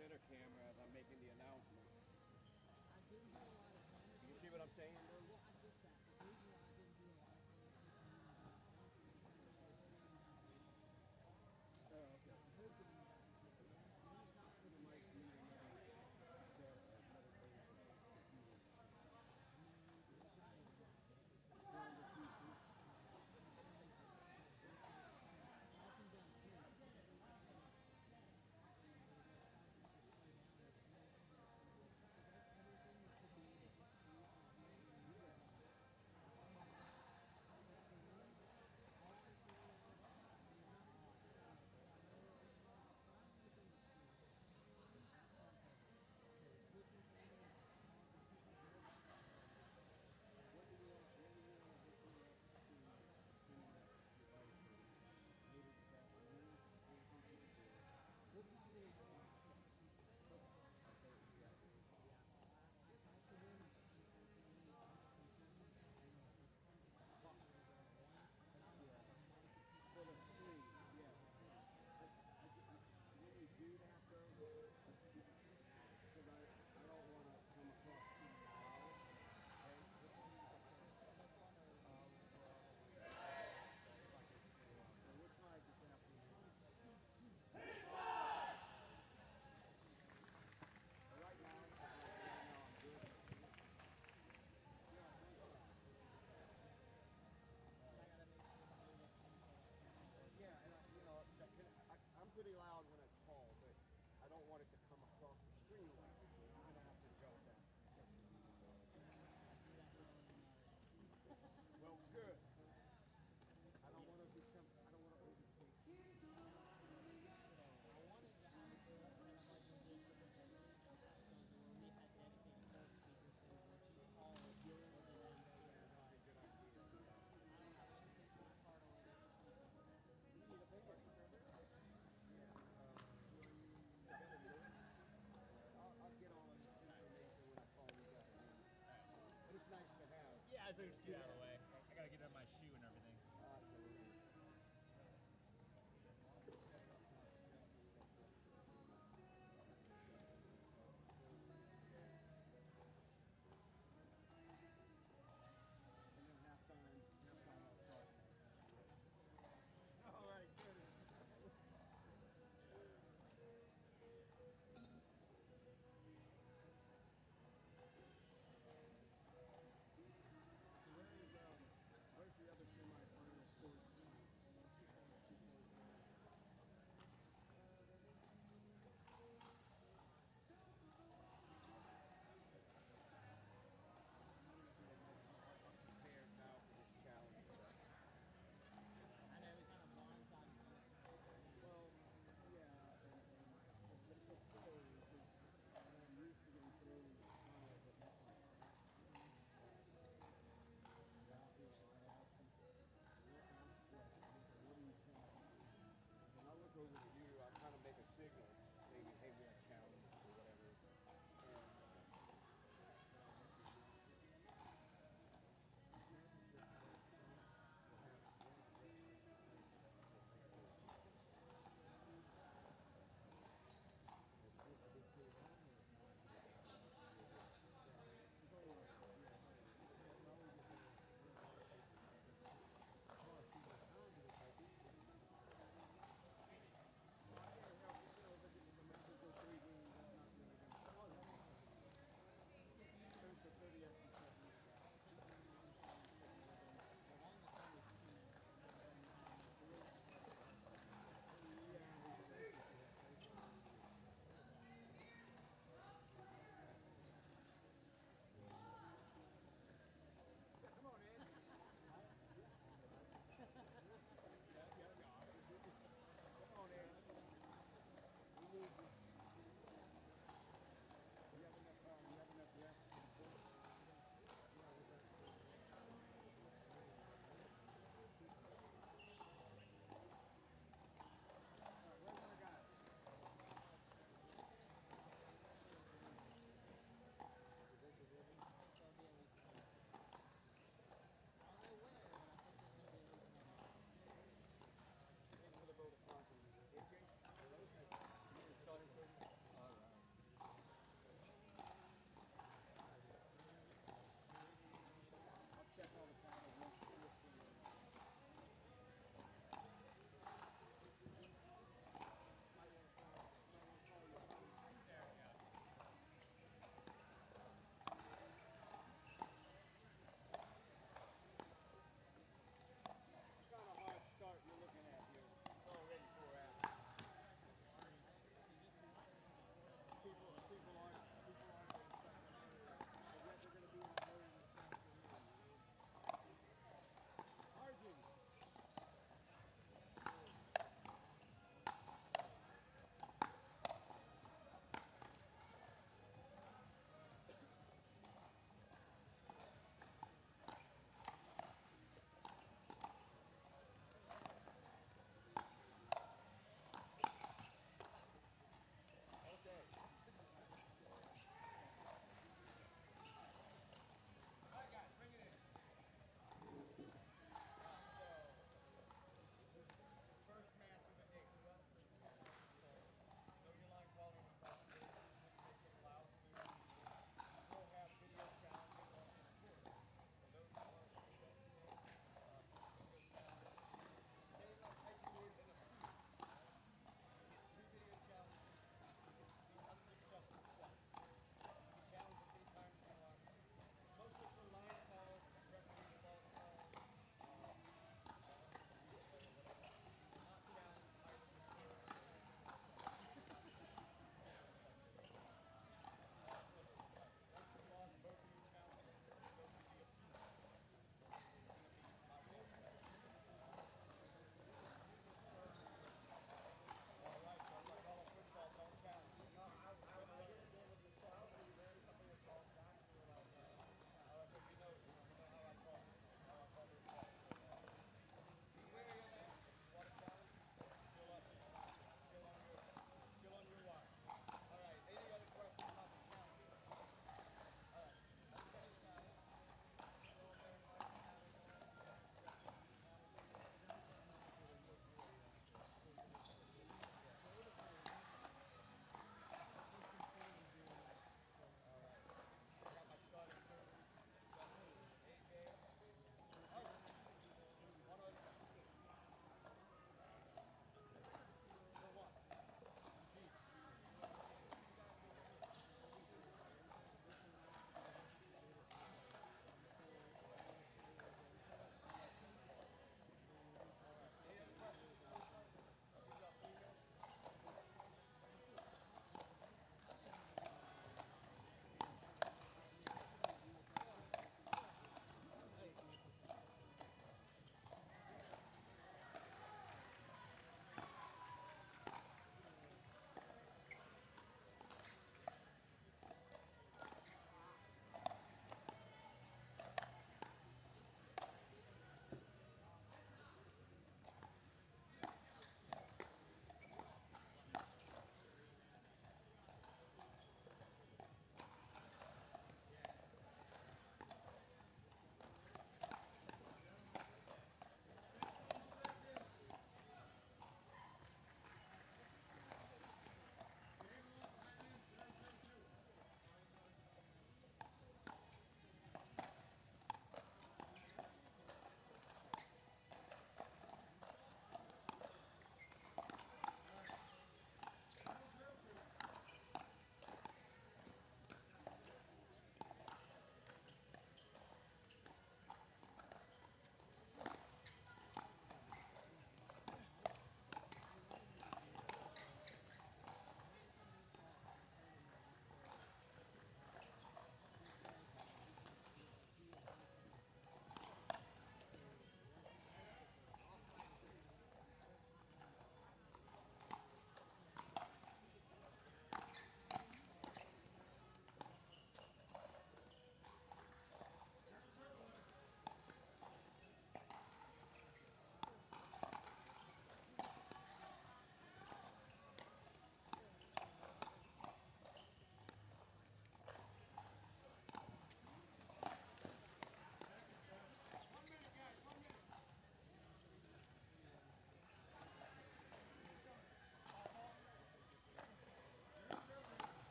center camera as I'm making the announcement. I didn't do a lot of damage. You see what I'm saying, dude? Yeah, I get that. The reason why I didn't do a lot of Okay. I'm hoping the mic meeting for the three, yeah. When we do that though, because I don't want to come across too loud. So we'll try this afternoon. Right now I'm good. Yeah, and I'm pretty loud when I call, but I don't want it to come across the screen like that. You're gonna have to adjust that. Well, good. I don't want to overspeak. I wanted to have it kind of like we did for the when we had dedicated code speakers, so when she called, it was announced. Good idea. I don't have to stick my card away. You need a big one. Yeah. I'll get all of this information when I call you guys. But it's nice to have. Yeah, I figured just get out of the way. I gotta get on my shoe and everything. And then halftime I'll start. All right, good. Where is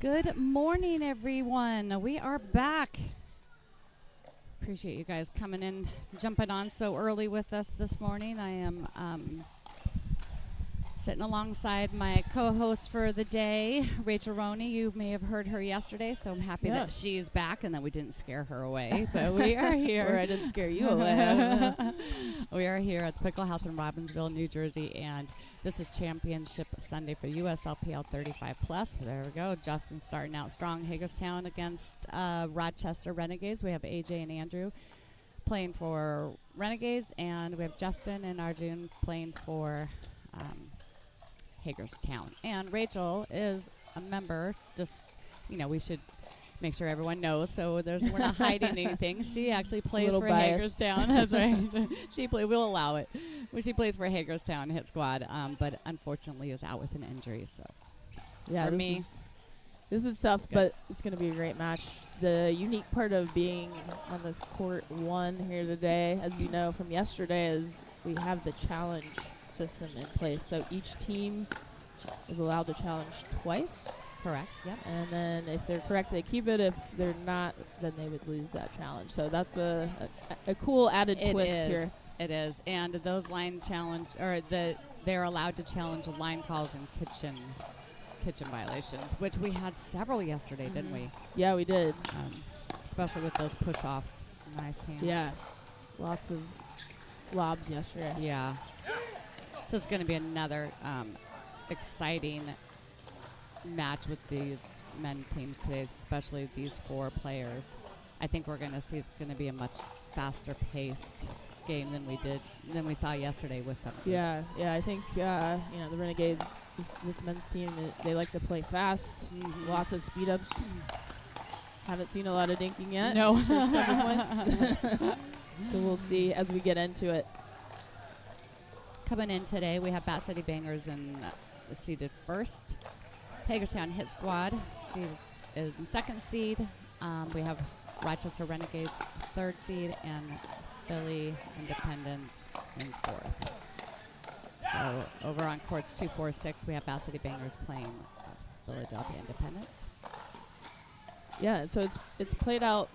Good morning, everyone. We are back. Appreciate you guys coming in, jumping on so early with us this morning. I am sitting alongside my co-host for the day, Rachel Roney. You may have heard her yesterday, so I'm happy that she's back and that we didn't scare her away. But we are here. Or I didn't scare you away. We are here at the Pickle House in Robbinsville, New Jersey, and this is Championship Sunday for USLPL 35+. There we go. Justin's starting out strong. Hagerstown against Rochester Renegades. We have AJ and Andrew playing for Renegades, and we have Justin and Arjun playing for Hagerstown. And Rachel is a member. Just, we should make sure everyone knows. So we're not hiding anything. She actually plays for Hagerstown. That's right. We'll allow it. Well, she plays for Hagerstown Hit Squad, but unfortunately is out with an injury. So, yeah, for me, this is tough, but it's going to be a great match. The unique part of being on this court 1 here today, as you know from yesterday, is we have the challenge system in place. So each team is allowed to challenge twice. Correct. Yep. And then if they're correct, they keep it. If they're not, then they would lose that challenge. So that's a cool added twist here. It is. And those line challenge, they're allowed to challenge line calls and kitchen violations, which we had several yesterday, didn't we? Yeah, we did. Especially with those push-offs. Nice hands. Yeah. Lots of lobs yesterday. Yeah. So it's going to be another exciting match with these men teams today, especially these 4 players. I think we're going to see it's going to be a much faster paced game than we saw yesterday with some. Yeah, I think the Renegades, this men's team, they like to play fast. Lots of speed ups. Haven't seen a lot of dinking yet. No. First couple points. So we'll see as we get into it. Coming in today, we have Bat City Bangers seeded first. Hagerstown Hit Squad is in second seed. We have Rochester Renegades 3rd seed and Philly Independence in 4th. So over on courts 2, 4, 6, we have Bat City Bangers playing Philadelphia Independence. Yeah, so it's played out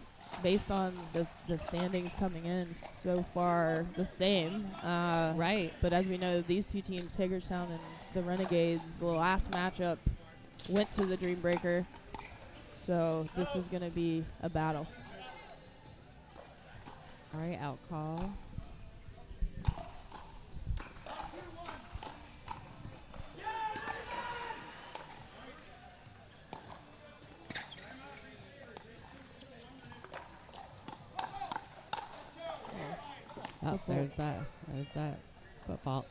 based on the standings coming in so far the same. Right. But as we know, these 2 teams, Hagerstown and the Renegades, the last matchup went to the Dream Breaker. So this is going to be a battle. All right, out call. Oh, there's that football.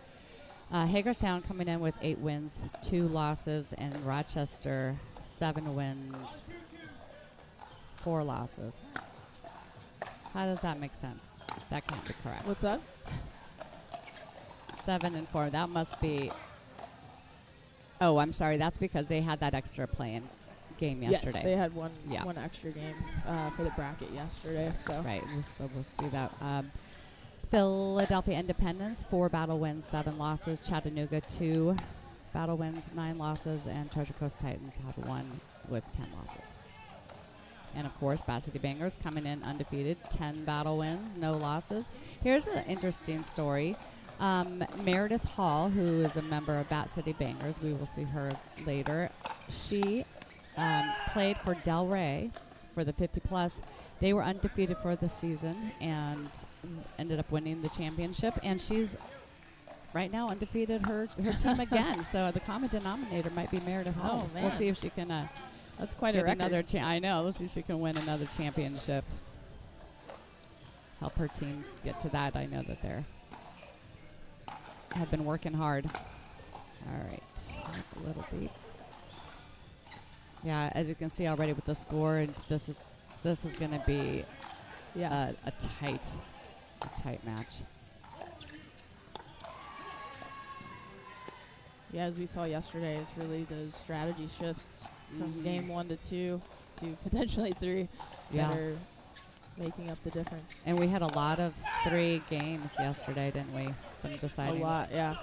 Hagerstown coming in with 8 wins, 2 losses, and Rochester 7 wins, 4 losses. How does that make sense? That can't be correct. What's that? 7 and 4. That must be. Oh, I'm sorry. That's because they had that extra playing game yesterday. Yes, they had one extra game for the bracket yesterday. So right. So we'll see that. Philadelphia Independence 4 battle wins, 7 losses. Chattanooga 2 battle wins, 9 losses, and Treasure Coast Titans have 1 with 10 losses. And of course, Bat City Bangers coming in undefeated, 10 battle wins, no losses. Here's an interesting story. Meredith Hall, who is a member of Bat City Bangers, we will see her later. She played for Del Rey for the 50+. They were undefeated for the season and ended up winning the championship. And she's right now undefeated her team again. So the common denominator might be Meredith Hall. Oh, man. We'll see if she can. That's quite a record. I know. Let's see if she can win another championship. Help her team get to that. I know that they have been working hard. All right, a little deep. Yeah, as you can see already with the score, and this is going to be a tight match. Yeah, as we saw yesterday, it's really those strategy shifts from game 1 to 2 to potentially 3 that are making up the difference. And we had a lot of 3 games yesterday, didn't we? Some deciding. A lot, yeah.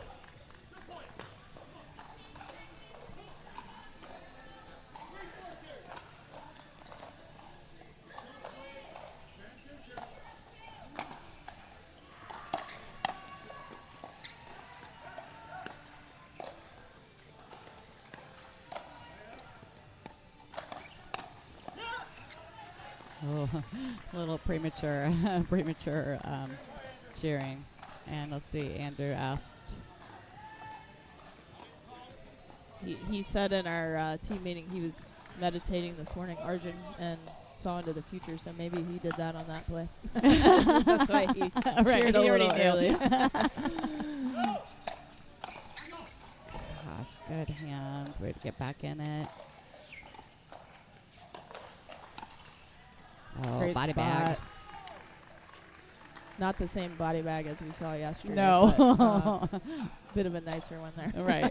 Oh, a little premature, premature cheering. And let's see, Andrew asked. He said in our team meeting he was meditating this morning, Arjun, and saw into the future, so maybe he did that on that play. That's why he cheered a little early. Gosh, good hands. Way to get back in it. Oh, Great body spot. bag. Not the same body bag as we saw yesterday. No. But, bit of a nicer one there. Right.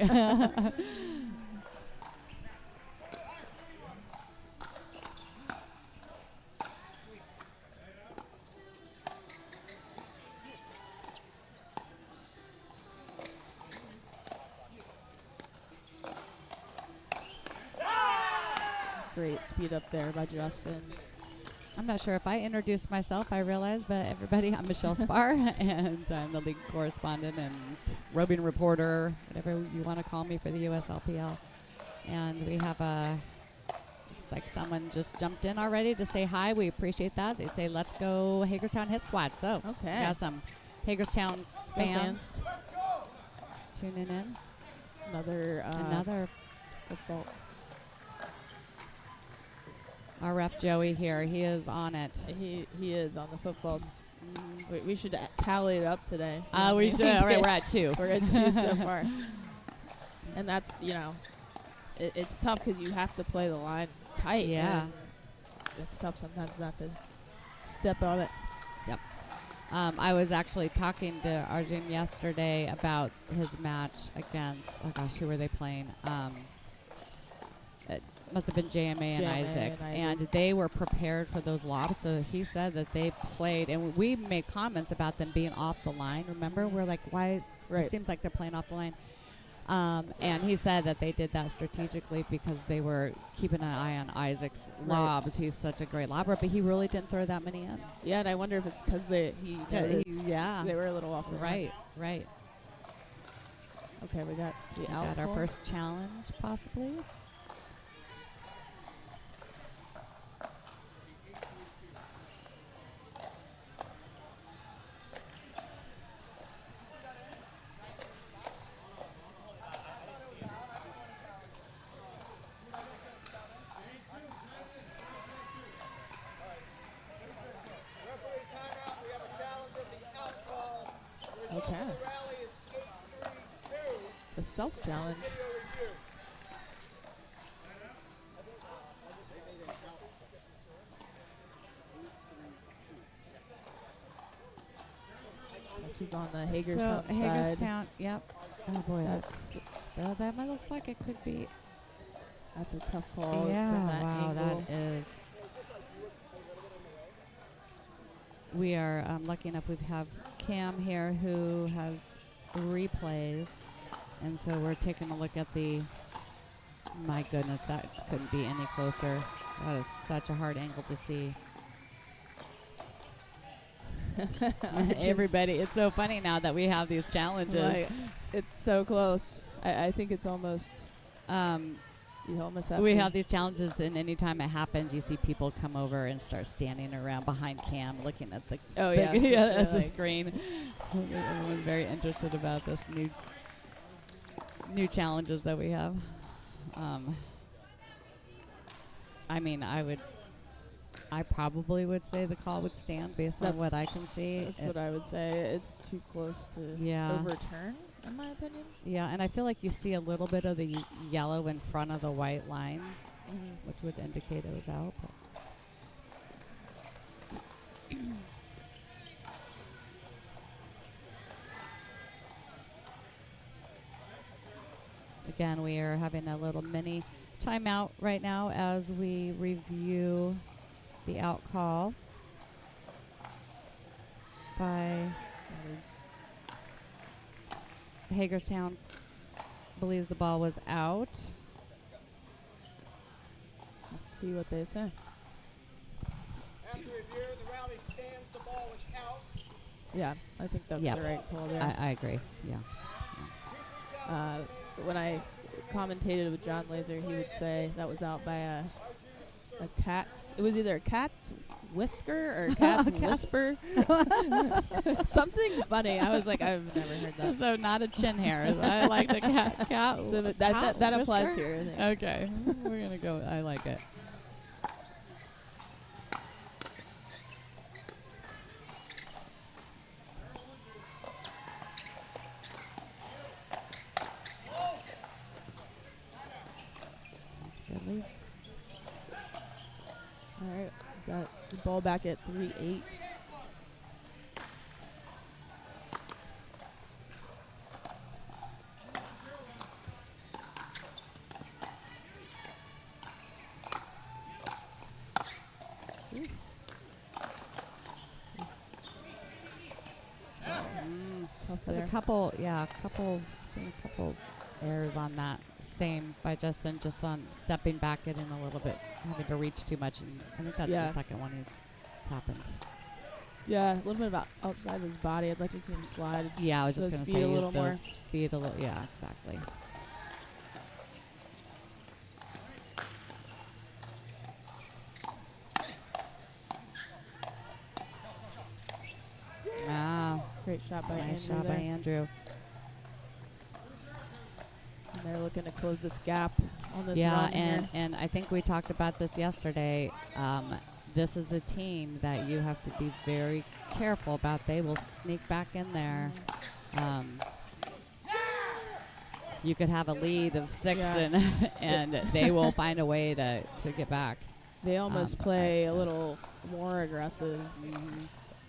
Great speed up there by Justin. I'm not sure if I introduced myself, I realize, but everybody, I'm Michele Spahr, and I'm the league correspondent and roving reporter, whatever you want to call me for the USLPL. And we have looks like someone just jumped in already to say hi. We appreciate that. They say, let's go Hagerstown Hit Squad. So, Okay. we got some Hagerstown fans tuning in. Another football. Our ref Joey here, he is on it. He is on the footballs. We should tally it up today. We should. All right, we're at 2. We're at 2 so far. And that's, it's tough because you have to play the line tight. Yeah. And it's tough sometimes not to step on it. Yep. I was actually talking to Arjun yesterday about his match against, oh gosh, who were they playing? It must have been JMA and Isaac. And they were prepared for those lobs. So he said that they played, and we made comments about them being off the line. Remember? We're like, why? Right. It seems like they're playing off the line. And he said that they did that strategically because they were keeping an eye on Isaac's lobs. He's such a great lobber, but he really didn't throw that many in. Yeah, and I wonder if it's because they were a little off the line. Right. Okay, we got the out. Got our first challenge, possibly. Okay. A self-challenge. This was on the Hagerstown side. Hagerstown, yep. Oh boy, That's that might looks like it could be. that's a tough call. Yeah, from that wow, angle. that is. We are lucky enough we have Cam here who has replays, and so we're taking a look at the. My goodness, that couldn't be any closer. That is such a hard angle to see. Everybody, it's so funny now that we have these challenges. Like, it's so close. I think it's almost. You almost have. We to have these challenges, and anytime it happens, you see people come over and start standing around behind Cam, looking at the at the screen. Everyone's very interested about this new challenges that we have. I mean, I probably would say the call would stand based on what I can see. That's what I would say. It's too close to overturn, in my opinion. Yeah, and I feel like you see a little bit of the yellow in front of the white line, which would indicate it was out. But again, we are having a little mini timeout right now as we review the out call by Hagerstown. Believes the ball was out. Let's see what they say. After review, the rally stands, the ball was out. Yeah, I think that's Yep. the right call there. I agree. Yeah. When I commentated with John Laser, he would say that was out by a Cats. It was either a Cats whisker or cat's whisper. Something funny. I was like, I've never heard that. So not a chin hair. I like the cat. So that applies whisker? here, I think. Okay. We're going to go. I like it. Good lead. All right, got the ball back at 3-8. There's a couple, seen a couple errors on that same by Justin, just on stepping back it in a little bit, having to reach too much, and I think that's the second one it's happened. Yeah, a little bit about outside of his body. I'd like to see him slide. Yeah, I was just going to say, a use little more. those feet a little. Yeah, exactly. Great shot by Andrew. Nice shot by Andrew. And they're looking to close this gap on this Yeah, run here. and I think we talked about this yesterday. This is the team that you have to be very careful about. They will sneak back in there. You could have a lead of 6, and they will find a way to get back. They almost play a little more aggressive,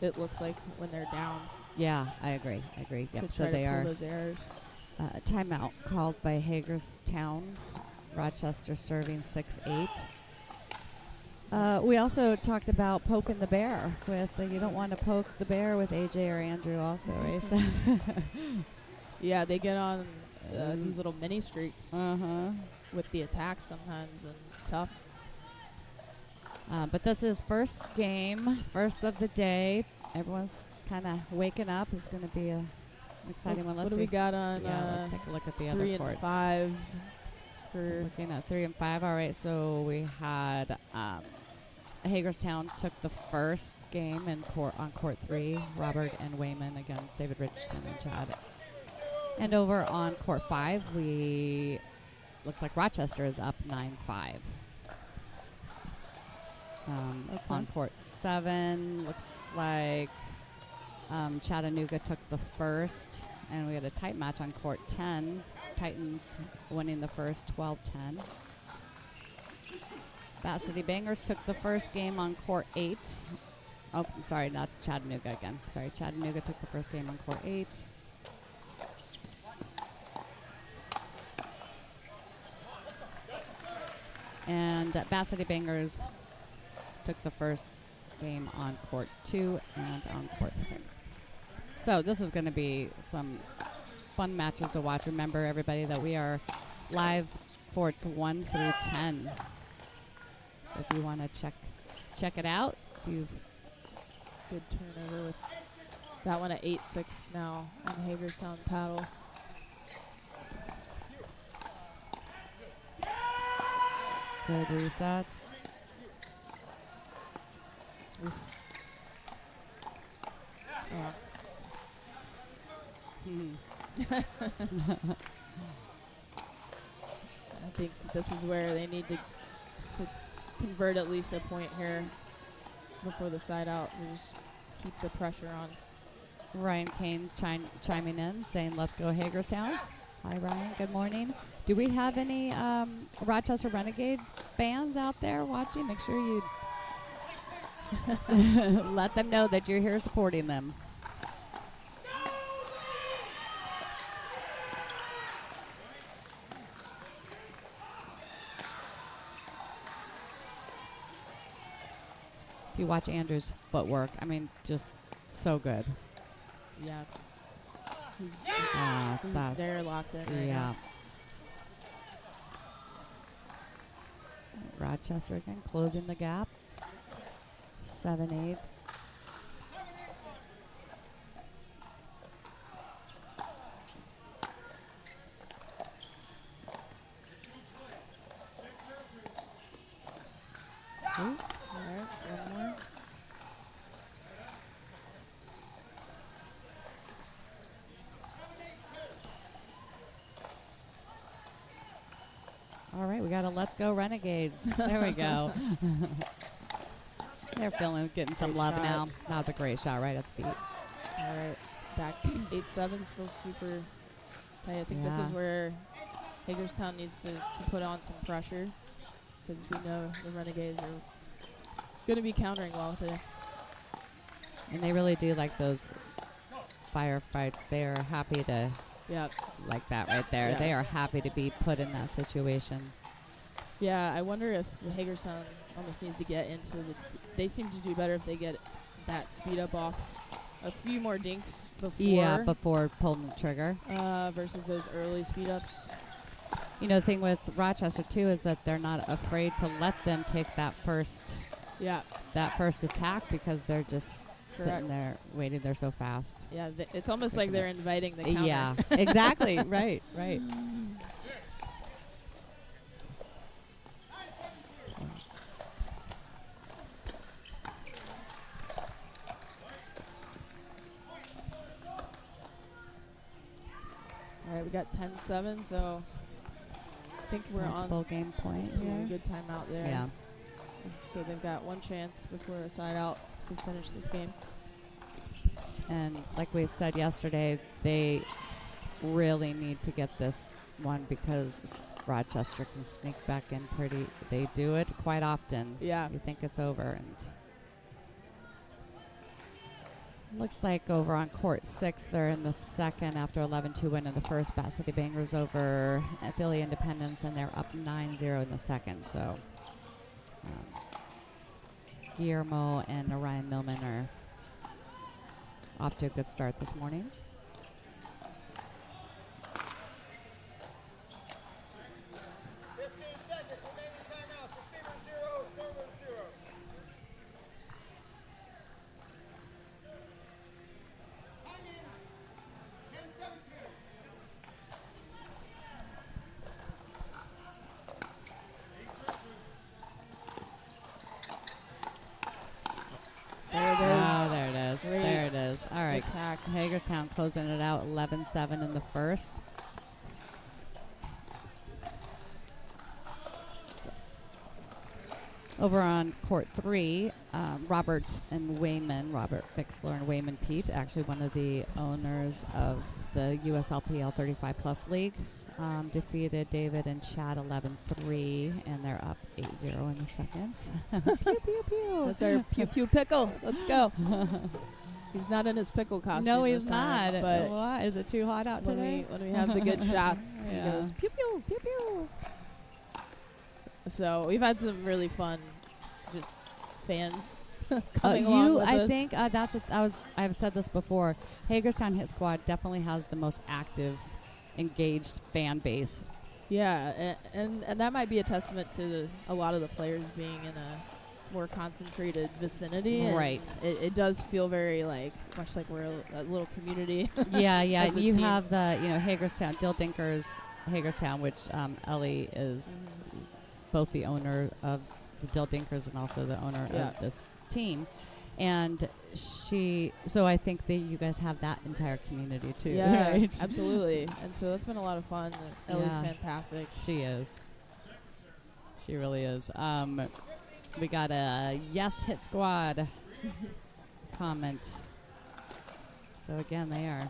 it looks like, when they're down. Yeah, I agree. Yep. So they are those errors. timeout called by Hagerstown. Rochester serving 6-8. We also talked about poking the bear with you don't want to poke the bear with AJ or Andrew also, right? So yeah, they get on these little mini streaks with the attacks sometimes, and it's tough. But this is first game, first of the day. Everyone's kind of waking up. It's going to be an exciting one. Let's what see. do we got on? Let's take a look at the 3 other courts. and 5. So looking at 3 and 5. All right, so we had Hagerstown took the first game on court 3. Robert and Wayman against David Richardson and Chad. And over on court 5, looks like Rochester is up 9-5. On court 7, looks like Chattanooga took the first, and we had a tight match on court 10. Titans winning the first 12-10. Bat City Bangers took the first game on court 8. Oh, sorry, not Chattanooga again. Sorry, Chattanooga took the first game on court 8. And Bat City Bangers took the first game on court 2 and on court 6. So this is going to be some fun matches to watch. Remember, everybody, that we are live courts 1 through 10. So if you want to check it out, good turnover with that one at 8-6 now on Hagerstown paddle. good resets. I think this is where they need to convert at least a point here before the side out. We just keep the pressure on. Ryan Kane chiming in, saying, let's go Hagerstown. Hi, Ryan. Good morning. Do we have any Rochester Renegades fans out there watching? Make sure you let them know that you're here supporting them. If you watch Andrew's footwork, I mean, just so good. Yeah. He's they're locked in right now. Rochester again, closing the gap. 7-8. All right, one more. we got a Let's Go Renegades. There we go. They're getting some Great love shot. now. That was a great shot right at the feet. All right, back 8-7, still super tight. I think this Yeah. is where Hagerstown needs to put on some pressure because we know the Renegades are going to be countering well today. And they really do like those firefights. They are happy to, Yeah, like that right there. Yeah. They are happy to be put in that situation. yeah. I wonder if the Hagerstown almost needs to get into the. They seem to do better if they get that speed up off a few more dinks before. Yeah, before pulling the trigger. Versus those early speed ups. You know, the thing with Rochester, too, is that they're not afraid to let them take that first Yeah, attack because they're just sitting there waiting. They're so fast. yeah. It's almost like they're inviting the counter. Yeah, exactly. Right. All right, we got 10-7, so I think we're Possible on game point to a here. good timeout there. Yeah. So they've got one chance before a side out to finish this game. And like we said yesterday, they really need to get this one because Rochester can sneak back in pretty. They do it quite often. Yeah. You think it's over, and looks like over on court 6, they're in the second after 11-2 win in the first. Bat City Bangers over Philly Independence, and they're up 9-0 in the second. So Guillermo and Orion Millman are off to a good start this morning. There it is. Great There it is. All right. attack. Hagerstown closing it out 11-7 in the first. Over on court 3, Robert Fixler and Wayman Pete, actually one of the owners of the USLPL 35+ League, defeated David and Chad 11-3, and they're up 8-0 in the second. Pew, pew, pew. That's our pew pew pickle. Let's go. He's not in his pickle costume. No, this he's time, not. But What? Is it too hot out today? when we have the good shots, Yeah. he goes pew pew pew pew. So we've had some really fun, just fans coming along with I us. think I've said this before. Hagerstown Hit Squad definitely has the most active, engaged fan base. Yeah, and that might be a testament to a lot of the players being in a more concentrated vicinity. and Right. It does feel very much like we're a little community. Yeah. As And a you team. have the Hagerstown, Dill Dinkers Hagerstown, which Ellie is both the owner of the Dill Dinkers and also the owner of this team. And so I think that you guys have that entire community too. Yeah, Right? absolutely. And so that's been a lot of fun. Ellie's Yeah. fantastic. She is. She really is. We got a Yes Hit Squad comment. So again, they are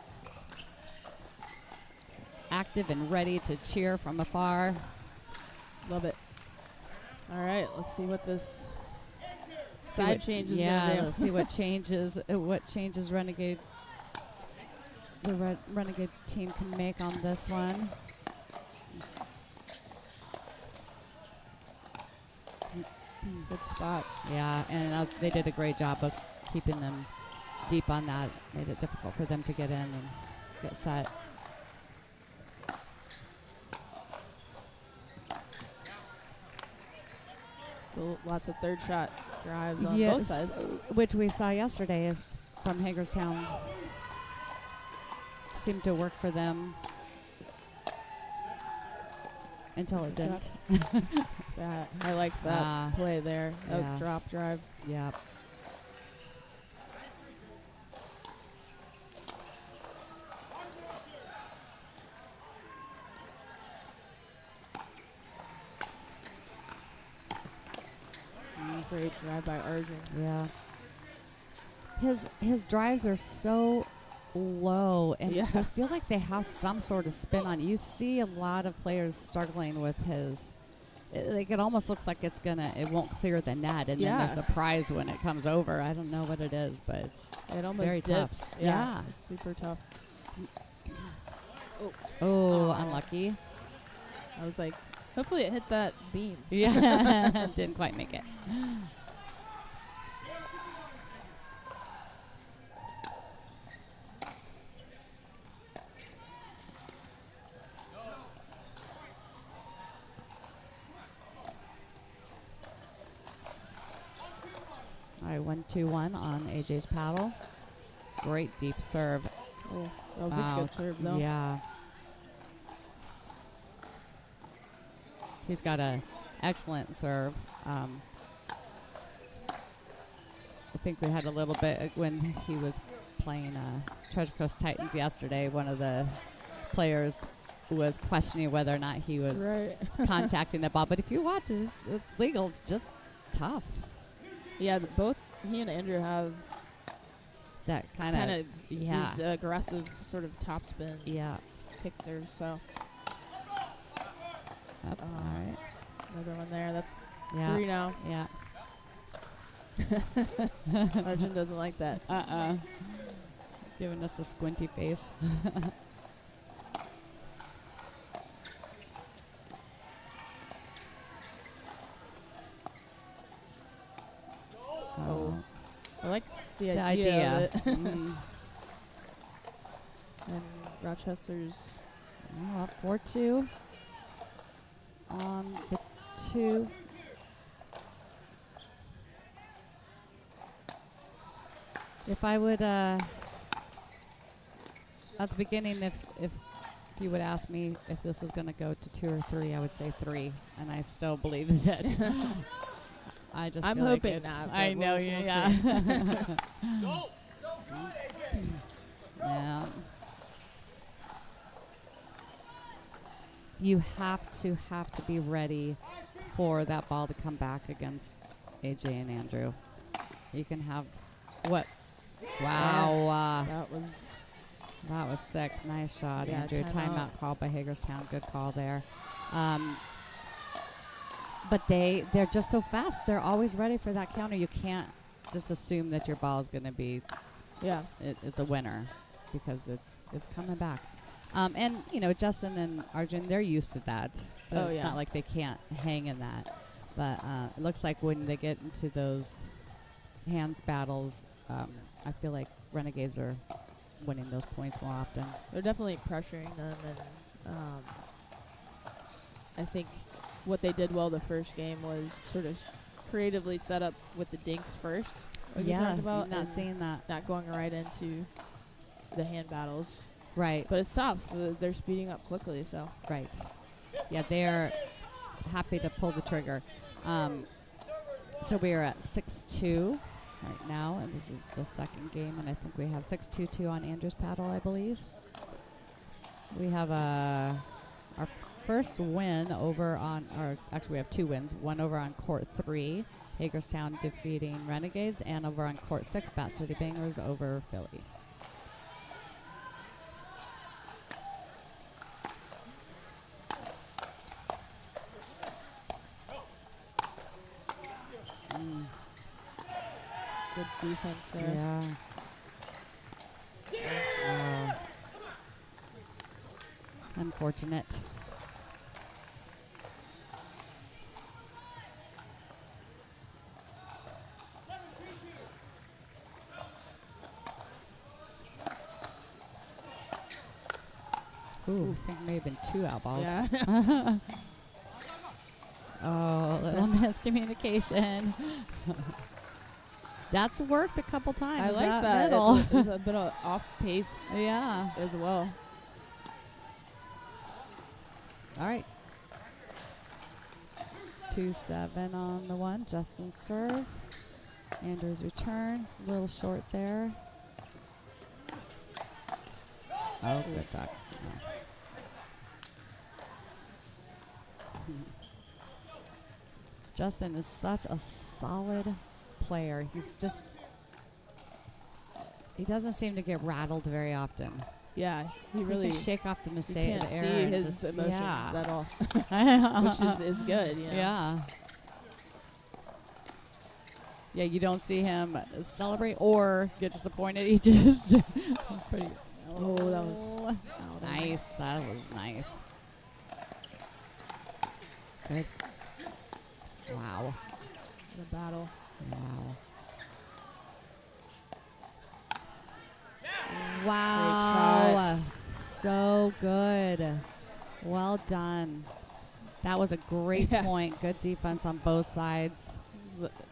active and ready to cheer from afar. Love it. All right, let's see what this side change is Yeah, gonna do. let's see what changes. What changes Renegade the Renegade team can make on this one. Good spot. Yeah, and they did a great job of keeping them deep on that. Made it difficult for them to get in and get set. Still lots of third shot drives on both Yes, sides. which we saw yesterday is from Hagerstown. Seemed to work for them until it didn't. I like that play there. That yeah. drop drive. Yeah. Great drive by Arjun. Yeah. His drives are so low, and Yeah. I feel like they have some sort of spin on. You see a lot of players struggling with his. It almost looks like it won't clear the net, and then they're surprised when it comes over. I don't know what it is, but it almost very dips. tough. Yeah, it's super tough. Oh, unlucky. I was like, hopefully it hit that beam. Yeah, didn't quite make it. All right, 1-2-1 on AJ's paddle. Great deep serve. Oh, that was a good serve, though. Yeah. He's got an excellent serve. I think we had a little bit when he was playing Treasure Coast Titans yesterday. One of the players was questioning whether or not he was contacting the ball. But if you watch it, it's legal. It's just tough. Yeah, both he and Andrew have that kind of these aggressive sort of topspin kick serves. So, all right, another one there. That's 3 now. Yeah. Arjun doesn't like that. Giving us a squinty face. I like the idea. Of it. And Rochester's up 4-2 on the 2. If I would, at the beginning, if you would ask me if this was going to go to 2 or 3, I would say 3, and I still believe that. I'm hoping not. I know you. Yeah. Yeah. You have to be ready for that ball to come back against AJ and Andrew. You can have what? Wow. That was sick. Nice shot, Andrew. Timeout call by Hagerstown. Good call there. But they're just so fast. They're always ready for that counter. You can't just assume that your ball is going to be it's a winner because it's coming back. And, Justin and Arjun, they're used to that. It's not like they can't hang in that. But it looks like when they get into those hands battles, I feel like Renegades are winning those points more often. They're definitely pressuring them. And I think what they did well the first game was sort of creatively set up with the dinks first. Like we talked about, not seeing that. Not going right into the hand battles. Right. But it's tough. They're speeding up quickly, so. Right. Yeah, they're happy to pull the trigger. So we are at 6-2 right now, and this is the second game, and I think we have 6-2-2 on Andrew's paddle, I believe. We have our first win over on, actually we have 2 wins, one over on court 3, Hagerstown defeating Renegades, and over on court 6, Bat City Bangers over Philly. Good defense there. Yeah. Unfortunate. Ooh, I think it may have been 2 out balls. Yeah. Oh, little miscommunication. That's worked a couple times. I like that. It's a bit of off pace. Yeah. As well. All right. 2-7 on the 1. Justin's serve. Andrew's return. A little short there. Oh, good duck. Justin is such a solid player. He doesn't seem to get rattled very often. Yeah, he Really really shake off the you mistake, can't the error, see and his just, emotions yeah. at all, which is good. You know? Yeah. Yeah, you don't see him celebrate or get disappointed. He just pretty. Oh, that was nice. That was nice. Good. Wow. the battle. Wow. Wow. So good. Well done. That was a great point. Good defense on both sides.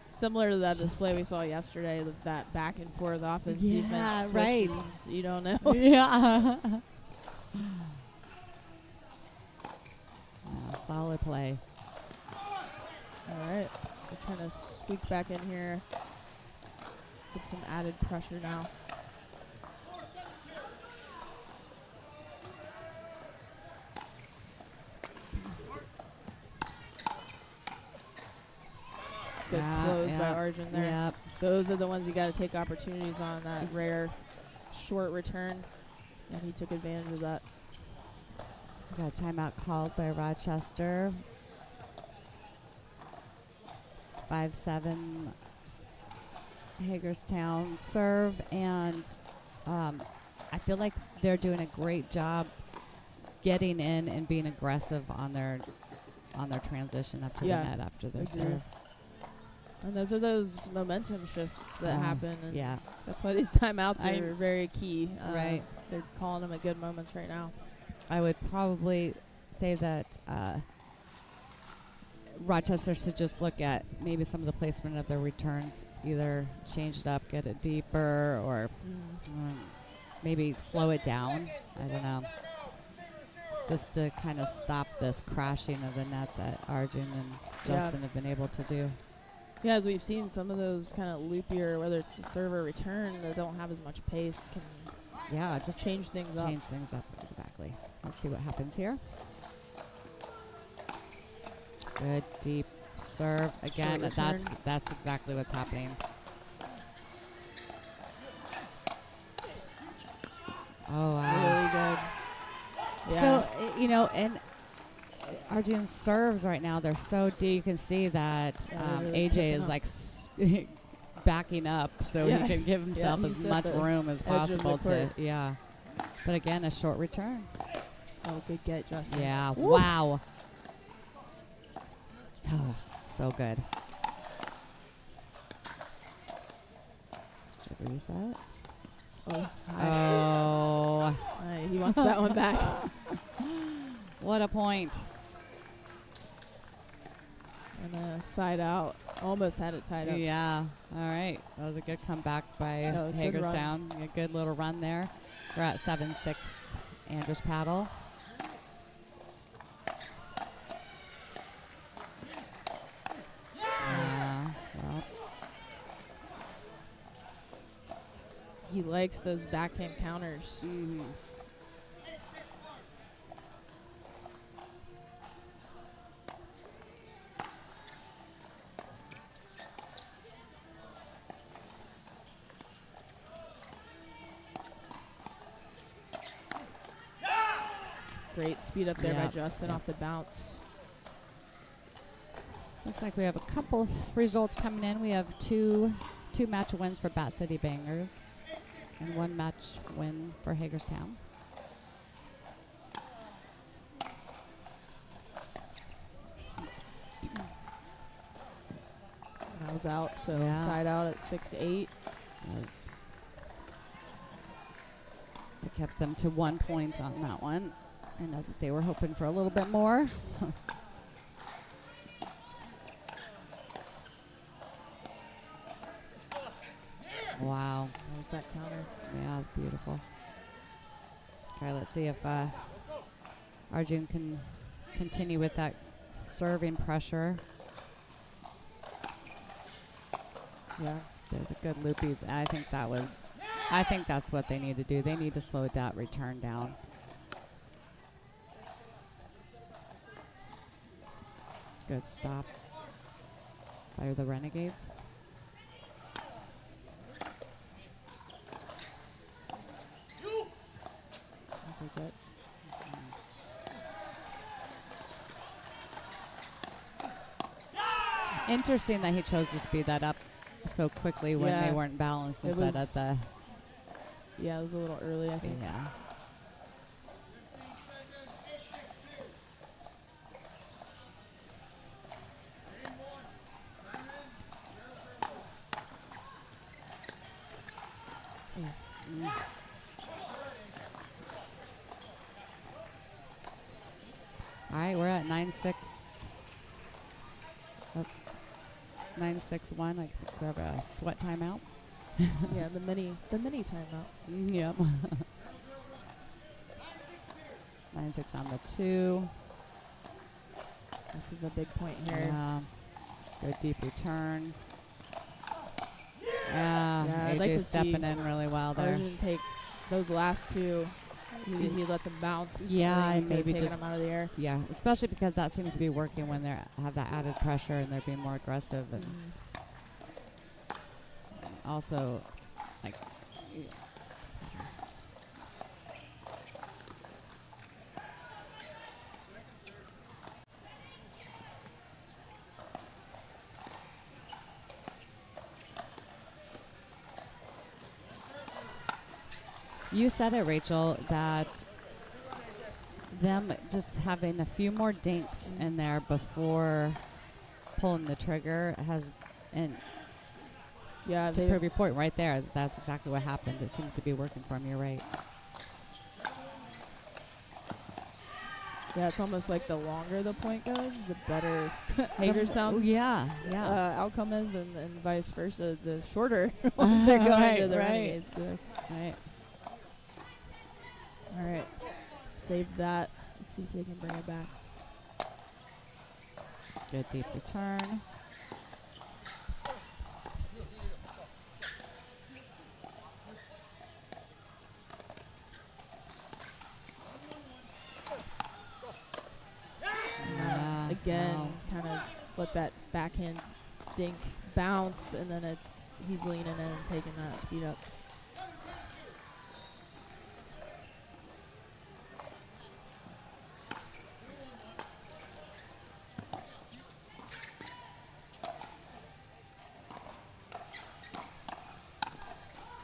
Similar to that display we saw yesterday, that back and forth offense Yeah, defense. right. Switches, you don't know. Yeah. Solid play. All right. We're trying to squeak back in here. Put some added pressure now. Good close by Arjun there. Yep. Those are the ones you got to take opportunities on, that rare short return. And he took advantage of that. Got a timeout called by Rochester. 5-7 Hagerstown serve, and I feel like they're doing a great job getting in and being aggressive on their transition up to the net after their serve. And those are those momentum shifts that happen. And yeah. that's why these timeouts are very key. Right. They're calling them at good moments right now. I would probably say that Rochester should just look at maybe some of the placement of their returns, either change it up, get it deeper, or maybe slow it down. I don't know. Just to kind of stop this crashing of the net that Arjun and Justin have been able to do. Yeah, as we've seen, some of those kind of loopier, whether it's a serve or return, that don't have as much pace, can just change things up. Change things up, exactly. Let's see what happens here. Good deep serve. Again, that's exactly what's happening. Oh, wow. Really good. Yeah. So, and Arjun's serves right now, they're so deep. You can see that really AJ is like backing up so he can give himself as much room as possible to, But again, a short return. Oh, good get, Justin. Yeah, Woo. wow. Oh, so good. Should we reset? Oh. He wants that one back. What a point. And side out. Almost had it tied up. Yeah. All right. That was a good comeback by Hagerstown. A good little run there. We're at 7-6 Andrews paddle. Well. He likes those backhand counters. Mm-hmm. Great speed up there by Justin off the bounce. Looks like we have a couple results coming in. We have two match wins for Bat City Bangers and one match win for Hagerstown. That was out, so side out at 6-8. They kept them to 1 point on that one. I know that they were hoping for a little bit more. Wow. That was that counter. Yeah, beautiful. Okay, let's see if Arjun can continue with that serving pressure. Yeah, there's a good loopy. I think that's what they need to do. They need to slow that return down. Good stop. by the Renegades. Okay, good. Interesting that he chose to speed that up so quickly when Yeah. they weren't balanced It instead at was- the Yeah, it was a little early, I think. yeah. Mm. All right, we're at 9-6. 9-6-1. I think we have a sweat timeout. Yeah, the mini timeout. Yep. 9-6 on the 2. This is a big point here. Yeah. Good deep return. Yeah, Yeah, I'd AJ like to stepping see in really well I there. didn't take those last two. He let them bounce. Yeah, I think he and maybe could've taken just- them out of the air. Yeah, especially because that seems to be working when they have that added pressure and they're being more aggressive. And also, like, you said it, Rachel, that them just having a few more dinks in there before pulling the trigger has, and Yeah, to prove your point right there, that's exactly what happened. It seemed to be working for him. You're right. yeah, it's almost like the longer the point goes, the better Hagerstown Yeah, outcome is, and vice versa. The shorter ones are going to the right. Renegades. So. Right. All right, save that. Let's see if they can bring it back. Good deep return. Again, wow. kind of let that backhand dink bounce, and then he's leaning in and taking that speed up.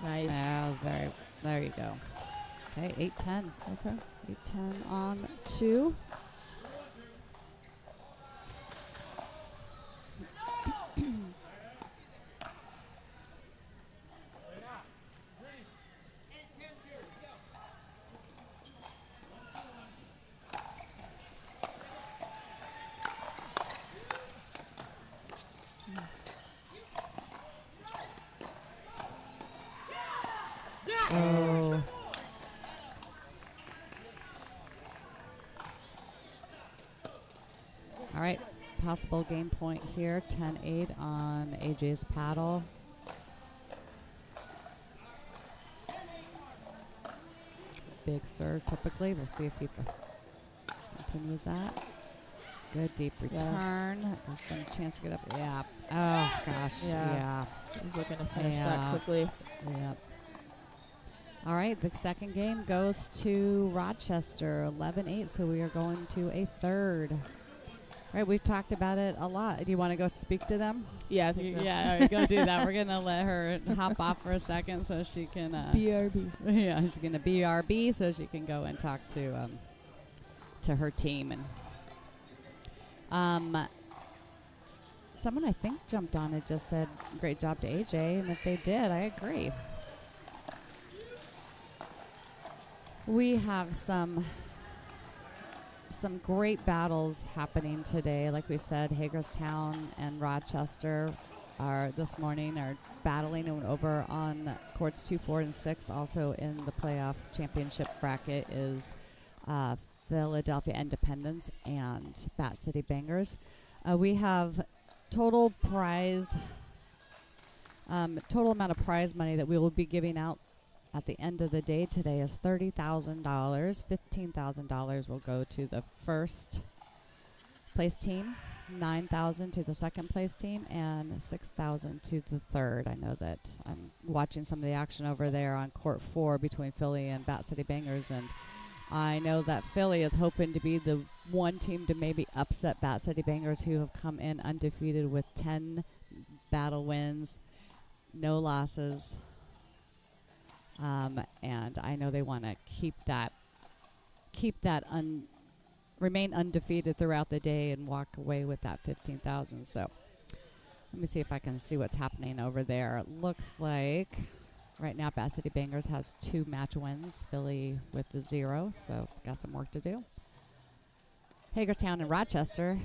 Nice. That was very, there you go. Okay, 8-10. Okay. 8-10 on 2. Oh. All right, possible game point here, 10-8 on AJ's paddle. Big serve typically. We'll see if he continues that. Good deep return. Gives them a chance to get up. Yeah. Oh, gosh. Yeah. He's looking to finish Yeah. that quickly. Yep. All right, the second game goes to Rochester, 11-8, so we are going to a third. All right, we've talked about it a lot. Do you want to go speak to them? Yeah, I think so. Yeah, all right, go do that. We're going to let her hop off for a second so she can... BRB. Yeah, she's going to BRB so she can go and talk to her team. And someone I think jumped on and just said, great job to AJ, and if they did, I agree. We have some great battles happening today. Like we said, Hagerstown and Rochester this morning are battling, and over on courts 2, 4, and 6. Also in the playoff championship bracket is Philadelphia Independence and Bat City Bangers. We have total amount of prize money that we will be giving out at the end of the day today is $30,000. $15,000 will go to the first place team. 9,000 to the second place team and 6,000 to the third. I know that I'm watching some of the action over there on court 4 between Philly and Bat City Bangers, and I know that Philly is hoping to be the one team to maybe upset Bat City Bangers, who have come in undefeated with 10 battle wins, no losses. And I know they want to remain undefeated throughout the day and walk away with that 15,000. So let me see if I can see what's happening over there. It looks like right now Bat City Bangers has 2 match wins, Philly with the 0, so got some work to do. Hagerstown and Rochester,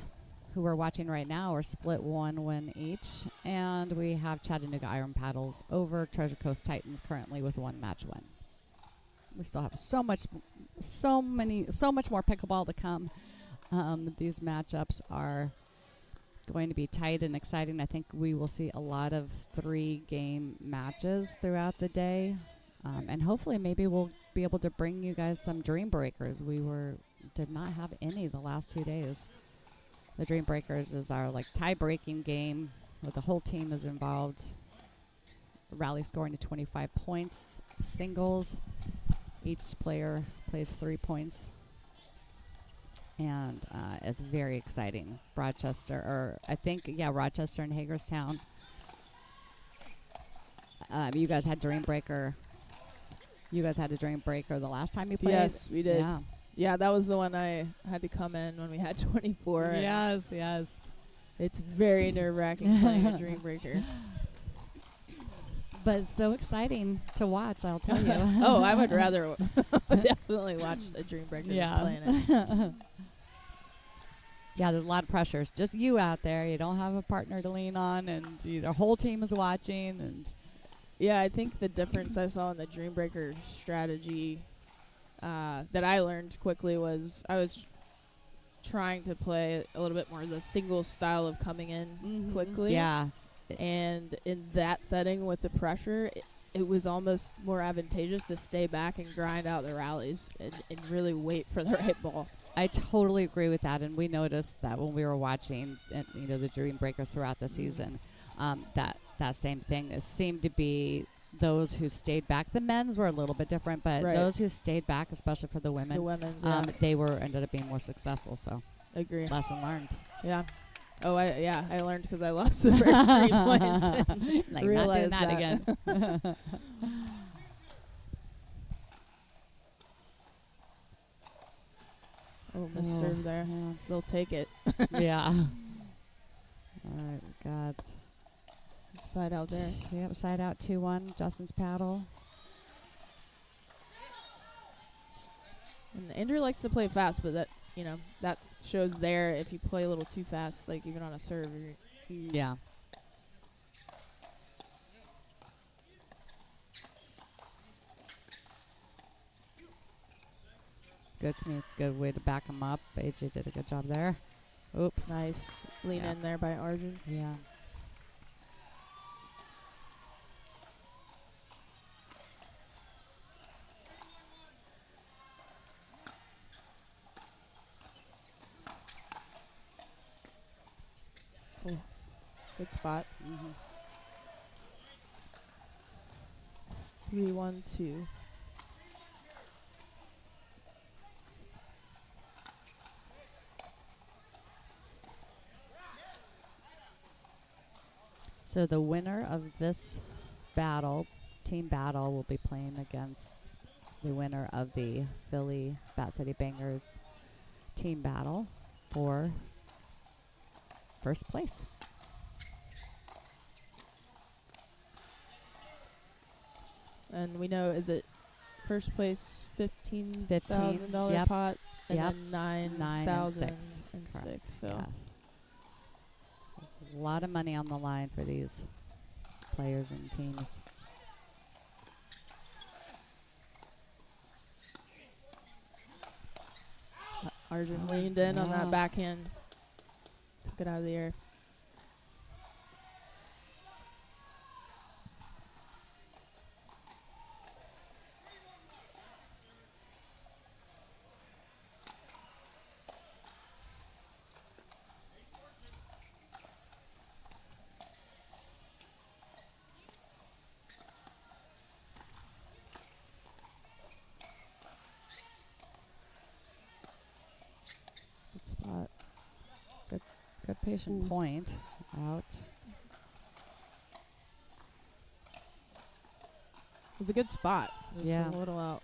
who we're watching right now, are split 1 win each, and we have Chattanooga Iron Paddles over Treasure Coast Titans currently with 1 match win. We still have so much more pickleball to come. These matchups are going to be tight and exciting. I think we will see a lot of 3-game matches throughout the day, and hopefully maybe we'll be able to bring you guys some Dream Breakers. We did not have any the last 2 days. The Dream Breakers is our tie-breaking game where the whole team is involved. Rally scoring to 25 points, singles. Each player plays 3 points, and it's very exciting. Rochester and Hagerstown. You guys had Dream Breaker. You guys had a Dream Breaker the last time you played? Yes, we did. Yeah. Yeah, that was the one I had to come in when we had 24. Yes. It's very nerve-wracking playing a Dream Breaker. But it's so exciting to watch, I'll tell you. Oh, I would rather definitely watch the Dream Breaker than playing it. Yeah, there's a lot of pressure. It's just you out there. You don't have a partner to lean on, and the whole team is watching. And yeah, I think the difference I saw in the Dream Breaker strategy that I learned quickly was I was trying to play a little bit more the single style of coming in quickly. Yeah. And in that setting with the pressure, it was almost more advantageous to stay back and grind out the rallies and really wait for the right ball. I totally agree with that, and we noticed that when we were watching the Dream Breakers throughout the season, that same thing. It seemed to be those who stayed back. The men's were a little bit different, but those who stayed back, especially for the women, they ended up being more successful. So, agree. Lesson learned. Yeah. Oh, I learned because I lost the first 3 points. And realized not doing that again. Serve there. Yeah. They'll take it. Yeah. All right, we got side out there. Yep, side out 2-1. Justin's paddle. And Andrew likes to play fast, but that shows there if you play a little too fast, even on a serve. Yeah. Good way to back him up. AJ did a good job there. Oops. Nice lean in there by Arjun. Yeah. Oh, good spot. 3-1-2. So the winner of this team battle, will be playing against the winner of the Philly Bat City Bangers team battle for first place. And we know, is it first place $15,000 Yep. pot and Yep. then 9 and 6. 6. So Yes. A lot of money on the line for these players and teams. Arjun leaned in on that backhand. Took it out of the air. Good patient point out. It was a good spot. Just Yeah. a little out.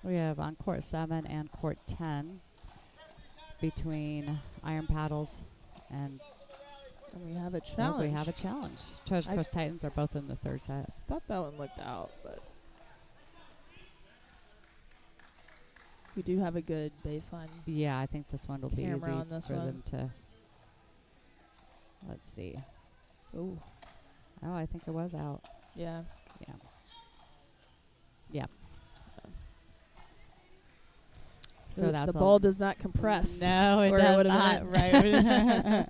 We have on court 7 and court 10 between Iron Paddles and And we have a oh, challenge. we have a challenge. Treasure Coast Titans are both in the third set. Thought that one looked out, but we do have a good baseline. Yeah, I think this one will be Camera easy on this for one. them to. Let's see. Ooh. Oh, I think it was out. Yeah. Yeah. Yeah. So that's the ball does not compress. No, it or does would've not. been Right.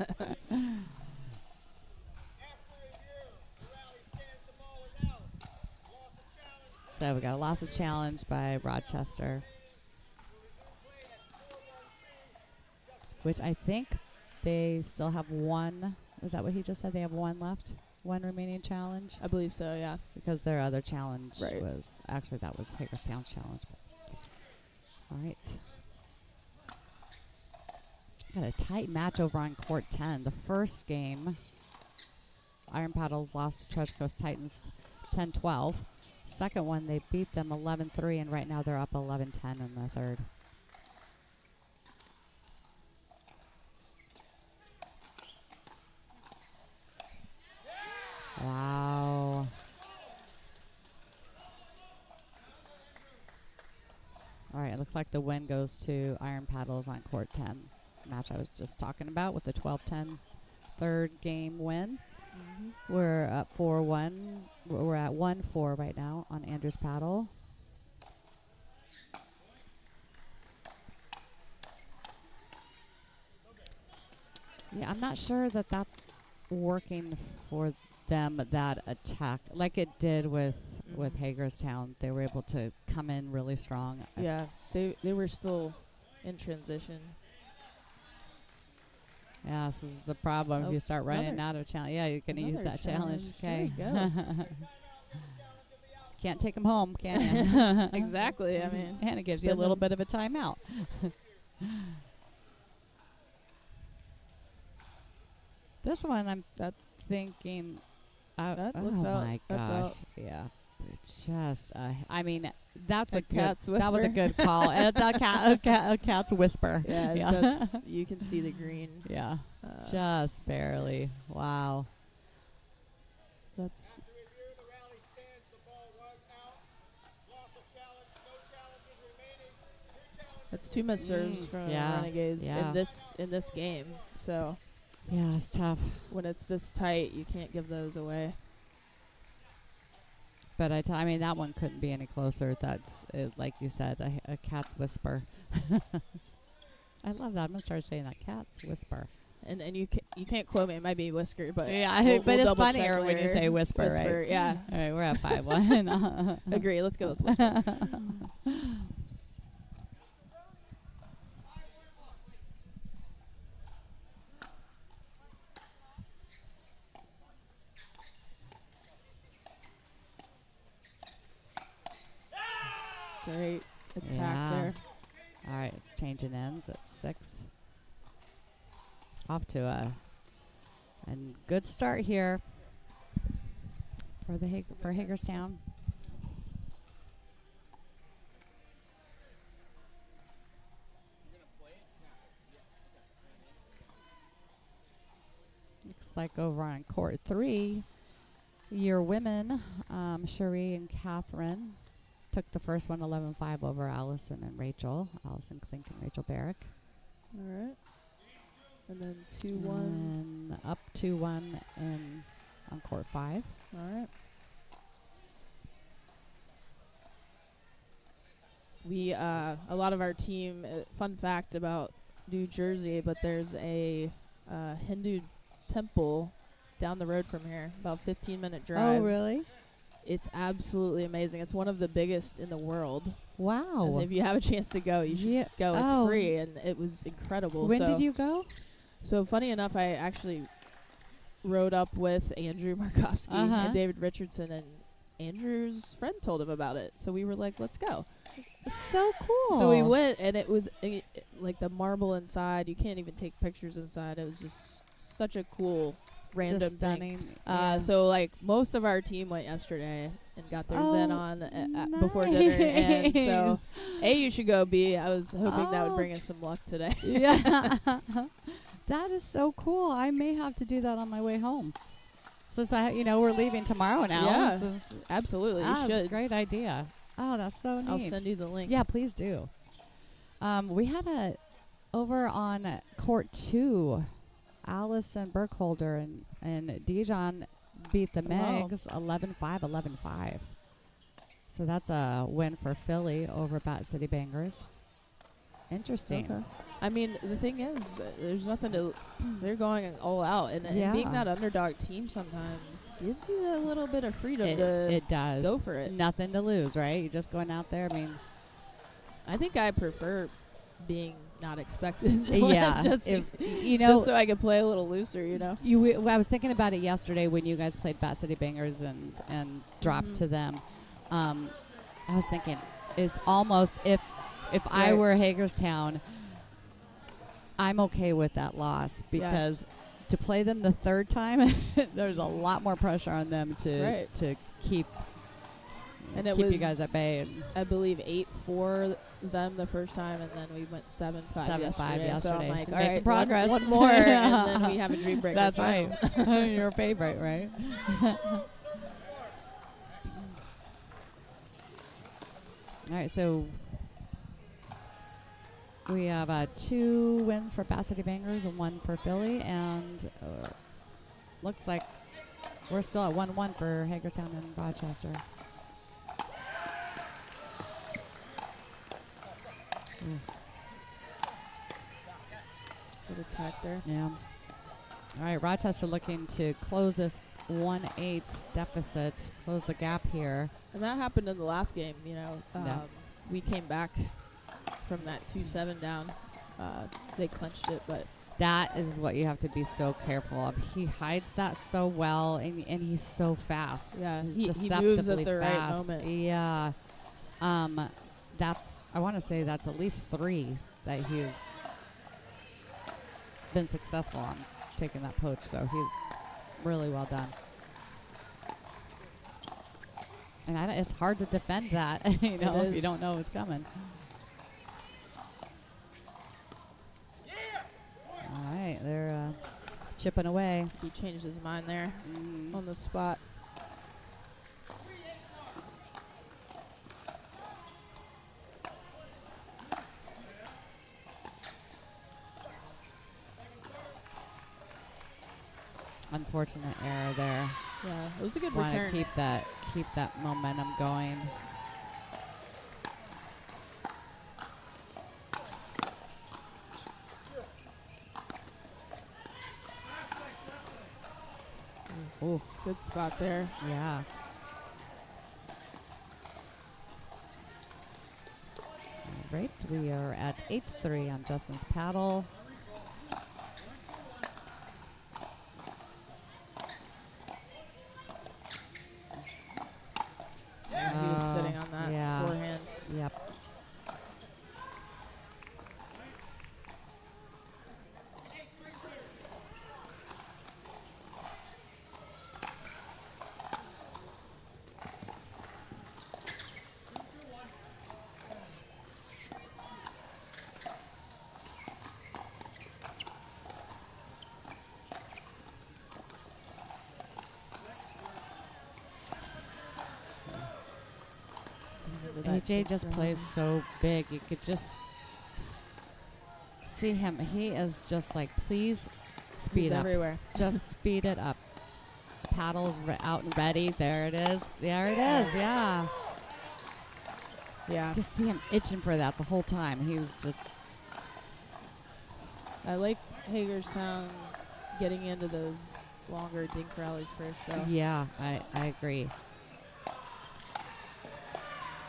So we got a loss of challenge by Rochester, which I think they still have one. Is that what he just said? They have one left? One remaining challenge? I believe so, yeah. Because their other challenge Right. was, actually that was Hagerstown's challenge. All right. Got a tight match over on court 10. The first game, Iron Paddles lost to Treasure Coast Titans 10-12. Second one, they beat them 11-3, and right now they're up 11-10 in the third. Wow. All right, it looks like the win goes to Iron Paddles on court 10. Match I was just talking about with the 12-10 third game win. We're up 4-1. We're at 1-4 right now on Andrews Paddle. Yeah, I'm not sure that that's working for them, that attack, like it did with Hagerstown. They were able to come in really strong. Yeah, they were still in transition. Yeah, this is the problem. If you start running out of challenge, yeah, you're going to use that challenge. Okay. There you go. Can't take them home, can you? Exactly. I mean, and it gives you a little bit of a timeout. This one, I'm thinking. That oh looks out. my That's gosh! out. Yeah, just. I mean, that's a cat's good. That was a whisper. good call. And a cat's whisper. Yeah, that's, you can see the green. Yeah, just barely. Wow. That's. That's too much serves from Renegades in this game. So yeah, it's tough. When it's this tight, you can't give those away. But I mean, that one couldn't be any closer. That's like you said, a cat's whisper. I love that. I'm gonna start saying that, cat's whisper. And you can't quote me. It might be whisper, but yeah, we'll it's funnier when you say whisper, right? Yeah. All right, we're at 5-1. Agree. Let's go with whisper. Great attack there. All right, changing ends at 6. Off to a good start here for Hagerstown. Looks like over on court 3, your women, Cherie and Catherine, took the first one 11-5 over Allison and Rachel. Allison Klink and Rachel Barrick. All right. And then 2-1. And up 2-1 on court 5. All right. We a lot of our team. Fun fact about New Jersey, but there's a Hindu temple down the road from here, about 15-minute drive. Oh, really? It's absolutely amazing. It's one of the biggest in the world. Wow. If you have a chance to go, you should go. It's free, and it was incredible. When did you go? So funny enough, I actually rode up with Andrew Markowski and David Richardson, and Andrew's friend told him about it. So we were like, let's go. So cool. So we went, and it was like the marble inside. You can't even take pictures inside. It was just such a cool random Just thing. stunning. So like most of our team went yesterday and got theirs in on before nice. dinner. And so A, you should go. B, I was hoping that would Oh. bring us some luck today. Yeah. That is so cool. I may have to do that on my way home. Since we're leaving tomorrow now. Yeah. Since Absolutely, you that's a should. great idea. Oh, that's so neat. I'll send you the link. Yeah, please do. We had over on court 2, Allison Burkholder and Dijon beat the Wow. Megs 11-5, 11-5. So that's a win for Philly over Bat City Bangers. Interesting. Okay. I mean, the thing is, there's nothing to. They're going all out, and Yeah. being that underdog team sometimes gives you a little bit of freedom to It does. go for it. Nothing to lose, right? You're just going out there. I mean, I think I prefer being not expected. yeah. just, Just so I can play a little looser, I was thinking about it yesterday when you guys played Bat City Bangers and dropped Mhm. to them. I was thinking it's almost if I Right. were Hagerstown, I'm okay with that loss because to play them the third time, there's a lot more pressure on them to keep And it keep you was, guys at bay. And I believe 8-4 them the first time, and then we went 7-5 7-5 yesterday. So I'm yesterday. like, So all making right, progress. one more, and then we have a dream breaker. that's final. right. Your favorite, right? All right, so we have 2 wins for Bat City Bangers and 1 for Philly, and looks like we're still at 1-1 for Hagerstown and Rochester. Good attack there. Yeah. All right, Rochester looking to close this 1-8 deficit, close the gap here. And that happened in the last game, Yeah. We came back from that 2-7 down. They clinched it, but That is what you have to be so careful of. He hides that so well, and he's so fast. yeah, He's he deceptively moves at the right fast. moment. Yeah. I want to say that's at least 3 that he's been successful on taking that poach. So he's really well done. And it's hard to defend that, if you is. don't know what's coming. All right, they're chipping away. He changed his mind there Mm. on the spot. Unfortunate error there. Yeah, it was a good Want to return. keep that momentum going. Ooh, Good spot there. yeah. All right, we are at 8-3 on Justin's paddle. Yeah, he was sitting on that yeah. forehand. Yep. AJ just plays so big. You could just see him. He is just like, please speed He's up. everywhere. Just speed it up. Paddles out and ready. There it is. There it is. Yeah. Yeah. Just see him itching for that the whole time. He was just. I like Hagerstown getting into those longer dink rallies first, though. Yeah, I agree.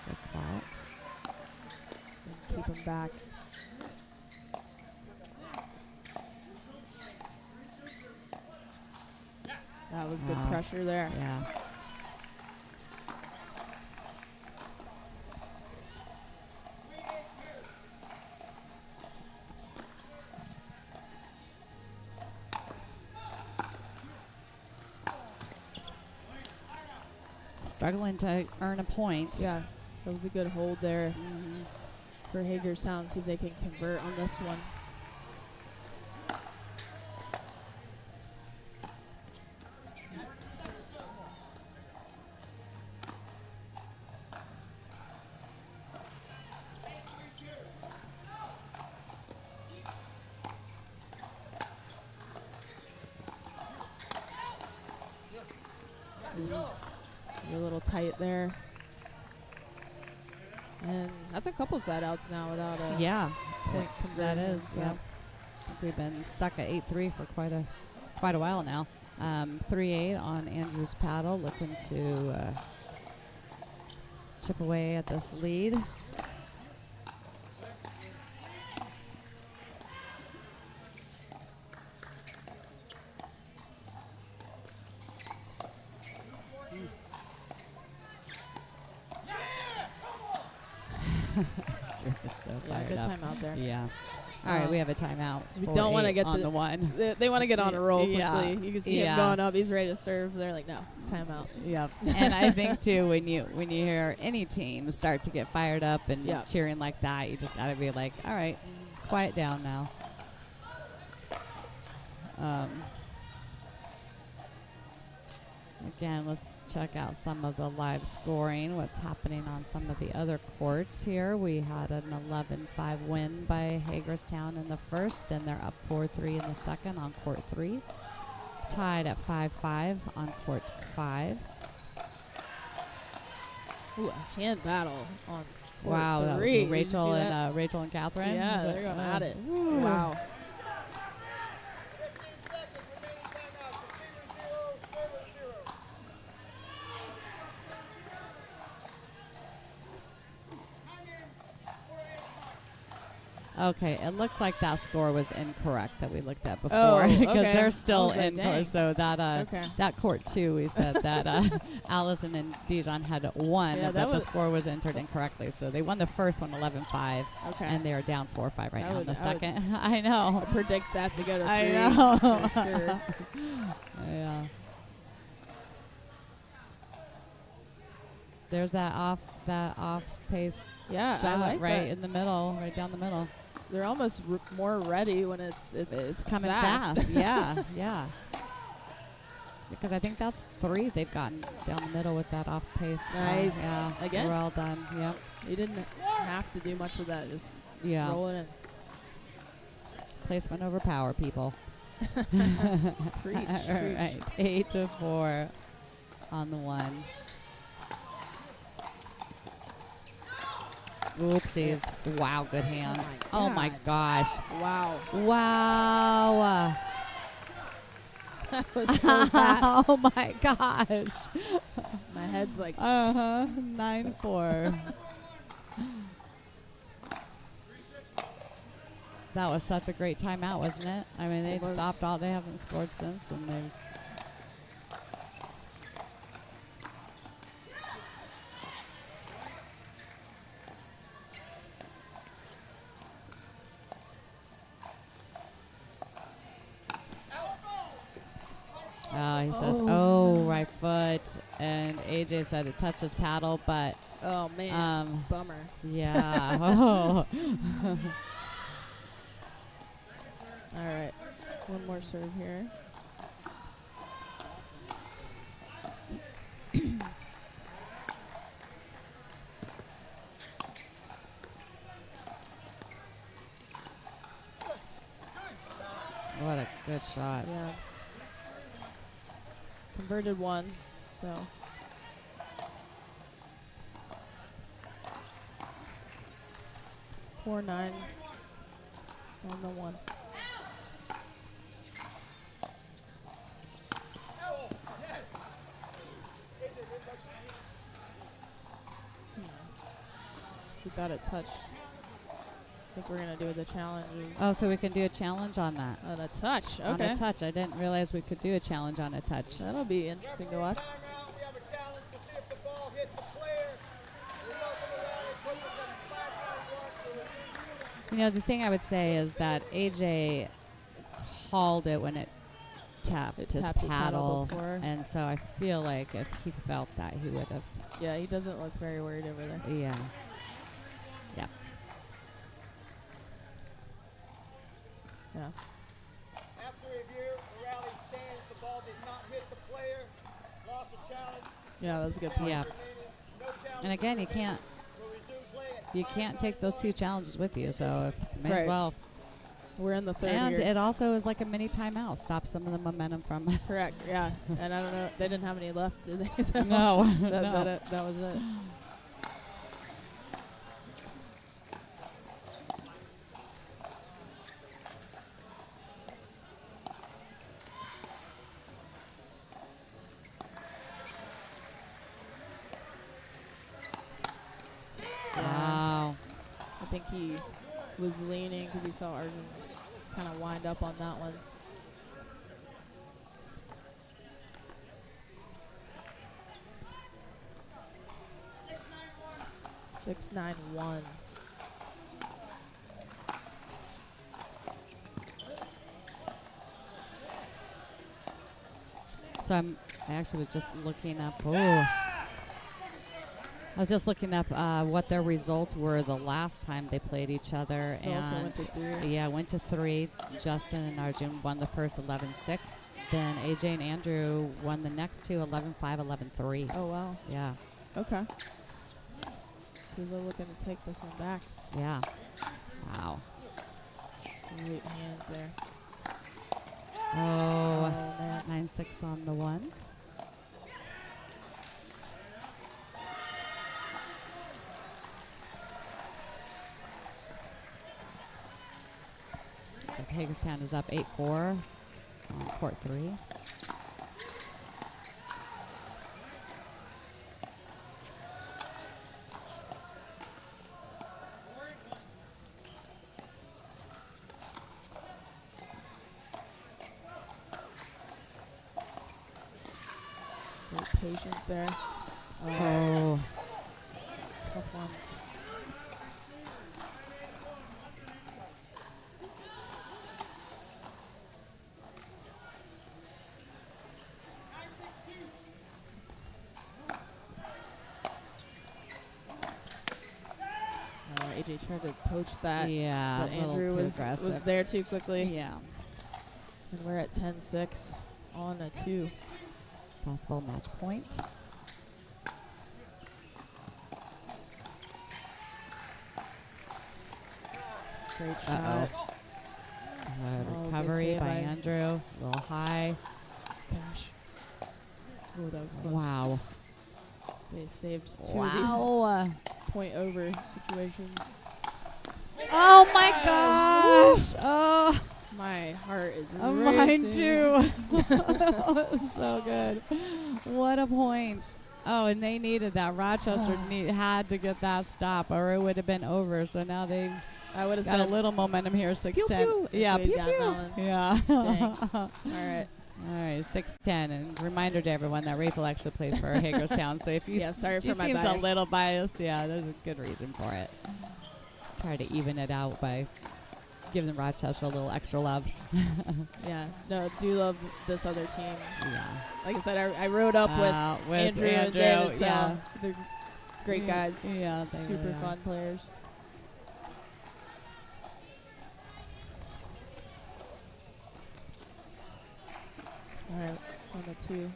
Good spot. And keep him back. That was good Wow. pressure there. Yeah. struggling to earn a point. Yeah, that was a good hold there for Hagerstown. See if they can convert on this one. You're a little tight there. And that's a couple side outs now without a point that conversion. is. Yeah. I think we've been stuck at 8-3 for quite a while now. 3-8 on Andrew's paddle, looking to chip away at this lead. So Yeah, fired good up. timeout there. Yeah. All right, we have a timeout. We for don't want to 8 get on the one. They want to get on a roll quickly. Yeah. You can see him going up. He's ready to serve. They're like, no, timeout. Yep. And I think too, when you hear any team start to get fired up and cheering like that, you just gotta be like, all right, quiet down now. Again, let's check out some of the live scoring, what's happening on some of the other courts here. We had an 11-5 win by Hagerstown in the first, and they're up 4-3 in the second on court 3. Tied at 5-5 on court 5. Ooh, a hand battle on court Wow, 3. Rachel and Catherine. Yeah, they're going at it. Wow. Okay, it looks like that score was incorrect that we looked at before because they're still in. Dang. So that that court 2, we said that Allison and Dijon had won, but the score was entered incorrectly. So they won the first one 11-5, and they are down 4-5 right now in the second. I know. I'll predict that to go to 3. I know. For sure. Yeah. There's that off pace shot I like right that. in the middle, right down the middle. They're almost more ready when it's coming fast. Yeah. Because I think that's 3 they've gotten down the middle with that off pace. Nice. Yeah. Again? Well done. Yep. You didn't have to do much with that. Just roll it in. Placement over power, people. Preach. All right. 8-4 on the one. Oopsies. Wow, good hands. Oh my gosh. Wow. Wow. That was so fast. Oh my gosh. My head's like 9-4. That was such a great timeout, wasn't it? I mean, they stopped all. They haven't scored since, and they've. He says, right foot. And AJ said it touched his paddle, but. Oh, man. Bummer. Yeah. Oh. All right. One more serve here. What a good shot. Yeah. Converted 1, so. Four 9 on the 1. We got it touched. I think we're going to do the challenge. Oh, so we can do a challenge on that. On a touch. Okay. On a touch. I didn't realize we could do a challenge on a touch. That'll be interesting to watch. We have a challenge to see if the ball hit the player. You know, the thing I would say is that AJ called it when it tapped It his tapped the paddle paddle, before. and so I feel like if he felt that, he would have. Yeah, he doesn't look very worried over there. Yeah. Yeah. Yeah. After review, the rally stands. The ball did not hit the player. Lost the challenge. Yeah, that was a good point. Yeah. No challenge. And again, you can't We'll resume play at you can't take those 2 challenges with you, so may as Right. well. We're in the third And here. it also is like a mini timeout. Stop some of the momentum from. Correct. Yeah. And I don't know. They didn't have any left, did they? So No. that, No. that was it. Wow. I think he was leaning because he saw Arjun kind of wind up on that one. 6-9-1. So I actually was just looking up. Oh, I was just looking up what their results were the last time they played each other, They also and went to 3. yeah, went to 3. Justin and Arjun won the first 11-6. Then AJ and Andrew won the next 2 11-5, 11-3. Oh, wow. Yeah, Okay. So they're looking to take this one back. yeah. Wow. Great hands there. Oh, man. 9-6 on the one. So Hagerstown is up 8-4 on court 3. Great patience there. Oh, Tough one. AJ tried to poach that, yeah, but a little Andrew too was aggressive. there too quickly. Yeah, And we're at 10-6 on a 2. possible match point. Great Uh-oh. shot. good Recovery save by by- Andrew. A little high. Gosh. Oh, that was close. Wow. They saved 2 of Wow. these point over situations. Oh my gosh. Oh, My heart is mine racing. too. That was so good. What a point. Oh, and they needed that. Rochester had to get that stop or it would have been over. So now they've I would have got a said little momentum here, 6-10. pew, if Yeah, we'd pew, gotten pew. that one. Yeah. Dang. All right. All right, 6-10. And reminder to everyone that Rachel actually plays for Hagerstown. So if you Yeah, sorry she for my seems bias. a little biased, yeah, there's a good reason for it. Try to even it out by giving Rochester a little extra love. Yeah. No, do love this other team. Yeah. Like I said, I rode up with Andrew and David, so yeah. they're great guys. Yeah, they Super really are. fun players. All right, on the 2.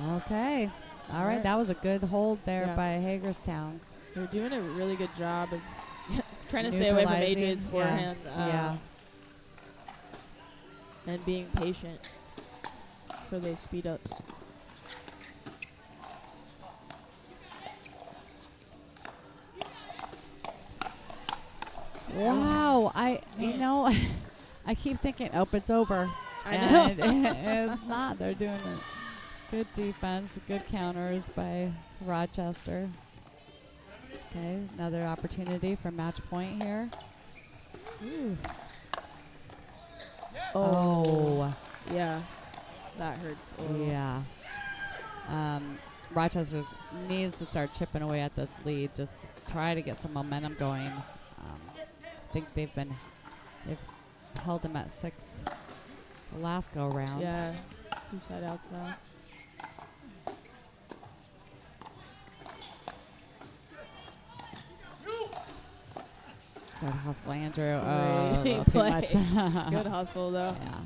Okay. All right, right. that was a good hold there Yeah. by Hagerstown. They're doing a really good job of trying to stay away from AJ's Neutralizing, forehand. yeah. And being patient for those speed ups. Wow, you know, I keep thinking, oh, it's over. I And know. it's not. They're doing a good defense, good counters by Rochester. Okay, another opportunity for match point here. Ooh. Oh, Yeah, that hurts a little. yeah. Rochester needs to start chipping away at this lead. Just try to get some momentum going. I think they've held them at 6 the last go round. Yeah, 2 shutouts now. Good hustle, Andrew. Oh, a little too play. much. Good hustle, though. Yeah.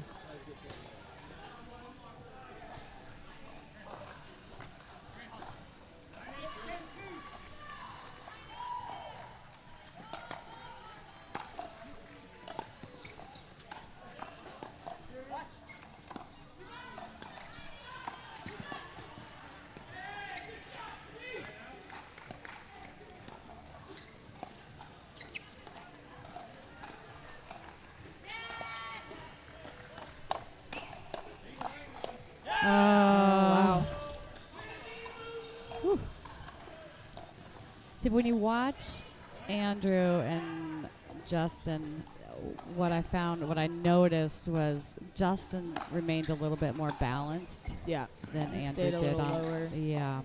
Wow. See, when you watch Andrew and Justin, what I noticed was Justin remained a little bit more balanced Yeah. than He Andrew stayed a did little on. lower. Yeah.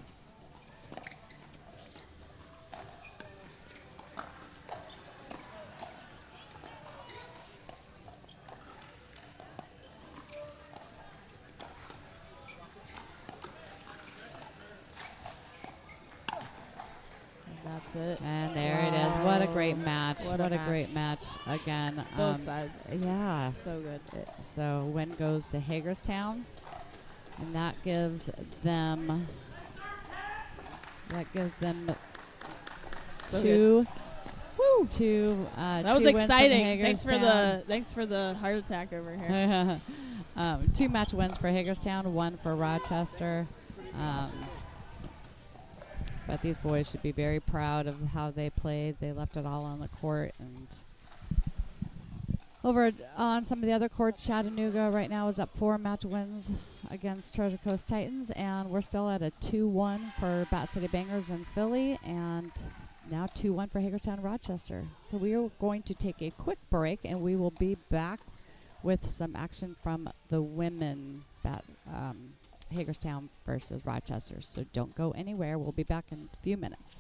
That's it. And there it is. What a great match. What What a a great match again. Both sides. Yeah. So good. So win goes to Hagerstown, and that gives them So two. Woo! That That was exciting. Thanks for the heart attack over here. 2 match wins for Hagerstown, 1 for Rochester. But these boys should be very proud of how they played. They left it all on the court. And over on some of the other courts, Chattanooga right now is up 4 match wins against Treasure Coast Titans. And we're still at a 2-1 for Bat City Bangers in Philly. And now 2-1 for Hagerstown Rochester. So we are going to take a quick break, and we will be back with some action from the women Hagerstown versus Rochester. So don't go anywhere. We'll be back in a few minutes.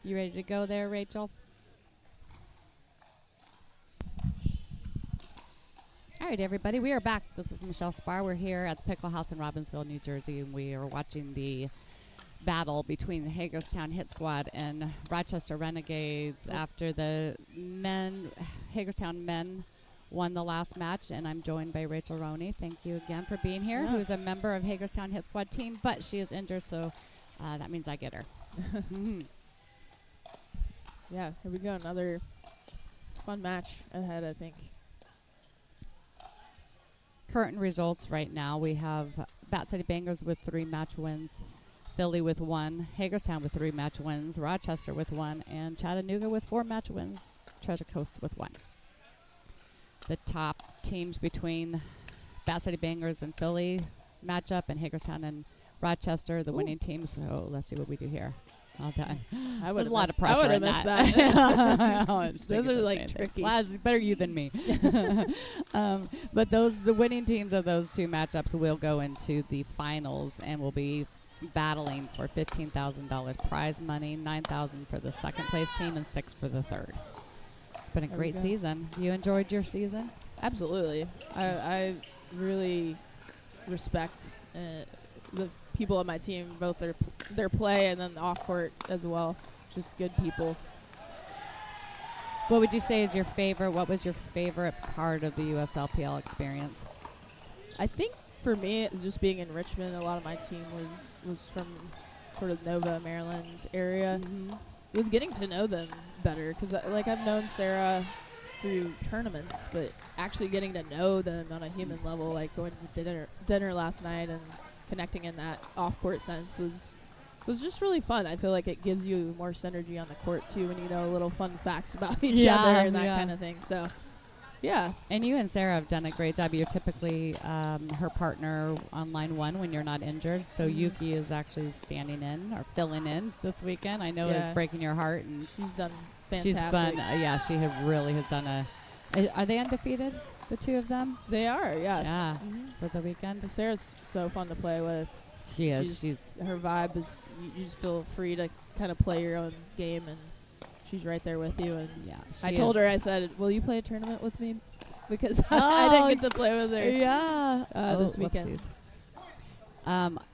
You ready to go there, Rachel? All right, everybody, we are back. This is Michele Spahr. We're here at the Pickle House in Robbinsville, New Jersey, and we are watching the battle between the Hagerstown Hit Squad and Rochester Renegades after the Hagerstown men won the last match, and I'm joined by Rachel Roney. Thank you again for being here, who's a member of Hagerstown Hit Squad team, but she is injured, so that means I get her. Yeah, here we go. Another fun match ahead, I think. Current results right now, we have Bat City Bangers with 3 match wins, Philly with 1, Hagerstown with 3 match wins, Rochester with 1, and Chattanooga with 4 match wins, Treasure Coast with 1. The top teams between Bat City Bangers and Philly matchup, and Hagerstown and Rochester, the winning teams. So let's see what we do here. All done. There's a lot of pressure. I would have in missed that. Those are like tricky. Well, better you than me. But the winning teams of those 2 matchups will go into the finals and will be battling for $15,000 prize money, $9,000 for the second place team, and $6,000 for the third. It's been a great season. You enjoyed your season? Absolutely. I really respect the people on my team, both their play and then the off court as well. Just good people. What would you say is your favorite? What was your favorite part of the USLPL experience? I think for me, just being in Richmond, a lot of my team was from sort of Nova, Maryland area. It was getting to know them better because, I've known Sarah through tournaments, but actually getting to know them on a human level, like going to dinner last night and connecting in that off-court sense was just really fun. I feel like it gives you more synergy on the court, too, when you know little fun facts about each other and that kind of thing. So, yeah. And you and Sarah have done a great job. You're typically her partner on line 1 when you're not injured. So Yuki is actually standing in or filling in this weekend. I know it's breaking your heart. And she's done fantastic. She's done, she really has done are they undefeated, the 2 of them? They are, yeah. Yeah, for the weekend. Sarah's so fun to play with. She is. Her vibe is, you just feel free to kind of play your own game, and she's right there with you. And I told her, I said, will you play a tournament with me? Because I didn't get to play with her this weekend.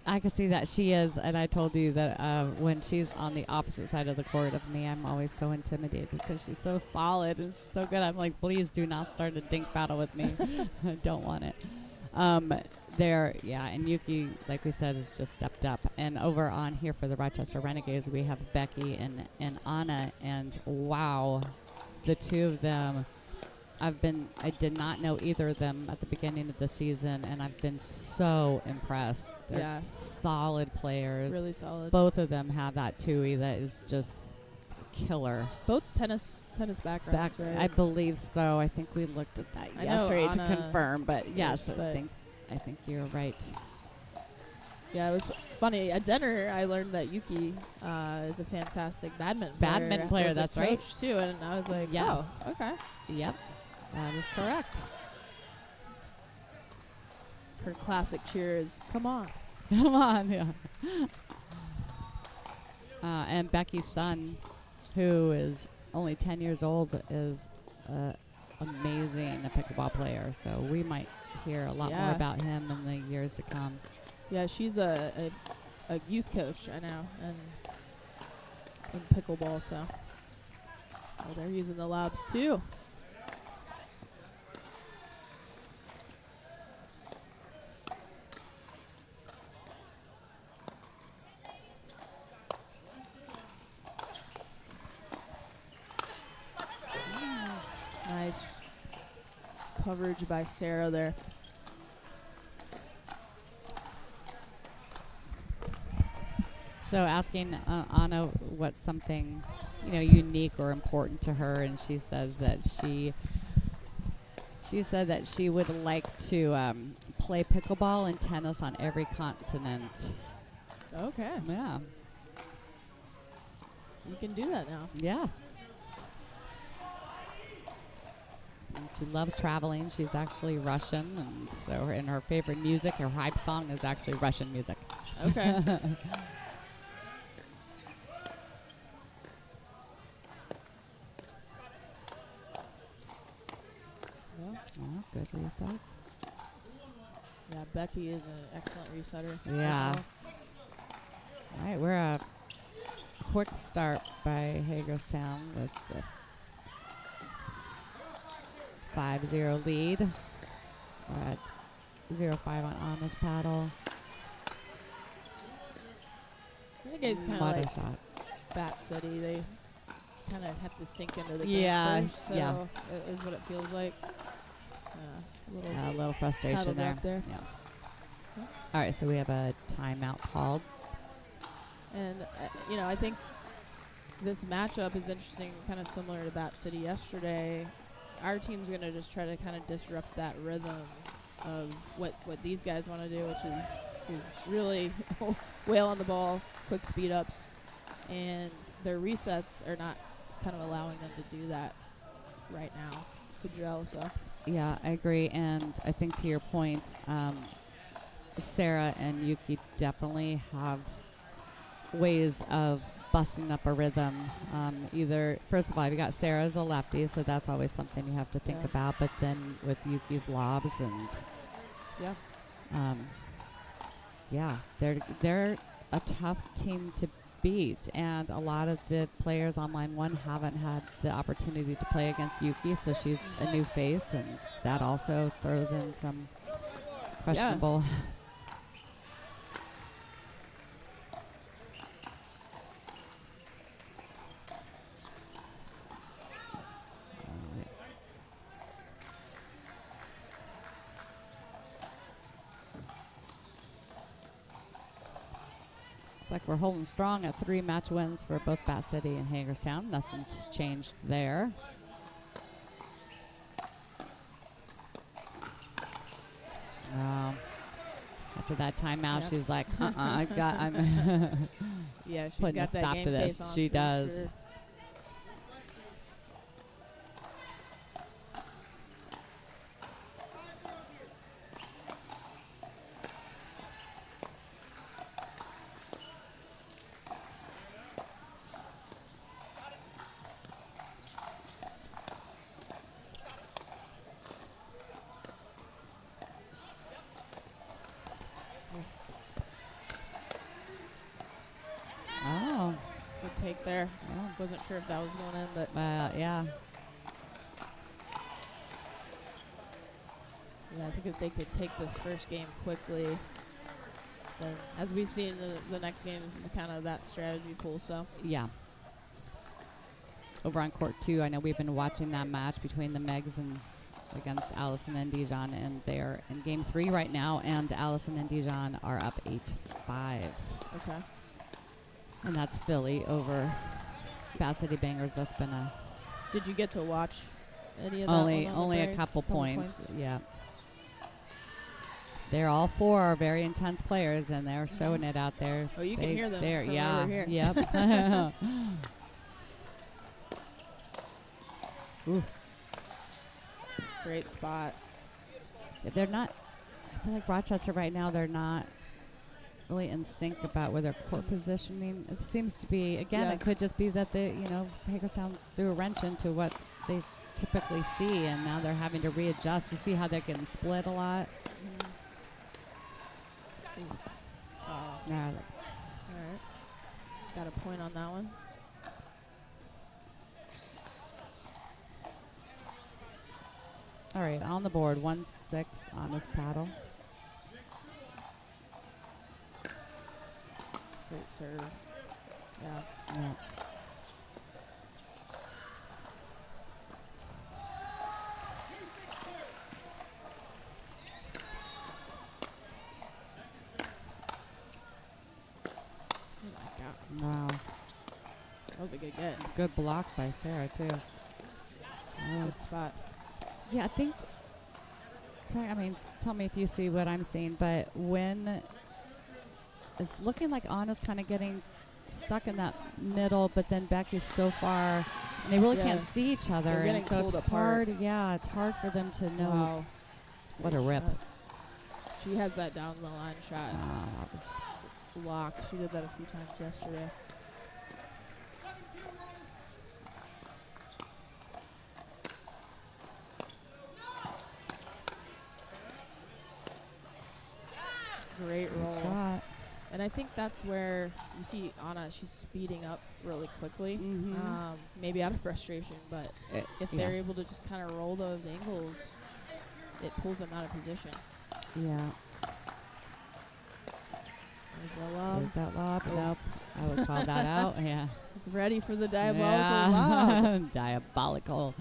I can see that she is, and I told you that when she's on the opposite side of the court of me, I'm always so intimidated because she's so solid and she's so good. I'm like, please do not start a dink battle with me. I don't want it. And Yuki, like we said, has just stepped up. And over on here for the Rochester Renegades, we have Becky and Anna, and wow, the 2 of them. I did not know either of them at the beginning of the season, and I've been so impressed. They're solid players. Really solid. Both of them have that Tui that is just killer. Both tennis backgrounds, right? I believe so. I think we looked at that yesterday to confirm, but yes, I think you're right. Yeah, it was funny. At dinner, I learned that Yuki is a fantastic badminton player. That's right. Coach too, and I was like, yes. Oh, okay. Yep, that is correct. Her classic cheer is, come on. Come on, yeah. And Becky's son, who is only 10 years old, is amazing a pickleball player. So we might hear a lot more about him in the years to come. Yeah, she's a youth coach, I know, and in pickleball, so they're using the labs too. Nice coverage by Sarah there. So asking Anna what's something, unique or important to her, and she says that she said that she would like to play pickleball and tennis on every continent. Okay. Yeah. You can do that now. Yeah. And she loves traveling. She's actually Russian, and so her favorite music, her hype song, is actually Russian music. Okay. resets. Yeah, Becky is an excellent resetter. as Yeah. well. All right, we're a quick start by Hagerstown with the 5-0 lead. We're at 0-5 on this paddle. I think it's kind of Water like shot. Bat City. They kind of have to sink into the Yeah, game first, so yeah. it is what it feels like. A little frustration paddle there. back there. Yeah. All right, so we have a timeout called. And, I think this matchup is interesting, kind of similar to Bat City yesterday. Our team's going to just try to kind of disrupt that rhythm of what these guys want to do, which is really wail on the ball, quick speed ups, and their resets are not kind of allowing them to do that right now to gel. So Yeah, I agree. And I think to your point, Sarah and Yuki definitely have ways of busting up a rhythm. Either, first of all, we got Sarah as a lefty, so that's always something you have to think Yeah. about. But then with Yuki's lobs and yeah, they're a tough team to beat, and a lot of the players on line one haven't had the opportunity to play against Yuki, so she's a new face, and that also throws in some questionable. Looks like we're holding strong at 3 match wins for both Bat City and Hagerstown. Nothing's changed there. After that timeout, Yep. she's like, I'm yeah, she's putting a got that stop game to face this. on She for does. sure. Oh, Good take there. yeah. Wasn't sure if that was going in, but Yeah. yeah, I think if they could take this first game quickly, then as we've seen, the next game is kind of that strategy pool. So Yeah. Over on court 2, I know we've been watching that match between the Megs and against Allison and Dijon, and they're in game 3 right now, and Allison and Dijon are up 8-5. okay, And that's Philly over Bat City Bangers. That's been a did you get to watch any of that? only one on the only a break? couple points. Yeah. They're all 4 very intense players, and they're showing it out there. Oh, you can hear them They're, from yeah. over here. Yep. Ooh. Great spot. They're not. I feel like Rochester right now, they're not really in sync about where their court positioning. It seems to be, again, Yeah. it could just be that they, Hagerstown threw a wrench into what they typically see, and now they're having to readjust. You see how they're getting split a lot? Now, All right, got a point on that one. all right, on the board, 1-6 on this paddle. Great serve. Yeah. Yeah. Oh my God, Wow. that was a good get. Good block by Sarah, too. Oh. Good spot. Yeah, I think. Tell me if you see what I'm seeing, but when it's looking like Anna's kind of getting stuck in that middle, but then Becky's so far, and they really Yeah. can't see each other, They're and getting so it's pulled apart. hard. Yeah, it's hard for them to know Wow. what a Great rip. shot. She has that down the line shot That was locked. She did that a few times yesterday. that's where you see Anna. She's speeding up really quickly, Mhm. maybe out of frustration. But if Yeah. they're able to just kind of roll those angles, it pulls them out of position. Yeah. There's the lob. There's that lob. Oh. Nope. I would call that out. Yeah. He's ready for the diabolical lob. Diabolical.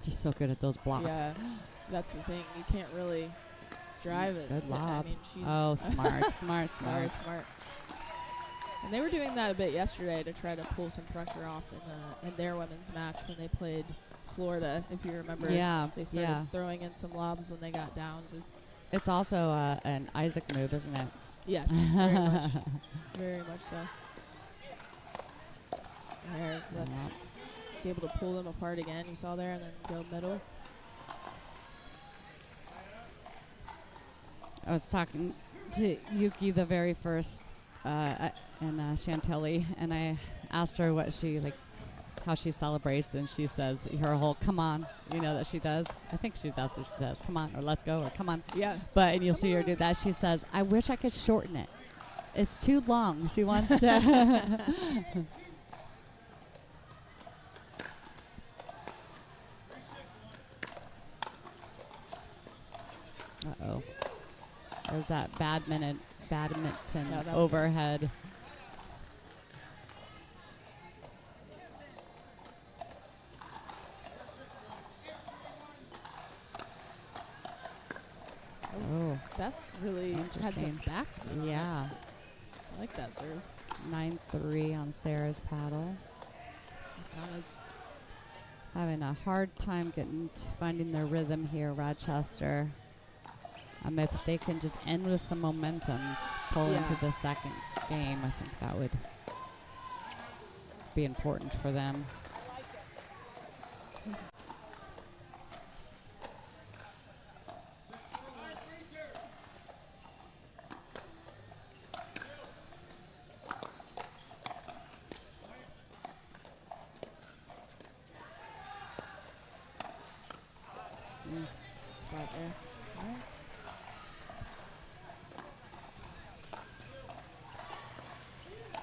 She's so good at those blocks. Yeah, that's the thing. You can't really drive it. Good So, I lob. mean, she's Oh, smart, smart, very smart. smart. And they were doing that a bit yesterday to try to pull some pressure off in their women's match when they played Florida, if you remember. Yeah, They started yeah. throwing in some lobs when they got down. It's also an Isaac move, isn't it? Yes, very much. Very much so. There, that's Yeah. was able to pull them apart again, you saw there, and then go middle. I was talking to Yuki the very first and Chantilly, and I asked her what she how she celebrates, and she says her whole "come on," that she does. I think that's what she says. "Come on," or "let's go," or "come on." Yeah. And you'll see her do that. She says, "I wish I could shorten it. It's too long." She wants to. Uh-oh. There's that badminton Yeah, that was overhead. Oh, That really had some Interesting. backspin. yeah. I like that serve. 9-3 on Sarah's paddle. Anna's Having a hard time finding their rhythm here, Rochester. If they can just end with some momentum, pull into the second game, I think that would be important for them. spot there. All right.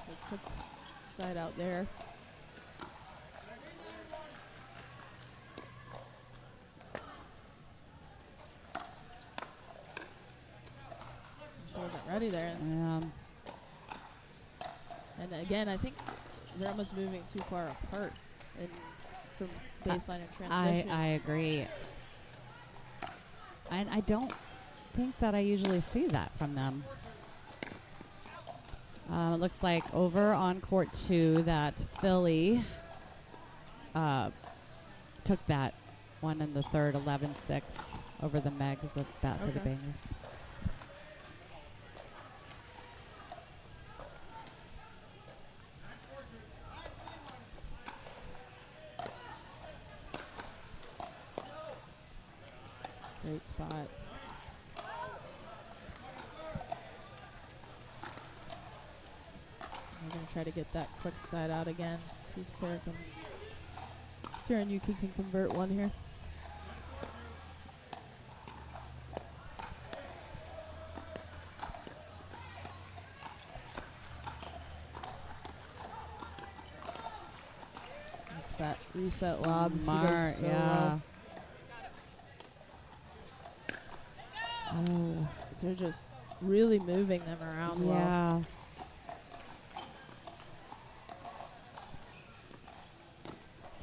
So quick side out there. She wasn't ready there. And again, I think they're almost moving too far apart from baseline and transition. I agree. And I don't think that I usually see that from them. It looks like over on court 2 that Philly took that one in the third, 11-6 over the Megs of Bat City Okay. Bangers. Great spot. We're going to try to get that quick side out again. See if Sarah and Yuki can convert one here. That's that reset lob. She Smart, does so yeah. well. Oh, They're just really moving them around well. yeah.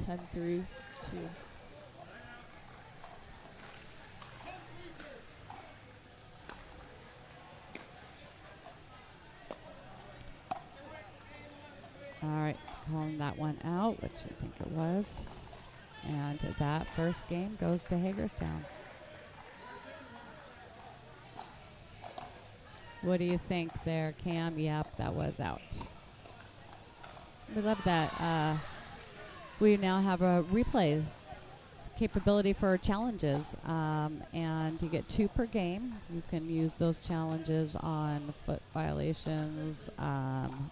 Ten, 3, 2. All right, calling that one out, which I think it was. And that first game goes to Hagerstown. What do you think there, Cam? Yep, that was out. We love that. We now have replays capability for challenges, and you get 2 per game. You can use those challenges on foot violations,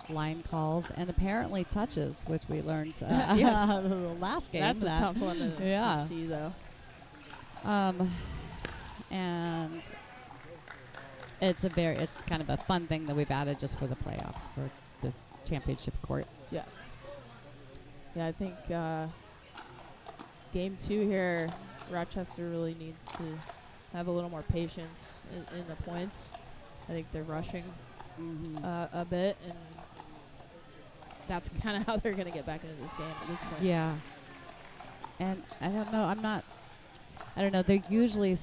line calls, and apparently touches, which we learned Yes. the last game. That's a tough one to Yeah. see, though. And it's kind of a fun thing that we've added just for the playoffs for this championship court. Yeah. Yeah, I think game 2 here, Rochester really needs to have a little more patience in the points. I think they're rushing a bit, and that's kind of how they're going to get back into this game at this point. Yeah. And I don't know. I don't know. They're usually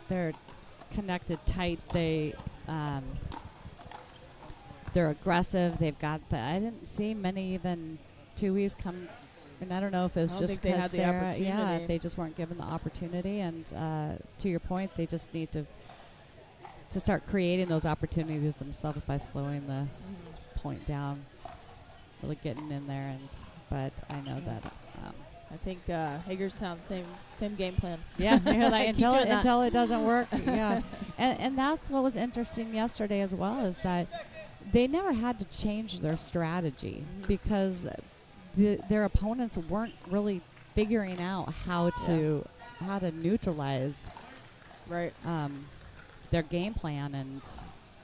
they're connected tight. They're aggressive. They've got I didn't see many even 2Es come. And I don't know if it was I don't just think they had because the Sarah, opportunity. if they just weren't given the opportunity. And to your point, they just need to start creating those opportunities themselves by slowing the point down, really getting in there. But I know that. I think Hagerstown, same game plan. Yeah, like Keep doing that. until it doesn't work. Yeah, and that's what was interesting yesterday as well, is that they never had to change their strategy because their opponents weren't really figuring out how to neutralize their game plan, and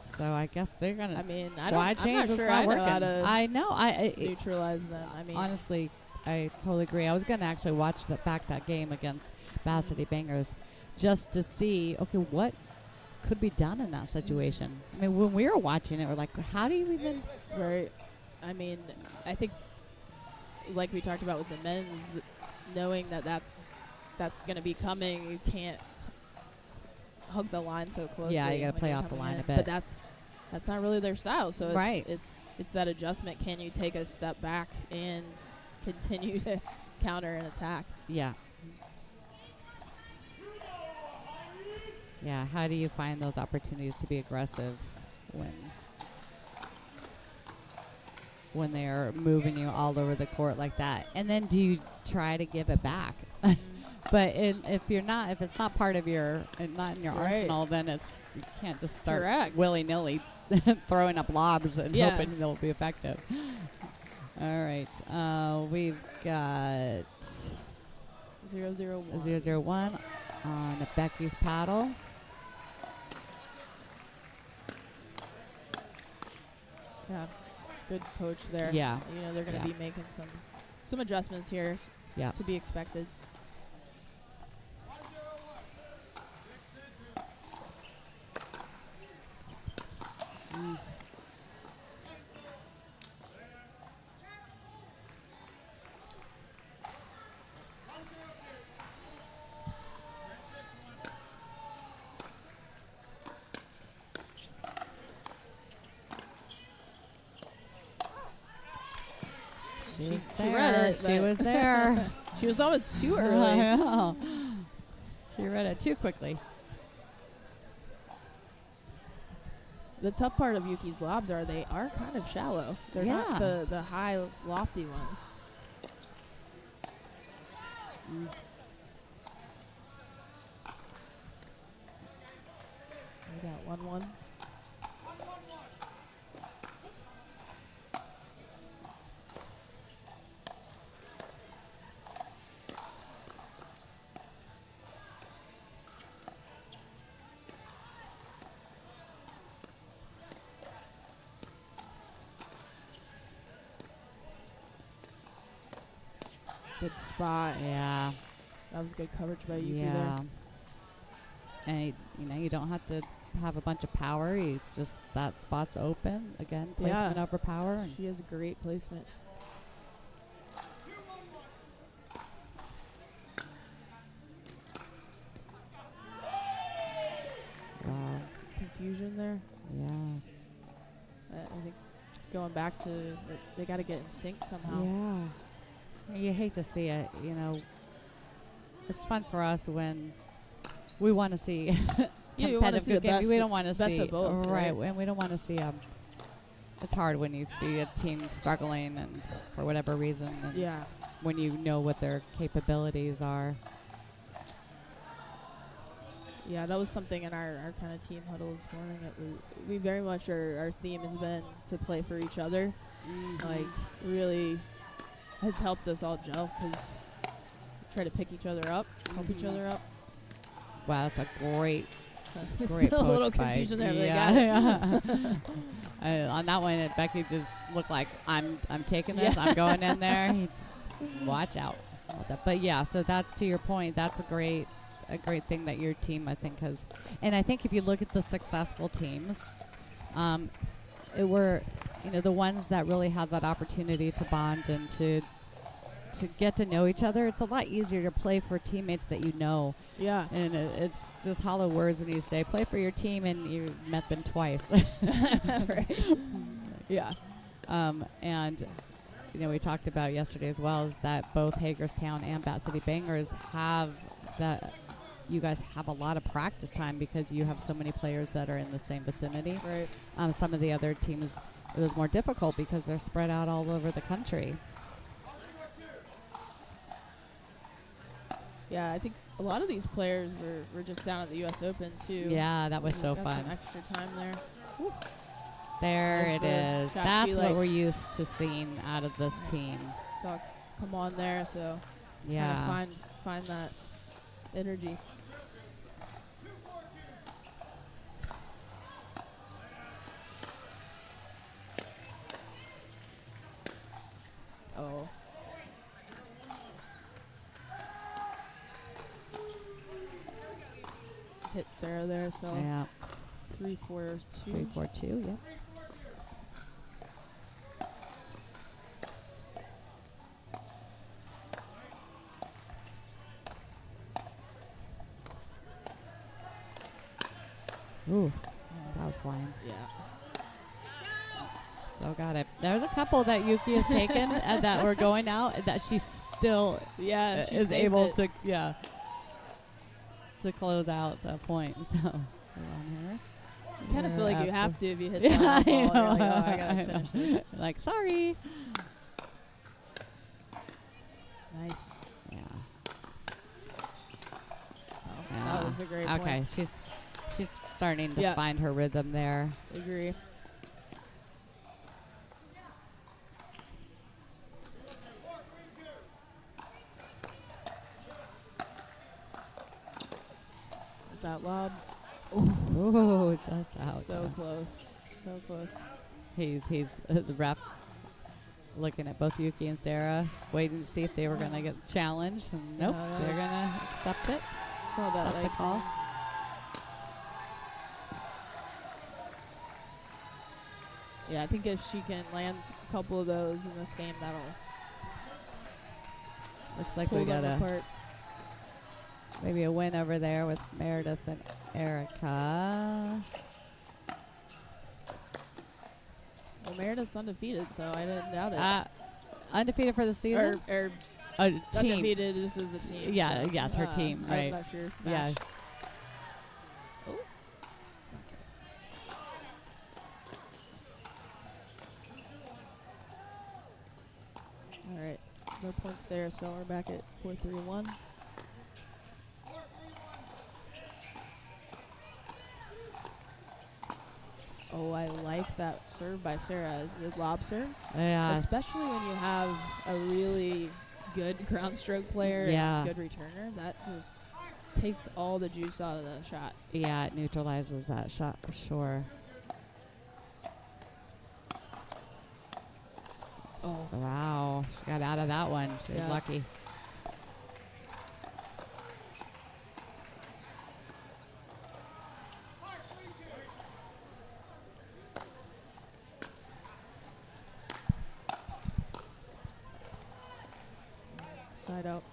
so I guess they're gonna. I mean, why change? I'm not It's sure not I know working. how to I know. I neutralize them. I mean, honestly, I totally agree. I was going to actually watch that game against Battle City Bangers just to see, okay, what could be done in that situation. I mean, when we were watching it, we're like, how do you even... Right. I mean, I think, like we talked about with the men's, knowing that's going to be coming, you can't hug the line so closely. Yeah, you got to when play you're off the coming line in. a bit. But that's not really their style. So it's that adjustment. Can you take a step back and continue to counter and attack? Yeah. Yeah, how do you find those opportunities to be aggressive when they are moving you all over the court like that? And then do you try to give it back? But if it's not part of not in your arsenal, then you can't just start willy-nilly throwing up lobs and hoping they'll be effective. All right, we've got 0-0-1. 0-0-1 on Becky's paddle. Yeah, good coach there. Yeah. You know, they're going to be making some adjustments here to be expected. She read it. She was there. She was almost too early. I know. She read it too quickly. The tough part of Yuki's lobs are they are kind of shallow. They're not the high, lofty ones. We got 1-1. Good spot. Yeah. That was good coverage by Yuki Yeah. there. And you don't have to have a bunch of power. You just that spot's open again. Placement over power. And She has a great placement. wow. Confusion there. Yeah. I think going back to they got to get in sync somehow. Yeah. You hate to see it. You know, it's fun for us when we want to see competitive good games. We don't want to see of both, right? And we don't want to see it's hard when you see a team struggling and for whatever reason. And when you know what their capabilities are. Yeah, that was something in our kind of team huddle this morning. We very much our theme has been to play for each other. Like, really has helped us all gel because try to pick each other up, help each other up. Wow, that's a great Still a little poach by- confusion there, but yeah. they got it. On that one, Becky just looked like I'm taking this. I'm going in there. Watch out. But yeah, so that's to your point. That's a great thing that your team, I think, has. And I think if you look at the successful teams, it were, the ones that really have that opportunity to bond and to get to know each other. It's a lot easier to play for teammates that you know. Yeah. And it's just hollow words when you say play for your team and you met them twice. Right. Yeah. And we talked about yesterday as well is that both Hagerstown and Bat City Bangers have that. You guys have a lot of practice time because you have so many players that are in the same vicinity. Right. Some of the other teams, it was more difficult because they're spread out all over the country. Yeah, I think a lot of these players were just down at the US Open too. Yeah, that was so got fun. Some extra time there. Woo. There There's it the is. shot That's what we're Felix. used to seeing out of this team. Saw it come on there, so Yeah. trying to find that energy. Oh. Hit Sarah there, so Yeah. 3-4-2. 3-4-2, yeah. Ooh, that was flying. Yeah. So got it. There's a couple that Yuki has taken that were going out that she still Yeah, she is saved able it. to close out the point. So hold on here. You kind of feel like you have to if you hit Yeah, that ball. I You're know. like, oh, I gotta finish this. Like, sorry. Nice. Yeah. Oh, that was a great point. Okay, she's starting to Yeah. find her rhythm there. Agree. There's that lob. Ooh, just out. So close. So close. He's the ref looking at both Yuki and Sarah, waiting to see if they were going to get challenged. And nope, No, they're going to accept it. Saw that Accept the like call. Yeah, I think if she can land a couple of those in this game, that'll Looks like pull we got them apart. maybe a win over there with Meredith and Erica. Well, Meredith's undefeated, so I didn't doubt it. Undefeated for the season? Or Team. undefeated just as a team. Yeah, so, yes, her team, right. I'm not sure. Yeah. Match. Oh. All right, no points there, so we're back at 4-3-1. Oh, I like that serve by Sarah, the lob serve. Yes. Especially when you have a really good ground stroke player Yeah. and good returner. That just takes all the juice out of the shot. Yeah, it neutralizes that shot for sure. Oh. Wow. She got out of that one. She was Yeah. lucky. Side out.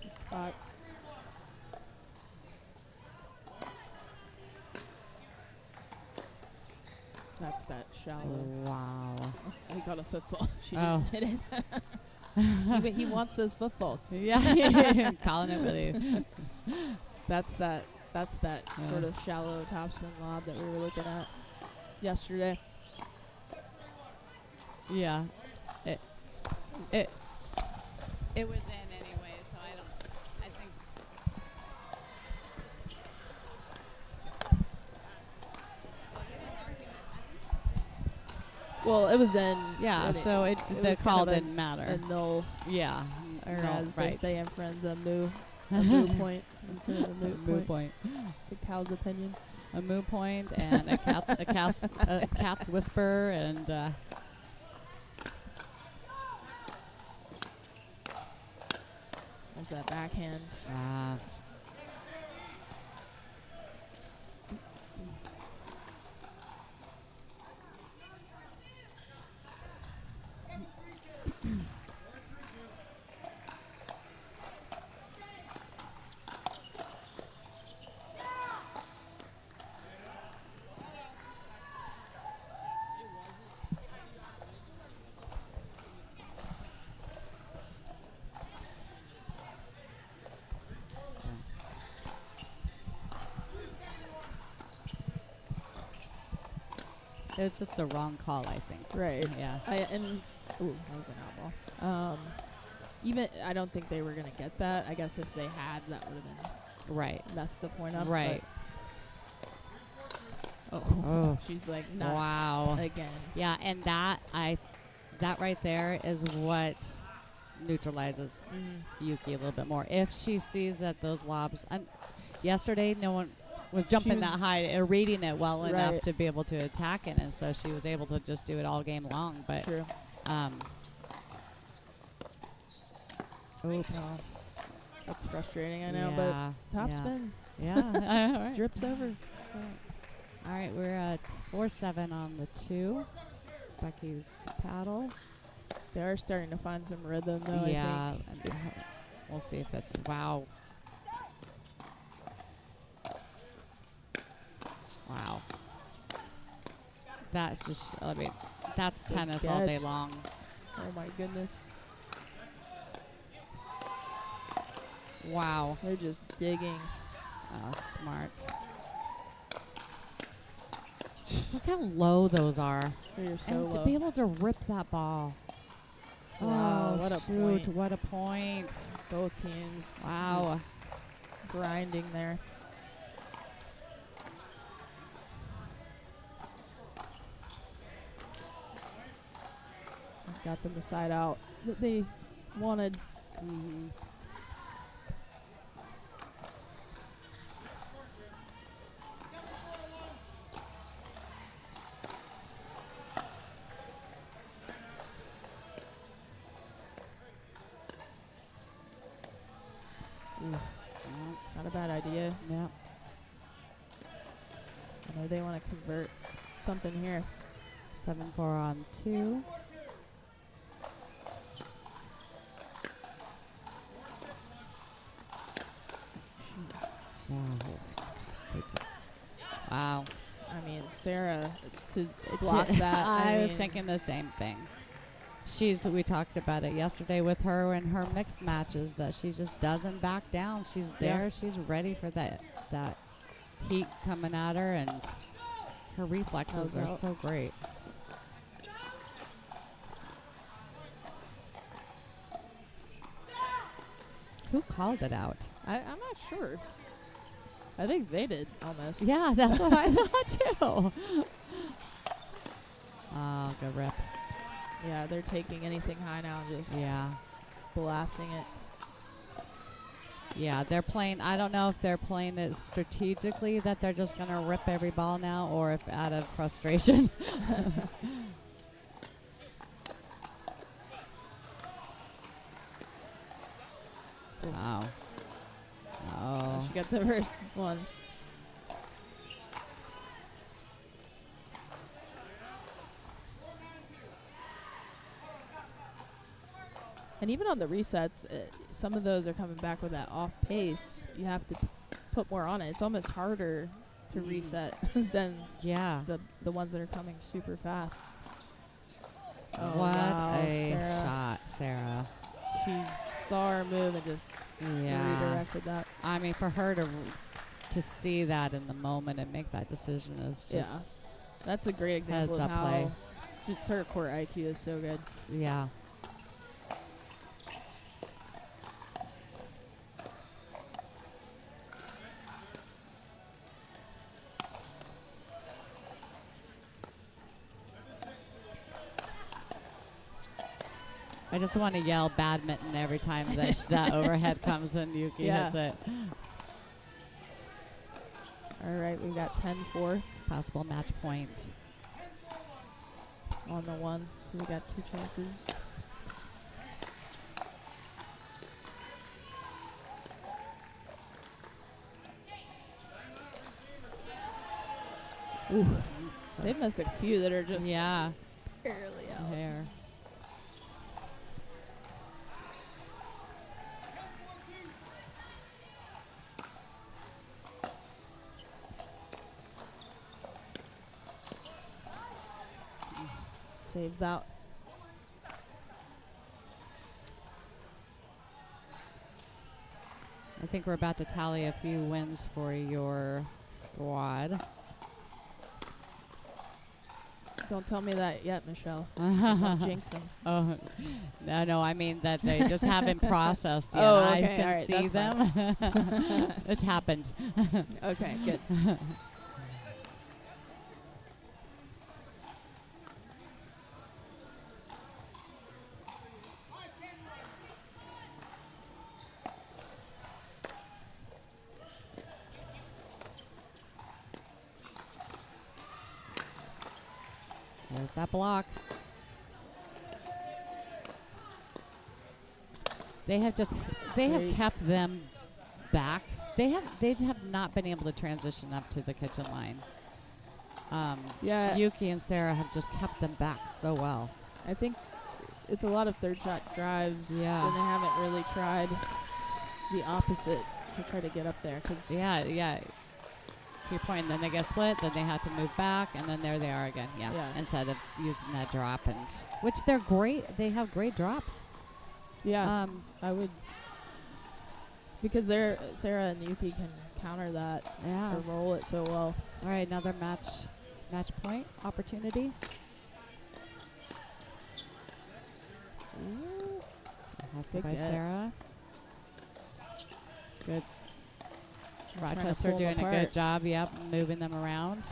Good spot. That's that shallow. Wow. He got a football. She Oh. didn't hit it. He wants those footballs. Yeah. Calling it really. That's that Yeah. sort of shallow topspin lob that we were looking at yesterday. Yeah. It was in anyway, so I think. Well, it was in. Yeah, but so it the was call kind of didn't matter. a null, Yeah. or No, as they right. say in Friends, a moo point instead of a moot Moo point. point. The cow's opinion. A moo point and a cat's whisper and There's that backhand. it was just the wrong call, I think. Right. Yeah. Ooh, that was an outball. Even I don't think they were gonna get that. I guess if they had, that would have Right. been messed the point up. Right. but- Oh. She's like, not Wow. again. Yeah, and that right there is what neutralizes Yuki a little bit more. If she sees that those lobs, yesterday no one was jumping was- that high and reading it well enough Right. to be able to attack it, and so she was able to just do it all game long. But True. oops, That's frustrating, I know, yeah, but top yeah. spin Yeah, all right. drips over. All right, we're at 4-7 on the 2. Becky's paddle. They are starting to find some rhythm, though. Yeah, I think. we'll see if it's wow. Wow. That's just, I mean, that's Good tennis all day gets. long. Oh my goodness, Wow. they're just digging. Oh, smart. Look how low those are. They're so And to low. be able to rip that ball. Wow, Oh, what a shoot, point. what a point. Both teams. Wow. just grinding there. Got them the side out that they wanted. Mm-hmm. Not a bad idea. Yeah. I know they want to convert something here. 7-4 on 2. Yeah. Wow. I mean, Sarah to It's block that. I was mean, thinking the same thing. We talked about it yesterday with her in her mixed matches that she just doesn't back down. She's there. Yeah. She's ready for that heat coming at her, and her reflexes No are doubt. so great. Who called it out? I'm not sure. I think they did almost. Yeah, that's what I thought too. Oh, good rip. Yeah, they're taking anything high now and just Yeah. blasting it. Yeah, they're playing. I don't know if they're playing it strategically that they're just going to rip every ball now, or if out of frustration. Wow. Oh. She got the first one. And even on the resets, some of those are coming back with that off pace. You have to put more on it. It's almost harder to reset than Yeah. the ones that are coming super fast. Oh, What wow, a Sarah. shot, Sarah. She saw her move and just Yeah. redirected that. I mean, for her to see that in the moment and make that decision is just That's a great example of heads-up how play. just her court IQ is so good. yeah. I just want to yell badminton every time that overhead comes and Yuki hits it. All right, we've got 10-4 Possible match point. on the one, so we got 2 chances. Ooh, they missed a few that are just Yeah. barely out. Hair. Save that. I think we're about to tally a few wins for your squad. Don't tell me that yet, Michelle. Don't jinx them. Oh, no, I mean that they just haven't processed yet. Oh, I okay, can all right, see that's them. It's happened. Okay, good. There's that block. They have Great. kept them back. They have not been able to transition up to the kitchen line. Yeah, Yuki and Sarah have just kept them back so well. I think it's a lot of third shot drives. Yeah. And they haven't really tried the opposite to try to get up there. Cause Yeah. To your point, then they get split, then they have to move back, and then there they are again. Yeah. Yeah. Instead of using that drop, and which they're great. They have great drops. yeah, I would. Because Sarah and Yuki can counter that Yeah. or roll it so well. All right, another match point opportunity. Ooh. Hustle Good by get. Sarah. Good. Trying to Rochester pull them doing a good apart. job. Yep, moving them around.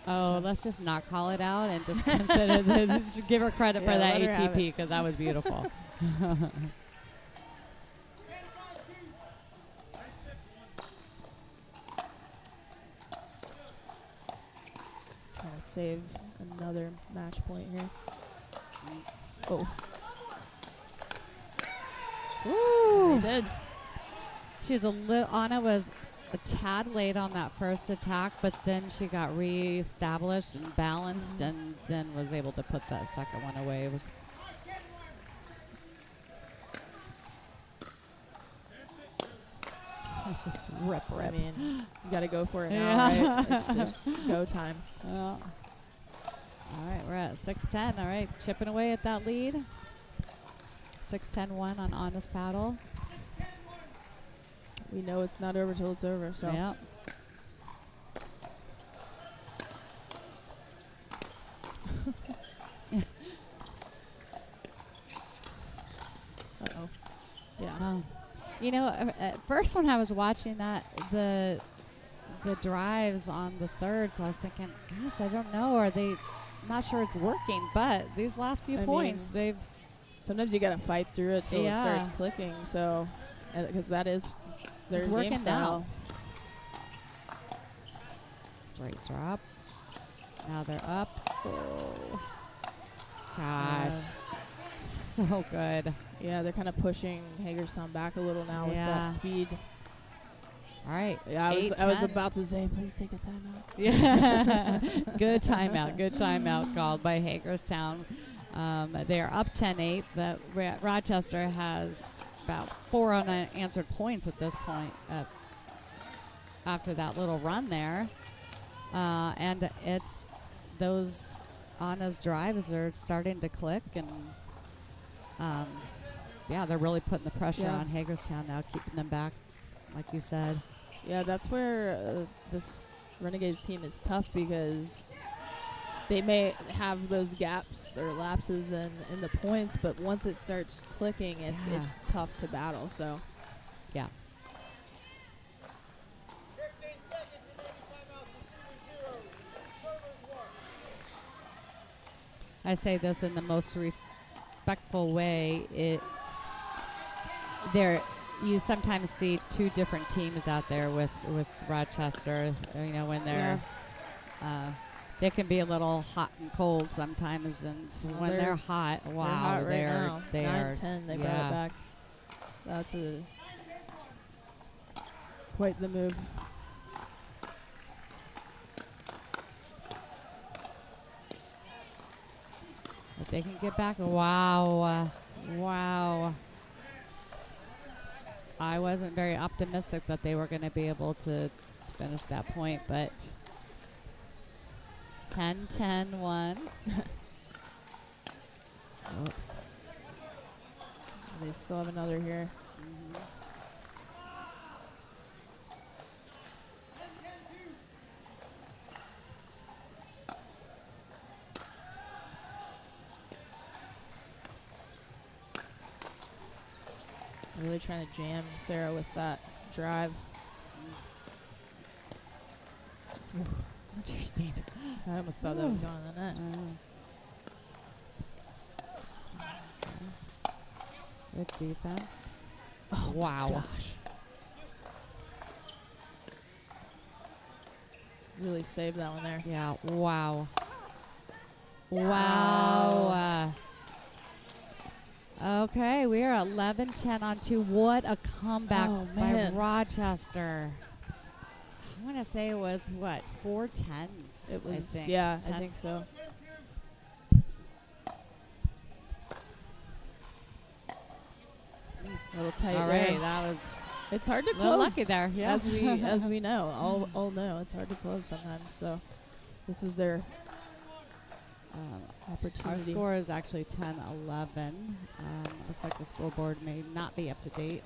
Oh, let's just not call it out and just consider this. Give her credit Yeah, for that let her have ATP because that was beautiful. Trying to save another match point here. Oh. Woo! They did. She was Anna was a tad late on that first attack, but then she got reestablished and balanced, and then was able to put that second one away. It was it's just rip. I mean, you got to go for it Yeah. now, right? It's go time. All right, we're at 6-10. All right, chipping away at that lead. 6-10-1 on Anna's paddle. We know it's not over till it's over, so. Yeah. Uh-oh. Yeah. Oh. You know, at first when I was watching that, the drives on the thirds, I was thinking, gosh, I don't know. Are they not sure it's working? But these last few I points, mean, they've Sometimes you got to fight through it till it starts clicking, so. Because that is their It's working game style. great drop. Now they're up. Oh. Gosh. So good. Yeah, they're kind of pushing Hagerstown back a little now with Yeah. that speed. All right. Yeah, I was 8-10. about to say, please take a timeout. Yeah. Good timeout. Good timeout called by Hagerstown. They are up 10-8. But Rochester has about 4 unanswered points at this point. after that little run there. And it's those Anna's drives are starting to click, and yeah, they're really putting the pressure on Hagerstown now, keeping them back, like you said. Yeah, that's where this Renegades team is tough, because they may have those gaps or lapses in the points, but once it starts clicking, it's tough to battle. So, yeah. I say this in the most respectful way. You sometimes see two different teams out there with Rochester. You know, when they're they can be a little hot and cold sometimes, and when they're hot, wow, they're hot right now. they 9, are 10, they brought it back. That's quite the move. If they can get back, wow. I wasn't very optimistic that they were going to be able to finish that point, but 10-10-1. Oops. They still have another here. Really trying to jam Sarah with that drive. Interesting. I almost thought that was going on the net. Good defense. Oh, wow. Gosh. Really saved that one there. Yeah, wow. Wow. Okay, we are 11-10 on 2. What a comeback by Rochester. I want to say it was, 4-10? It was, I think. yeah, I think so. A little tight All there. right, that was It's hard to a little close. lucky there, yeah. As we know, all know, it's hard to close sometimes. So this is their Our opportunity. score is actually 10-11. Looks like the scoreboard may not be up to date.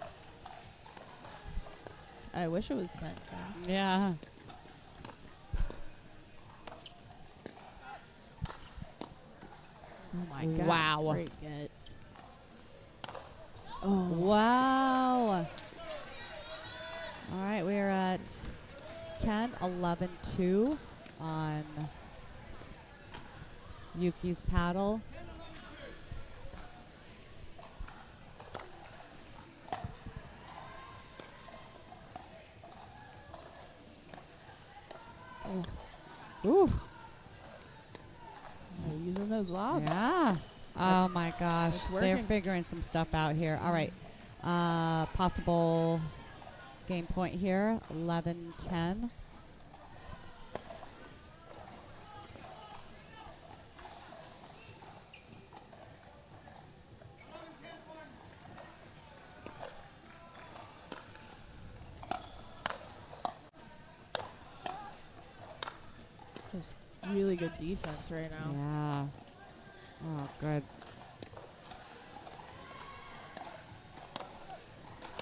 I wish it was 10. Yeah. Oh my God. Wow. Great get. Oh. Wow. All right, we're at 10-11-2 on Yuki's paddle. Ooh. Using those lobs. Yeah. Oh my gosh. it's They're working. figuring some stuff out here. All right. Possible game point here. 11-10. Just really good defense right now. Yeah. Oh, good.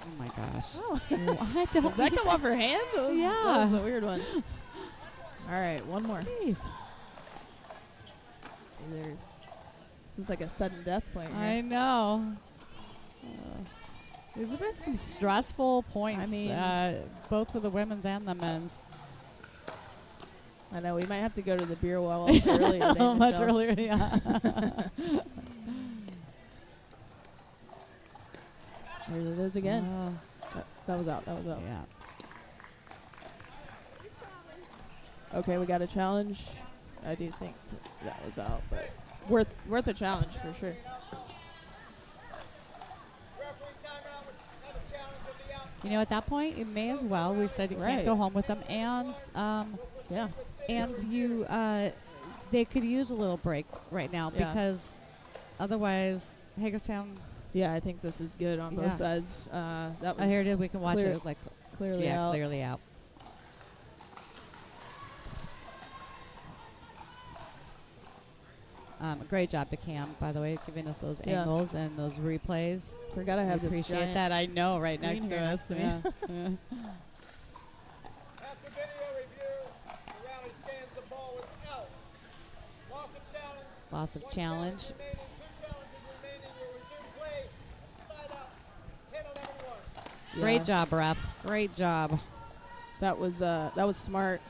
Oh my gosh. Oh. I don't. Did that come off her hand? That was Yeah. a weird one. All right, one more. Jeez. This is like a sudden death point here. I know. There's been some stressful points. I mean, both for the women's and the men's. I know, we might have to go to the beer well early today, So much Michele. earlier, yeah. There it is again. That was out. That was out. Yeah. Okay, we got a challenge. I do think that was out, but worth a challenge for sure. You know, at that point, you may as well. We said you Right. can't go home with them, and Yeah. and you they could use a little break right now Yeah. because otherwise Hagerstown. Yeah, I think this is good on both Yeah. sides. That was Here it is. We can watch clear- it like clearly out. clearly out. Great job to Cam, by the way, giving us those Yeah. angles and those replays. Forgot I have We this appreciate giant that. I know, right screen next to here us. next to me. Yeah. After video review, the rally stands the ball with L. Loss of challenge. Loss of One challenge. remaining. 2 challenges remaining. We'll resume play. Side out. 10-11-1. Great Yeah. job, ref. Great job. That was smart.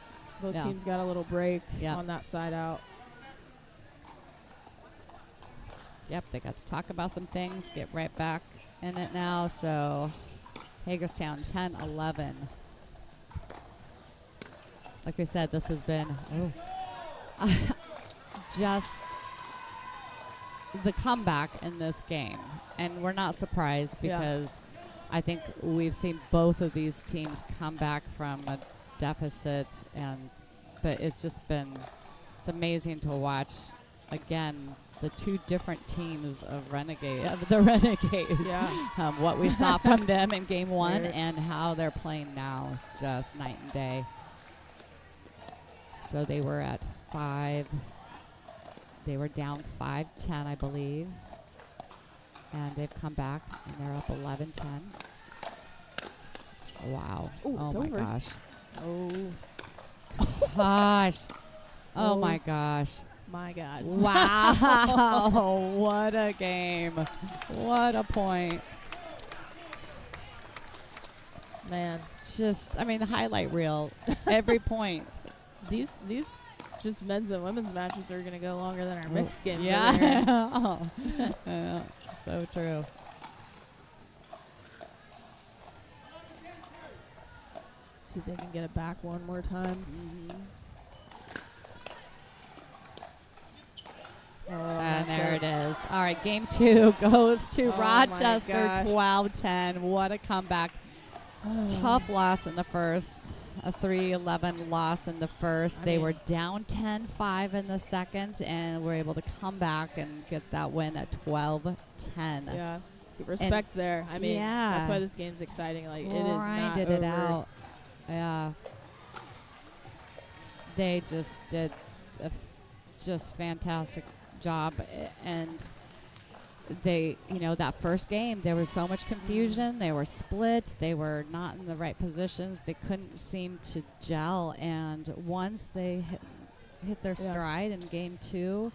Both Yeah. teams got a little break Yeah. on that side out. Yep, they got to talk about some things, get right back in it now. So Hagerstown 10-11. Like we said, this has been just the comeback in this game. And we're not surprised Yeah. because I think we've seen both of these teams come back from a deficit, but it's just been, it's amazing to watch again the two different teams of the Renegades. Yeah. What we saw from them in game one Weird. and how they're playing now is just night and day. So they were at 5. They were down 5-10, I believe. And they've come back and they're up 11-10. Wow. Ooh, Oh it's my over. gosh. Oh Gosh. Oh Oh. my gosh. my God. Wow. What a game. What a point. Man, Just, I mean, the highlight reel, every point. these just men's and women's matches are gonna go longer than our mixed games. over here. Yeah. Yeah. So true. See if they can get it back one more time. Oh, And that's there it is. All right, game 2 goes to Oh my Rochester, gosh. 12-10. What a comeback. Tough loss in the first, a 3-11 loss in the first. I They mean- were down 10-5 in the second and were able to come back and get that win at 12-10. Yeah. Respect there. I mean, Yeah. that's why this game's exciting. Like, it is not Grinded over. it out. Yeah. They just did a just fantastic job. And they, that first game, there was so much confusion. They were split. They were not in the right positions. They couldn't seem to gel. And once they hit their Yeah. stride in game 2,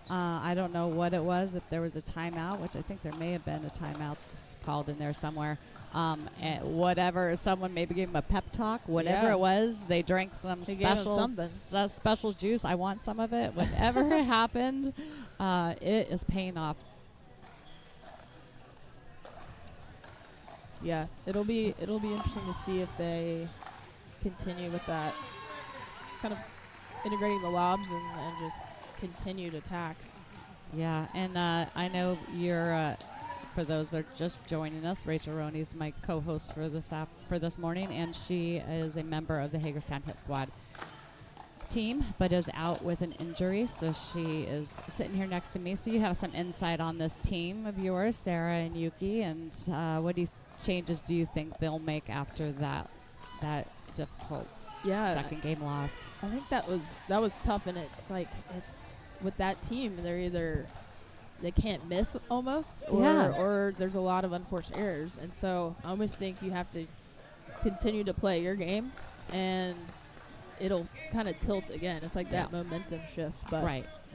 I don't know what it was, if there was a timeout, which I think there may have been a timeout called in there somewhere. And whatever, someone maybe gave them a pep talk, whatever Yeah. it was, they drank some They gave 'em special something. special juice. I want some of it. Whatever happened, it is paying off. Yeah, it'll be interesting to see if they continue with that kind of integrating the lobs and just continued attacks. Yeah, and I know you're, for those that are just joining us, Rachel Roney's my co-host for this morning, and she is a member of the Hagerstown Hit Squad team, but is out with an injury, so she is sitting here next to me. So you have some insight on this team of yours, Sarah and Yuki, and what changes do you think they'll make after that difficult second game loss? I think that was tough, and it's with that team, they can't miss almost, or there's a lot of unforced errors, and so I almost think you have to continue to play your game, and it'll kind of tilt again. It's like that momentum shift. But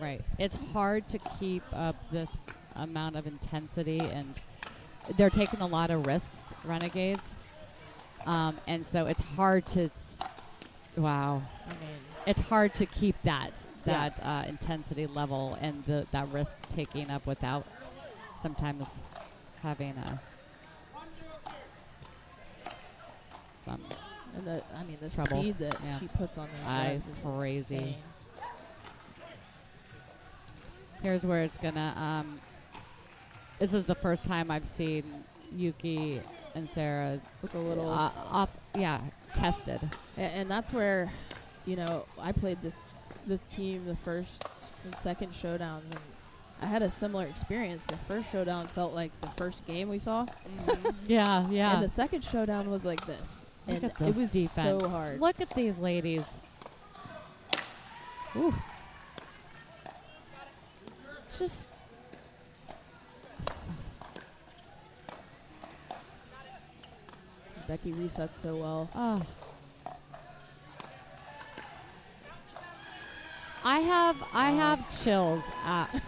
Right. It's hard to keep up this amount of intensity, and they're taking a lot of risks, Renegades, and so it's hard to. Wow. I mean, It's hard to keep that intensity level and that risk taking up without sometimes having some. and the Trouble. speed that Yeah. she puts on those guys is crazy. insane. Here's where it's gonna. This is the first time I've seen Yuki and Sarah Look a little tested. And that's where, I played this team the first and second showdowns, and I had a similar experience. The first showdown felt like the first game we saw. Yeah. And the second showdown was like this. Look And at this it was defense. so hard. Look at these ladies. Ooh. just. Becky resets so well. Oh. I have chills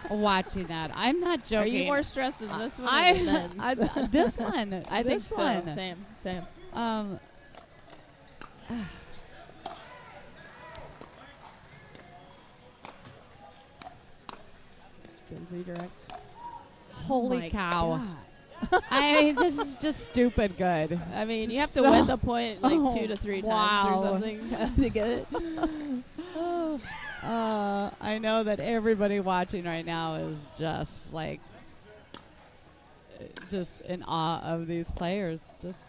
watching that. I'm not joking. Are you more stressed than this one? I, or the men's? this one. I think this so. one. Same. Good redirect. Holy my cow. God. I mean, this is just stupid good. I mean, you have to So- win the point like 2 to 3 times wow. or something to get it. I know that everybody watching right now is just like, just in awe of these players. Just,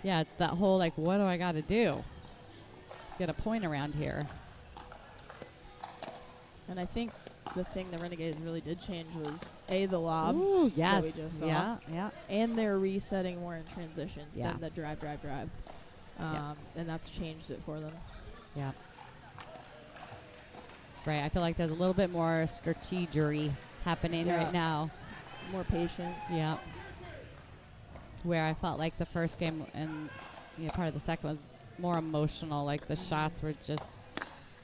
yeah, it's that whole like, what do I got to do? Get a point around here. And I think the thing the Renegades really did change was the lob. Ooh, yes. that we just saw. Yeah. And they're resetting more in transition Yeah. than the drive. And that's changed it for them. Yeah. Right. I feel like there's a little bit more strategery happening Yeah. right now. More patience. Yeah. Where I felt like the first game and part of the second was more emotional. Like the shots were just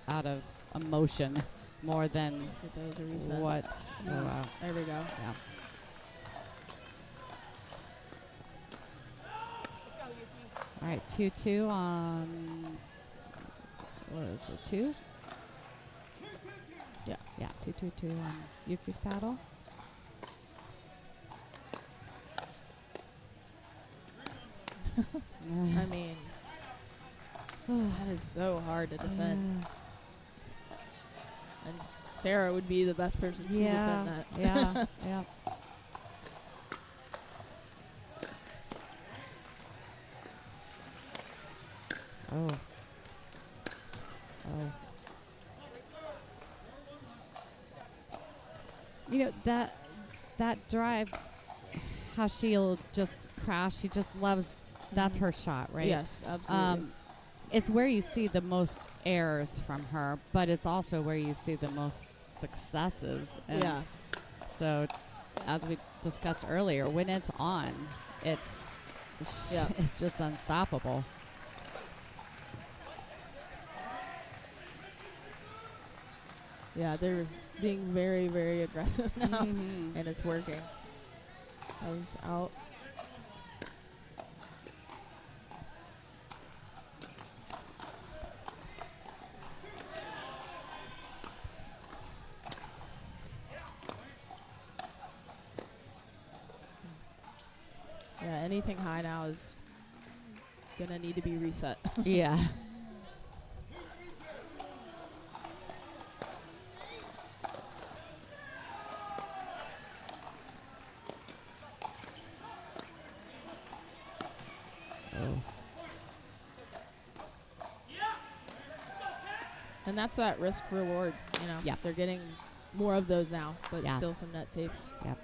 out of emotion more than Get those resets. what. Yes. Oh, wow. There we go. Yeah. All right, 2-2 on, what is it, 2? Yeah. Yeah, 2-2-2 on Yuki's paddle. I mean, that is so hard to defend. And Sarah would be the best person to defend that. Yeah. Oh. That drive, how she'll just crash. She just loves. That's her shot, right? Yes, absolutely. It's where you see the most errors from her, but it's also where you see the most successes. And yeah. So, as we discussed earlier, when it's on, it's just unstoppable. Yeah, they're being very, very aggressive now, Mhm. and it's working. I was out. Yeah, anything high now is gonna need to be reset. Yeah. And that's that risk reward, Yeah. They're getting more of those now, but Yeah. still some net tapes. Yep.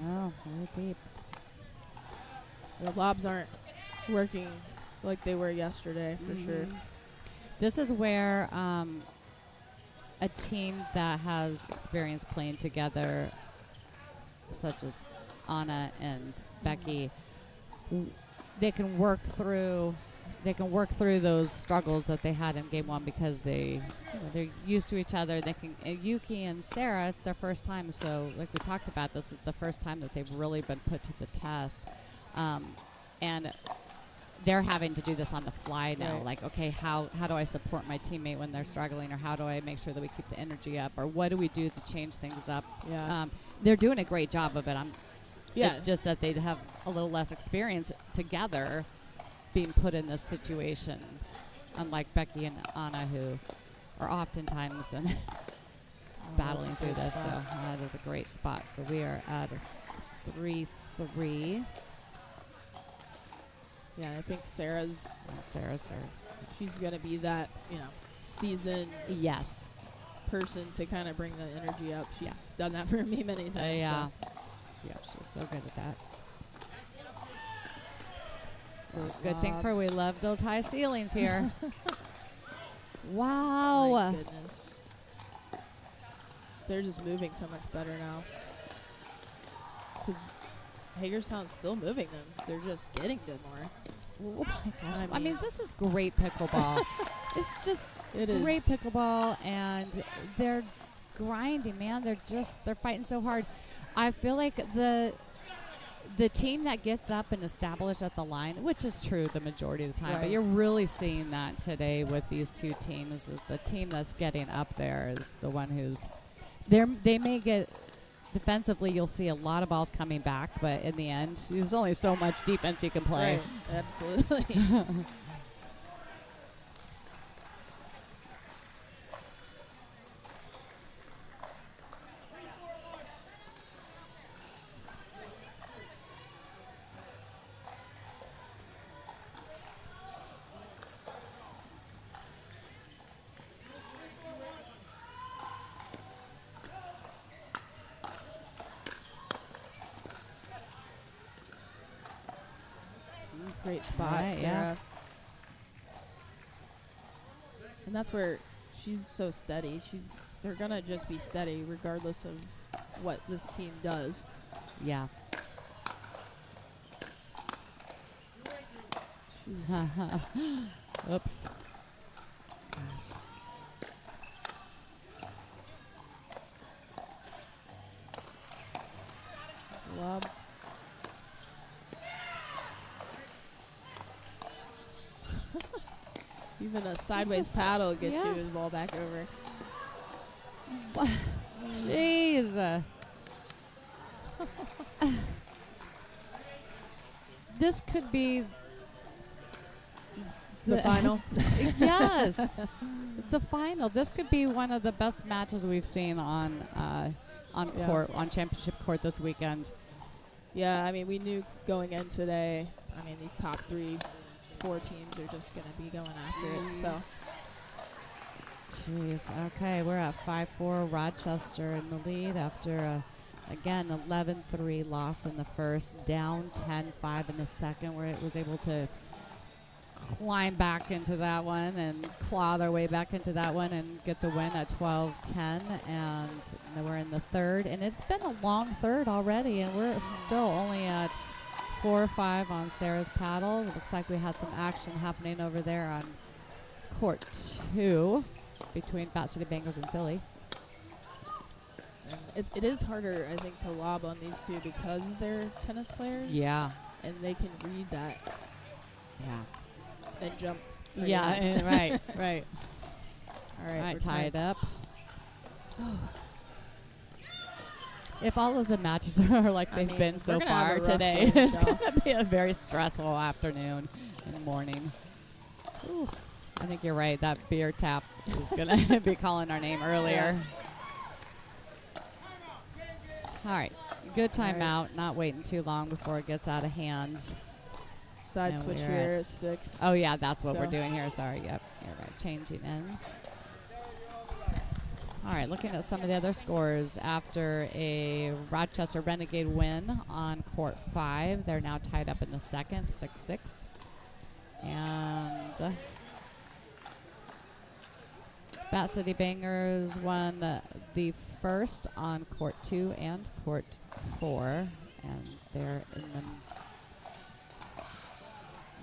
Oh, very deep. The lobs aren't working like they were yesterday, for sure. This is where a team that has experience playing together, such as Anna and Becky, they can work through those struggles that they had in game one because they're used to each other. They can Yuki and Sarah, it's their first time, so like we talked about, this is the first time that they've really been put to the test, and they're having to do this on the fly now. Right. Like, okay, how do I support my teammate when they're struggling, or how do I make sure that we keep the energy up, or what do we do to change things up? Yeah. They're doing a great job of it. Yeah. It's just that they have a little less experience together being put in this situation, unlike Becky and Anna, who are oftentimes battling through this. So that is a great spot. So we are at a 3-3. Yeah, I think Sarah's she's going to be that, seasoned Yes. person to kind of bring the energy up. She's done that for me many times. Yeah. So. Yeah, she's so good at that. Good thing for we love those high ceilings here. Wow. My goodness. They're just moving so much better now. Because Hagerstown's still moving them. They're just getting to more. Oh my gosh. I mean, this is great pickleball. It's just great is. pickleball, and they're grinding, man. They're fighting so hard. I feel like the team that gets up and established at the line, which is true the majority of the time, but you're really seeing that today with these two teams, is the team that's getting up there is the one who's there. They may get defensively, you'll see a lot of balls coming back, but in the end, there's only so much defense you can play. Right. Absolutely. Great spot, Right, Sarah. yeah. And that's where she's so steady. They're gonna just be steady regardless of what this team does. Yeah. Oops. Gosh. Lob. Even a sideways paddle gets you his ball back over. Jeez. This could be The final. Yes, the final. This could be one of the best matches we've seen on court, on championship court this weekend. Yeah, I mean, we knew going in today. I mean, these top 3, 4 teams are just going to be going after it. So, jeez. Okay, we're at 5-4. Rochester in the lead after again 11-3 loss in the first, down 10-5 in the second, where it was able to climb back into that one and claw their way back into that one and get the win at 12-10. And we're in the third, and it's been a long third already, and we're still only at 4-5 on Sarah's paddle. It looks like we had some action happening over there on court 2 between Bat City Bangers and Philly. it is harder, I think, to lob on these two because they're tennis players. Yeah. And they can read that Yeah. and jump. Yeah, and right. All right, All right, we're tie it up. If all of the matches are like they've been so we're gonna have far a rough today, day, it's so. going to be a very stressful afternoon and morning. Ooh, I think you're right. That beer tap is going to be calling our name earlier. All right. Good timeout. Not waiting too long before it gets out of hand. Side And switch we're here at at 6. Oh, yeah, that's what we're So. doing here. Sorry. Yep. You're right. Changing ends. All right, looking at some of the other scores. After a Rochester Renegade win on court 5, they're now tied up in the second, 6-6. And Bat City Bangers won the first on court 2 and court 4. And they're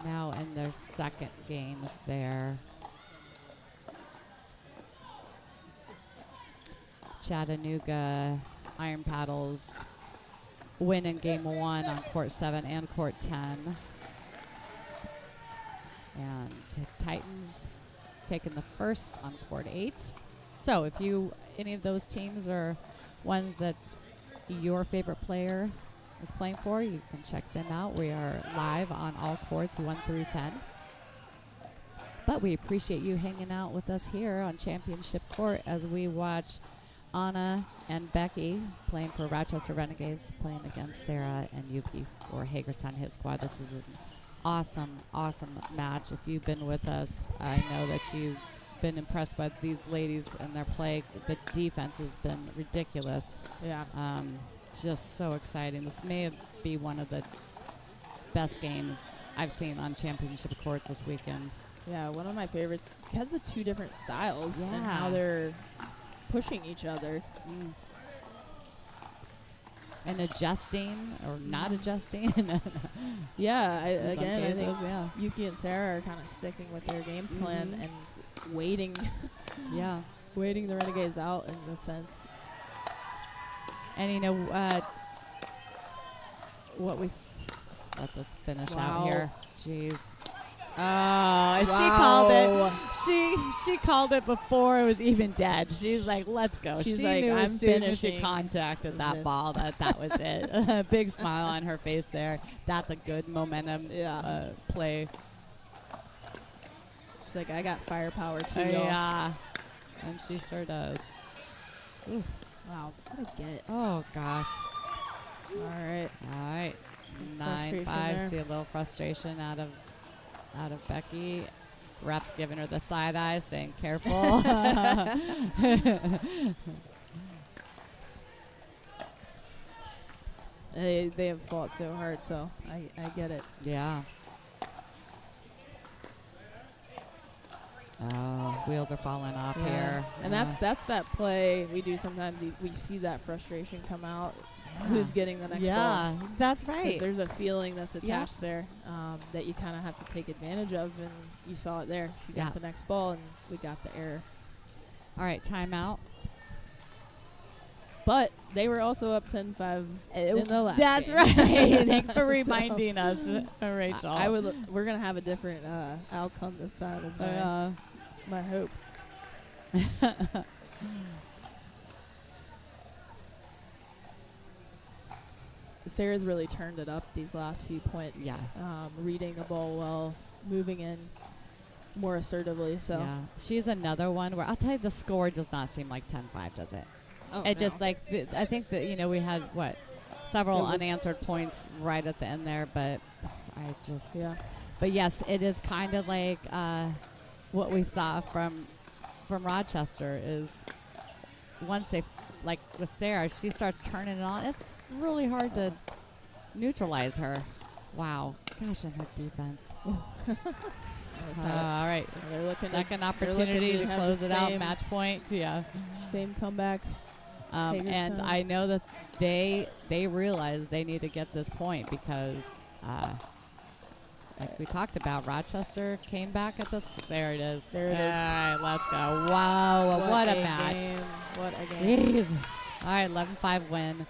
now in their second games there. Chattanooga Iron Paddles win in game 1 on court 7 and court 10. And Titans taking the first on court 8. So if any of those teams are ones that your favorite player is playing for, you can check them out. We are live on all courts 1 through 10. But we appreciate you hanging out with us here on Championship Court as we watch Anna and Becky playing for Rochester Renegades, playing against Sarah and Yuki for Hagerstown Hit Squad. This is an awesome, awesome match. If you've been with us, I know that you've been impressed by these ladies and their play. The defense has been ridiculous. Yeah. just so exciting. This may be one of the best games I've seen on championship court this weekend. Yeah, one of my favorites because of 2 different styles and Yeah. how they're pushing each other. And adjusting or not adjusting. Yeah, In some I think cases, yeah. Yuki and Sarah are kind of sticking with their game plan and waiting Yeah. waiting the Renegades out in a sense. And you know what let this finish out here. Jeez. Oh, she called it. She called it before it was even dead. She's like, "Let's go." She's she like, knew "I'm as soon as she finishing contacted that this." ball that was it. A big smile on her face there. That's a good momentum play. She's like, "I got firepower too." y'all." Yeah, and she sure does. Oof. Wow, what a get. Oh gosh. All right. All right. Frustration 9-5. there. See a little frustration out of Becky. Ref's giving her the side eye, saying careful. They have fought so hard, so I get it. Yeah. Oh, wheels are falling off here. And Yeah. that's that play we do sometimes. We see that frustration come out. Who's getting the next ball? Yeah, that's 'Cause right. there's a feeling that's Yeah. attached there that you kind of have to take advantage of, and you saw it there. She got Yeah. the next ball, and we got the error. All right, timeout. But they were also up 10-5 in the last That's game. right. Thanks for So, reminding us, Rachel. I would. We're gonna have a different outcome this time. Is my hope. Sarah's really turned it up these last few points. Yeah. Reading the ball well, moving in more assertively. So yeah, she's another one where I'll tell you the score does not seem like 10-5, does it? Oh, It no. just like I think that we had several It was- unanswered points right at the end there, but I just Yeah. But yes, it is kind of like what we saw from Rochester is once they like with Sarah, she starts turning it on. It's really hard to neutralize her. Wow, gosh, and her defense. All right, They're looking to- second they're looking opportunity to to have close the it out. same- Match point. Yeah. Same comeback. And Hagerstown. I know that they realize they need to get this point because, like we talked about, Rochester came back at this. There it is. There it is. All right, let's go. Wow, what a match. Game. What a game. Jeez. All right, 11-5 win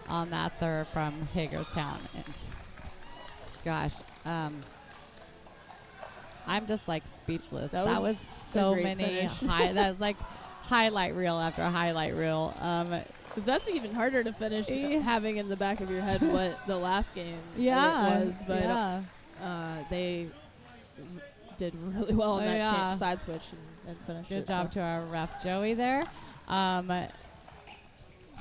on that third from Hagerstown. And gosh, I'm just like speechless. That That was was so great many finish. that was like highlight reel after highlight reel. Because that's even harder to finish Yeah. having in the back of your head what the last game Yeah, was. But yeah. they did really well on that Yeah. side switch and finished it. Good job so. to our ref Joey there.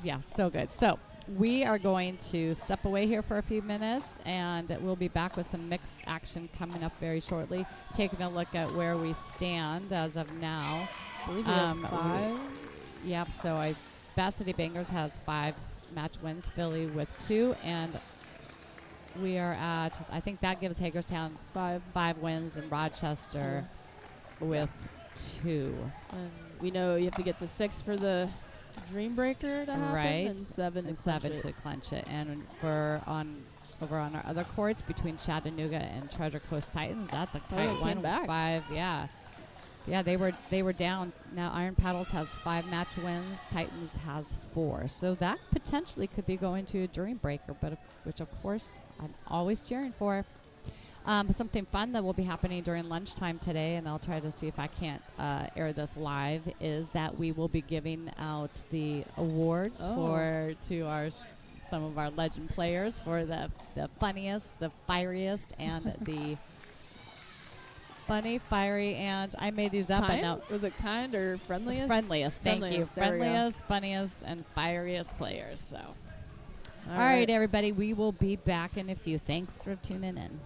Yeah, so good. So we are going to step away here for a few minutes, and we'll be back with some mixed action coming up very shortly. Taking a look at where we stand as of now. I believe we have 5. Yep. So Bath City Bangers has 5 match wins. Philly with 2, and we are at. I think that gives Hagerstown 5 wins, and Rochester with 2. And we know you have to get to 6 for the Dream Breaker to happen, Right. and 7 and to 7 clinch to it. clinch it. And over on our other courts between Chattanooga and Treasure Coast Titans, that's a they tight came one. back. 5, yeah. Yeah, they were down. Now Iron Paddles has 5 match wins. Titans has 4. So that potentially could be going to a Dream Breaker, but which of course I'm always cheering for. But something fun that will be happening during lunchtime today, and I'll try to see if I can't air this live, is that we will be giving out the awards to some of our legend players for the funniest, the fieriest, and the funny, fiery, and I made these up. I know. Was it kind or friendliest? Friendliest, thank you. Friendliest, there we go. Friendliest, funniest, and fieriest players. So, All right, everybody, we will be back in a few. Thanks for tuning in.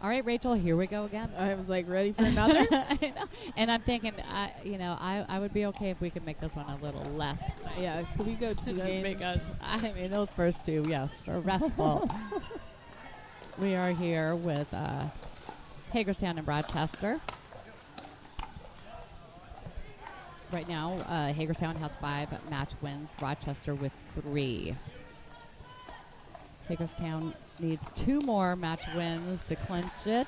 All right, Rachel, here we go again. I was like, ready for another? I know. And I'm thinking, I would be okay if we could make this one a little less exciting. Yeah, could we go 2 games? Because, those first two, yes, are restful. We are here with Hagerstown and Rochester. Right now, Hagerstown has 5 match wins, Rochester with 3. Hagerstown needs 2 more match wins to clinch it.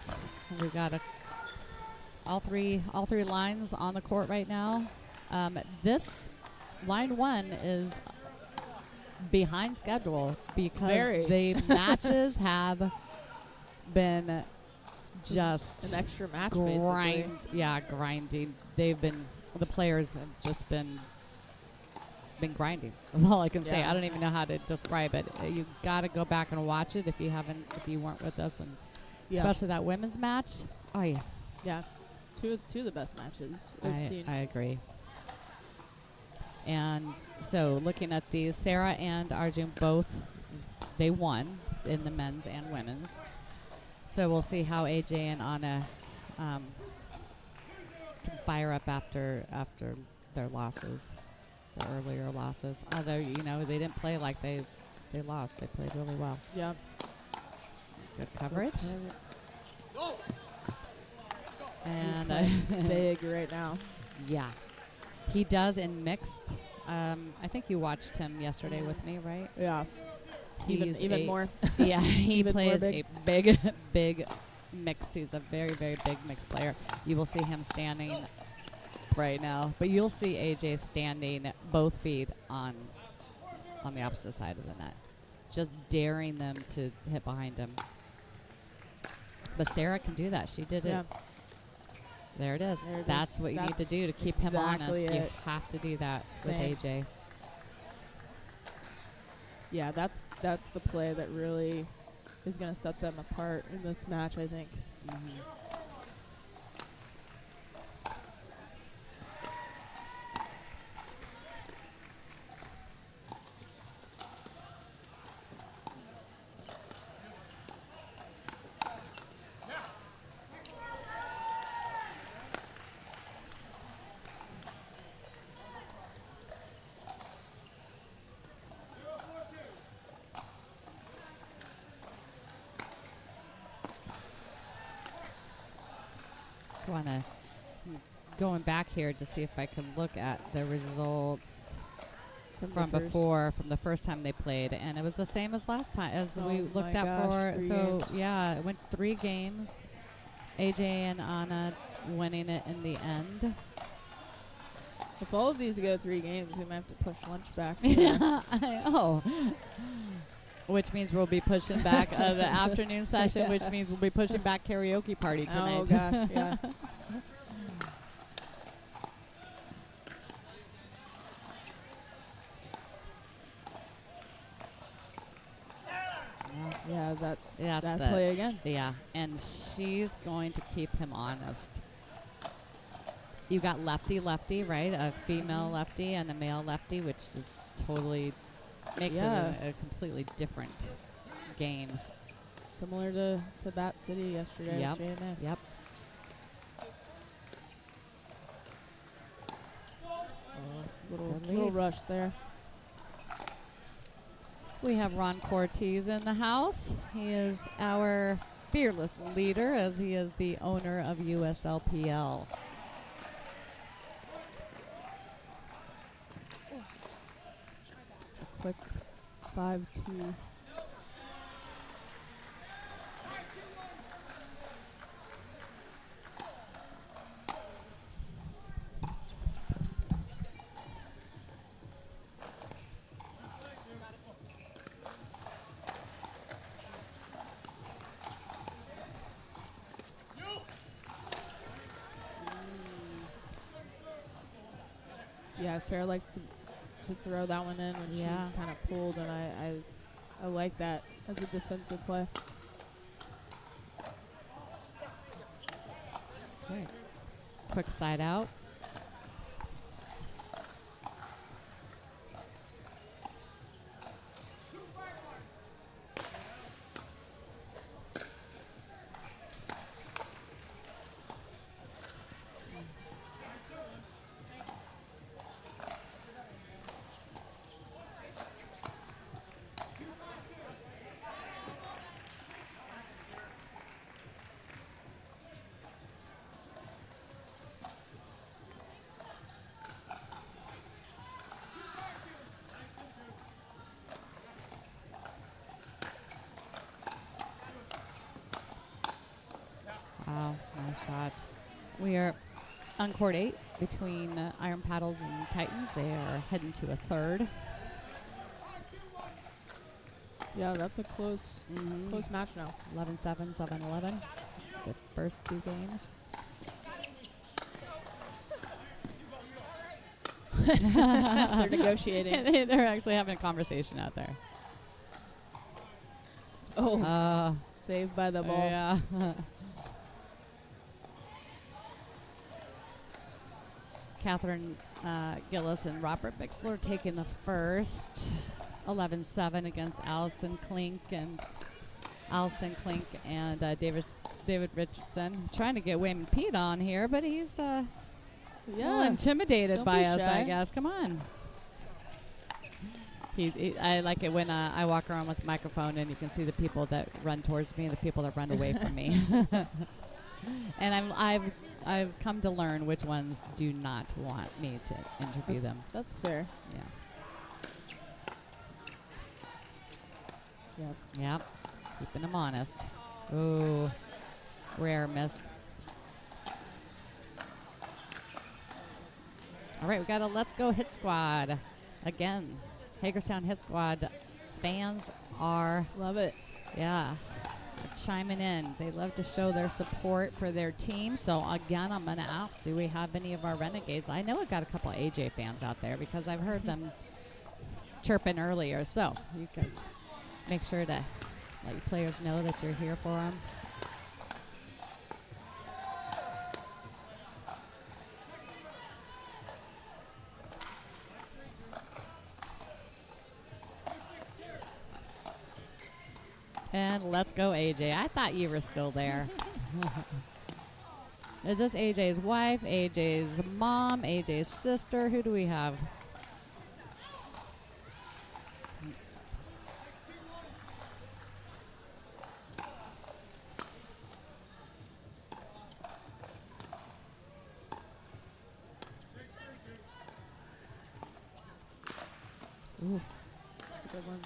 And we've got all three lines on the court right now. This line 1 is behind schedule because the matches have been just an extra match, basically. Yeah, grinding. The players have just been grinding. That's all I can say. I don't even know how to describe it. You got to go back and watch it if you weren't with us, and especially that women's match. Oh yeah, yeah, two of the best matches I've seen. I agree. And so, looking at these, Sarah and Arjun both they won in the men's and women's. So we'll see how AJ and Anna can fire up after their losses. The earlier losses. Although, they didn't play like they lost. They played really well. Yeah. Good coverage. And he's big right now. Yeah. He does in mixed. I think you watched him yesterday with me, right? Yeah. Even more. Yeah, he plays a big mix. He's a very, very big mix player. You will see him standing right now, but you'll see AJ standing both feet on the opposite side of the net, just daring them to hit behind him. But Sarah can do that. She did it. There it is. That's what you need to do to keep him honest. You have to do that with AJ. Yeah, that's the play that really is going to set them apart in this match, I think. Mm-hmm. Want to going back here to see if I can look at the results from the first time they played, and it was the same as last time we looked at for. So yeah, it went 3 games. AJ and Anna winning it in the end. If all of these go 3 games, we might have to push lunch back. Yeah, I know. Which means we'll be pushing back the afternoon session, which means we'll be pushing back karaoke party tonight. Oh, gosh, yeah. Yeah, that's that play again. Yeah, and she's going to keep him honest. You got lefty, right? A female lefty and a male lefty, which is totally makes it a completely different game. Similar to Bat City yesterday at JMA. Yep. Little rush there. We have Ron Cortez in the house. He is our fearless leader, as he is the owner of USLPL. A quick 5-2. Yeah, Sarah likes to throw that one in when she's kind of pulled, and I like that as a defensive play. Okay. Quick side out. shot. We are on court 8 between Iron Paddles and Titans. They are heading to a third. Yeah, that's a close match now. 11-7, 7-11. The first 2 games. They're negotiating. They're actually having a conversation out there. Oh, saved by the ball. Yeah. Catherine Gillis and Robert Bixler taking the first. 11-7 against Allison Klink and David Richardson. Trying to get Wayman Pete on here, but he's a little intimidated Don't by be us, shy. I guess. Come on. I like it when I walk around with a microphone and you can see the people that run towards me and the people that run away from me. And I've come to learn which ones do not want me to interview them. That's fair. Yeah. Yep. Yep. Keeping them honest. Ooh. Rare miss. All right, we got a Let's Go Hit Squad. Again, Hagerstown Hit Squad fans are... Love it. Yeah. Chiming in. They love to show their support for their team. So, again, I'm going to ask, do we have any of our Renegades? I know we've got a couple of AJ fans out there because I've heard them chirping earlier. So, you guys... make sure to let your players know that you're here for them. And let's go, AJ. I thought you were still there. Is this AJ's wife, AJ's mom, AJ's sister? Who do we have? Ooh. That's a good one.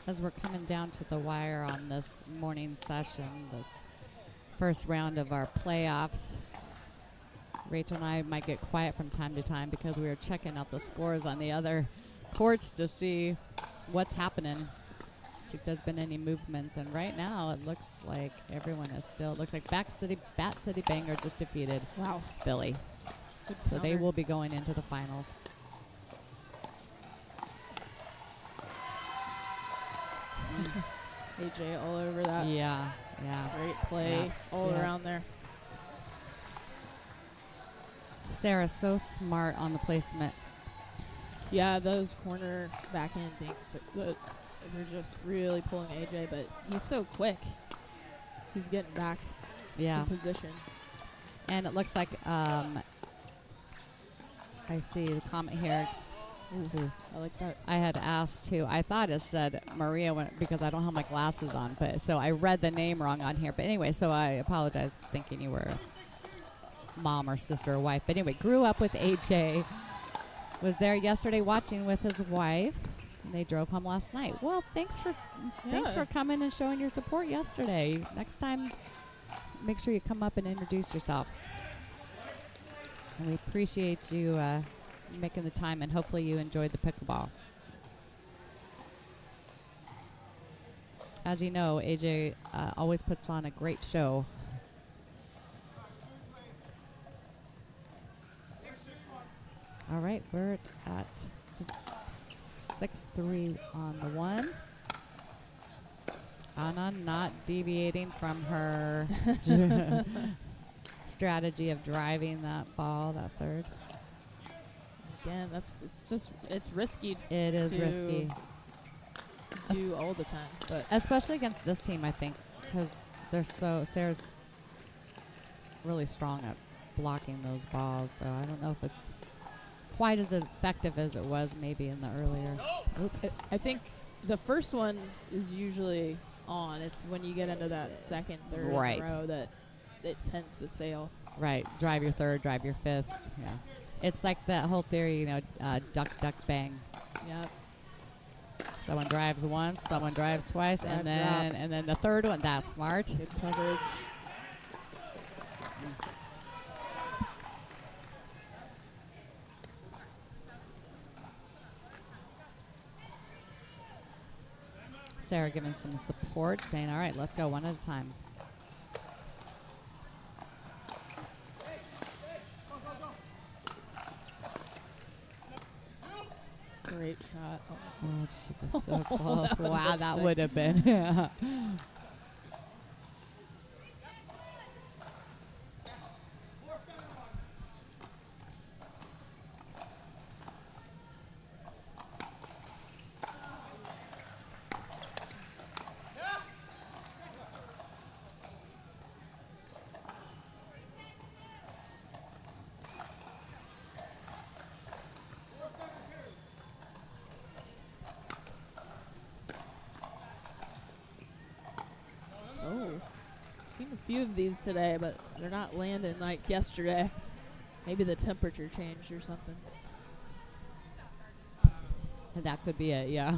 As we're coming down to the wire on this morning session, this first round of our playoffs, Rachel and I might get quiet from time to time because we are checking out the scores on the other courts to see what's happening. If there's been any movements, and right now it looks like everyone is still. It looks like Bat City Bangor just defeated Billy, so they will be going into the finals. AJ all over that. Yeah. Great play all around there. Sarah's so smart on the placement. Yeah, those corner backhand dinks, they're just really pulling AJ, but he's so quick. He's getting back in position. And it looks like I see the comment here. Ooh, I like that. I had asked too. I thought it said Maria because I don't have my glasses on, but so I read the name wrong on here. But anyway, so I apologize thinking you were mom or sister or wife. But anyway, grew up with AJ. Was there yesterday watching with his wife. And they drove home last night. Well, thanks for coming and showing your support yesterday. Next time, make sure you come up and introduce yourself. And we appreciate you making the time, and hopefully you enjoyed the pickleball. As you know, AJ always puts on a great show. All right, we're at 6-3 on the one. Anna not deviating from her strategy of driving that ball, that third. Again, it's risky. It is risky. Do all the time, but especially against this team, I think, because Sarah's really strong at blocking those balls. So I don't know if it's quite as effective as it was maybe in the earlier. Oops. I think the first one is usually on. It's when you get into that second, third in a row that it tends to sail. Right. Drive your third, drive your fifth. Yeah. It's like that whole theory, duck, duck, bang. Yep. Someone drives once, someone drives twice, Drive, and then the third one. That's smart. Good coverage. Sarah giving some support, saying, all right, let's go one at a time. Great shot. Oh, she was so close. That would've Wow, been that sick. would have been. Yeah. Oh. Seen a few of these today, but they're not landing like yesterday. Maybe the temperature changed or something. That could be it, yeah.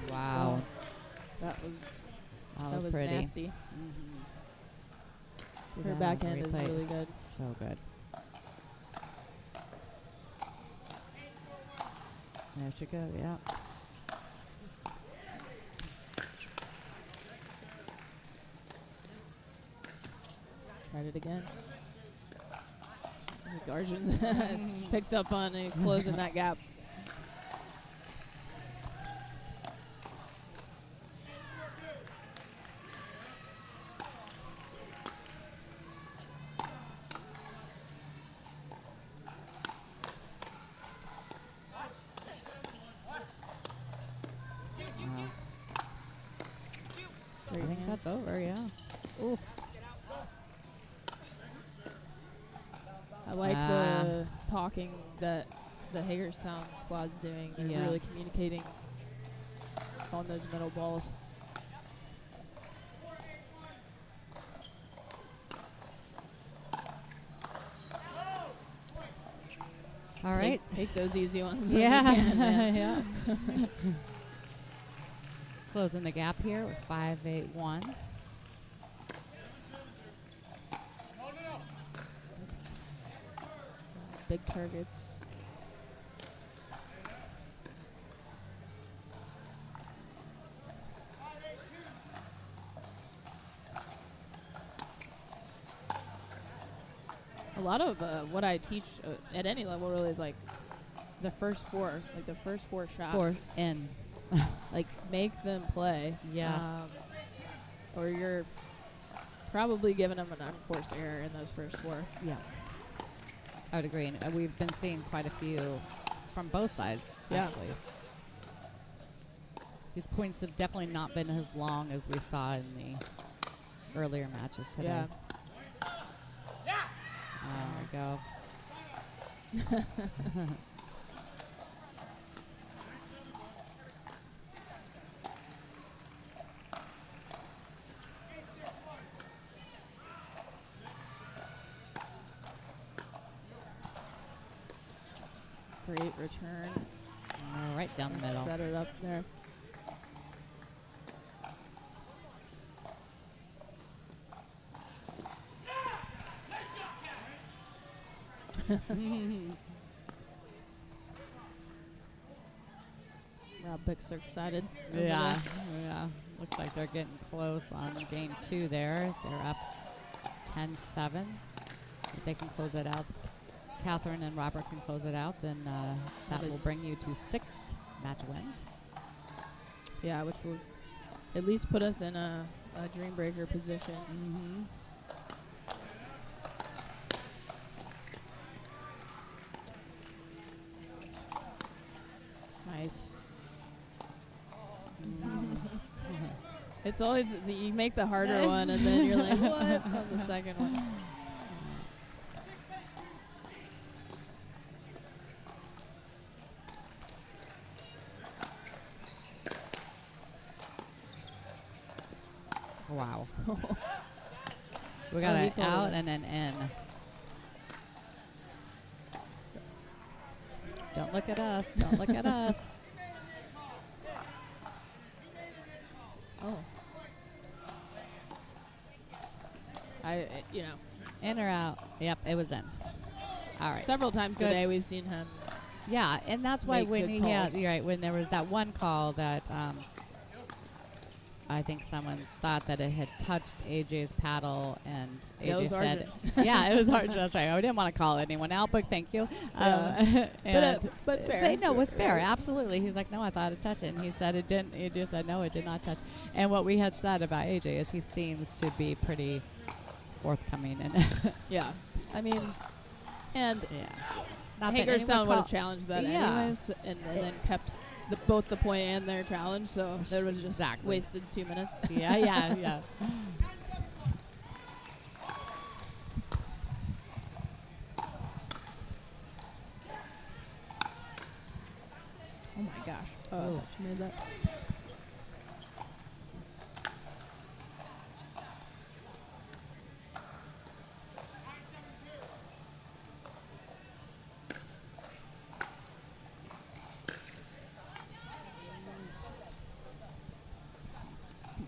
Wow. That was That was pretty. nasty. See Her that on backhand is replay. really It's good. So good. There she goes, yeah. Tried it again. Garjan picked up on it, closing that gap. I think that's over, yeah. Oof. I like the talking that the Hagerstown squad's doing. They're Yeah. really communicating on those middle balls. All right. Take those easy ones. when you Yeah. can, man. Yeah. Closing the gap here with 5-8-1. Oops. Big targets. A lot of what I teach at any level really is like the first four shots. Fourth in. Like make them play. Yeah. Or you're probably giving them an unforced error in those first four. Yeah. I would agree. And we've been seeing quite a few from both sides, Yeah. actually. These points have definitely not been as long as we saw in the earlier matches today. Yeah. There we go. Great return. Right down the middle. Set it up there. Rob Bix are excited. over Yeah, there. yeah. Looks like they're getting close on game 2 there. They're up 10-7. If they can close it out, Catherine and Robert can close it out, then that will bring you to 6 match wins. Yeah, which will at least put us in a dream breaker position. Mm-hmm. Nice. It's always you make the harder one, and then you're like, what? On the second one. Wow. We got he an called out it. and an in. Don't look at us. Don't look at us. Oh. You know, In or out? Yep, it was in. All right. several times Good. today we've seen him. Yeah, and that's why Make when good he had, calls. you're right, when there was that one call that I think someone thought that it had touched AJ's paddle, and Yeah, it AJ was said, Arjun. "Yeah, it was hard." That's right. I didn't want to call anyone out, but thank you. Yeah. And But fair. no, it was fair. Absolutely. He's like, "No, I thought it touched it," and he said it didn't. AJ said, "No, it did not touch." And what we had said about AJ is he seems to be pretty forthcoming, and Yeah. I mean, and yeah. Not that anyone Hagerstown would call- have challenged that Yeah. anyways, and then kept both the point and their challenge, so that was just Exactly. wasted 2 minutes. Yeah, yeah. Oh my gosh. Oh, I Ooh. thought you made that.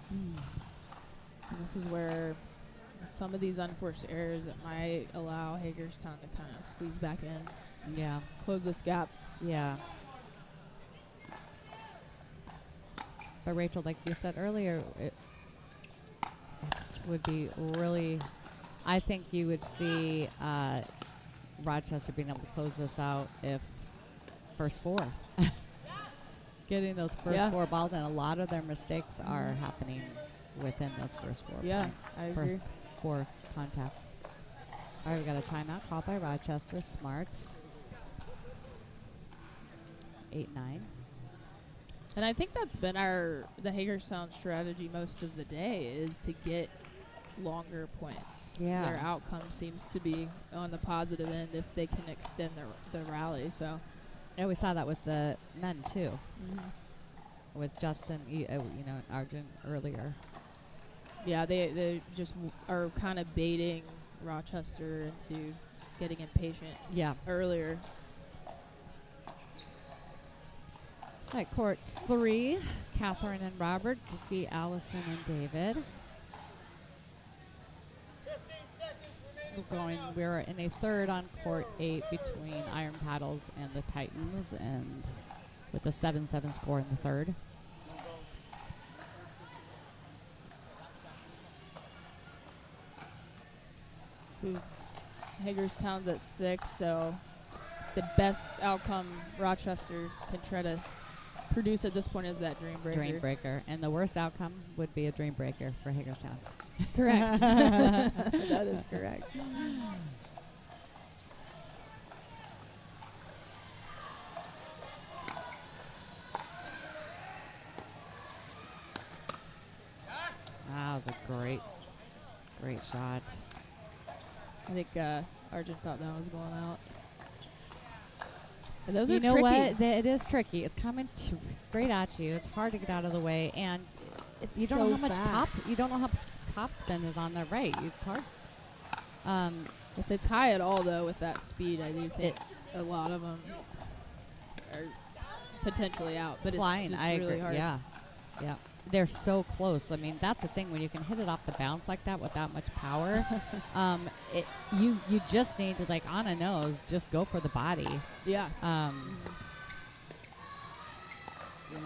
And this is where some of these unforced errors that might allow Hagerstown to kind of squeeze back in, Yeah. close this gap. Yeah. But Rachel, like you said earlier, it would be really, I think you would see Rochester being able to close this out if first four. Getting those first Yeah. four balls, and a lot of their mistakes are happening within those first four. Yeah, I agree. First four contacts. All right, we got a timeout called by Rochester. Smart. 8-9. And I think that's been the Hagerstown strategy most of the day, is to get longer points. Yeah. Their outcome seems to be on the positive end if they can extend the rally. So And we saw that with the men too, with Justin, and Arjun earlier. yeah, they just are kind of baiting Rochester into getting impatient Yeah. earlier. All right, court 3, Catherine and Robert defeat Allison and David. We're in a third on court 8 between Iron Paddles and the Titans, and with a 7-7 score in the third. So Hagerstown's at 6, so the best outcome Rochester can try to produce at this point is that dream breaker. Dream breaker. And the worst outcome would be a dream breaker for Hagerstown. Correct. That is correct. That was a great shot. I think Arjun thought that was going out. And those You are know tricky. what? It is tricky. It's coming straight at you. It's hard to get out of the way, and It's you don't so know how much fast. You don't know how top spin is on there. Right? It's hard. If it's high at all, though, with that speed, I do think a lot of them are potentially out. But Flying. it's just I really agree. hard. Yeah. They're so close. I mean, that's the thing when you can hit it off the bounce like that with that much power. You just need to, like, on a nose, just go for the body. Yeah.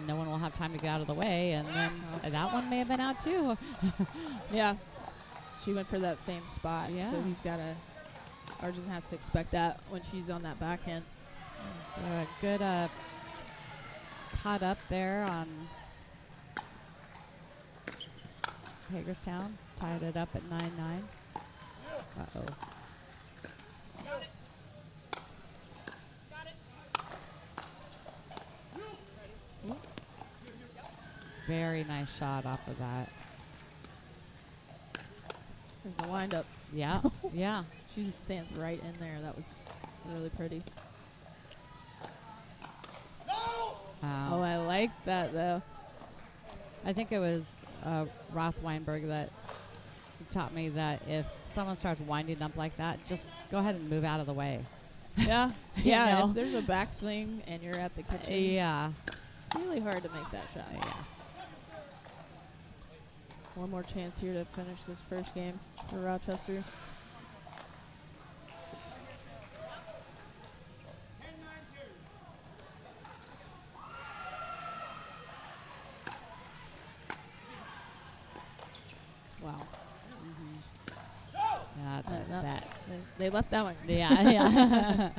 No one will have time to get out of the way, and then that one may have been out too. Yeah. She went for that same spot. Yeah. So Arjun has to expect that when she's on that backhand. So a good caught up there on Hagerstown. Tied it up at 9-9. Uh-oh. Very nice shot off of that. There's the windup. Yeah, yeah. She just stands right in there. That was really pretty. Oh, I like that, though. I think it was Ross Weinberg that taught me that if someone starts winding up like that, just go ahead and move out of the way. Yeah. You Yeah. know? If there's a backswing and you're at the kitchen, Yeah. it's really hard to make that shot. Yeah. One more chance here to finish this first game for Rochester. Wow. Yeah, that. They left that one. Yeah, yeah.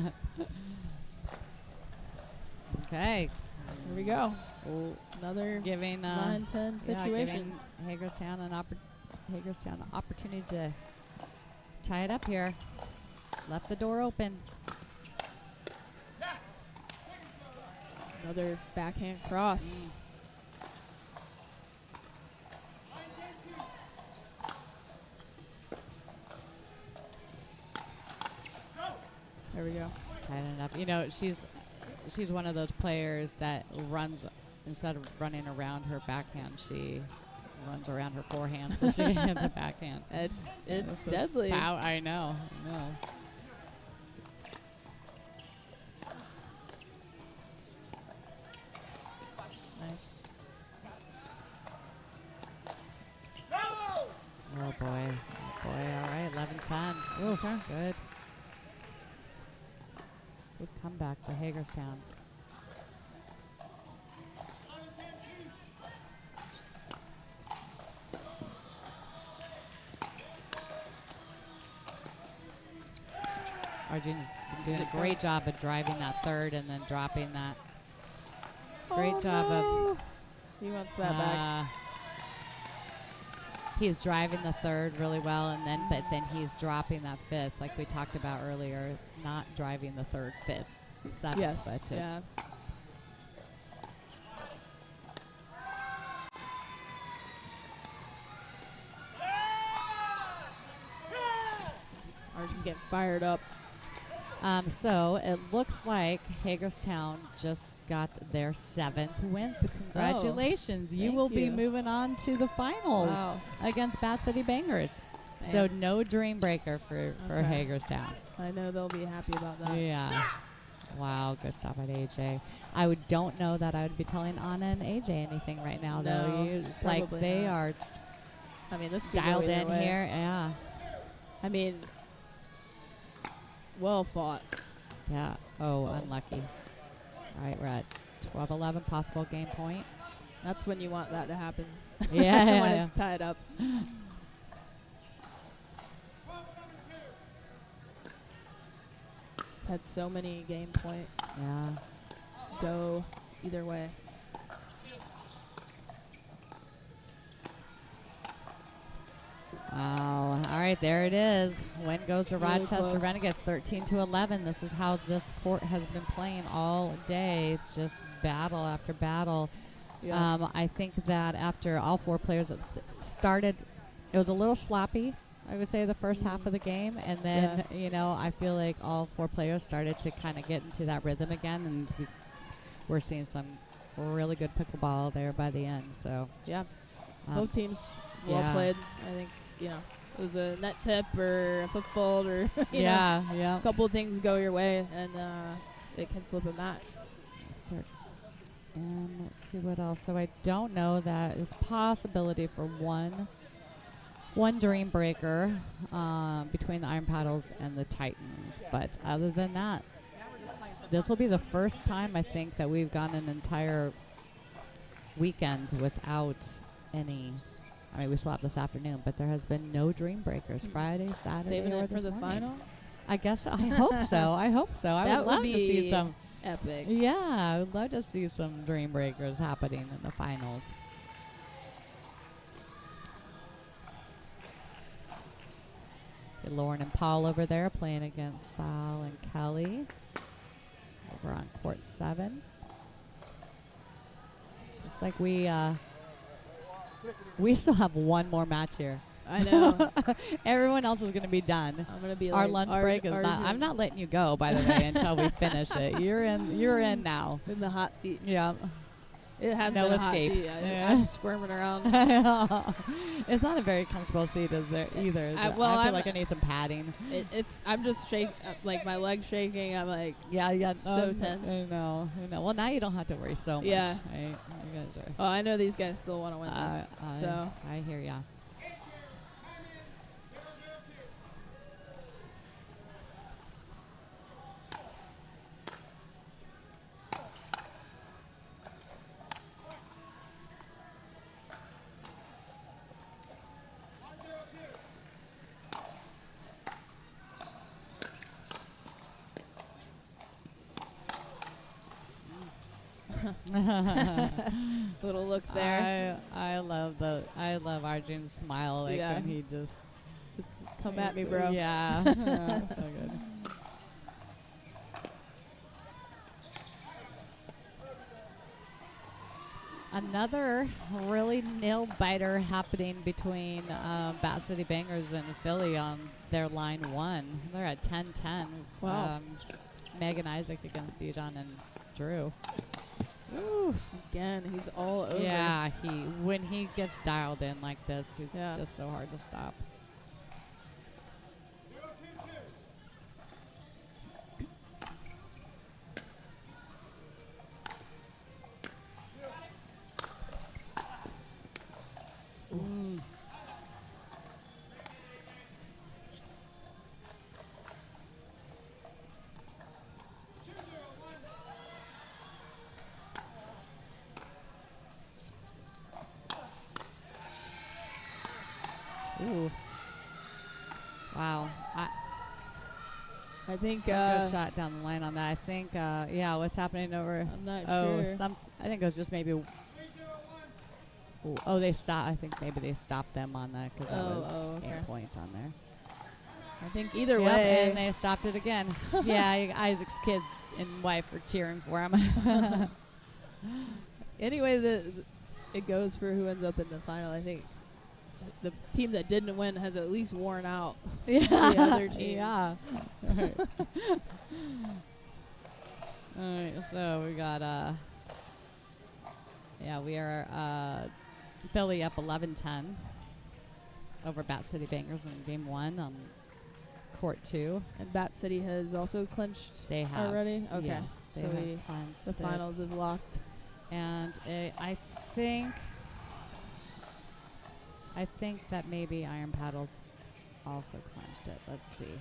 Okay. Here we go. Well, Another giving 9-10 situation. giving Hagerstown an opportunity to tie it up here. Left the door open. Another backhand cross. There we go. Tying it up. You know, she's one of those players that runs, instead of running around her backhand, she runs around her forehand so she can hit the backhand. It's This is deadly. I know. Nice. Oh boy. Oh boy. All right. 11-10. Ooh, good. Good comeback for Hagerstown. Arjune's been doing a great job of driving that third and then dropping that. Great job of. He wants that back. He's driving the third really well, and but then he's dropping that fifth, like we talked about earlier. Not driving the third, fifth, seventh. Yes. But Yeah. Arjune's getting fired up. So it looks like Hagerstown just got their 7th win. So congratulations. You thank will be you. moving on to the finals Wow. against Bat City Bangers. So no dream breaker for Okay. Hagerstown. I know they'll be happy about that. Yeah. Wow, good job at AJ. I don't know that I would be telling Anna and AJ anything right now, though. No, Like probably they not. are I mean, this could go dialed either in way. here. Yeah. I mean, well fought. Yeah. Oh, unlucky. All right, we're at 12-11, possible game point. That's when you want that to happen. Yeah. When it's tied up. Had so many game point. Yeah. Go either way. Oh, all right, there it is. Win goes to Really Rochester close. Renegades, 13-11. This is how this court has been playing all day. It's just battle after battle. Yeah. I think that after all 4 players started, it was a little sloppy, I would say, the first half of the game. And then, you know, I feel like all 4 players started to kind of get into that rhythm again. And we're seeing some really good pickleball there by the end. So, Yeah. um, Both teams well yeah. played. I think, you know, it was a net tip or a foot fault or you know, yeah. a couple of things go your way and it can flip a match. And let's see what else. So I don't know that there's possibility for one dream breaker between the Iron Paddles and the Titans. But other than that, this will be the first time I think that we've gone an entire weekend without any. I mean, we still have this afternoon, but there has been no dream breakers Friday, Saturday, Saving or it for this the morning. final? I guess. I hope so. I hope so. I That would would love to see be some. Epic. Yeah, I would love to see some dream breakers happening in the finals. Lauren and Paul over there playing against Sal and Kelly over on court 7. Looks like we still have one more match here. I know. Everyone else is going to be done. I'm gonna be Our like lunch break is not. Arjun I'm not letting you go, by the way, until we finish it. You're in now. in the hot seat. Yeah. It has No been escape. a hot seat. I'm squirming around. It's not a very comfortable seat, is there, either? Is it? I feel like I need some padding. I'm just shaking, like my legs shaking. I'm like, Yeah. so tense. I know. Well, now you don't have to worry so much. Yeah. Right? You guys are. Oh, I know these guys still want to win this. So I hear ya. little look there. I love Arjun's smile, like when he just come at me, bro. Yeah. So good. Another really nail biter happening between Bat City Bangers and Philly on their line 1. They're at 10-10. Wow. Megan Isaac against Dijon and Drew. Ooh. Again, he's all over. Yeah, when he gets dialed in like this, he's just so hard to stop. Ooh. Wow. I think good shot down the line on that. I think what's happening over I'm not sure. I think it was just maybe they stopped. I think maybe they stopped them on that because that was 8 points on there. I think either way. And they stopped it again. Yeah, Isaac's kids and wife were cheering for him. Anyway, it goes for who ends up in the final. I think the team that didn't win has at least worn out the other team. Yeah. All right. All right, so we got we are Philly up 11-10 over Bat City Bangers in game 1 on court 2. And Bat City has also clinched they have already? Okay. Yes, so the finals is locked. And I think that maybe Iron Paddles also clinched it. Let's see.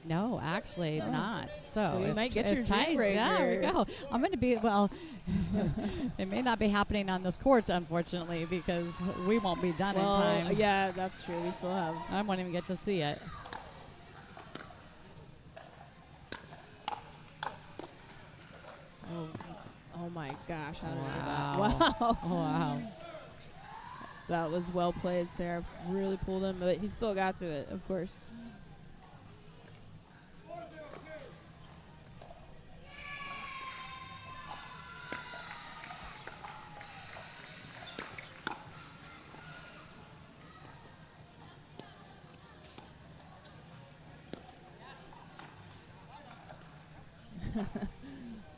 No, actually not. So you might get your dream break. Yeah, there we go. I'm going to be, it may not be happening on this court, unfortunately, because we won't be done in time. Yeah, that's true. We still have. I won't even get to see it. Oh my gosh. How did I do that? Wow. Wow. That was well played. Sarah really pulled him, but he still got to it, of course.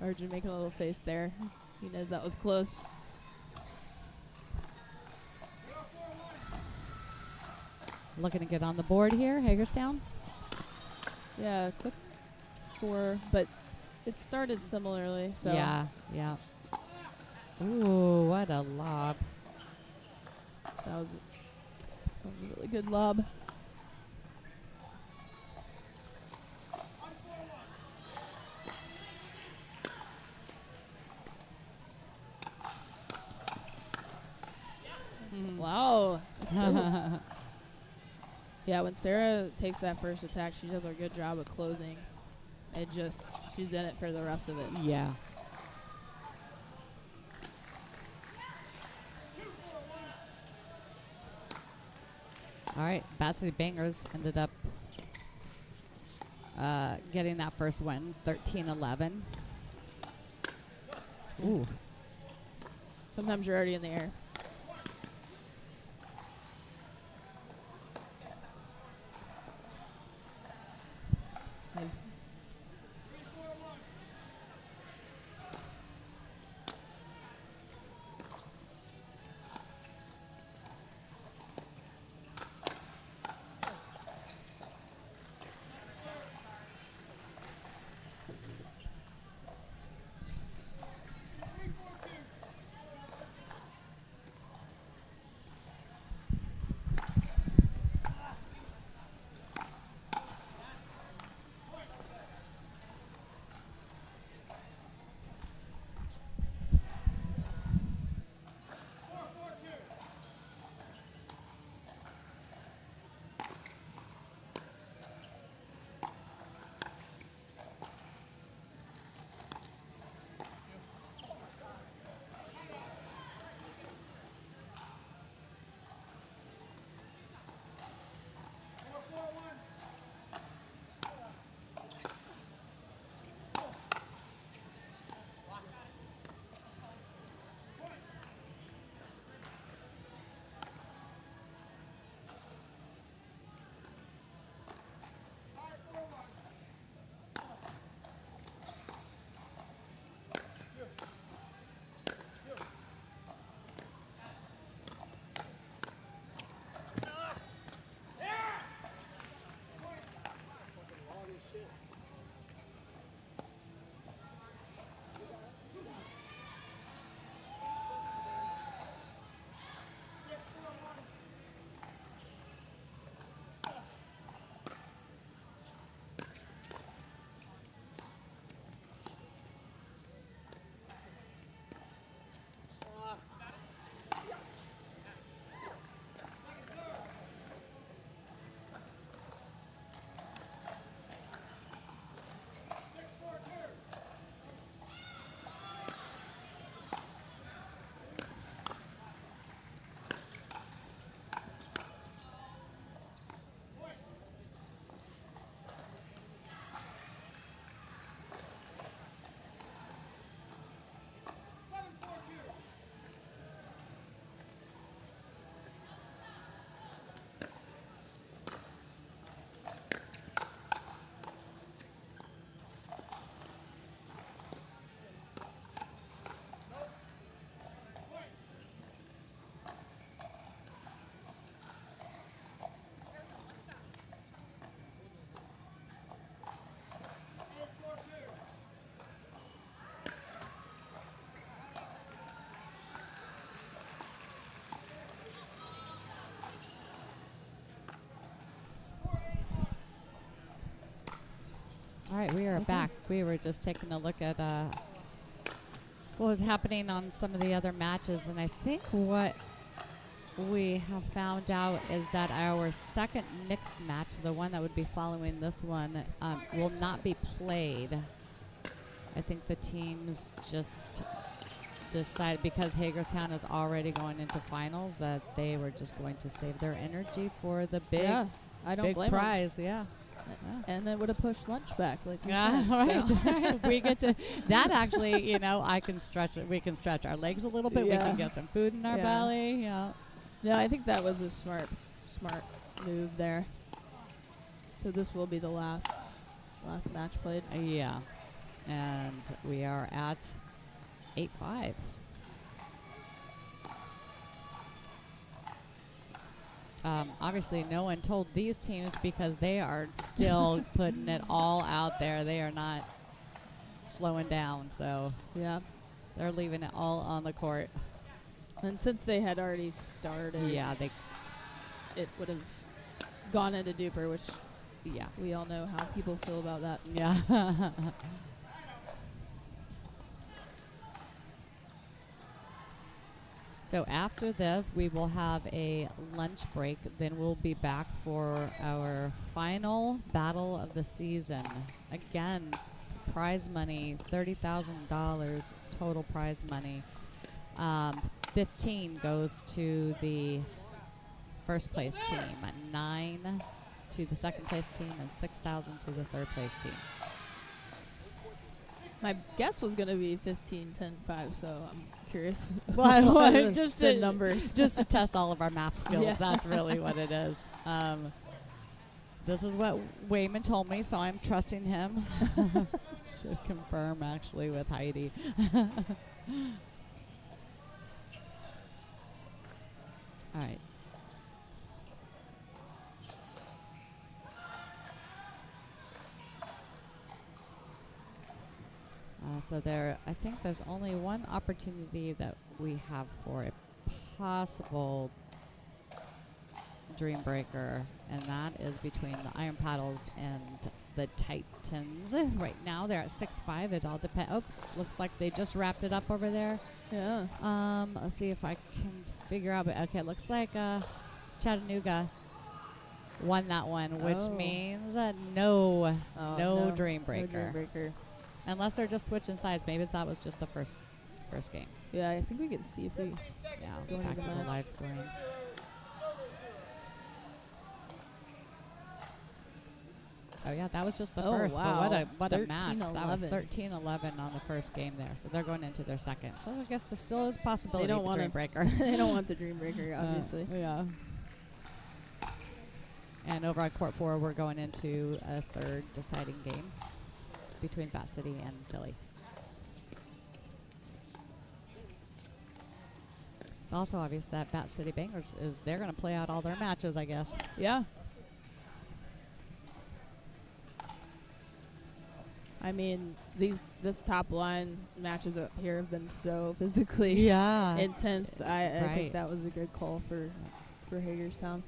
Arjun making a little face there. He knows that was close. Looking to get on the board here, Hagerstown. Yeah, quick 4, but it started similarly. So Yeah. Ooh, what a lob. That was a really good lob. Wow. Yeah, when Sarah takes that first attack, she does a good job of closing. She's in it for the rest of it. Yeah. All right, Bat City Bangers ended up getting that first win, 13-11. Ooh. Sometimes you're already in the air. All right, we are Okay. back. We were just taking a look at what was happening on some of the other matches, and I think what we have found out is that our second mixed match, the one that would be following this one, will not be played. I think the teams just decided, because Hagerstown is already going into finals, that they were just going to save their energy for the big, I don't big blame 'em. prize. Yeah. And it would have pushed lunch back, like you Yeah, said, right. so. We get to that actually. I can stretch it. We can stretch our legs a little bit. We Yeah. can get some food in our Yeah. belly. Yeah. Yeah, I think that was a smart move there. So this will be the last match played. Yeah. And we are at 8-5. Obviously, no one told these teams because they are still putting it all out there. They are not slowing down. So Yeah. they're leaving it all on the court. And since they had already started, Yeah, it would have gone into duper, which yeah. we all know how people feel about that. Yeah. So after this, we will have a lunch break. Then we'll be back for our final battle of the season. Again, prize money, $30,000 total prize money. 15 goes to the first place team, 9 to the second place team, and 6,000 to the third place team. My guess was going to be 15, 10, 5, so I'm curious. Well, just the to numbers. just to test all of our math skills. Yeah. That's really what it is. This is what Wayman told me, so I'm trusting him. Should confirm actually with Heidi. All right. So I think there's only one opportunity that we have for a possible Dream Breaker, and that is between the Iron Paddles and the Titans. Right now they're at 6-5. It all depends. Oh, looks like they just wrapped it up over there. Yeah. Let's see if I can figure out. Okay, it looks like Chattanooga won that one, which Oh. means no Dream No Breaker. Dream Breaker. Unless they're just switching sides. Maybe that was just the first game. Yeah, I think we can see if we. Yeah, Going back to to the the match. live scoring. Oh yeah, that was just the Oh, first. wow. But what a match! That was 13-11. 13-11 on the first game there. So they're going into their second. So I guess there still is possibility They don't of a want Dream it. Breaker. They don't want the Dream Breaker, obviously. Yeah. And over on court 4, we're going into a third deciding game between Bat City and Philly. It's also obvious that Bat City Bangers they're going to play out all their matches, I guess. Yeah. I mean, this top line matches up here have been so physically Yeah. intense. I Right. think that was a good call for Hagerstown.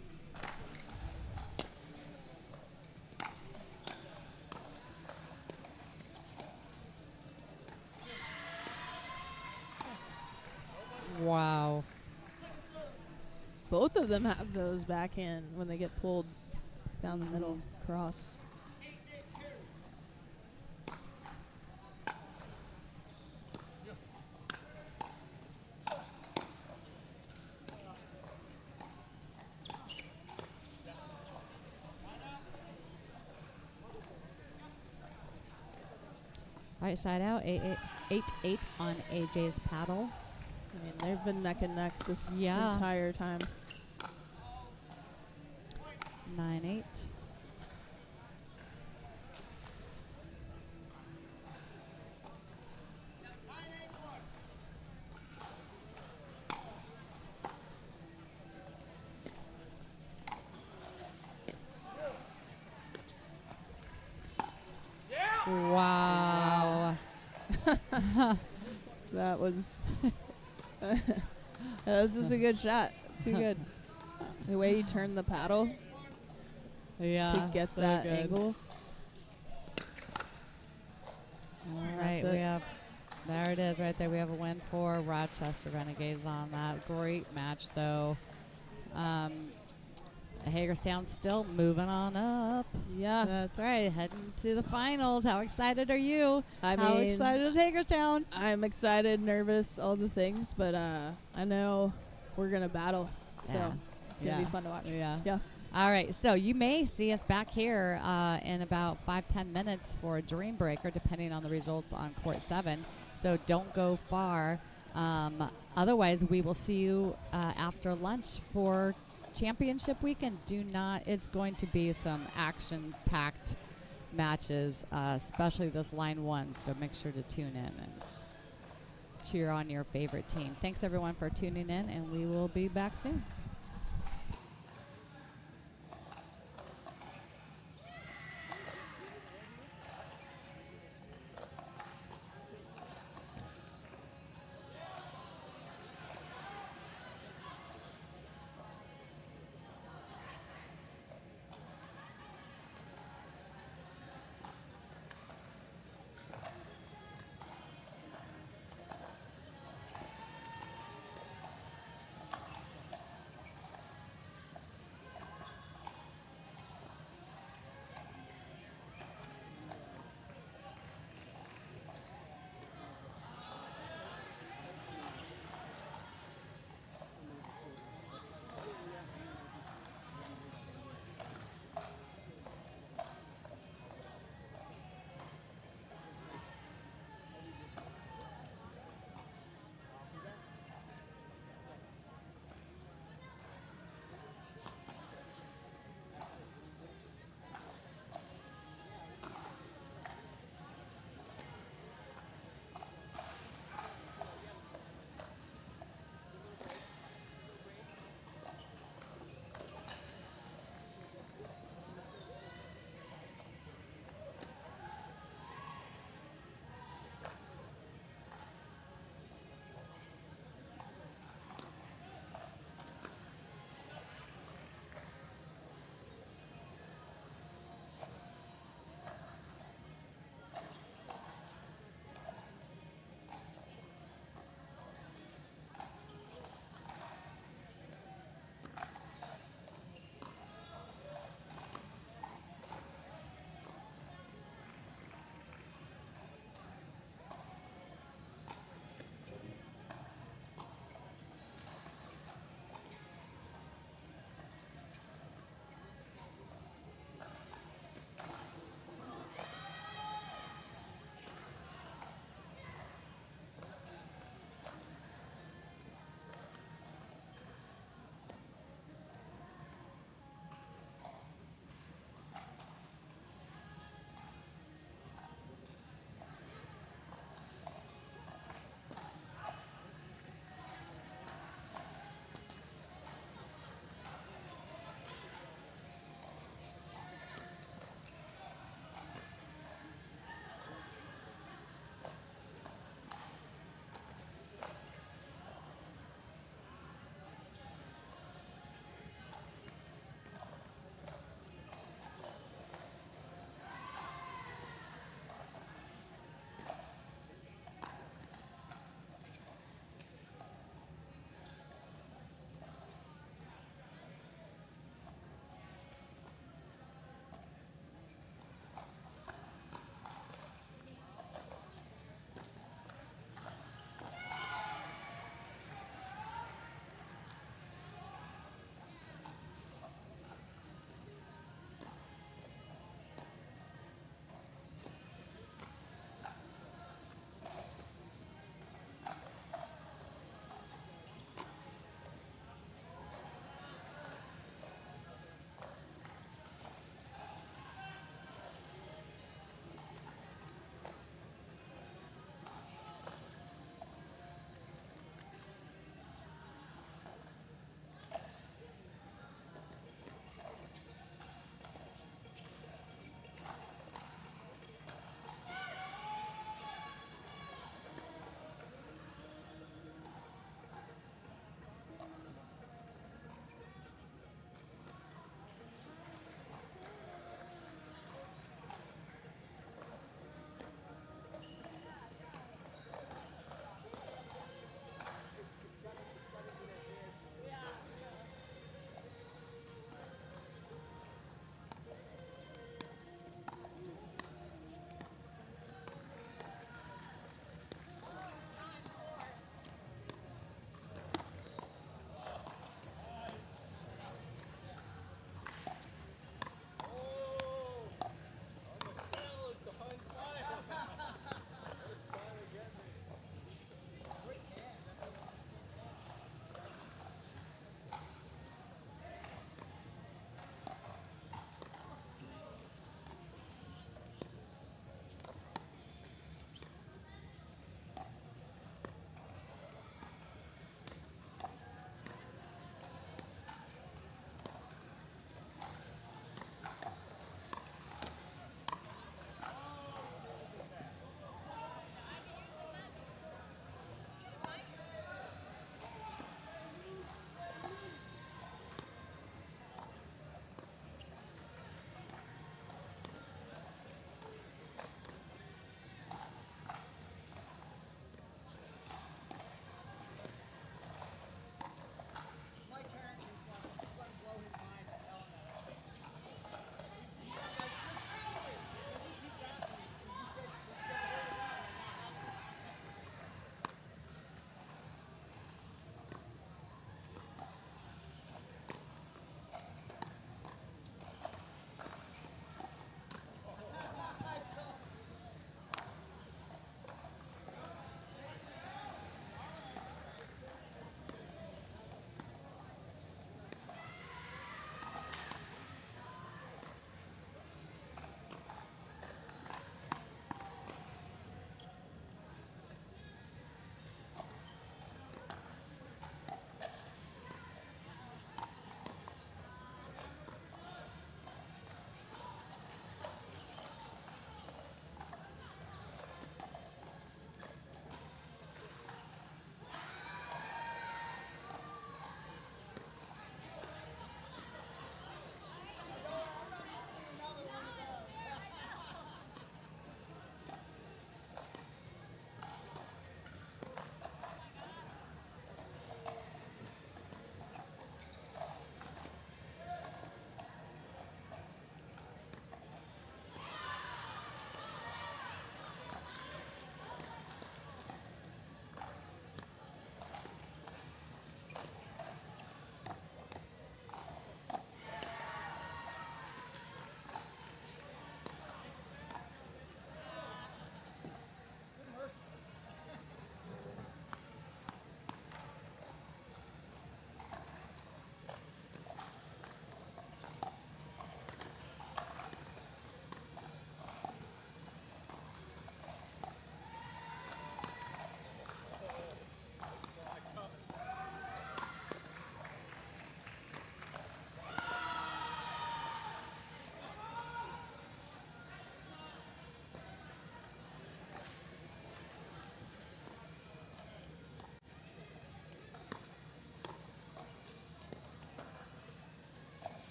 Wow. Both of them have those backhand when they get pulled down the middle cross. Right side out, 8-8 on AJ's paddle. I mean, they've been neck and neck this Yeah. entire time. 9-8. Wow. That was that was just a good shot. Too good. The way you turn the paddle Yeah. to get so that good. angle. All That's right, we it. have, there it is right there. We have a win for Rochester Renegades on that. Great match, though. Hagerstown's still moving on up. Yeah. That's right, heading to the finals. How excited are you? I How mean, excited is Hagerstown? I'm excited, nervous, all the things, but I know we're going to battle. So Yeah. it's going to be fun to watch. Yeah. Yeah. All right, so you may see us back here in about 5-10 minutes for a Dream Breaker, depending on the results on Court 7. So don't go far. Otherwise, we will see you after lunch for championship weekend. It's going to be some action-packed matches, especially this line 1. So make sure to tune in and just cheer on your favorite team. Thanks, everyone, for tuning in, and we will be back soon.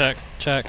check, check.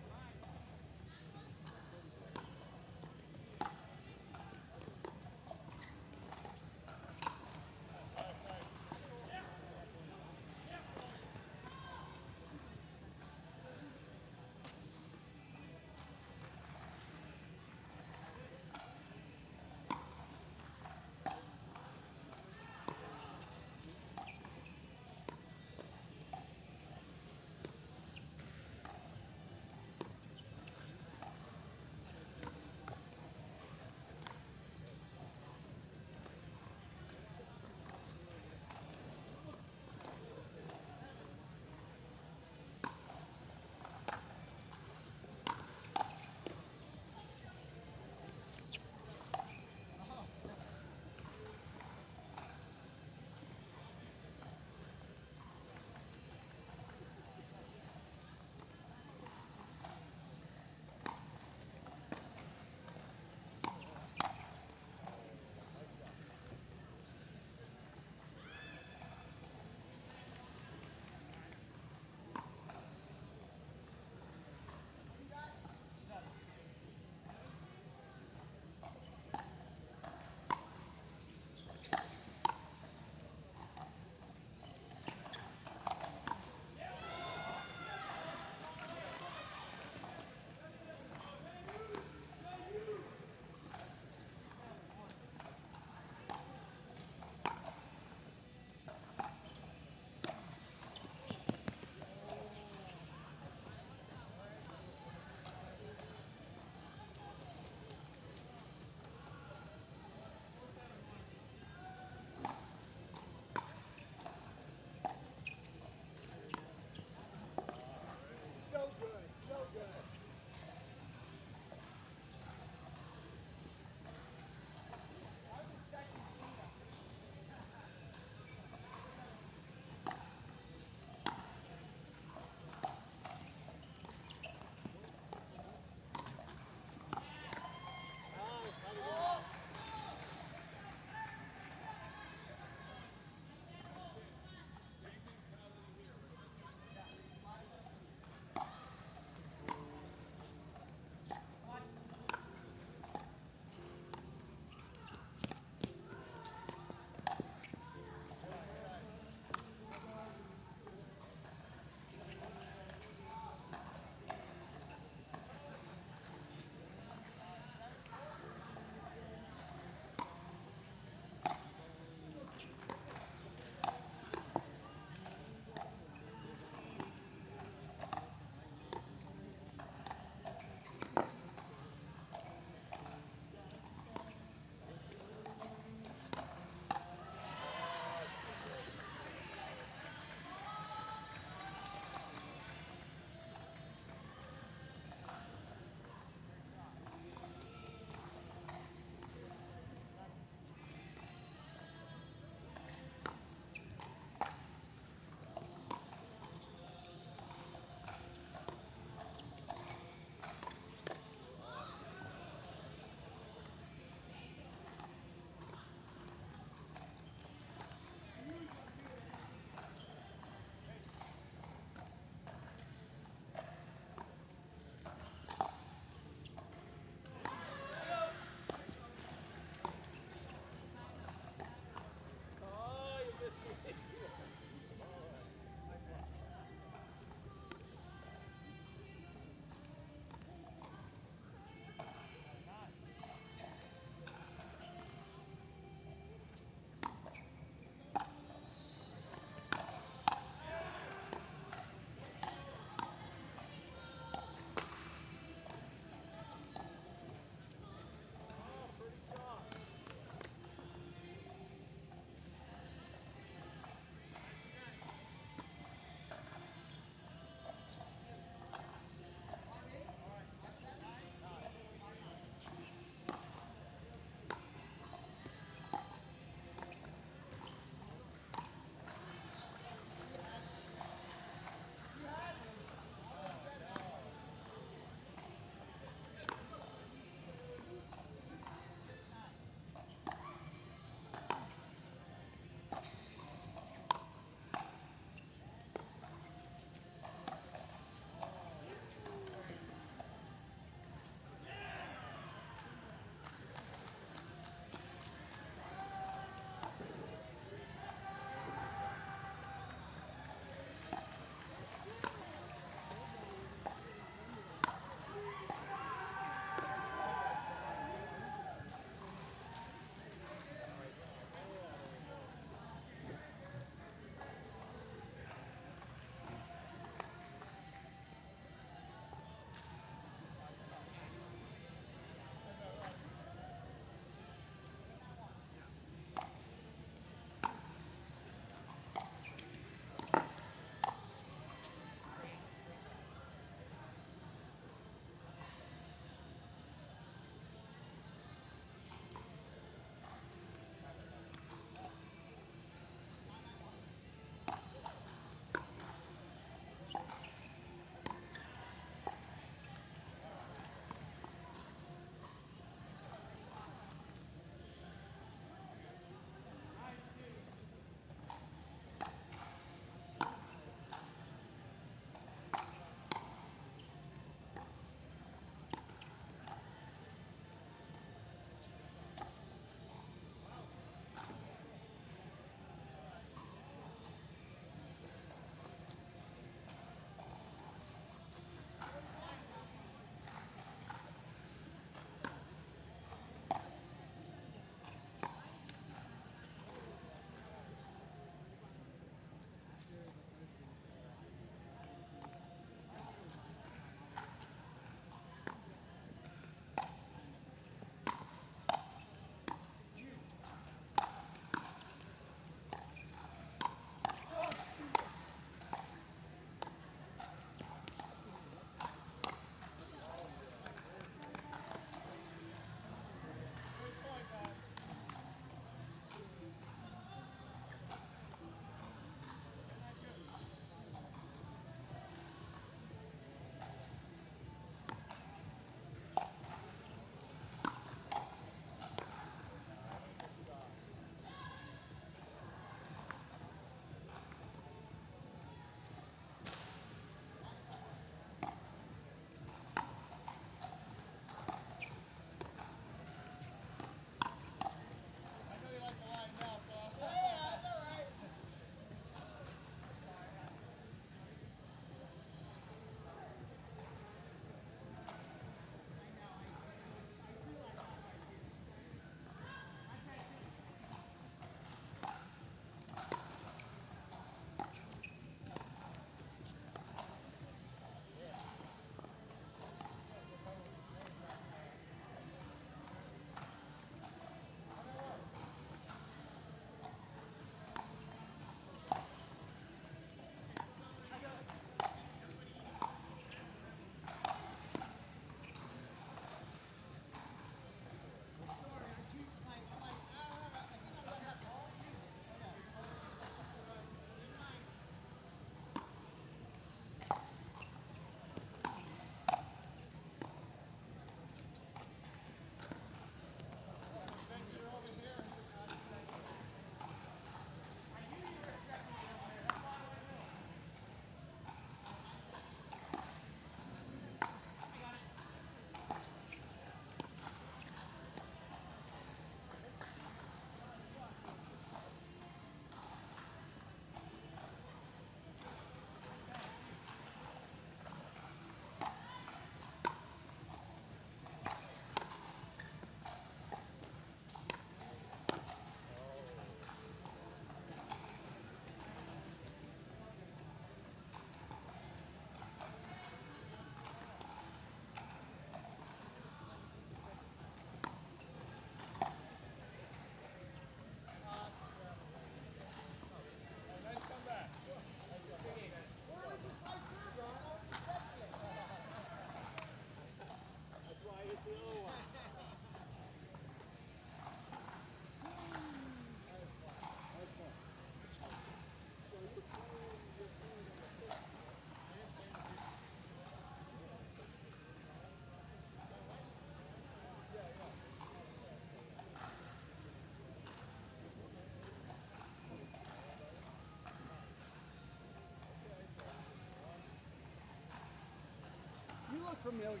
look familiar.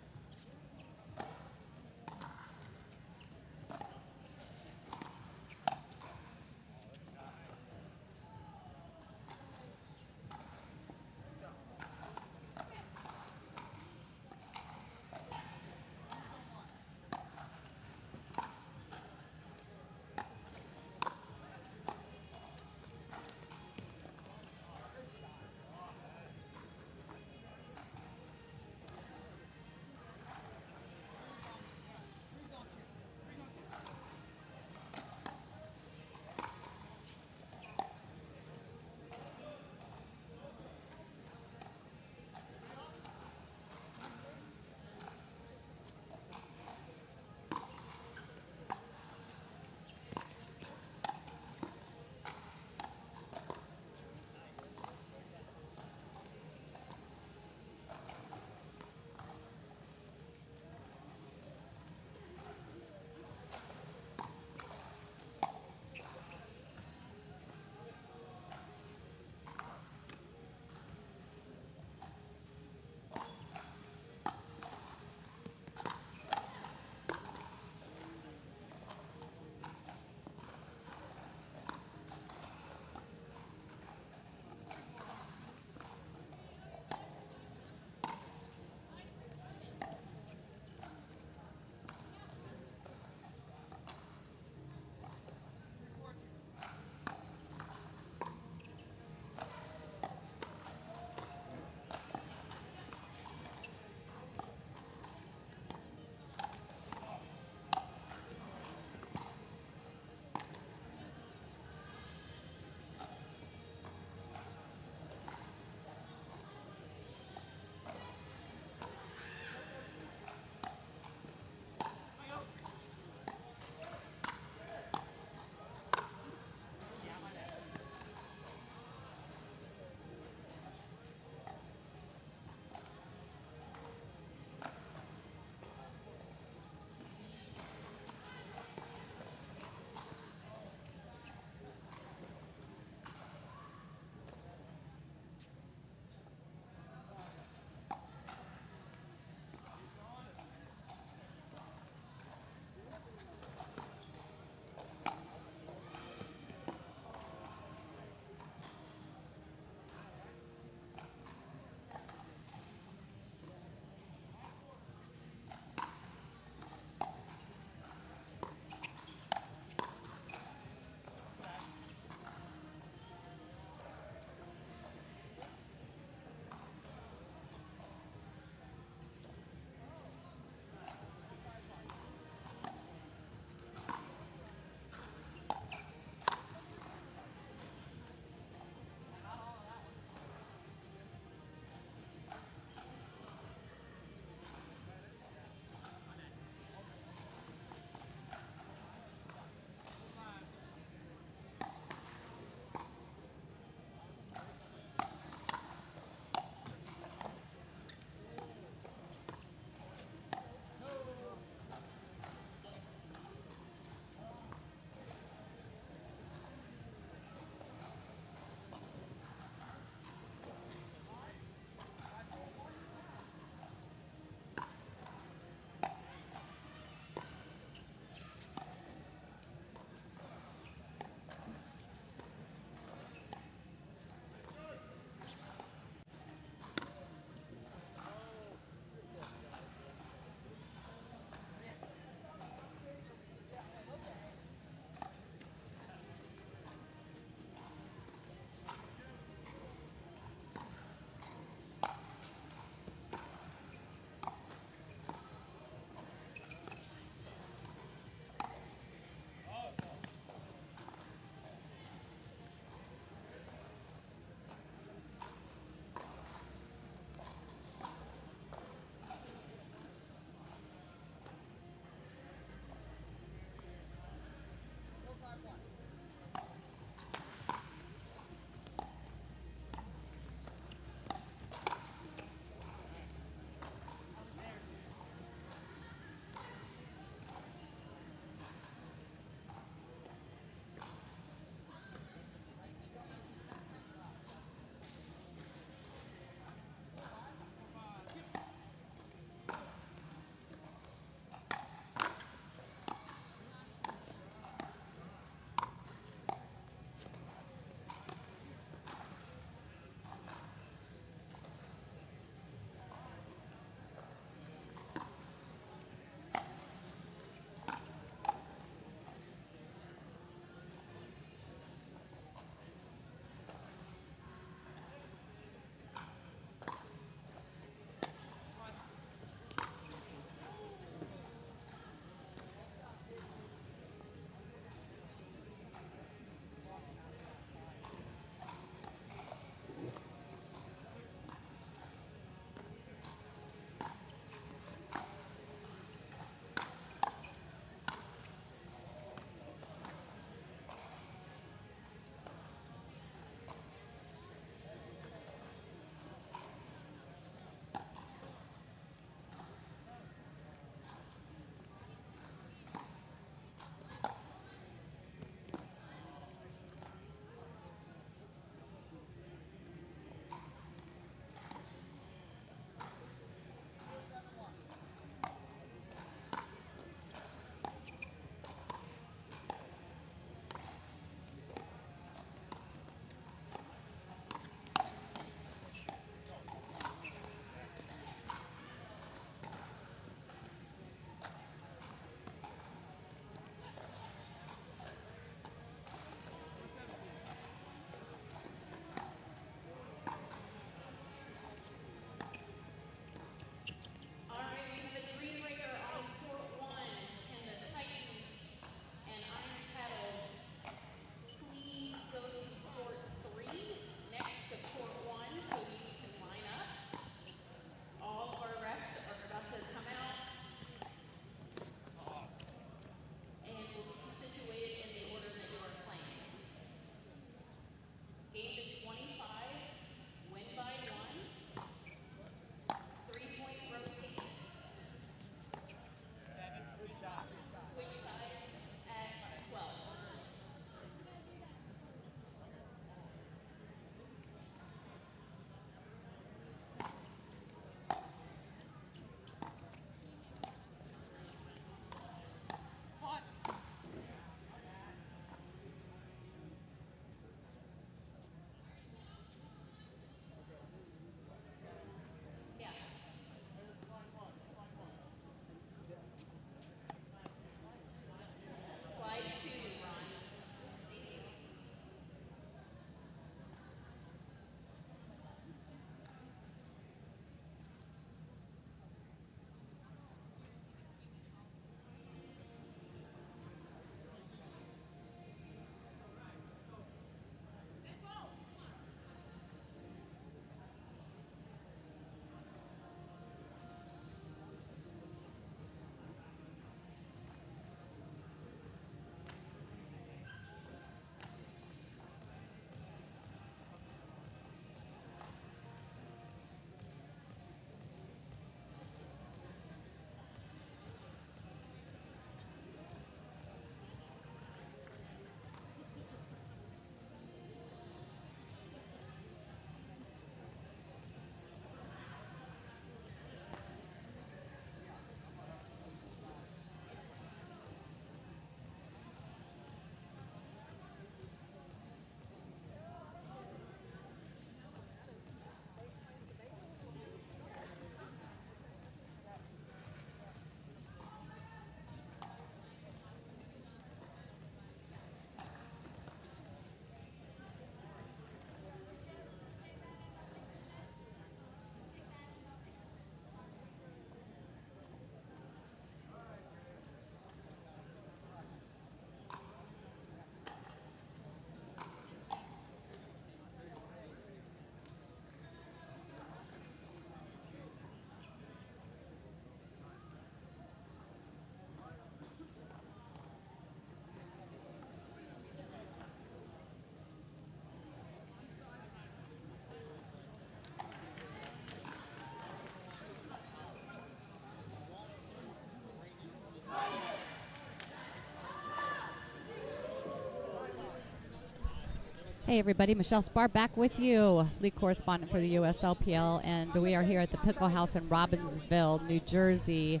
Hey everybody, Michele Spahr back with you, league correspondent for the USLPL, and we are here at the Pickle House in Robbinsville, New Jersey,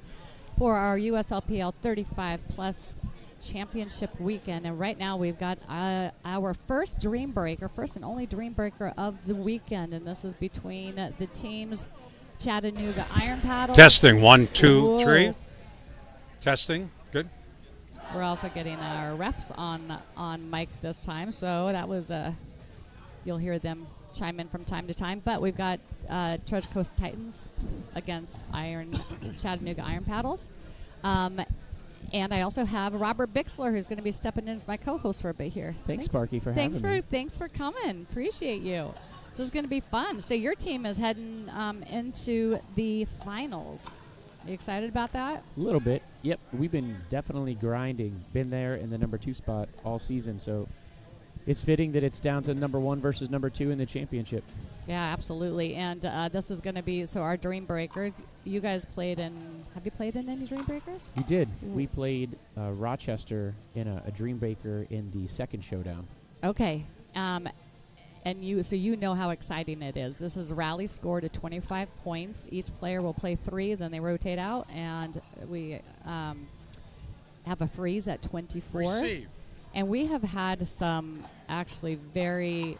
for our USLPL 35 Plus Championship weekend. And right now we've got our first Dream Breaker, first and only Dream Breaker of the weekend, and this is between the teams Chattanooga Iron Paddle. Testing, 1, 2, Whoa. 3. Testing, good. We're also getting our refs on mic this time, so that was you'll hear them chime in from time to time. But we've got Treasure Coast Titans against Chattanooga Iron Paddles, and I also have Robert Bixler, who's going to be stepping in as my co-host for a bit here. Thanks Sparky, for having me. Thanks for coming. Appreciate you. This is going to be fun. So your team is heading into the finals. Are you excited about that? A little bit. Yep, we've been definitely grinding. Been there in the number 2 spot all season, so it's fitting that it's down to number 1 versus number 2 in the championship. Yeah, absolutely. And this is going to be our Dream Breakers. You guys played in. Have you played in any Dream Breakers? We did. We played Rochester in a Dream Breaker in the second Showdown. Okay. And you know how exciting it is. This is rally score to 25 points. Each player will play 3, then they rotate out, and we have a freeze at 24. Receive. And we have had some actually very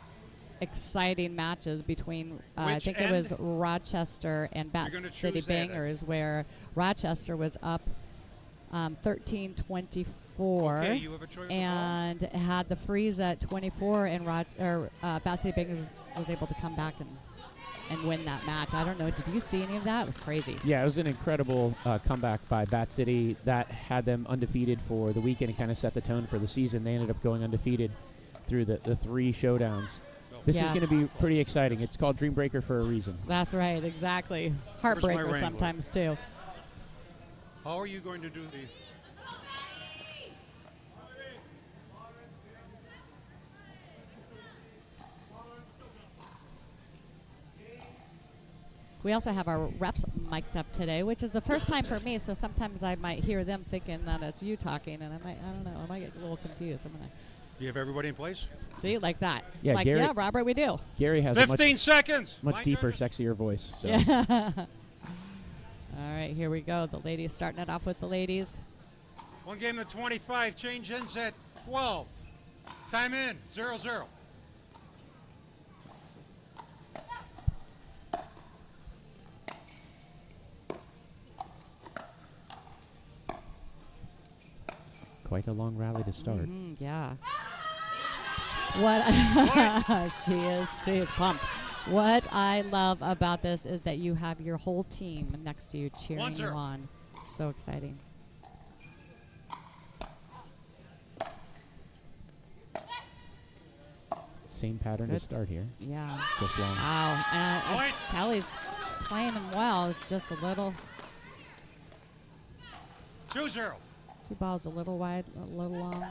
exciting matches between, I Which think it was Rochester and Bat You're gonna City choose that. Bangers, where Rochester was up 13-24. Okay, you have a choice And had the freeze at 24, and Bat City Bangers was able to come back and win that match. I don't know. Did you see any of that? It was crazy. Yeah, it was an incredible comeback by Bat City that had them undefeated for the weekend and kind of set the tone for the season. They ended up going undefeated through the 3 showdowns. This is Yeah. going to be pretty exciting. It's called Dream Breaker for a reason. That's right. Exactly. my Heartbreaker Wrangler? sometimes too. How are you going to do the... We also have our refs mic'd up today, which is the first time for me. So sometimes I might hear them thinking that it's you talking, and I don't know. I might get a little confused. I'm gonna Do you have everybody in place? see like that. Yeah, like, Gary- yeah, Robert, we do. Gary has a 15 seconds! much My deeper, turn. sexier voice. So. Yeah. All right, here we go. The ladies, starting it off with the ladies. 1 game to 25. Change ends at 12. Time in. 0-0. Quite a long rally to start. Yeah. What she is pumped. What I love about this is that you have your whole team next to you cheering you 1-0. on. So exciting. Same pattern Good. to start here. Yeah. Just long. Wow. Point. Kelly's playing him well. It's just a little. 2-0. 2 balls a little wide, a little long.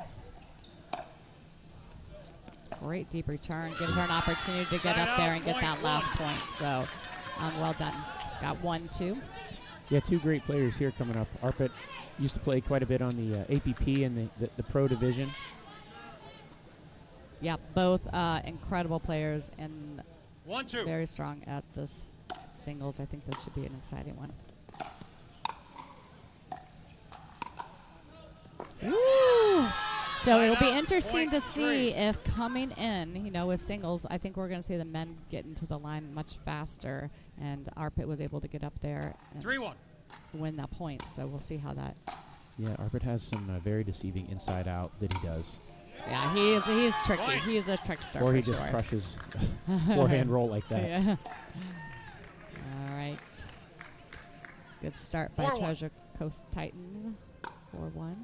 Great deep return. Gives her an opportunity to get up there and get that last point. So, well done. Got 1-2. Yeah, 2 great players here coming up. Arpit used to play quite a bit on the APP and the pro division. Yeah, both incredible players and 1-2. very strong at this singles. I think this should be an exciting one. Woo! So it'll be interesting to see if coming in, with singles, I think we're going to see the men get into the line much faster, and Arpit was able to get up there and 3-1. win that point. So we'll see how that. Yeah, Arpit has some very deceiving inside out that he does. Yeah, he's tricky. Point. He's a trickster. Or he for just sure. crushes forehand roll like that. Yeah. All right. Good start by 4-1. Treasure Coast Titans. 4-1.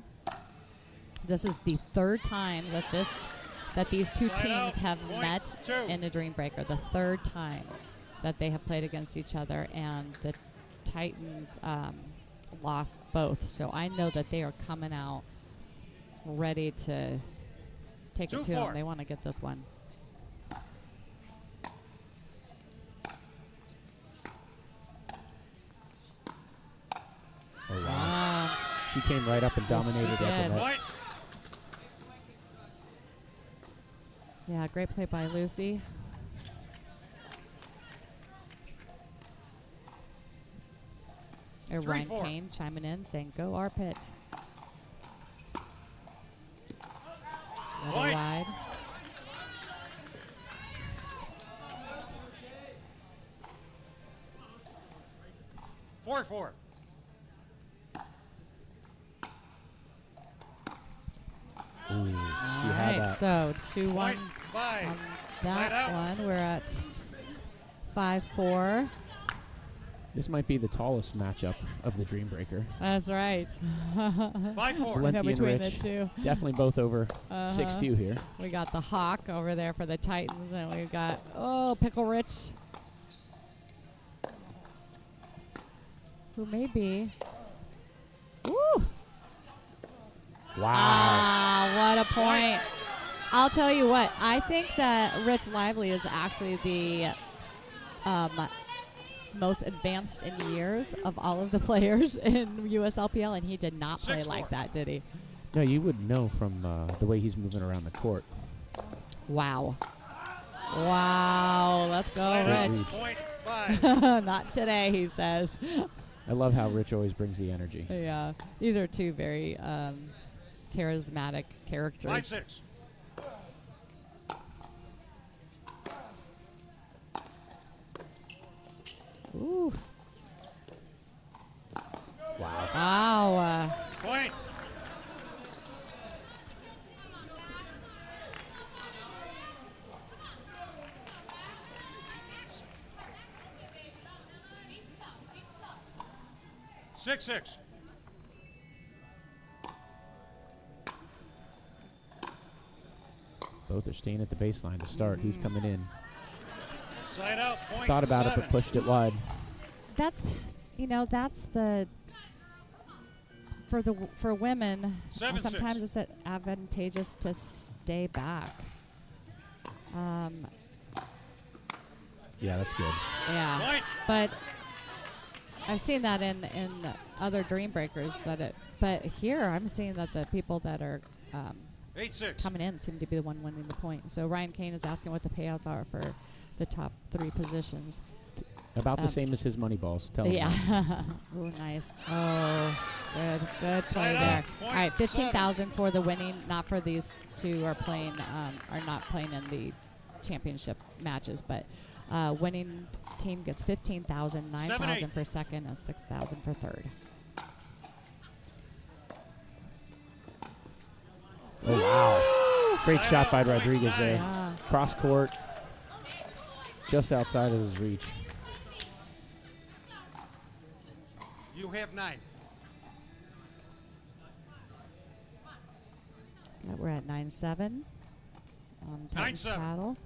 This is the 3rd time that these 2 Side teams out. have Point met 2. in a Dream Breaker. The 3rd time that they have played against each other, and the Titans lost both. So I know that they are coming out ready to take it to 2-4. them. They want to get this one. Oh, wow. Wow. She came right up and Yes, she dominated at did. the net. Point. Yeah, great play by Lucy. Ryan 3-4. Kane chiming in, saying, "Go our pit." Another Point. wide. Four, 4. Ooh, All she had right, that. so 2-1 Point 5. on Side that out. one. We're at 5-4. This might be the tallest matchup of the Dream Breaker. That's right. 5-4. Valenti Yeah, and between the Rich, two. definitely both over Uh-huh. 6-2 here. We got the Hawk over there for the Titans, and we've got, Pickle Rich, who may be. Woo! Wow. Ah, what a point. I'll tell you what, I think that Rich Lively is actually the most advanced in years of all of the players in USLPL, and he did not play 6-4. like that, did he? No, you would know from the way he's moving around the court. Wow. Wow, let's go, Side out. Rich. Point 5. Not today, he says. I love how Rich always brings the energy. Yeah, these are two very charismatic 5-6. characters. Ooh. Wow. Wow. Point. Six. Both are staying at the baseline to start. He's coming in. Side out. Point Thought about 7. it, but pushed it wide. That's the for women. 7-6. Sometimes it's advantageous to stay back. Yeah, that's good. Yeah, Point. but I've seen that in other Dream Breakers but here I'm seeing that the people that are 8-6. coming in seem to be the one winning the point. So Ryan Kane is asking what the payouts are for the top 3 positions. About the same as his money balls. Tell him that. Yeah. Oh, nice. Oh, good play Side there. out. All Point right, 15,000 for the winning. Not for these two are not playing in the championship matches, but winning team gets 15,000, 9,000 for second, and 6,000 for third. Oh, wow. Great Side shot out. by Point Rodriguez 9. there. Yeah. Cross court. Just outside of his reach. You have 9. Yeah, we're at 9-7 on Titans 9-7. paddle.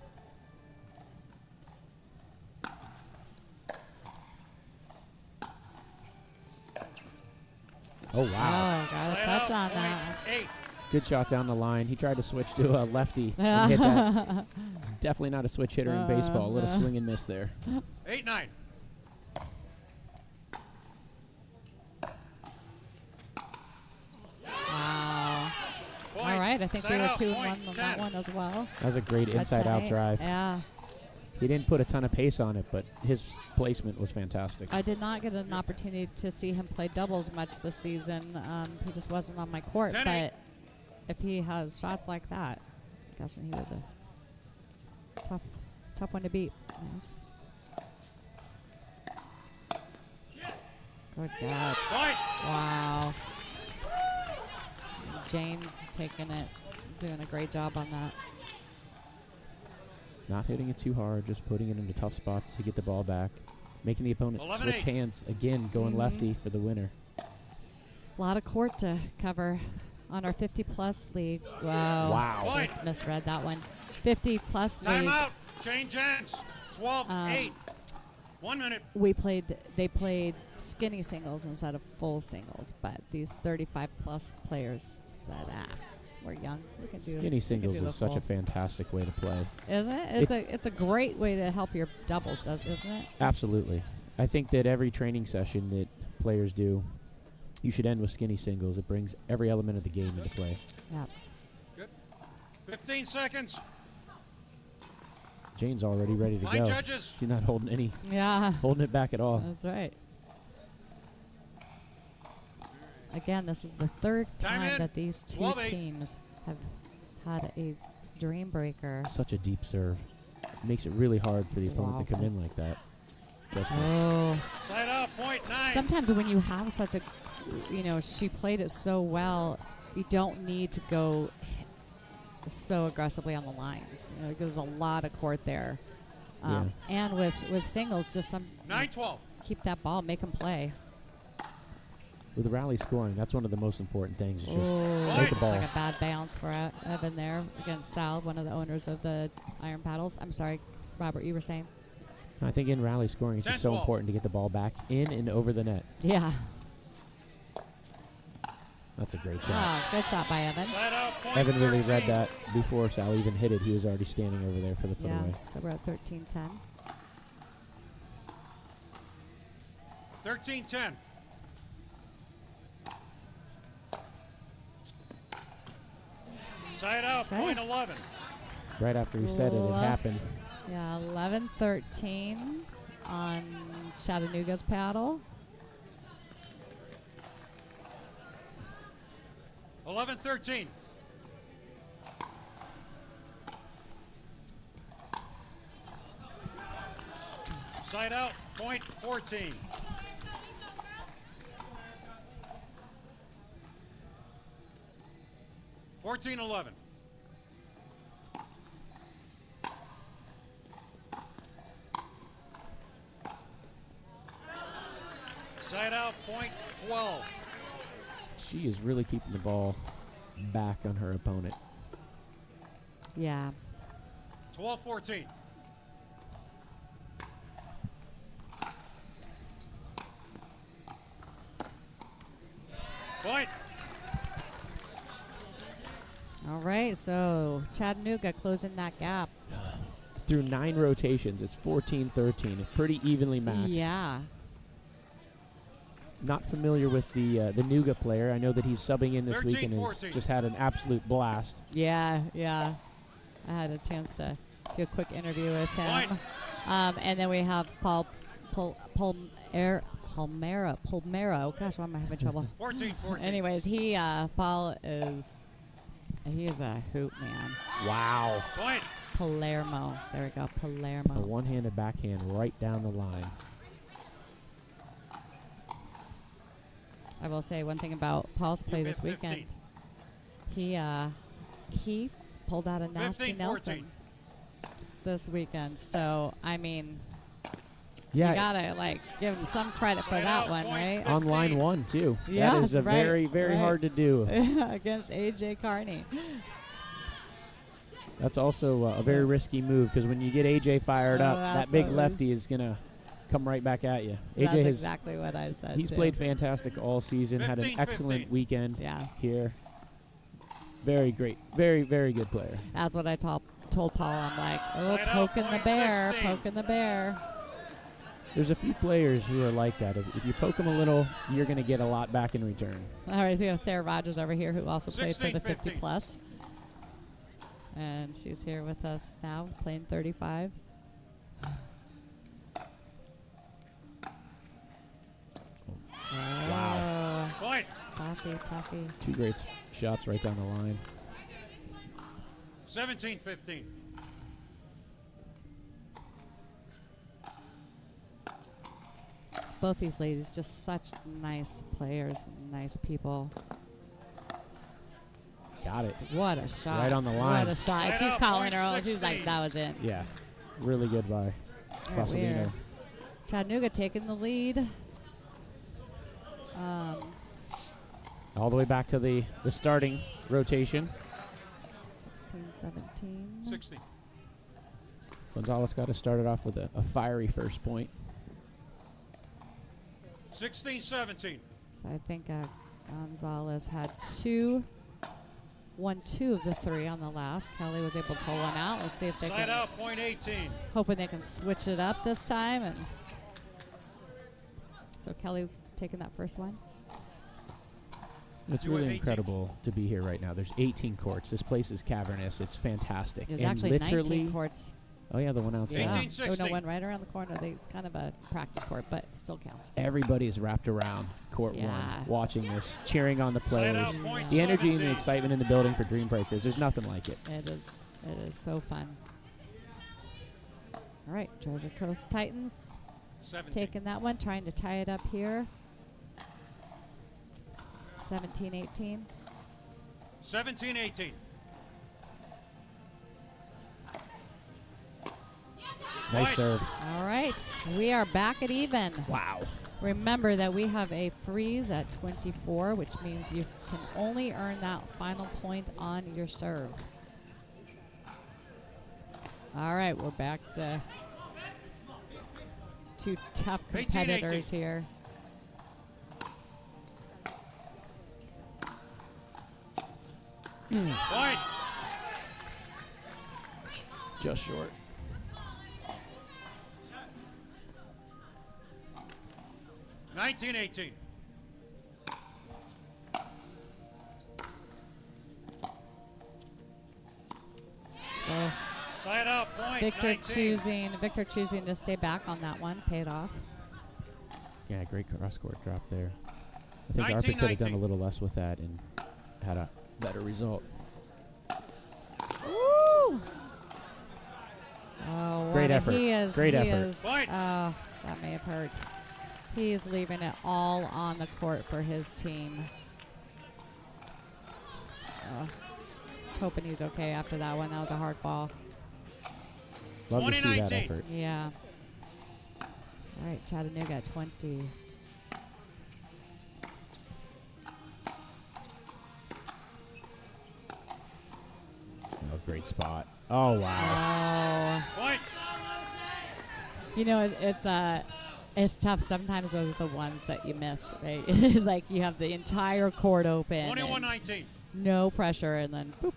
Oh, wow. Oh, got a Side touch out. on Point that. 8. Good shot down the line. He tried to switch to a lefty and hit that. He's definitely not a switch hitter in baseball. A little swing and miss there. 8-9. Wow. Point. All right, I think we Side were out. 2-1 Point on 10. that one as well. That was a great But inside-out tonight- drive. Yeah. He didn't put a ton of pace on it, but his placement was fantastic. I did not get an opportunity to see him play doubles much this season. He just wasn't on my court. 10-8. But if he has shots like that, I'm guessing he was a tough one to beat. Nice. Good catch. Point. Wow. Jane taking it, doing a great job on that. Not hitting it too hard, just putting it in a tough spot to get the ball back. Making the opponent 11-8. switch hands again, going lefty for the winner. A lot of court to cover on our 50-plus league. Wow. Wow. Just misread that one. 50-plus league. Timeout. Change ends. 12-8. 1 minute. They played skinny singles instead of full singles, but these 35-plus players said, we're young. We can do Skinny singles do the is such a full." fantastic way to play. Isn't it? It's a great way to help your doubles, isn't it? Absolutely. I think that every training session that players do, you should end with skinny singles. It brings every element of the game into play. Yeah. Good. 15 seconds. Jane's already ready to Line go. judges. She's not holding Yeah, it back at all. that's right. Again, this is the third Time time in. that these two 12-8. teams have had a dream breaker. Such a deep serve. Makes it really hard for the opponent Wow. to come in like that. Just missed. Oh. Side out, point 9. Sometimes when you have such a, she played it so well, you don't need to go so aggressively on the lines. There's a lot of court there. And with singles, just 9-12. keep that ball, make them play. With rally scoring, that's one of the most important things. Is just Oh, make the ball. Like a bad bounce for Evan there against Sal, one of the owners of the Iron Paddles. I'm sorry, Robert, you were saying? I think in rally scoring, it's just so 10-12. important to get the ball back in and over the net. Yeah. That's a great shot. Oh, good shot by Evan. Side out, point Evan really 13. read that before Sal even hit it. He was already standing over there for the put Yeah, away. so we're at 13-10. 13-10. Side out, Okay. point 11. Right after he said it, it happened. Yeah, 11-13 on Chattanooga's paddle. 11-13. Side out, point 14. $14-11. Side out, point 12. She is really keeping the ball back on her opponent. Yeah. 12-14. Point. All right, so Chattanooga closing that gap. Through 9 rotations, it's 14-13. Pretty evenly matched. Yeah. Not familiar with the Nuga player. I know that he's subbing in this week and has 13-14. just had an absolute blast. Yeah. I had a chance to do a quick interview with him. Point. And then we have Palmera. Oh, gosh, why am I having trouble? 14-14. Anyways, Paul he is a hoop man. Wow. Point. Palermo. There we go, A Palermo. one-handed backhand right down the line. I will say one thing about Paul's play You this missed 15. weekend. He pulled out a nasty 15-14. Nelson this weekend. So, I mean, Yeah, you gotta give him some credit for Side that out, one, point right? on line 1, too. Yeah, that is a right, very, very right. hard to do. Against AJ Carney. That's also a very risky move because when you get AJ fired Oh, up, that's that big what it lefty is going to come right back at you. That's AJ has exactly what I said. he's too. played fantastic all season, had an 15-15. excellent weekend Yeah, here. Very great. Very, very good player. that's what I told Paul. I'm like, oh, Side out, poking the point bear, 16. poking the bear. There's a few players who are like that. If you poke them a little, you're going to get a lot back in return. All right, so we have Sarah Rogers over here who also played for the 16-15. 50 plus. And she's here with us now, playing 35. Wow. Point. Toughy. 2 great shots right down the line. 17-15. Both these ladies, just such nice players, nice people. Got it. What a shot. Right on the line. What a shot. Right She's up, calling point her own. She's 16. like, that was it. Yeah. Really good by All right, Fasalino. we're Chattanooga taking the lead. All the way back to the starting rotation. 16-17. 16. Gonzalez got to start it off with a fiery first point. 16-17. So I think Gonzalez had won 2 of the 3 on the last. Kelly was able to pull one out. Let's see if they Side can. out, point 18. Hoping they can switch it up this time. And so Kelly taking that first one. It's You have really 18. incredible to be here right now. There's 18 courts. This place is cavernous. It's fantastic. There's and actually literally 19 courts Oh, yeah, the one outside. 18-16. Oh, no, one right around the corner. It's kind of a practice court, but still counts. Everybody is wrapped around court Yeah. one, watching this, cheering on the players. Side out, point The energy and the 17. excitement in the building for Dream Breakers. There's nothing like it. It is so fun. All right, Treasure Coast Titans 17. taking that one, trying to tie it up here. 17-18. 17-18. Nice Point. serve. All right, we are back at even. Wow. Remember that we have a freeze at 24, which means you can only earn that final point on your serve. All right, we're back to two tough 18-18. competitors here. Point. Just short. Nineteen 18. Oh, Side out, point. Victor 19. choosing to stay back on that one. Paid off. Yeah, great cross-court drop there. I think 19-19. Arthur could have done a little less with that and had a better result. Woo! Oh, Great what a- effort. He is, Great he effort. Is, Point. that may have hurt. He is leaving it all on the court for his team. Hoping he's okay after that one. That was a hard fall. Love to see that 20-19. effort. Yeah. All right, Chattanooga at 20. Oh, great spot. Oh, wow. Oh. Point. You know, it's tough. Sometimes those are the ones that you miss, right? It's like you have the entire court open. and 21-19. no pressure, and then boop,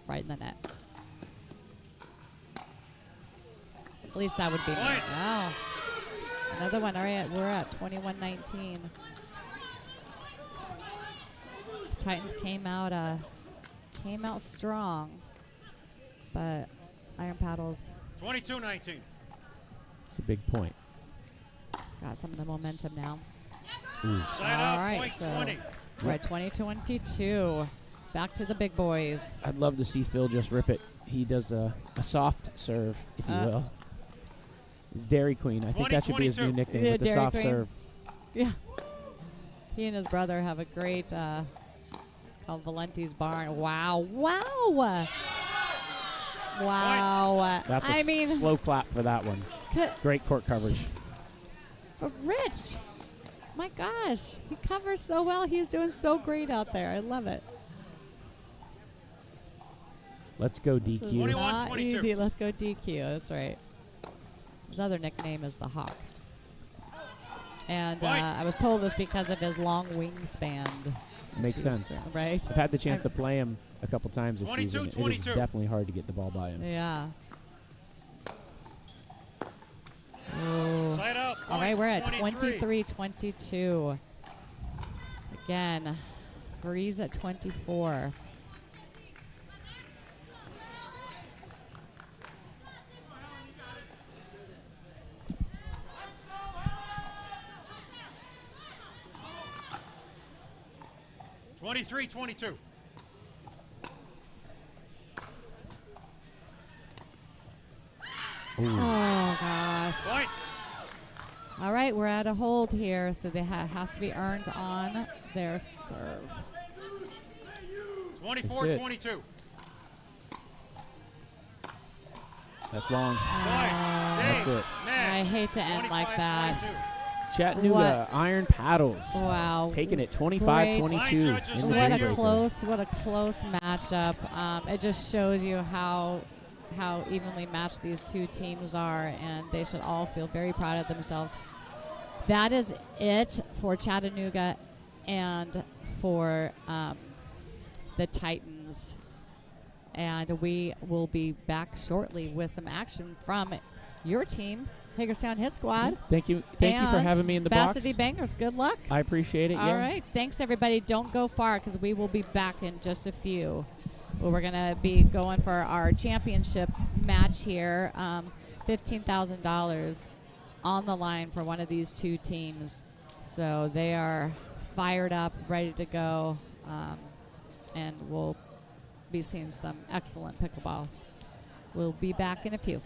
right in the net. At least that would be me. Point. Wow. Another one. All right, we're at 21-19. Titans came out strong, but Iron Paddles 22-19. It's a big point. got some of the momentum now. Ooh. Side All out, right, point so 20. we're at 20-22. Back to the big boys. I'd love to see Phil just rip it. He does a soft serve, if you will. It's Dairy Queen. I think that should be his new 20-22. nickname, Yeah, with the Dairy soft Queen. serve. Yeah. He and his brother have a great, it's called Valenti's Barn. Wow. Wow. Wow. That's a I mean, slow clap for that one. Great court coverage. Rich. My gosh. He covers so well. He's doing so great out there. I love it. Let's go This is DQ. 21-22. not easy. Let's go DQ. That's right. His other nickname is the Hawk. And Point. I was told this because of his long wingspan. Makes which is, sense. right? I've had the chance to play him a couple times this 22-22. season. It is definitely hard to get the ball by him. Yeah. Ooh. Side out, point All right, we're at 23. 23-22. Again, freeze at 24. Ooh. 23-22. Oh, gosh. Point. All right, we're at a hold here, so they has to be earned on their serve. 24-22. That's long. Point. it. I hate to end like that. 25-22. Chattanooga Iron Paddles. Wow. Taking it Great. 25-22 Line in judges the say What Dream a Breaker. close matchup. It just shows you how evenly matched these two teams are, and they should all feel very proud of themselves. That is it for Chattanooga and for the Titans. And we will be back shortly with some action from your team, Hagerstown Hit Squad. Thank you for and having me in the Bass box. City Bangers. Good luck. I appreciate it. All yeah. right. Thanks, everybody. Don't go far because we will be back in just a few. Well, we're going to be going for our championship match here. $15,000 on the line for one of these two teams. So they are fired up, ready to go, and we'll be seeing some excellent pickleball. We'll be back in a few.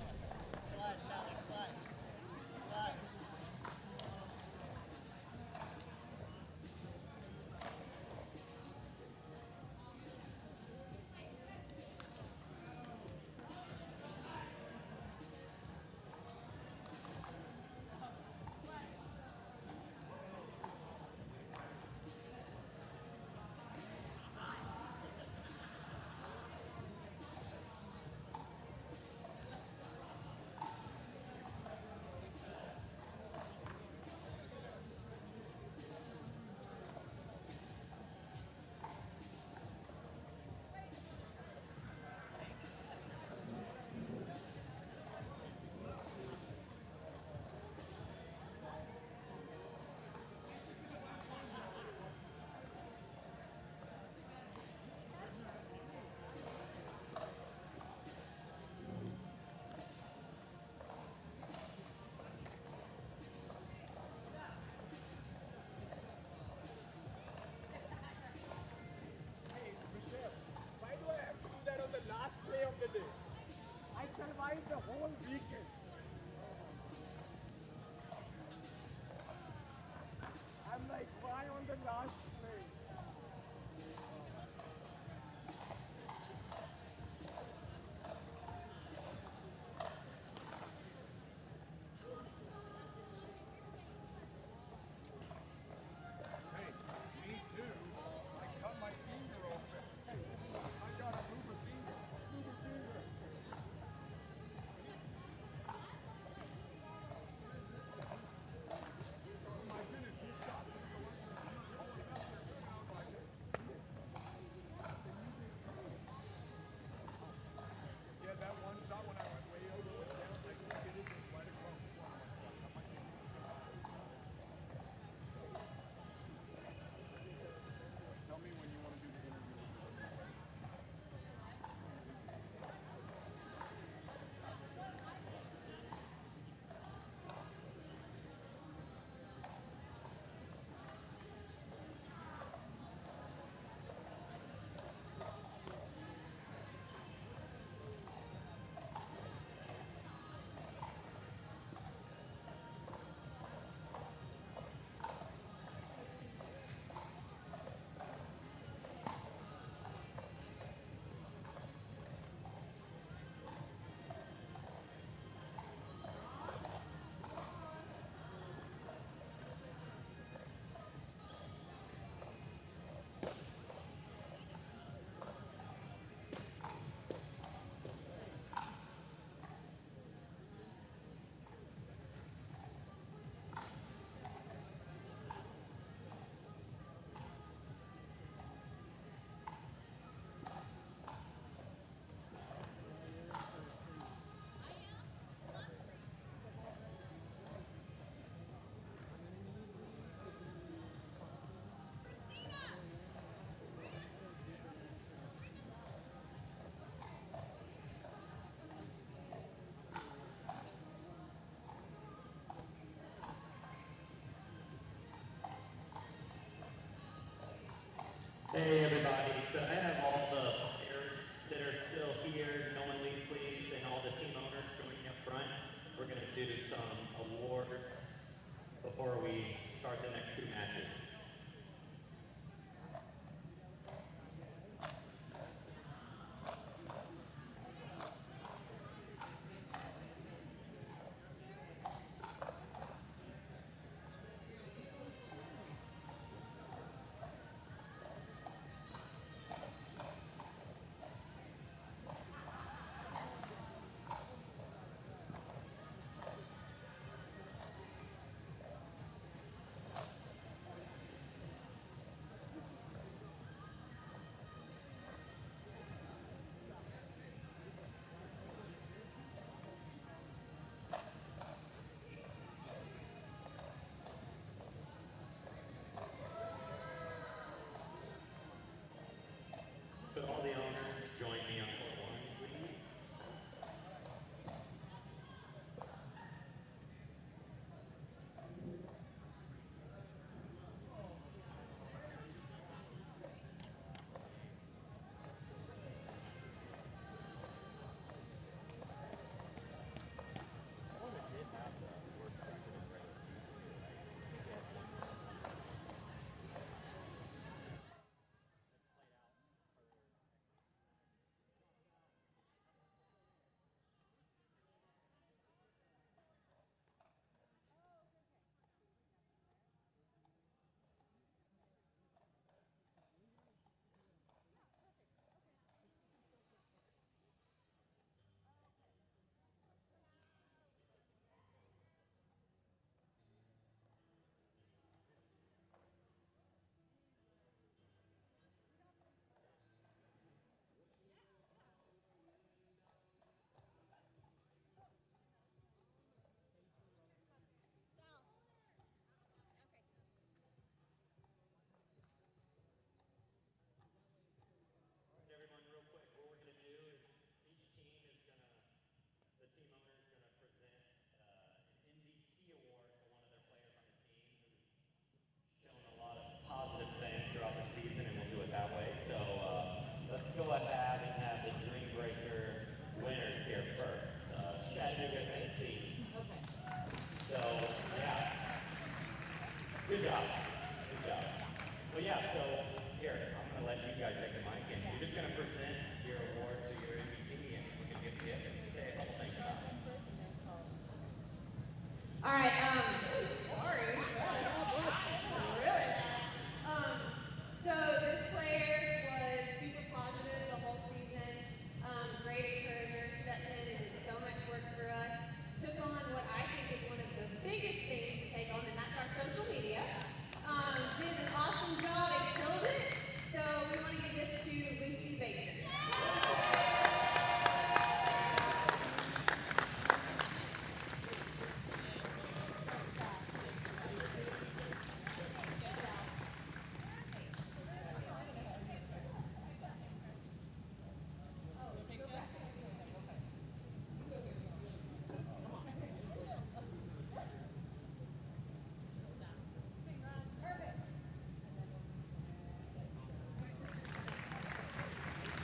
Why do I have to do that on the last play of the day? I survived the whole weekend. I'm like, why on the last play? Hey, me too. I cut my finger open. Hey, I gotta move a finger. Move a finger. Oh my goodness, he shot me. Yeah, that one shot when I went way over with down, I skidded this right across the floor. I'm like, tell me when you want to do the interview. Hey everybody, could I have all the players that are still here, no one leave please, and all the team owners joining up front. We're going to do some awards before we start the next two matches. job. Good job. Well, yeah, so here, I'm going to let you guys take the mic, and you're just going to present your award to your MVP, and we're going to give you a gift and say a couple things about it. All right, sorry. Really? So this player was super positive the whole season. Great encourager, stepped in and did so much work for us. Took on what I think is one of the biggest things to take on, and that's our social media. Did an awesome job and killed it. So we want to give this to Lucy Baker.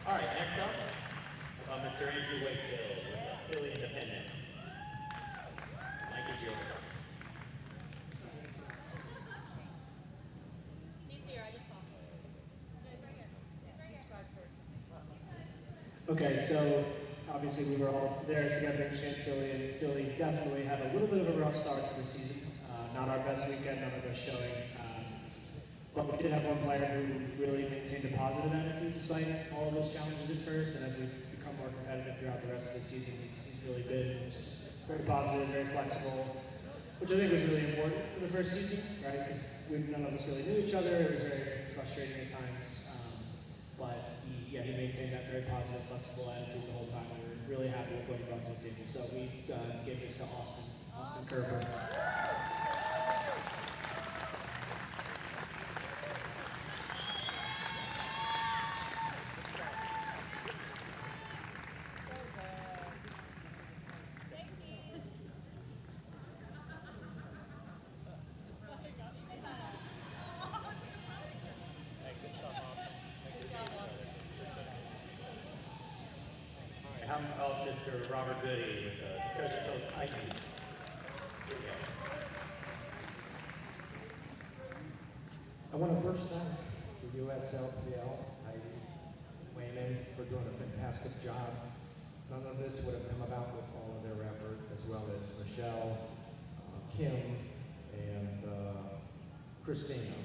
All right, next up, Mr. Andrew Wakefield with Philly Independence. Mike is yours. Okay, so obviously we were all there together in Chantilly, and Philly definitely had a little bit of a rough start to the season. Not our best weekend, not our best showing. But we did have one player who really maintained a positive attitude despite all of those challenges at first, and as we've become more competitive throughout the rest of the season, he's really been just very positive, very flexible, which I think was really important for the first season, right? Because none of us really knew each other. It was very frustrating at times, but he maintained that very positive, flexible attitude the whole time, and we're really happy with what he brought to the table. So we gave this to Austin Kerber. How about Mr. Robert Goody with the Treasure Coast Titans? Here we go. I want to first thank the USLPL, Wayman, for doing a fantastic job. None of this would have come about with all of their effort, as well as Michele, Kim, and Christina.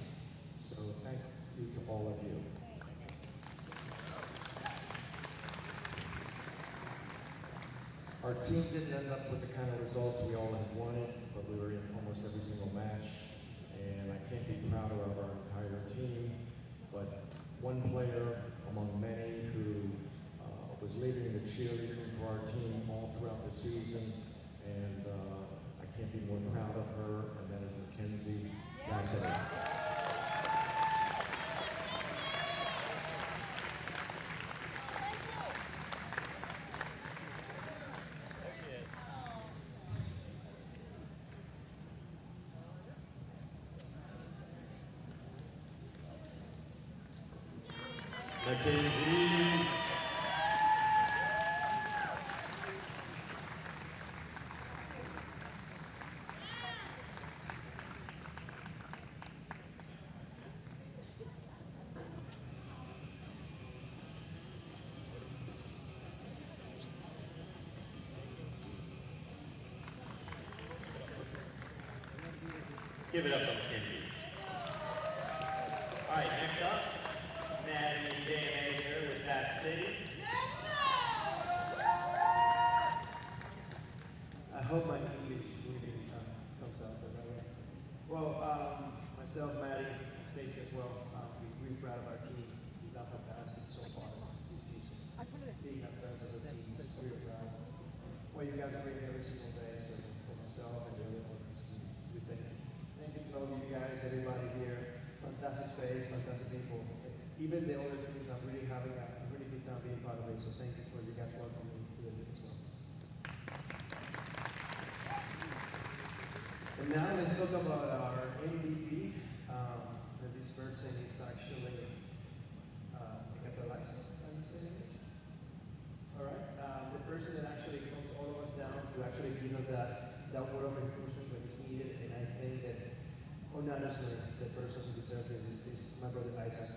So thank you to all of you. Our team didn't end up with the kind of results we all had wanted, but we were in almost every single match. And I can't be prouder of our entire team, but one player among many who was leading the cheerleading for our team all throughout the season, and I can't be more proud of her, and that is Mackenzie Cassidy. Mackenzie. Give it up for Mackenzie. All right, next up, Maddie and J.M.A. here with Bass City. I hope my English reading comes out the right way. Well, myself, Maddie, Stacy as well, we're really proud of our team. We love how fast it's so far this season. Being our friends as a team, we're proud. Well, you guys are bringing every single day, so for myself and the other ones, we thank you. Thank you to all you guys, everybody here. Fantastic space, fantastic people. Even the other teams are really having a really good time being part of it, so thank you for you guys welcoming me to the league as well. And now let's talk about our MVP. And this person is actually capitalized. All right. The person that actually comes all of us down to actually give us that word of encouragement when it's needed. And I think that honestly, the person who deserves it is my brother Tyson.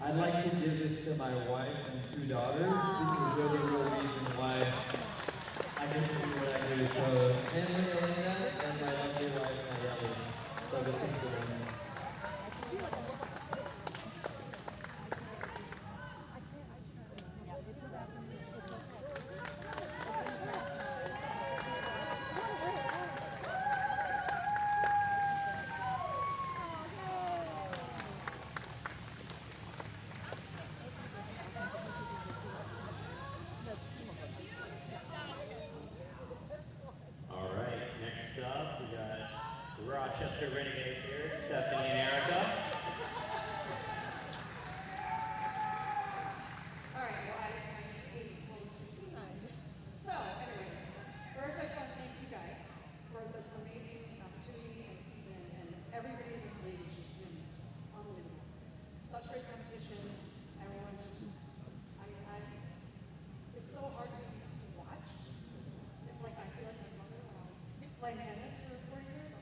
I'd like to give this to my wife and 2 daughters because they're the real reason why I get to do what I do. So, Emily, Elena, and my lovely wife, Michele. So this is for them. All right, next up, we got Rochester Renegade here, Stephanie and Erica. All right, well, I hate So, anyway, first I just want to thank you guys for this amazing opportunity and season, and everybody in this league has just been unbelievable. Such great competition. Everyone just, it's so hard to watch. It's like I feel like my mother when I was playing tennis for 4 years.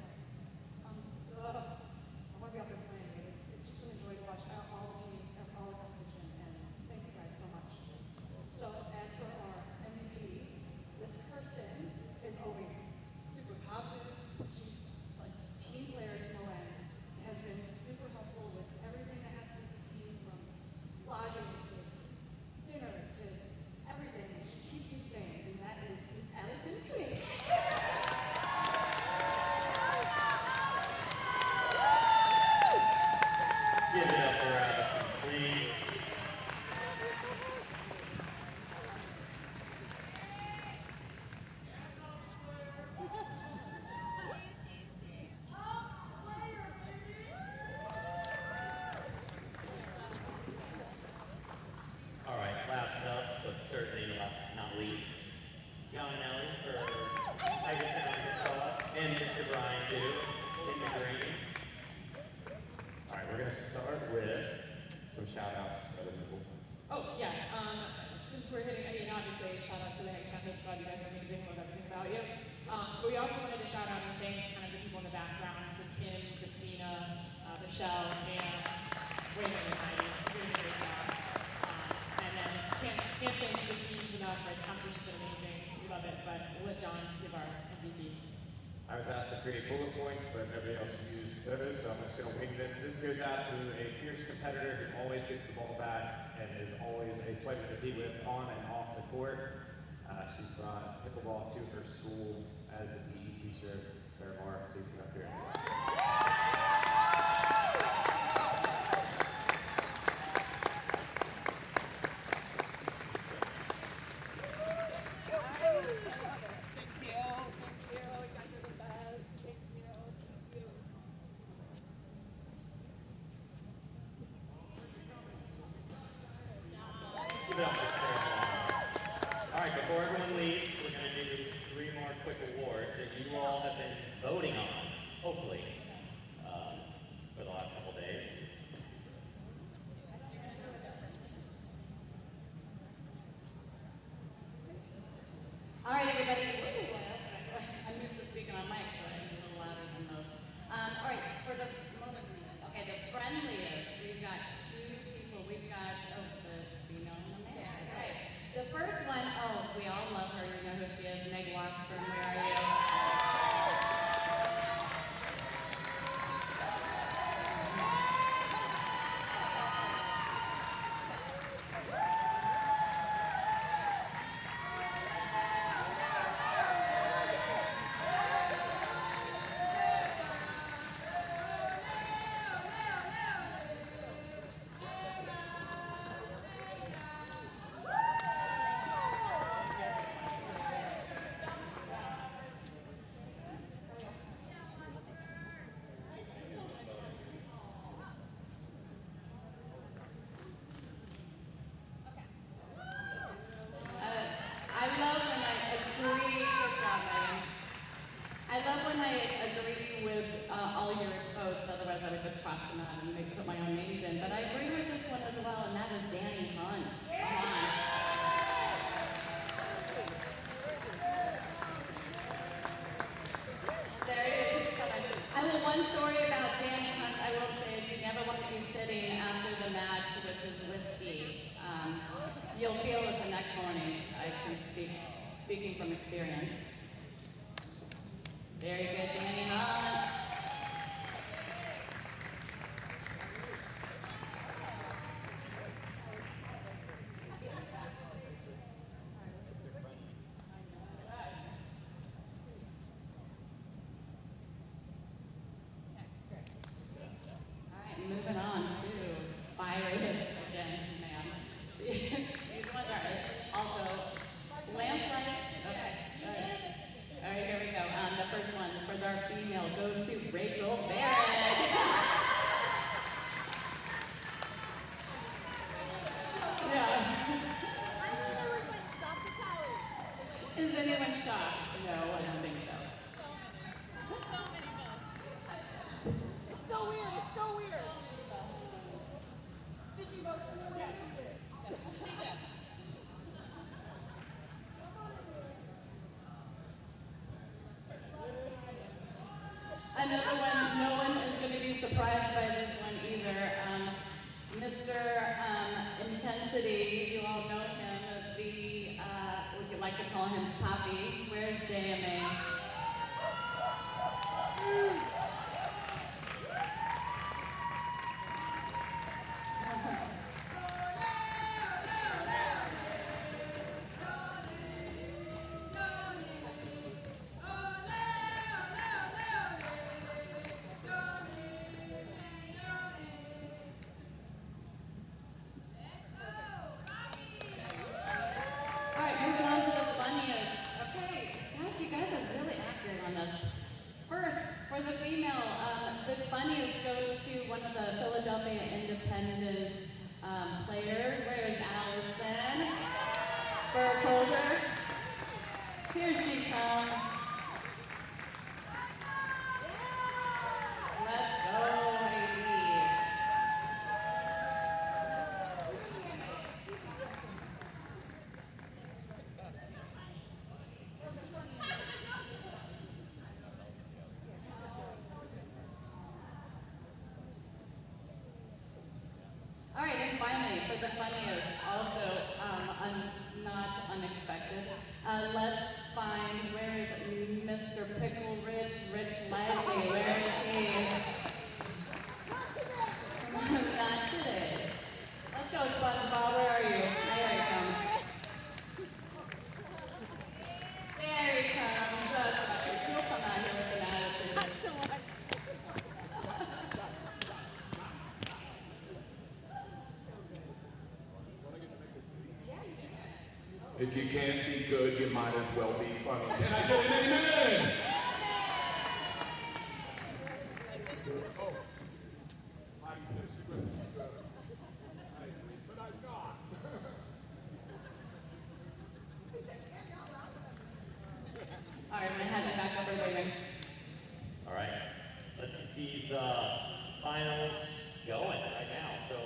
I'm like, I want to be out there playing. It's just been a joy to watch all the teams, all the competition, and thank you guys so much. So as for our MVP, this Kirsten is always super positive. She's a team player to no end. Has been super helpful with everything that has to do with the team, from lodging to dinners to everything. She keeps you sane, and that is Miss Allison Twig. Give it up for Allison, please. All right, last up, but certainly not least, John and Ellie for Tiger Sound Guitar, and Mr. Brian too, in the green. All right, we're gonna start with some shout outs to other people. Oh, yeah. Since we're hitting, obviously, shout out to the Head Champions Squad. You guys are amazing. Love everything about you. But we also wanted to shout out and thank kind of the people in the background. So Kim, Christina, Michele, Anna, way better than I do. Doing a great job. And then can't thank the teams enough. Like, the competition's been amazing. We love it. But we'll let John give our MVP. I was asked to create bullet points, but everybody else used photos, so I'm just going to wing this. This goes out to a fierce competitor who always gets the ball back and is always a pleasure to be with on and off the court. She's brought pickleball to her school as a PE teacher. Sarah Marr, please come up here. Give it up for Sarah Marr. All right, before everyone leaves, we're going to do 3 more quick I love when I agree with all your votes, otherwise I would just cross them out and maybe put my own names in. But I agree with this one as well, and that is Danny Hunt. Come on. There he is. I have one story about Danny Hunt I will say is you never want to be sitting after the match with his whiskey. You'll feel it the next morning. I can speaking from experience. Very good, Danny Hunt. Moving on to Fires again, ma'am. These ones are also landslide. Okay, good. All right, here we go. The first one for our female goes to Rachel Barrett. Yeah. Is anyone shocked? No, I don't think so. It's so weird. It's so weird. Did you vote for me? Yes, you did. Yes, he did. Another one, no one is going to be surprised by this one either. Mr. Intensity, you all know him, we could like to call him Poppy. Where's JMA? Alright, moving on to the funniest. Okay, gosh, you guys are really accurate on this. First, for the female, the funniest goes to one of the Philadelphia Independence players. Where is Allison? Burkholder. Here she comes. Let's go, baby. All right, and finally, for the funniest, also not unexpected, let's find, where is Mr. Pickle Rich Lively? Where is he? Not today. Let's go, SpongeBob, where are you? There he comes. There he comes. That's right. He'll come out here with some attitude. If you can't be good, you might as well be funny. Can I get an amen? All right, I'm gonna hand it back over to Raymond. All right, let's get these finals going right now. So,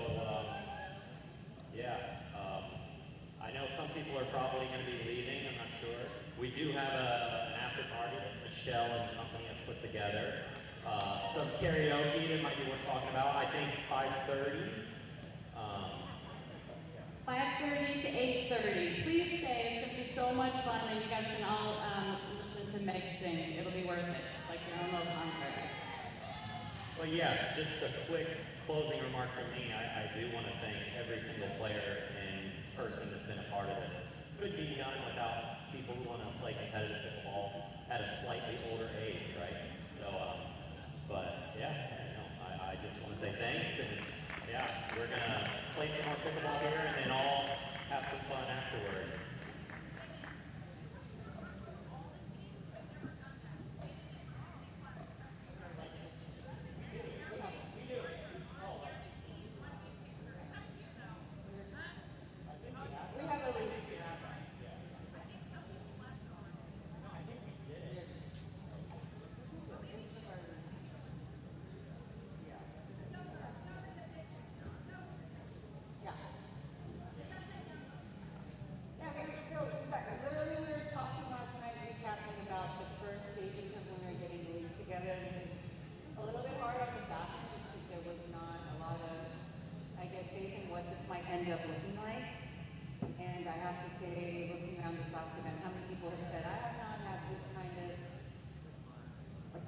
I know some people are probably going to be leaving. I'm not sure. We do have an after party that Michele and company have put together. Some karaoke that might be worth talking about. I think 5:30. 5:30 to 8:30. Please stay. It's going to be so much fun, and you guys can all listen to Meg sing. It'll be worth it, like your own little concert. Well, yeah, just a quick closing remark from me. I do want to thank every single player and person that's been a part of this. Could be done without people who want to play competitive pickleball at a slightly older age, right? So, but yeah, I just want to say thanks, and yeah, we're gonna play some more pickleball here, and then all have some fun afterward.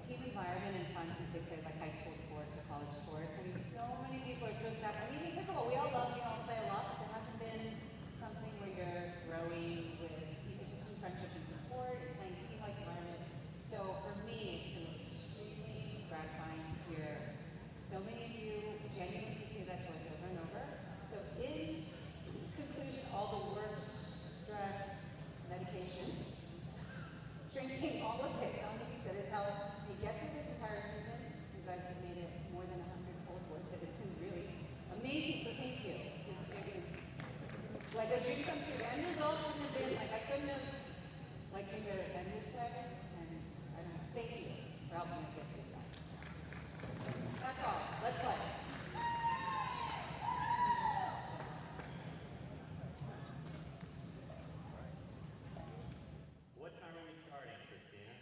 team environment and fun since they played like high school sports or college sports. I mean, so many people are so sad. I mean, even pickleball, we all love, we all play a lot, but there hasn't been something where you're growing with people, just some friendship and support, and playing team-like environment. So for me, it's been extremely gratifying to hear so many of you genuinely say that to us over and over. So in conclusion, all the work, stress, medications, drinking, all of it, that has helped me get through this entire season. You guys have made it more than 100-fold worth it. It's been really amazing, so thank you. It was like a dream come true. The end result wouldn't have been, like I couldn't have liked it to end this way, and I don't know. Thank you for helping us get to this point. That's all. Let's play. What time are we starting, Christina?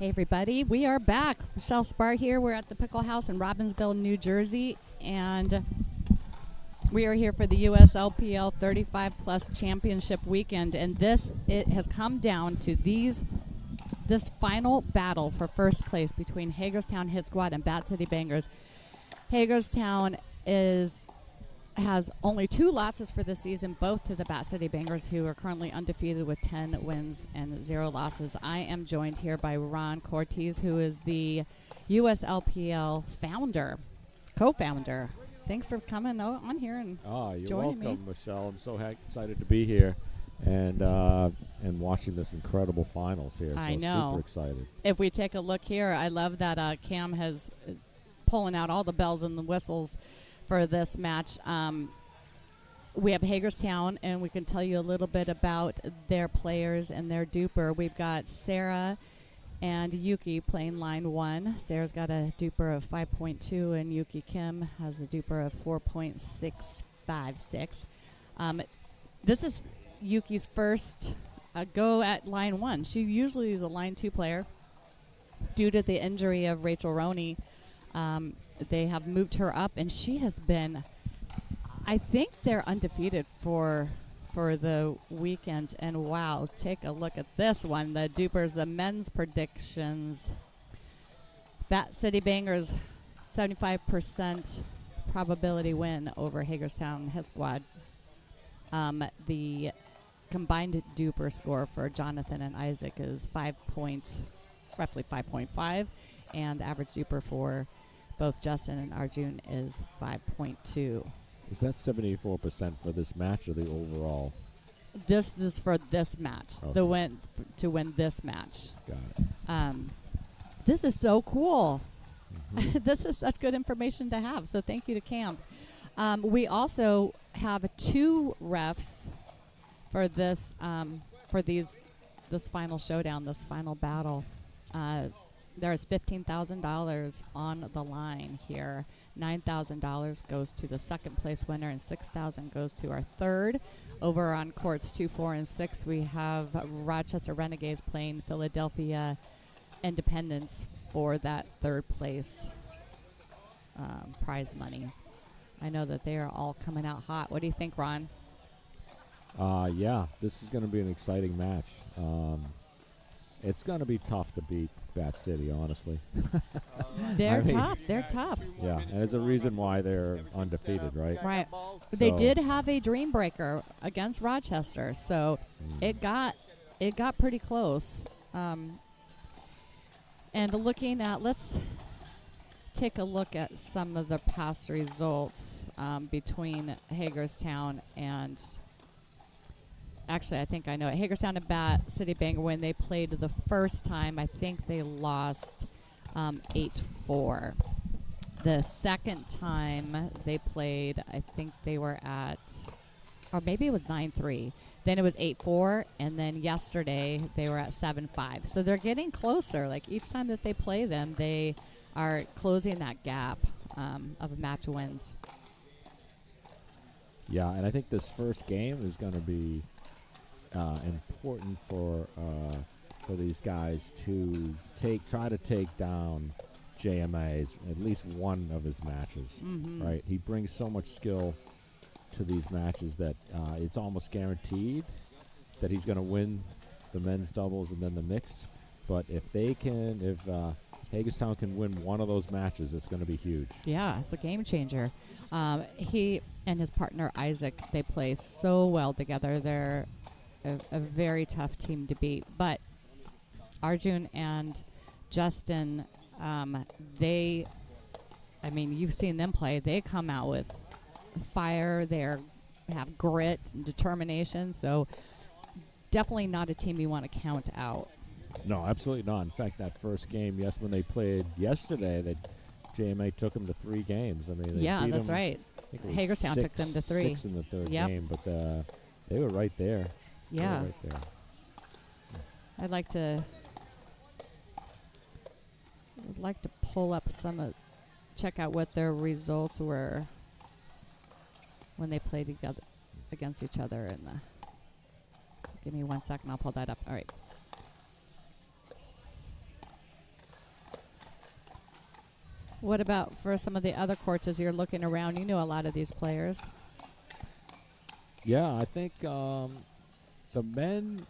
Hey everybody, we are back. Michele Spahr here. We're at the Pickle House in Robbinsville, New Jersey, and we are here for the USLPL 35 Plus Championship Weekend, and it has come down to this final battle for first place between Hagerstown Hit Squad and Bat City Bangers. Hagerstown has only 2 losses for the season, both to the Bat City Bangers, who are currently undefeated with 10 wins and 0 losses. I am joined here by Ron Cortez, who is the USLPL co-founder. Thanks for coming on here and you're joining welcome, me. Michele. I'm so excited to be here and watching this incredible finals here. I so know. Super excited. If we take a look here, I love that Cam is pulling out all the bells and the whistles for this match. We have Hagerstown, and we can tell you a little bit about their players and their duper. We've got Sarah and Yuki playing line 1. Sarah's got a duper of 5.2, and Yuki Kim has a duper of 4.656. This is Yuki's first go at line 1. She usually is a line 2 player. Due to the injury of Rachel Roney, they have moved her up, and she has been, I think they're undefeated for the weekend. And wow, take a look at this one. The dupers, the men's predictions. Bat City Bangers, 75% probability win over Hagerstown Hit Squad. The combined duper score for Jonathan and Isaac is roughly 5.5, and the average duper for both Justin and Arjun is 5.2. Is that 74% for this match or the overall? This is for this match. Okay. The win to win this match. Got it. This is so cool. This is such good information to have. So thank you to Cam. We also have 2 refs for this this final showdown, this final battle. There is $15,000 on the line here. $9,000 goes to the second place winner, and $6,000 goes to our third. Over on courts 2, 4, and 6, we have Rochester Renegades playing Philadelphia Independence for that third place prize money. I know that they are all coming out hot. What do you think, Ron? Yeah, this is going to be an exciting match. It's going to be tough to beat Bat City, honestly. They're tough. They're tough. Yeah, and there's a reason why they're undefeated, right? Right. So They did have a dream breaker against Rochester, so it got pretty close. And let's take a look at some of the past results between Hagerstown and. Actually, I think I know it. Hagerstown and Bat City Banger, when they played the first time, I think they lost 8-4. The second time they played, I think they were at, or maybe it was 9-3. Then it was 8-4, and then yesterday they were at 7-5. So they're getting closer. Like each time that they play them, they are closing that gap of match wins. Yeah, and I think this first game is going to be important for these guys to try to take down JMA's at least one of his matches. Right, he brings so much skill to these matches that it's almost guaranteed that he's going to win the men's doubles and then the mix. But if Hagerstown can win one of those matches, it's going to be huge. Yeah, it's a game changer. He and his partner Isaac, they play so well together. They're a very tough team to beat. But Arjun and Justin, you've seen them play. They come out with fire. They have grit and determination. So definitely not a team you want to count out. No, absolutely not. In fact, that first game, when they played yesterday, that JMA took them to 3 games. I mean, yeah, that's right. Hagerstown took them to 3. 6 in the third game, but they were right there. Yeah. They were right there. I'd like to pull up check out what their results were when they played together against each other. Give me 1 second, I'll pull that up. All right. What about for some of the other courts as you're looking around? You know a lot of these players. Yeah, I think the men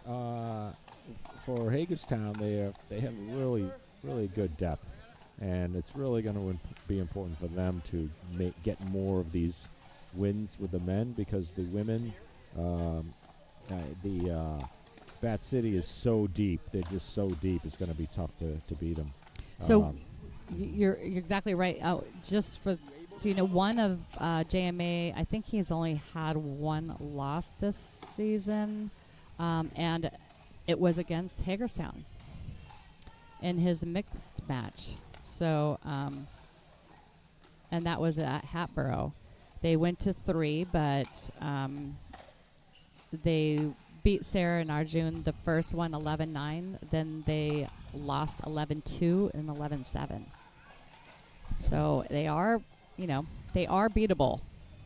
for Hagerstown, they have really good depth, and it's really going to be important for them to get more of these wins with the men, because the women, Bat City is so deep. They're just so deep. It's going to be tough to beat them. So you're exactly right. One of JMA, I think he's only had one loss this season, and it was against Hagerstown in his mixed match. So, and that was at Hatboro. They went to 3, but they beat Sarah and Arjun the first one 11-9. Then they lost 11-2 and 11-7. So they are, they are beatable.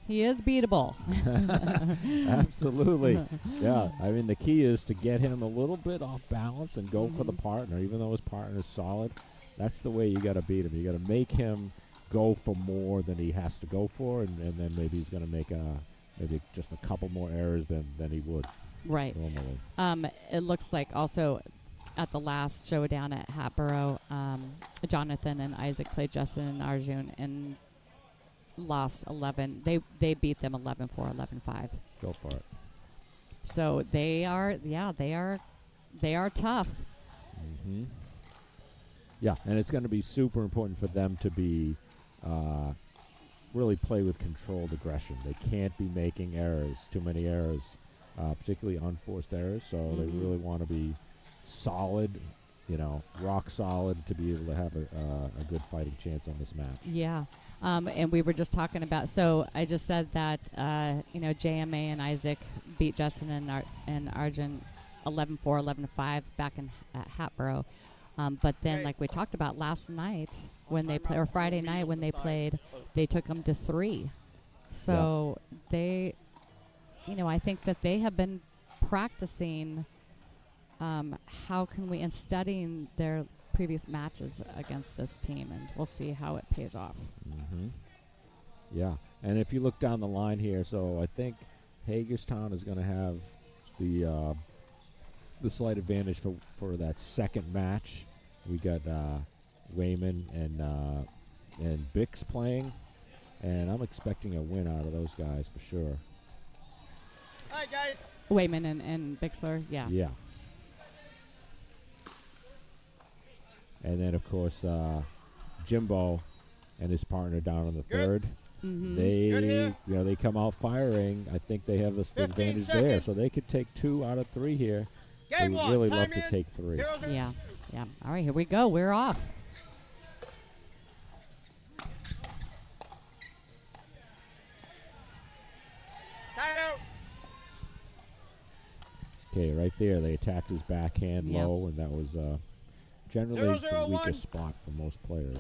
He is beatable. Absolutely. Yeah. I mean, the key is to get him a little bit off balance and go for the partner, even though his partner is solid. That's the way you got to beat him. You got to make him go for more than he has to go for, and then maybe he's going to make maybe just a couple more errors than he would normally. It looks like also at the last showdown at Hatboro, Jonathan and Isaac played Justin and Arjun and lost 11. They beat them 11-4, 11-5. Go for it. So they are tough. Mm-hmm. Yeah, and it's going to be super important for them to be really play with controlled aggression. They can't be making errors, too many errors, particularly unforced errors. So they really want to be solid, rock solid, to be able to have a good fighting chance on this match. Yeah. And we were just talking about, so I just said that, JMA and Isaac beat Justin and Arjun 11-4, 11-5 back at Hatboro. But then, like we talked about last night, when they play, or Friday night when they played, they took them to 3. So they, I think that they have been practicing how can we, and studying their previous matches against this team, and we'll see how it pays off. Mm-hmm. Yeah, and if you look down the line here, so I think Hagerstown is going to have the slight advantage for that second match. We got Wayman and Bix playing, and I'm expecting a win out of those guys for sure. Hi guys. Wayman and Bixler, yeah. Yeah. And then, of course, Jimbo and his partner down on the third. Mm-hmm. They come out firing. I think they have the advantage there, so they could take 2 out of 3 here. They would really love to take 3. Yeah. All right, here we go. We're off. Okay, right there, they attacked his backhand low, and that was generally the weakest spot for most players.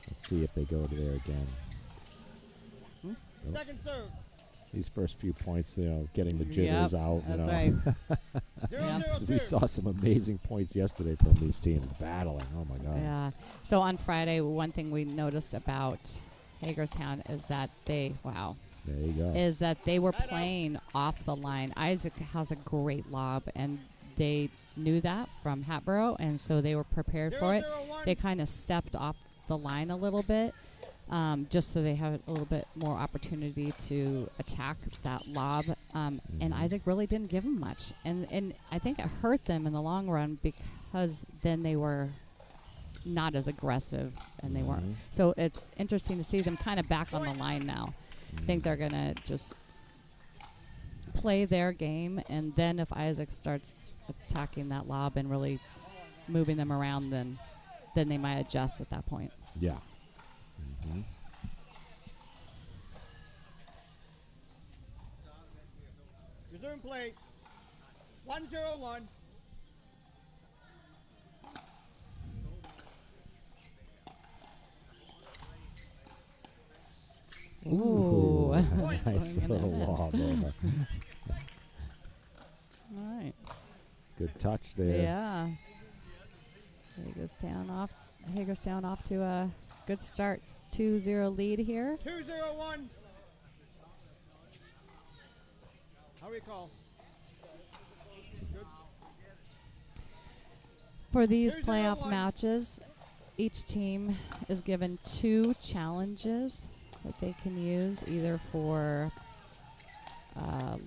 Let's see if they go to there again. Nope. Second serve. These first few points, getting the jitters out. That's right. We saw some amazing points yesterday from these teams battling. Oh my God. Yeah. So on Friday, one thing we noticed about Hagerstown is that There you go. Is that they were playing off the line. Isaac has a great lob, and they knew that from Hatboro, and so they were prepared for it. They kind of stepped off the line a little bit, just so they have a little bit more opportunity to attack that lob. And Isaac really didn't give them much, and I think it hurt them in the long run, because then they were not as aggressive, and they weren't. So it's interesting to see them kind of back on the line now. I think they're going to just play their game, and then if Isaac starts attacking that lob and really moving them around, then they might adjust at that point. Yeah. Mm-hmm. Resume play. 1-0-1. Ooh. Nice little lob there. All right. Good touch there. Yeah. Hagerstown off to a good start. 2-0 lead here. 2-0-1. How we call? Good. For these 2-0-1. playoff matches, each team is given 2 challenges that they can use, either for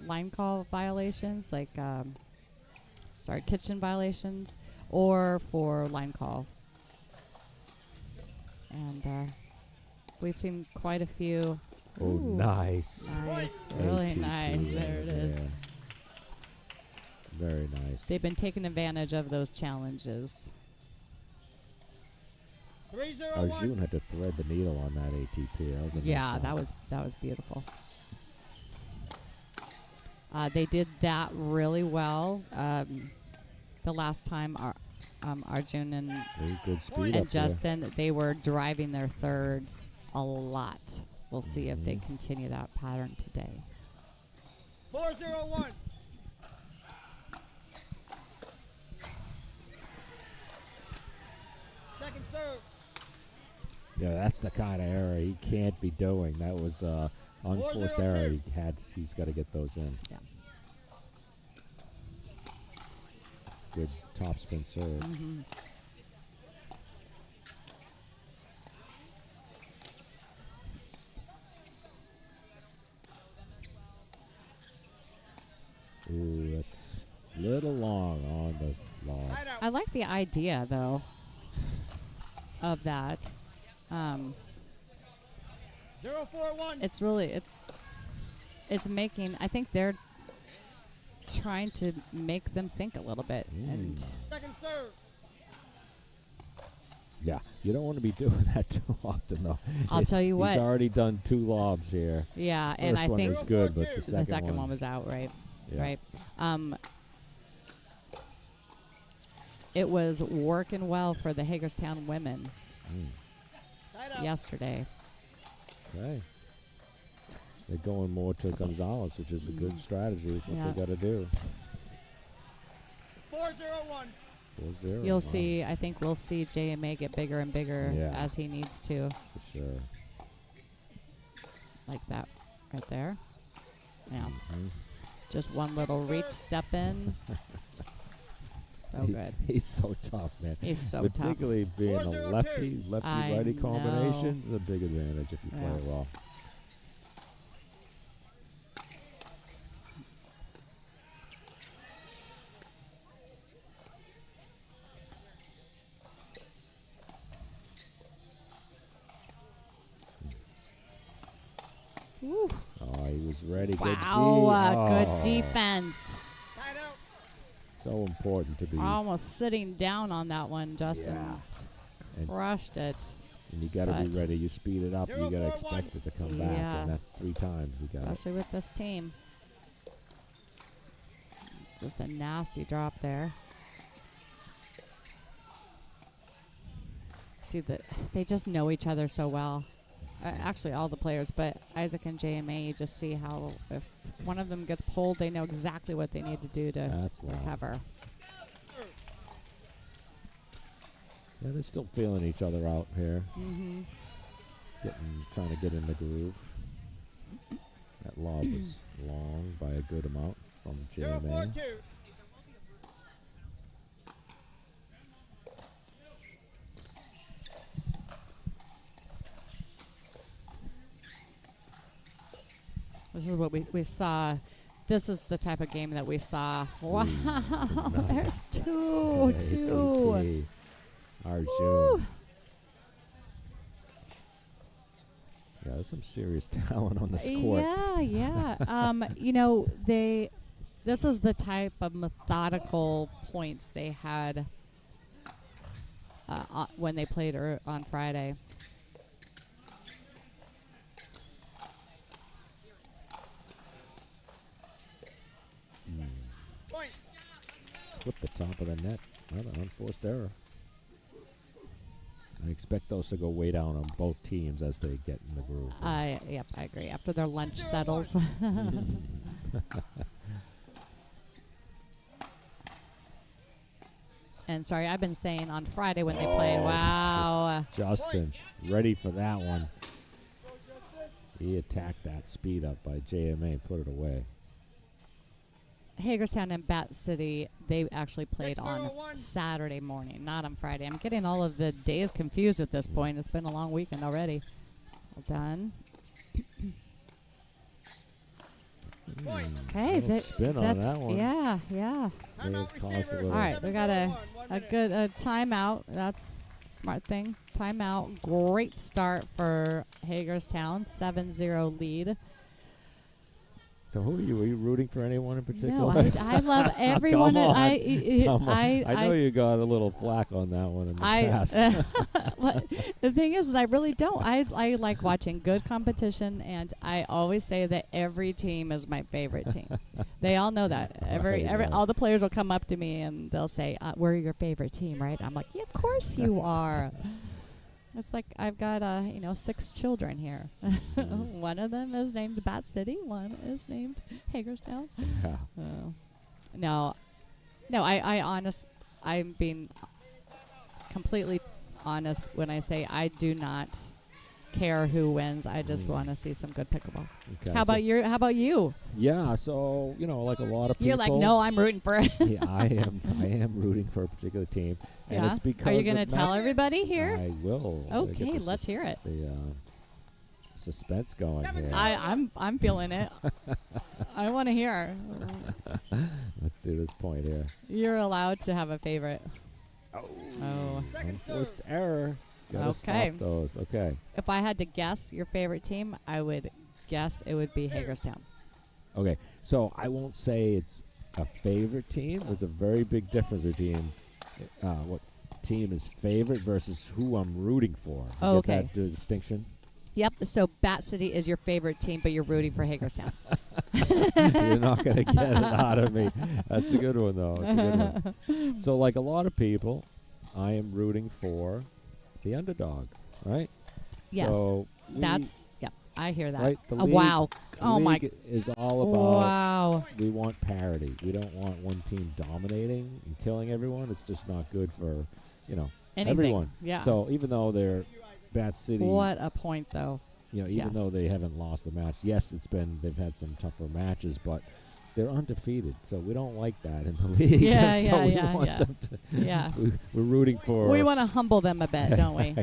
line call violations, like kitchen violations, or for line call. And we've seen quite a few. Oh, Ooh, nice. Nice. Really ATP, nice. There it is. yeah. Very nice. They've been taking advantage of those challenges. 3-0-1. Arjun had to thread the needle on that ATP. That was a nice Yeah, shot. that was beautiful. They did that really well. The last time Arjun and Very good speed up there. Justin, they were driving their thirds a lot. We'll see if they continue that pattern today. 4-0-1. Second serve. Yeah, that's the kind of error he can't be doing. That was unforced 4-0-2. error. He's got to get those in. Yeah. Good topspin serve. Mm-hmm. Ooh, that's a little long on the log. I like the idea, though, of that. 0-4-1. It's really it's making. I think they're trying to make them think a little bit. And Second serve. Yeah, you don't want to be doing that too often, though. I'll tell you what. He's already done 2 lobs here. yeah, First and I one think was good, but the the second one was out, right? Yeah. Right. It was working well for the Hagerstown women yesterday. Okay. They're going more to Gonzalez, which is a good strategy. Is what Yeah. they got to do. 4-0-1. 4-0. You'll Wow. see. I think we'll see JMA get bigger and bigger Yeah. as he needs to. For sure. Like that, right there. Yeah. Mm-hmm. Just one little reach, step in. So good. He's so tough, man. He's so tough. Particularly being a lefty-righty I combination is a big advantage if you play Yeah. it well. Woo. Oh, he was ready. Wow, good Oh, defense. So important to be. Almost sitting down on that one, Justin. And- Crushed it. And you got to be But- ready. You speed it up. You got to expect it to come back. Yeah. And that 3 times you got it. Especially with this team. Just a nasty drop there. See, they just know each other so well. Actually, all the players, but Isaac and JMA, you just see how if one of them gets pulled, they know exactly what they need to do to That's loud. recover. Yeah, they're still feeling each other out here. Mm-hmm. Trying to get in the groove. That lob was long by a good amount from JMA. 0-4-2. This is what we saw. This is the type of game that we saw. Wow, there's two. Okay. Arjun. Woo. Yeah, there's some serious talent on this court. Yeah. This is the type of methodical points they had when they played on Friday. Flip the top of the net. Another unforced error. I expect those to go way down on both teams as they get in the groove. Yep, I agree. After their lunch settles. And sorry, I've been saying on Friday when they played. Wow. Justin, ready for that one. He attacked that speed up by JMA, put it away. Hagerstown and Bat City, they actually played on Saturday morning, not on Friday. I'm getting all of the days confused at this point. It's been a long weekend already. Well done. Okay, spin on that one. Yeah, yeah. All right, we got a good timeout. That's a smart thing. Timeout. Great start for Hagerstown. 7-0 lead. So who are you? Are you rooting for anyone in particular? No, I love everyone. Come on. I know you got a little flack on that one in the past. The thing is I really don't. I like watching good competition, and I always say that every team is my favorite team. They all know that. All the players will come up to me and they'll say, "We're your favorite team, right?" I'm like, "Yeah, of course you are." It's like I've got 6 children here. One of them is named Bat City. One is named Hagerstown. Yeah. No, I'm being completely honest when I say I do not care who wins. I just want to see some good pickleball. Okay, How about you? Yeah, so like a lot of people. You're like, no, I'm rooting for it. Yeah, I am rooting for a particular team, and it's because. Are you going to tell everybody here? I will. Okay, let's hear it. The suspense going here. I'm feeling it. I want to hear. Let's see this point here. You're allowed to have a favorite. Oh. Unforced error. Gotta stop those. Okay. If I had to guess your favorite team, I would guess it would be Hagerstown. Okay. So I won't say it's a favorite team. There's a very big difference between what team is favorite versus who I'm rooting for. You get that distinction? Yep. So Bat City is your favorite team, but you're rooting for Hagerstown. You're not going to get it out of me. That's a good one, though. It's a good one. So like a lot of people, I am rooting for the underdog, right? Yes. So I hear that. Right? Wow. Oh my! Is all about. Wow. We want parity. We don't want one team dominating and killing everyone. It's just not good for, anything. Everyone. Yeah. So even though they're Bat City. What a point, though. Even though they haven't lost the match, yes, they've had some tougher matches, but they're undefeated, so we don't like that in the league. We're rooting for. We want to humble them a bit, don't we?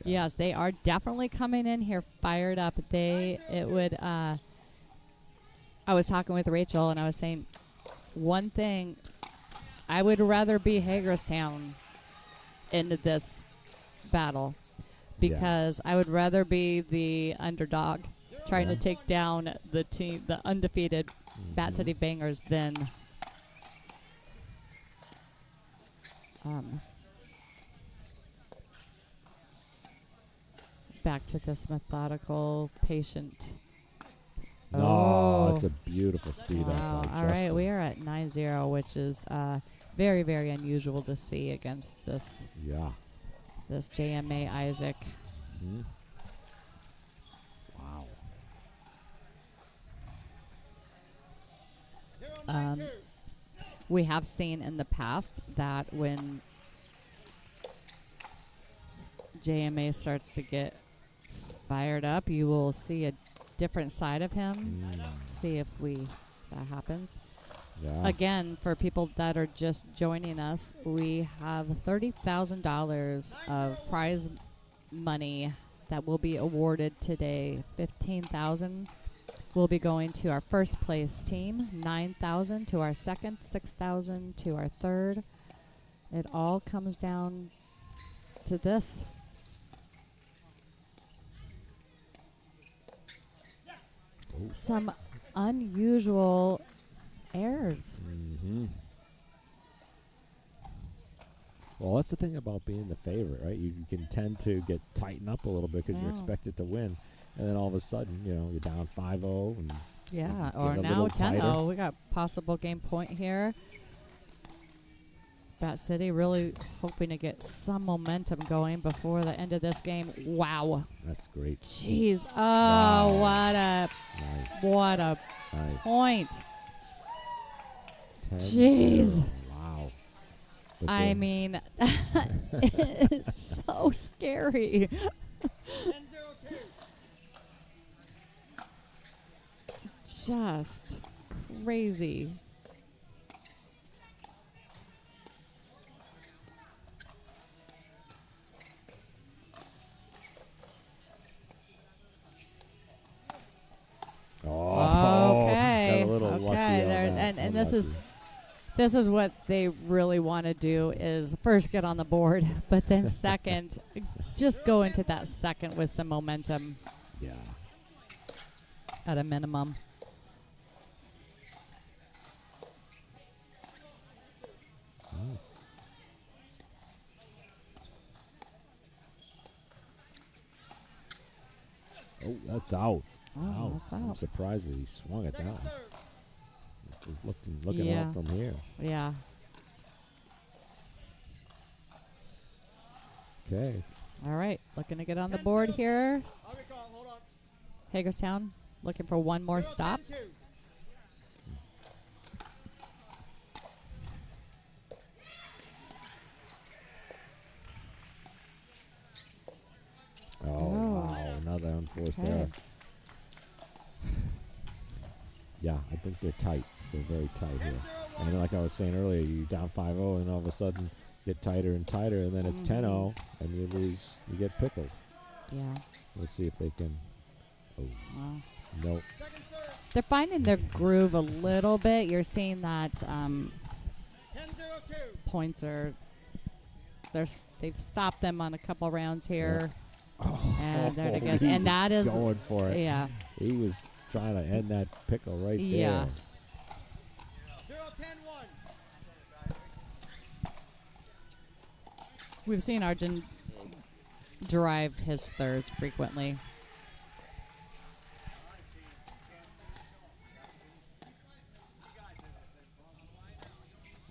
Yes, they are definitely coming in here fired up. I was talking with Rachel, and I was saying one thing. I would rather be Hagerstown into this battle because I would rather be the underdog trying to take down the undefeated Bat City Bangers than back to this methodical, patient. No, it's a beautiful speed up. All right, we are at 9-0, which is very, very unusual to see against this. Yeah. This JMA Isaac. Wow. We have seen in the past that when JMA starts to get fired up, you will see a different side of him. See if that happens. Yeah. Again, for people that are just joining us, we have $30,000 of prize money that will be awarded today. $15,000 will be going to our first place team, $9,000 to our second, $6,000 to our third. It all comes down to this. Some unusual errors. Well, that's the thing about being the favorite, right? You can tend to tighten up a little bit because you're expected to win, and then all of a sudden, you're down 5-0. And or now 10-0. We got possible game point here. Bat City really hoping to get some momentum going before the end of this game. Wow. That's great. Jeez. Oh, what a point. Jeez. Wow. But I then- mean, it's so scary. Just crazy. Oh, Okay. got a little lucky Okay. on There, that. and this is Unlucky. this is what they really want to do is first get on the board, but then second, just go into that second with some momentum. Yeah. At a minimum. Nice. Oh, that's out. Oh, Wow. that's I'm out. surprised that he swung it down. Just looking Yeah. out from here. Yeah. Okay. All right. Looking to get on the board here. Hagerstown looking for one more stop. Oh, wow. Another unforced Okay. error. Yeah, I think they're tight. They're very tight here. And like I was saying earlier, you're down 5-0, and all of a sudden get tighter and tighter, and then it's 10-0, and you lose. You get pickled. Yeah. Let's see if they can. Oh, Wow. nope. They're finding their groove a little bit. You're seeing that points are. They've stopped them on a couple rounds here. And there it goes. He And was that is going for it. Yeah. He was trying to end that pickle right Yeah. there. We've seen Arjun drive his thirds frequently.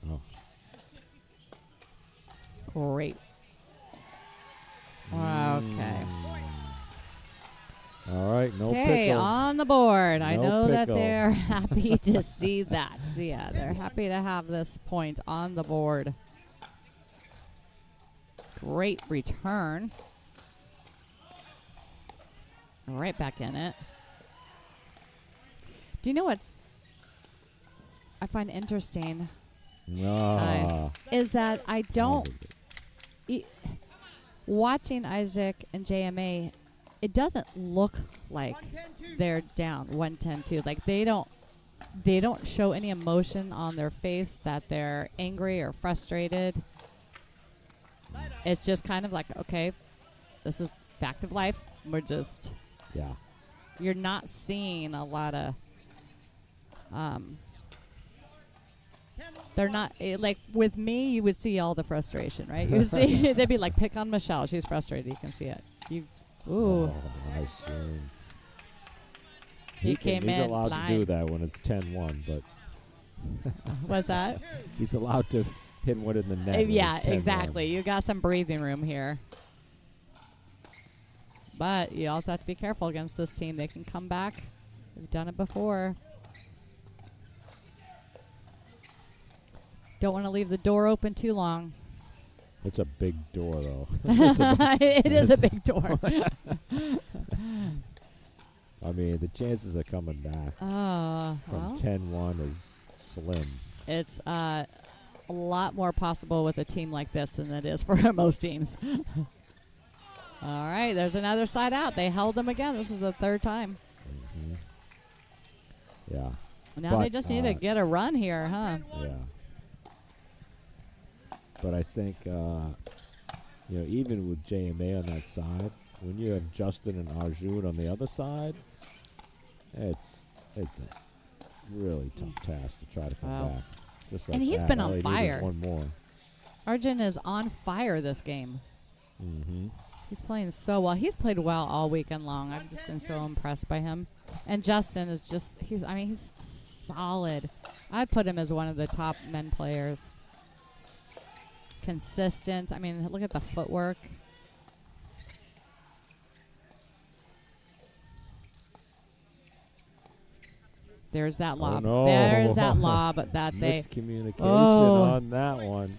Oh. Great. Okay. All right, no Okay, pickle. on the board. I No know that pickle. they're happy to see that. So yeah, they're happy to have this point on the board. Great return. Right back in it. Do you know what's I find interesting? Ah. Is that I don't watching Isaac and JMA, it doesn't look like they're down 110-2. Like they don't show any emotion on their face that they're angry or frustrated. It's just kind of like, okay, this is fact of life. We're just you're not seeing a lot of they're not like with me. You would see all the frustration, right? You would see they'd be like, pick on Michele. She's frustrated. You can see it. Ooh. Oh, nice swing. He came he's in allowed blind. to do that when it's 10-1, but What's that? He's allowed to hit one in the net. when Yeah, it's 10-1. exactly. You got some breathing room here. But you also have to be careful against this team. They can come back. We've done it before. Don't want to leave the door open too long. It's a big door, though. It is a big door. I mean, the chances of coming back well. from 10-1 is slim. It's a lot more possible with a team like this than it is for most teams. All right, there's another side out. They held them again. This is the third time. Yeah. Now they just need to get a run here, huh? Yeah. But I think, even with JMA on that side, when you have Justin and Arjun on the other side, it's a really tough task to try to come Wow. back. Just like And he's that. been All on he needed fire. One more. Arjun is on fire this game. Mm-hmm. He's playing so well. He's played well all weekend long. I've just been so impressed by him. And Justin is he's solid. I'd put him as one of the top men players. Consistent. I mean, look at the footwork. There's that Oh, lob. no. There's that lob that they Miscommunication Oh. on that one.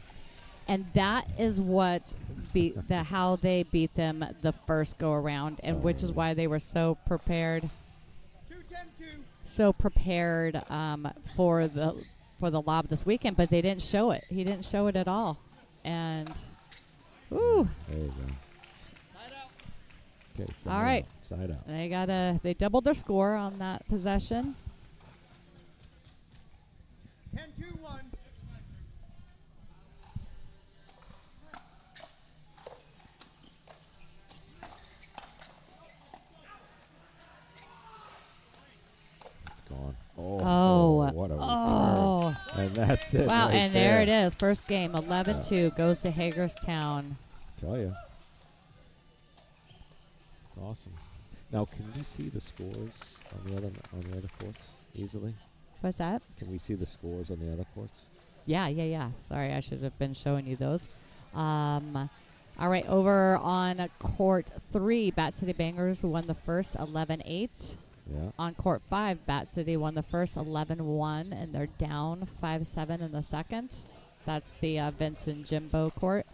And that is what how they beat them the first go around, and which is why they were so prepared. So prepared for the lob this weekend, but they didn't show it. He didn't show it at all, and ooh. There you go. Okay, All right. Side out. They doubled their score on that possession. 10-2-1. It's gone. Oh, Oh. what a Oh. return. And that's it. Wow, right and there it is. First game, 11-2, goes to Hagerstown. Tell you. It's awesome. Now, can we see the scores on the other courts easily? What's that? Can we see the scores on the other courts? Yeah. Sorry, I should have been showing you those. All right, over on court 3, Bat City Bangers won the first 11-8. Yeah. On court 5, Bat City won the first 11-1, and they're down 5-7 in the second. That's the Vince and Jimbo court.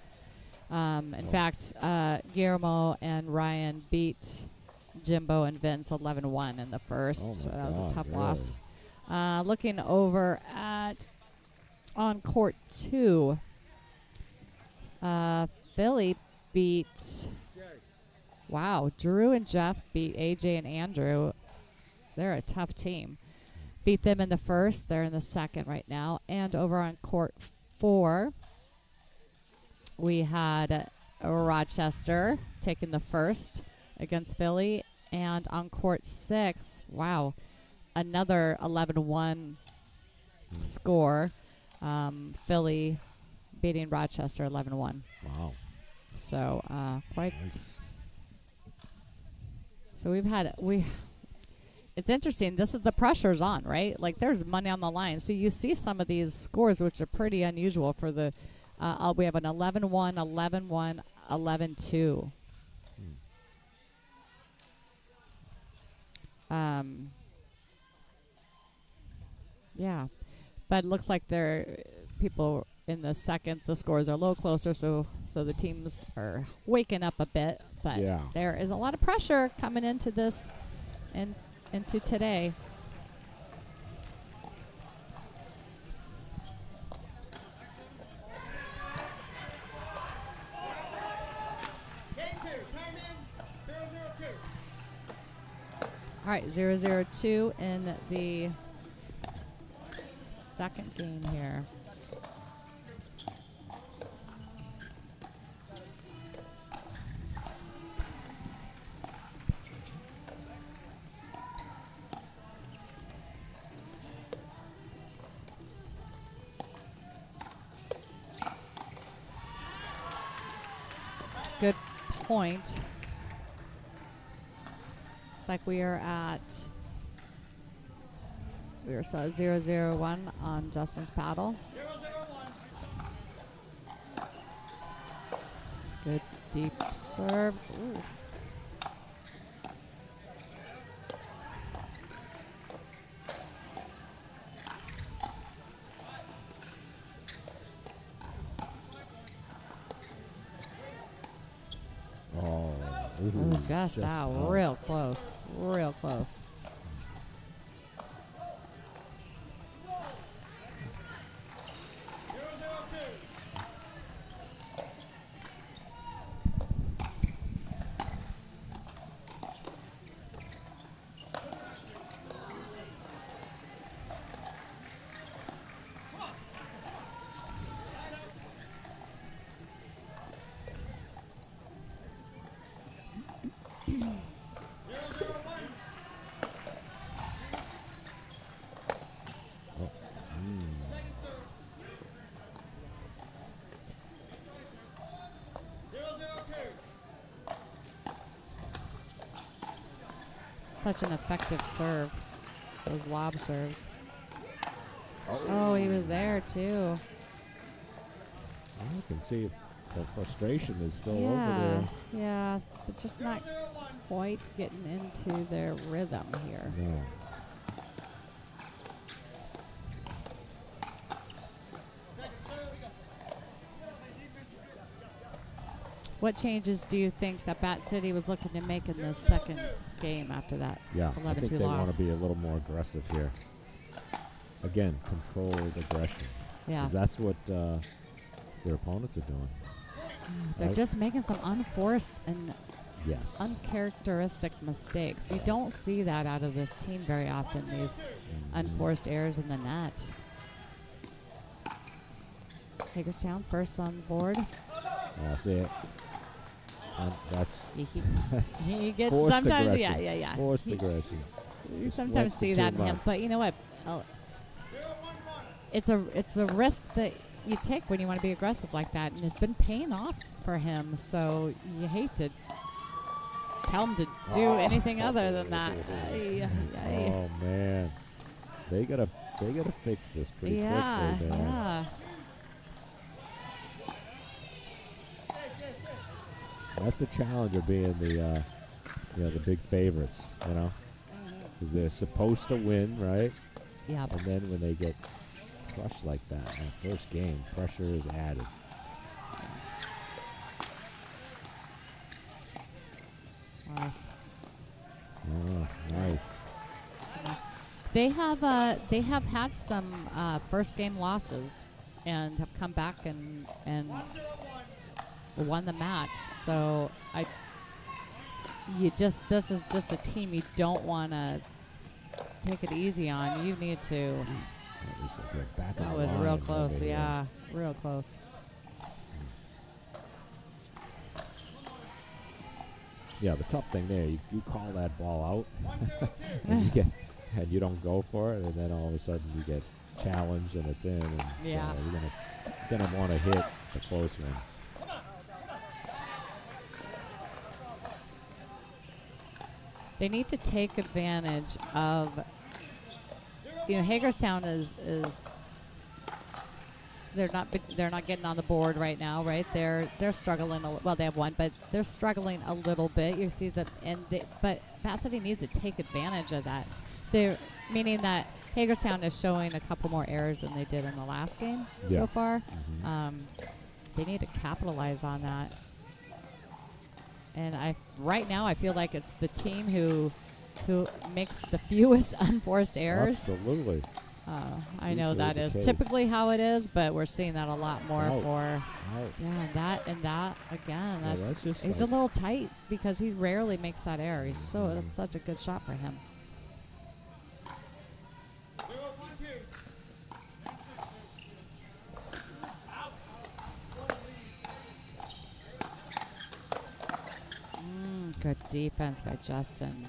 In fact, Guillermo and Ryan beat Jimbo and Vince 11-1 in the first. Oh So my that was a God, tough really? loss. Looking over on court 2, Philly beat. Wow, Drew and Jeff beat AJ and Andrew. They're a tough team. Beat them in the first. They're in the second right now. And over on court 4, we had Rochester taking the first against Philly. And on court 6, wow, another 11-1 score. Philly beating Rochester 11-1. Wow. So quite. Nice. So it's interesting. This is the pressure's on, right? Like there's money on the line. So you see some of these scores, which are pretty unusual for the. We have an 11-1, 11-1, 11-2. Yeah, but it looks like people in the second. The scores are a little closer, so the teams are waking up a bit. But Yeah. there is a lot of pressure coming into this and into today. All right, 0-0-2 in the second game here. Good point. Looks like we are 0-0-1 on Justin's paddle. Good deep serve. Ooh. Ooh, just out. Real close. Real close. Such an effective serve. Those lob serves. Oh, he was there too. You can see if the frustration is still over Yeah, there. yeah, but just not quite getting into their rhythm here. No. What changes do you think that Bat City was looking to make in the second game after that Yeah, I 11-2 think they want loss? to be a little more aggressive here. Again, controlled aggression. Yeah. 'Cause that's what their opponents are doing. They're Right? just making some unforced and Yes. uncharacteristic mistakes. You don't see that out of this team very often, these unforced errors in the net. Hagerstown first on board. See it. That's, that's He gets forced sometimes, aggression. yeah. Forced He- aggression. You Just sometimes went see for that too in him, much. but you know what? It's a risk that you take when you want to be aggressive like that, and it's been paying off for him. So you hate to tell him to do anything other than that. Oh man, they gotta fix this pretty quickly, man. Yeah. That's the challenge of being the the big favorites, because they're supposed to win, right? Yeah. And then when they get crushed like that in the first game, pressure is added. Nice. Oh, nice. They have had some first game losses and have come back and won the match. So this is just a team you don't want to take it easy on. You need to. That was real close. Yeah, real close. Yeah, the tough thing there, you call that ball out, and you don't go for it, and then all of a sudden you get challenged and it's in. And Yeah. You're gonna want to hit the close ones. They need to take advantage of. Hagerstown is they're not getting on the board right now, right? They're struggling. Well, they have one, but they're struggling a little bit. You see that, but Bat City needs to take advantage of that. Meaning that Hagerstown is showing a couple more errors than they did in the last game so far. They need to capitalize on that. And right now I feel like it's the team who makes the fewest unforced errors. Absolutely. I know Usually that the is case. typically how it is, but we're seeing that a lot more Out. for Out. that again. Yeah, That's that's just it's like- a little tight because he rarely makes that error. It's such a good shot for him. Good defense by Justin.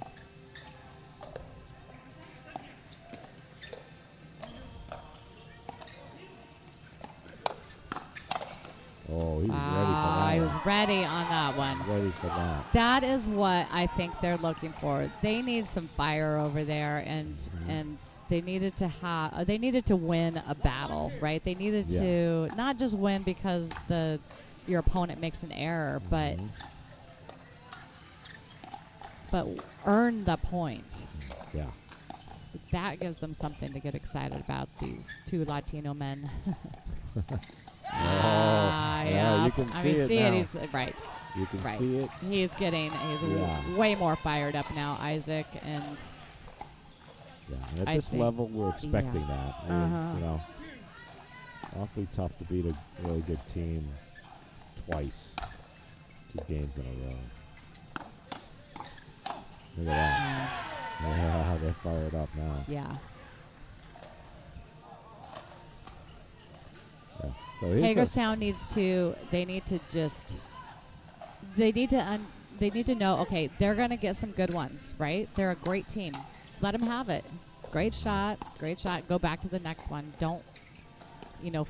Oh, he was ready for that. He was ready on that one. Ready for that. That is what I think they're looking for. They need some fire over there, and they needed to have. They needed to win a battle, right? They needed to not just win because your opponent makes an error, but earn the point. Yeah. That gives them something to get excited about. These two Latino men. Yeah, you can see it now. He's right. You can right. see it. He's way more fired up now, Isaac, and at I this think- level, we're expecting that. I mean, awfully tough to beat a really good team twice, 2 games in a row. Look at that. Yeah, they're fired up now. Yeah. So here's Hagerstown needs to. They need to just. They need to know. Okay, they're gonna get some good ones, right? They're a great team. Let them have it. Great shot. Great shot. Go back to the next one. Don't.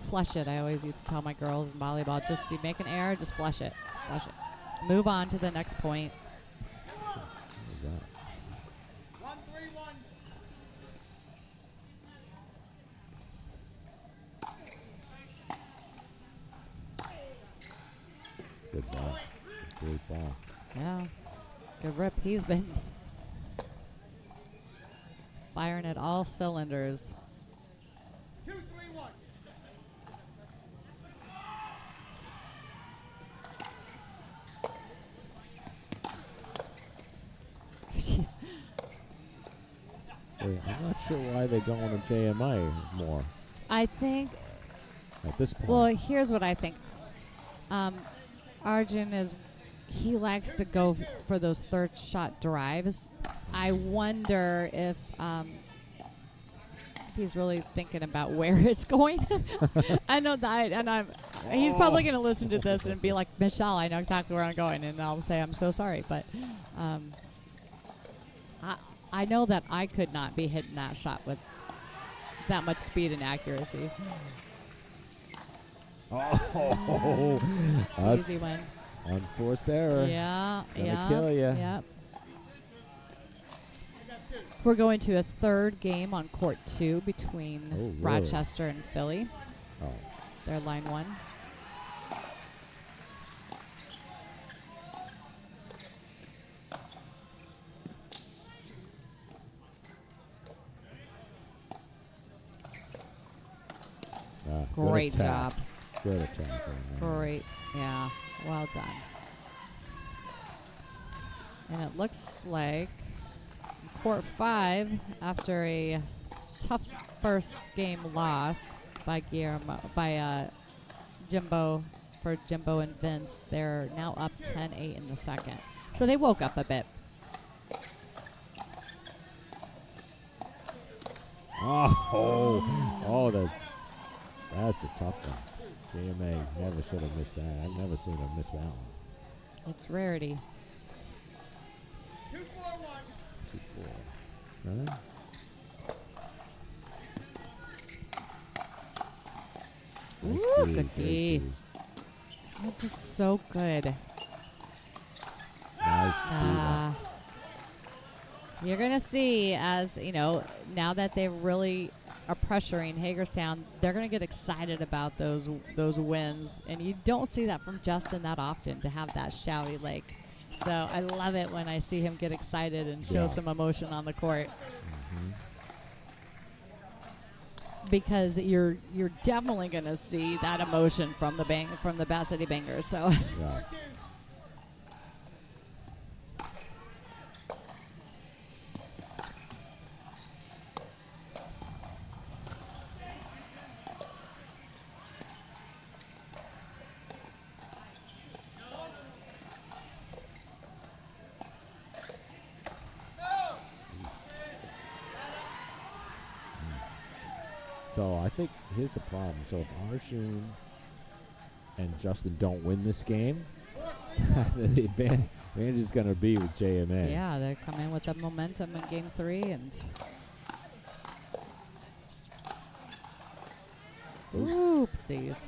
Flush it. I always used to tell my girls in volleyball, just you make an error, just flush it. Flush it. Move on to the next point. Good ball. Great ball. Yeah. Good rip. He's been firing at all cylinders. 2, 3, 1. I'm not sure why they're going to JMA more I think. at this point. Well, here's what I think. Arjun he likes to go for those third shot drives. I wonder if he's really thinking about where it's going. I know that, and he's probably going to listen to this and be like, Michele, I know exactly where I'm going, and I'll say I'm so sorry, but I know that I could not be hitting that shot with that much speed and accuracy. Oh, easy win. Unforced error. Yeah, Gonna kill you. Yep. We're going to a third game on court 2 between really? Rochester and Philly. Oh. They're line 1. Great job. Good attack. Great. Yeah. Well done. And it looks like court 5, after a tough first game loss by Jimbo and Vince, they're now up 10-8 in the second. So they woke up a bit. Oh, that's a tough one. JMA never should have missed that. I've never seen him miss that one. It's rarity. 2-4. Huh? Ooh, good D. Oh, just so good. Nice You're going to see, as, now that they really are pressuring Hagerstown, they're going to get excited about those wins. And you don't see that from Justin that often, to have that shouty like. So I love it when I see him get excited and show some emotion on the court. Mm-hmm. Because you're definitely going to see that emotion from the Bat City Bangers. So. Yeah. So I think here's the problem. So if Arjun and Justin don't win this game, the advantage is going to be with JMA. Yeah, they come in with the momentum in game 3 and. Oopsies.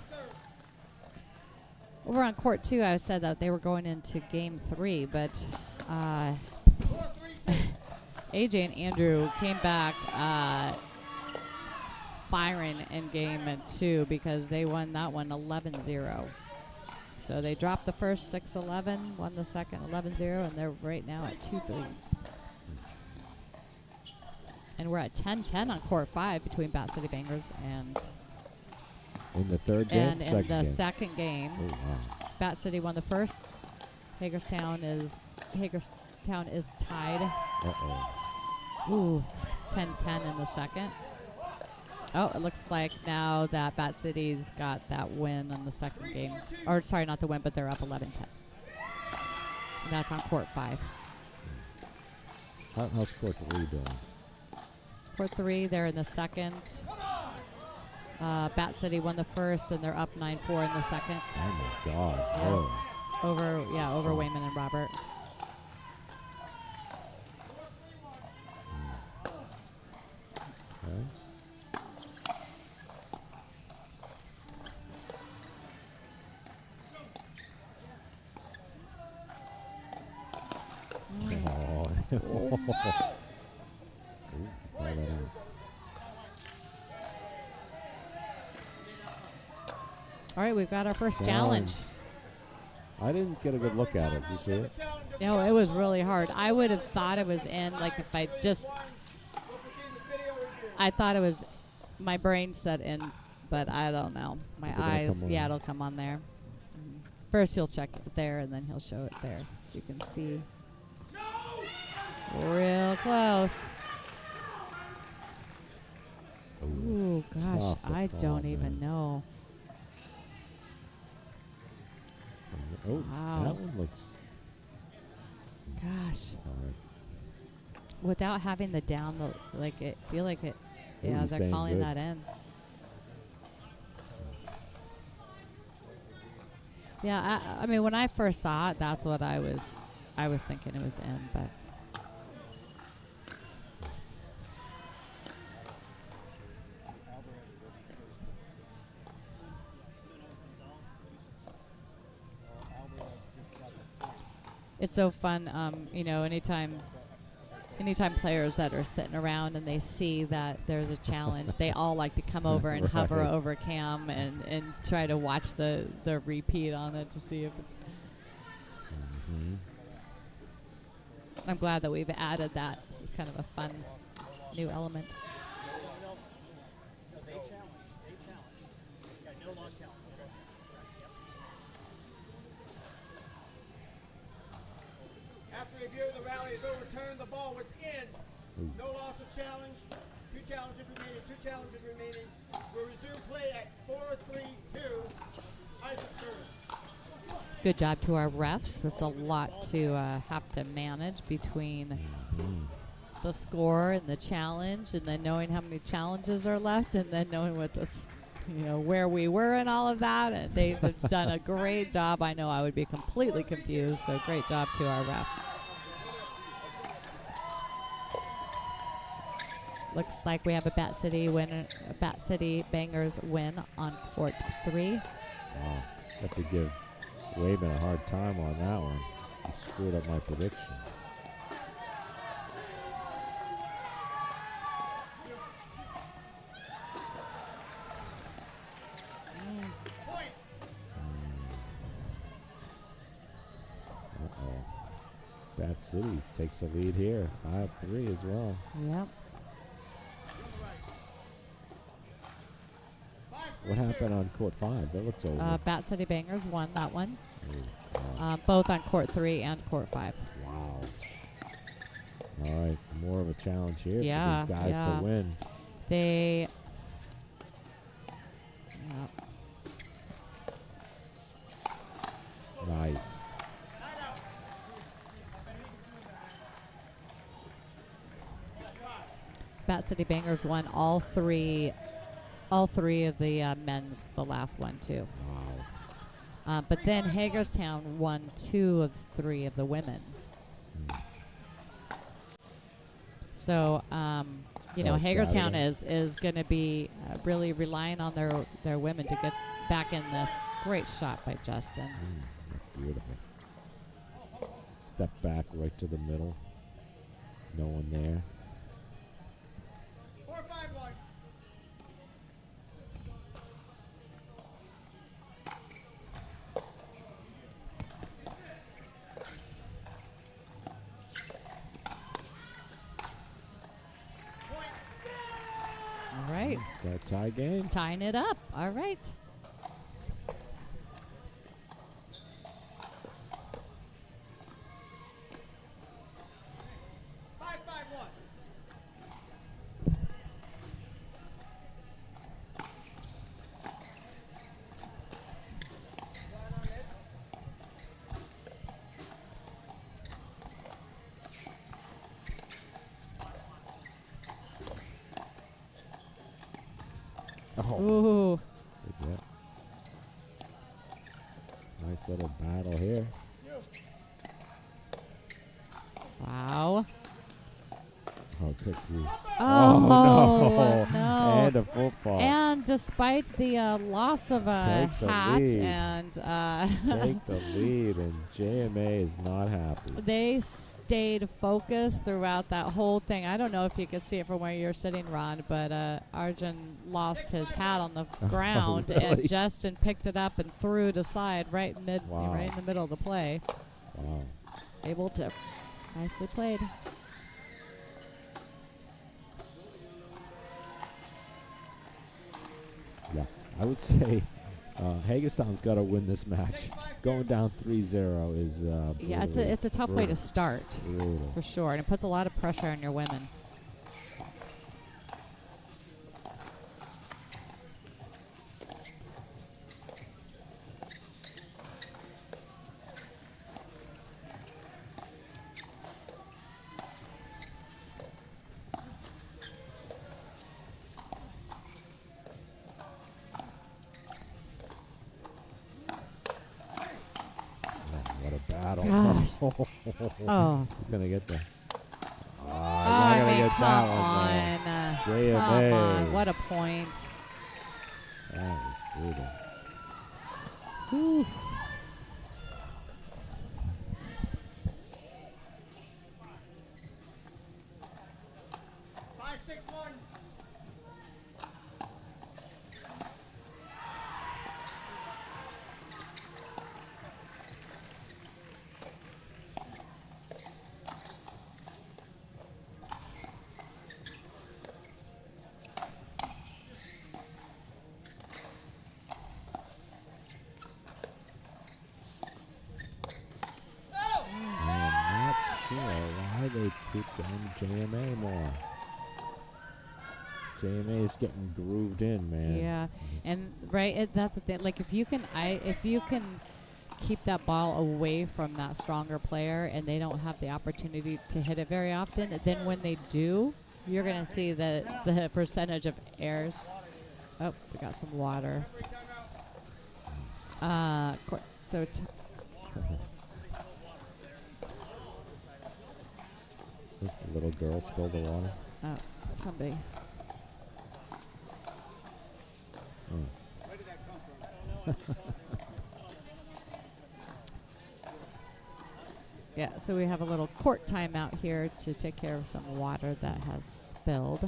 Over on court 2, I said that they were going into game 3, but AJ and Andrew came back firing in game 2 because they won that one 11-0. So they dropped the first 6-11, won the second 11-0, and they're right now at 2-3. And we're at 10-10 on court 5 between Bat City Bangers and. In the third game? And in the second game, oh, wow. Bat City won the first. Hagerstown is tied. Ooh, 10-10 in the second. Oh, it looks like now that Bat City's got that win in the second game. Or, sorry, not the win, but they're up 11-10. That's on court 5. How's court 3 doing? Court 3, they're in the second. Bat City won the first, and they're up 9-4 in the second. Oh, my God. Yeah. Oh. Over Wayman and Robert. Okay. Oh. All right, we've got our first challenge. I didn't get a good look at it. Did you see it? No, it was really hard. I would have thought it was in, like, if I thought it was, my brain set in, but I don't know. My eyes, it'll come on there. First he'll check it there, and then he'll show it there, so you can see. Real close. Ooh, gosh, Tough to I call, don't even man. know. Oh, Wow. that one looks. Gosh. Sorry. Without having the down, feel like it. Yeah, they're Usain calling good. that in. Yeah, I mean, when I first saw it, that's what I was thinking it was in, but. It's so fun, anytime players that are sitting around and they see that there's a challenge, they all like to come over and hover Right. over cam and try to watch the repeat on it to see if it's. Mhm. I'm glad that we've added that. This is kind of a fun new element. They challenge. Yeah, no loss challenge. After review, the rally is overturned. The ball was in. No loss of challenge. Two challenges remaining. We'll resume play at 4-3-2. Good job to our refs. That's a lot to have to manage between the score and the challenge, and then knowing how many challenges are left, and then knowing what this, where we were and all of that. And they've done a great job. I know I would be completely confused, so great job to our ref. Looks like we have a Bat City Bangers win on court 3. Wow. Have to give Wayman a hard time on that one. He screwed up my prediction. Uh-oh. Bat City takes the lead here. 5-3 as well. Yep. What happened on court 5? That looks over. Bat City Bangers won that one. Oh, Both on court 3 and court 5. wow. All right, more of a challenge here Yeah, for these guys to win. They. Nice. Bat City Bangers won all three of the men's, the last one too. Wow. But then Hagerstown won 2 of 3 of the women. So, Hagerstown is going to be really relying on their women to get back in this. Great shot by Justin. That's beautiful. Step back right to the middle. No one there. 4-5-1. All right. Got a tie game. Tying it up. All right. Oh. Ooh. Good, yeah. Nice little battle here. Wow. Oh, good too. Oh, no. no. And a football. And despite the loss of a Take the hat lead. and Take the lead, and JMA is not happy. they stayed focused throughout that whole thing. I don't know if you could see it from where you're sitting, Ron, but Arjun lost his hat on the ground, really? and Justin picked it up and threw it aside right in the middle of the play. Wow. Able to nicely played. Yeah, I would say Hagerstown's got to win this match. Going down 3-0 is Yeah, it's a tough way to start, Brutal. for sure, and it puts a lot of pressure on your women. battle. Gosh. Oh. He's going to get there. Oh, Not I going to mean, get come that on. one, though. Come on. JMA. What a point. That was brutal. Whew. Why they keep going JMA more. JMA is getting grooved in, man. Yeah, and that's the thing. Like if you can keep that ball away from that stronger player, and they don't have the opportunity to hit it very often, then when they do, you're gonna see the percentage of errors. Oh, we got some water. So. The little girl spilled the water. Oh, somebody. Where did that come from? Yeah, so we have a little court timeout here to take care of some water that has spilled.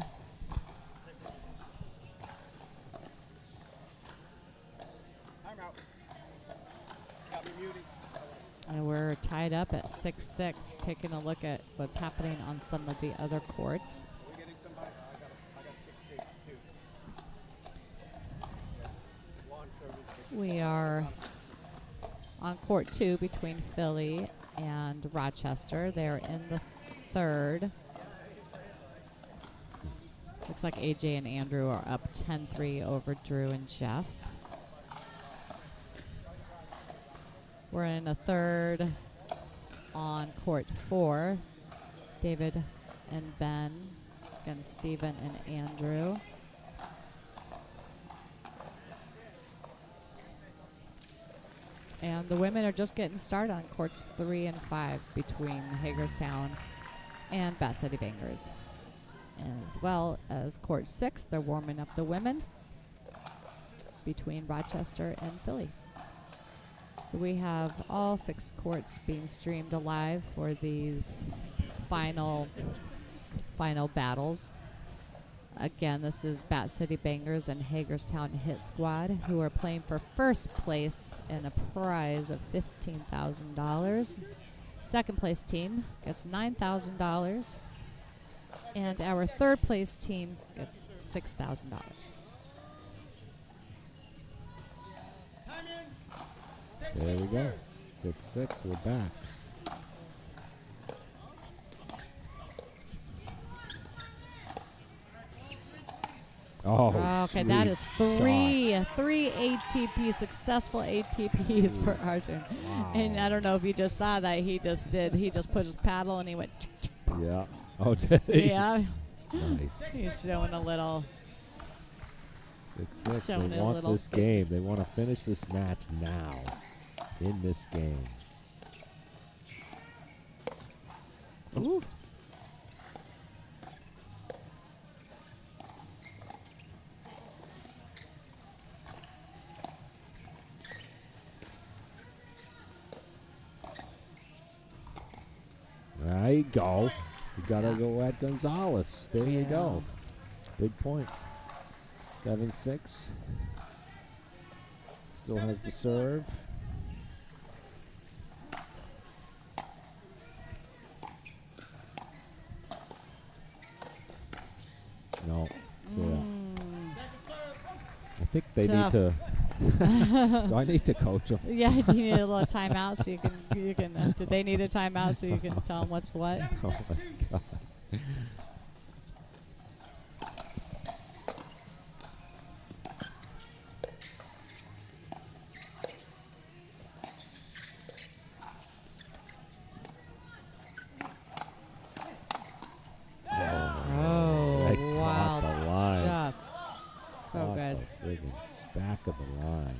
Timeout. Got me muted. And we're tied up at 6-6, taking a look at what's happening on some of the other courts. We're getting somebody. I got to fix We are on court 2 between Philly and Rochester. They're in the third. Looks like AJ and Andrew are up 10-3 over Drew and Jeff. We're in a third on court 4. David and Ben against Steven and Andrew. And the women are just getting started on courts 3 and 5 between Hagerstown and Bat City Bangers. As well as court 6, they're warming up the women between Rochester and Philly. So we have all 6 courts being streamed live for these final battles. Again, this is Bat City Bangers and Hagerstown Hit Squad, who are playing for first place and a prize of $15,000. Second place team gets $9,000. And our third place team gets $6,000. There we go. 6-6, we're back. Oh, okay, that is three ATP, successful ATPs for Arjun. Wow. And I don't know if you just saw that. He just put his paddle and he went. Yeah. Oh, did he? Yeah. Nice. He's showing a little. 6-6. Showing They a want little this game. They want to finish this match now. In this game. Ooh. There you go. You got to go at Gonzalez. There you go. Big point. 7-6. Still has the serve. No. I think they need to. Do I need to coach them? Yeah, do you need a little timeout so you can do they need a timeout so you can tell them what's what? Oh my God. They wow. caught the line. Just so Caught good. the friggin' back of the line.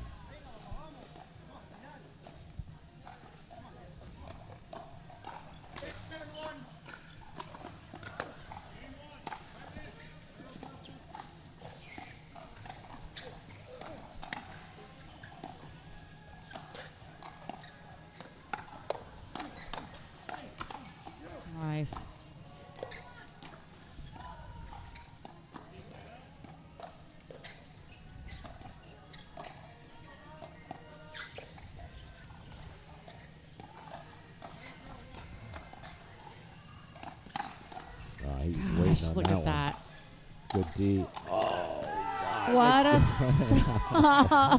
Just look at that. Good D. What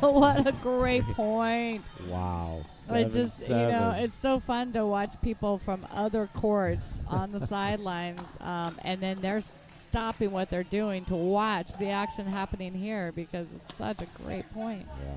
what a great point. Wow. It just, you know, 7-7. it's so fun to watch people from other courts on the sidelines, and then they're stopping what they're doing to watch the action happening here because it's such a great point. Yeah.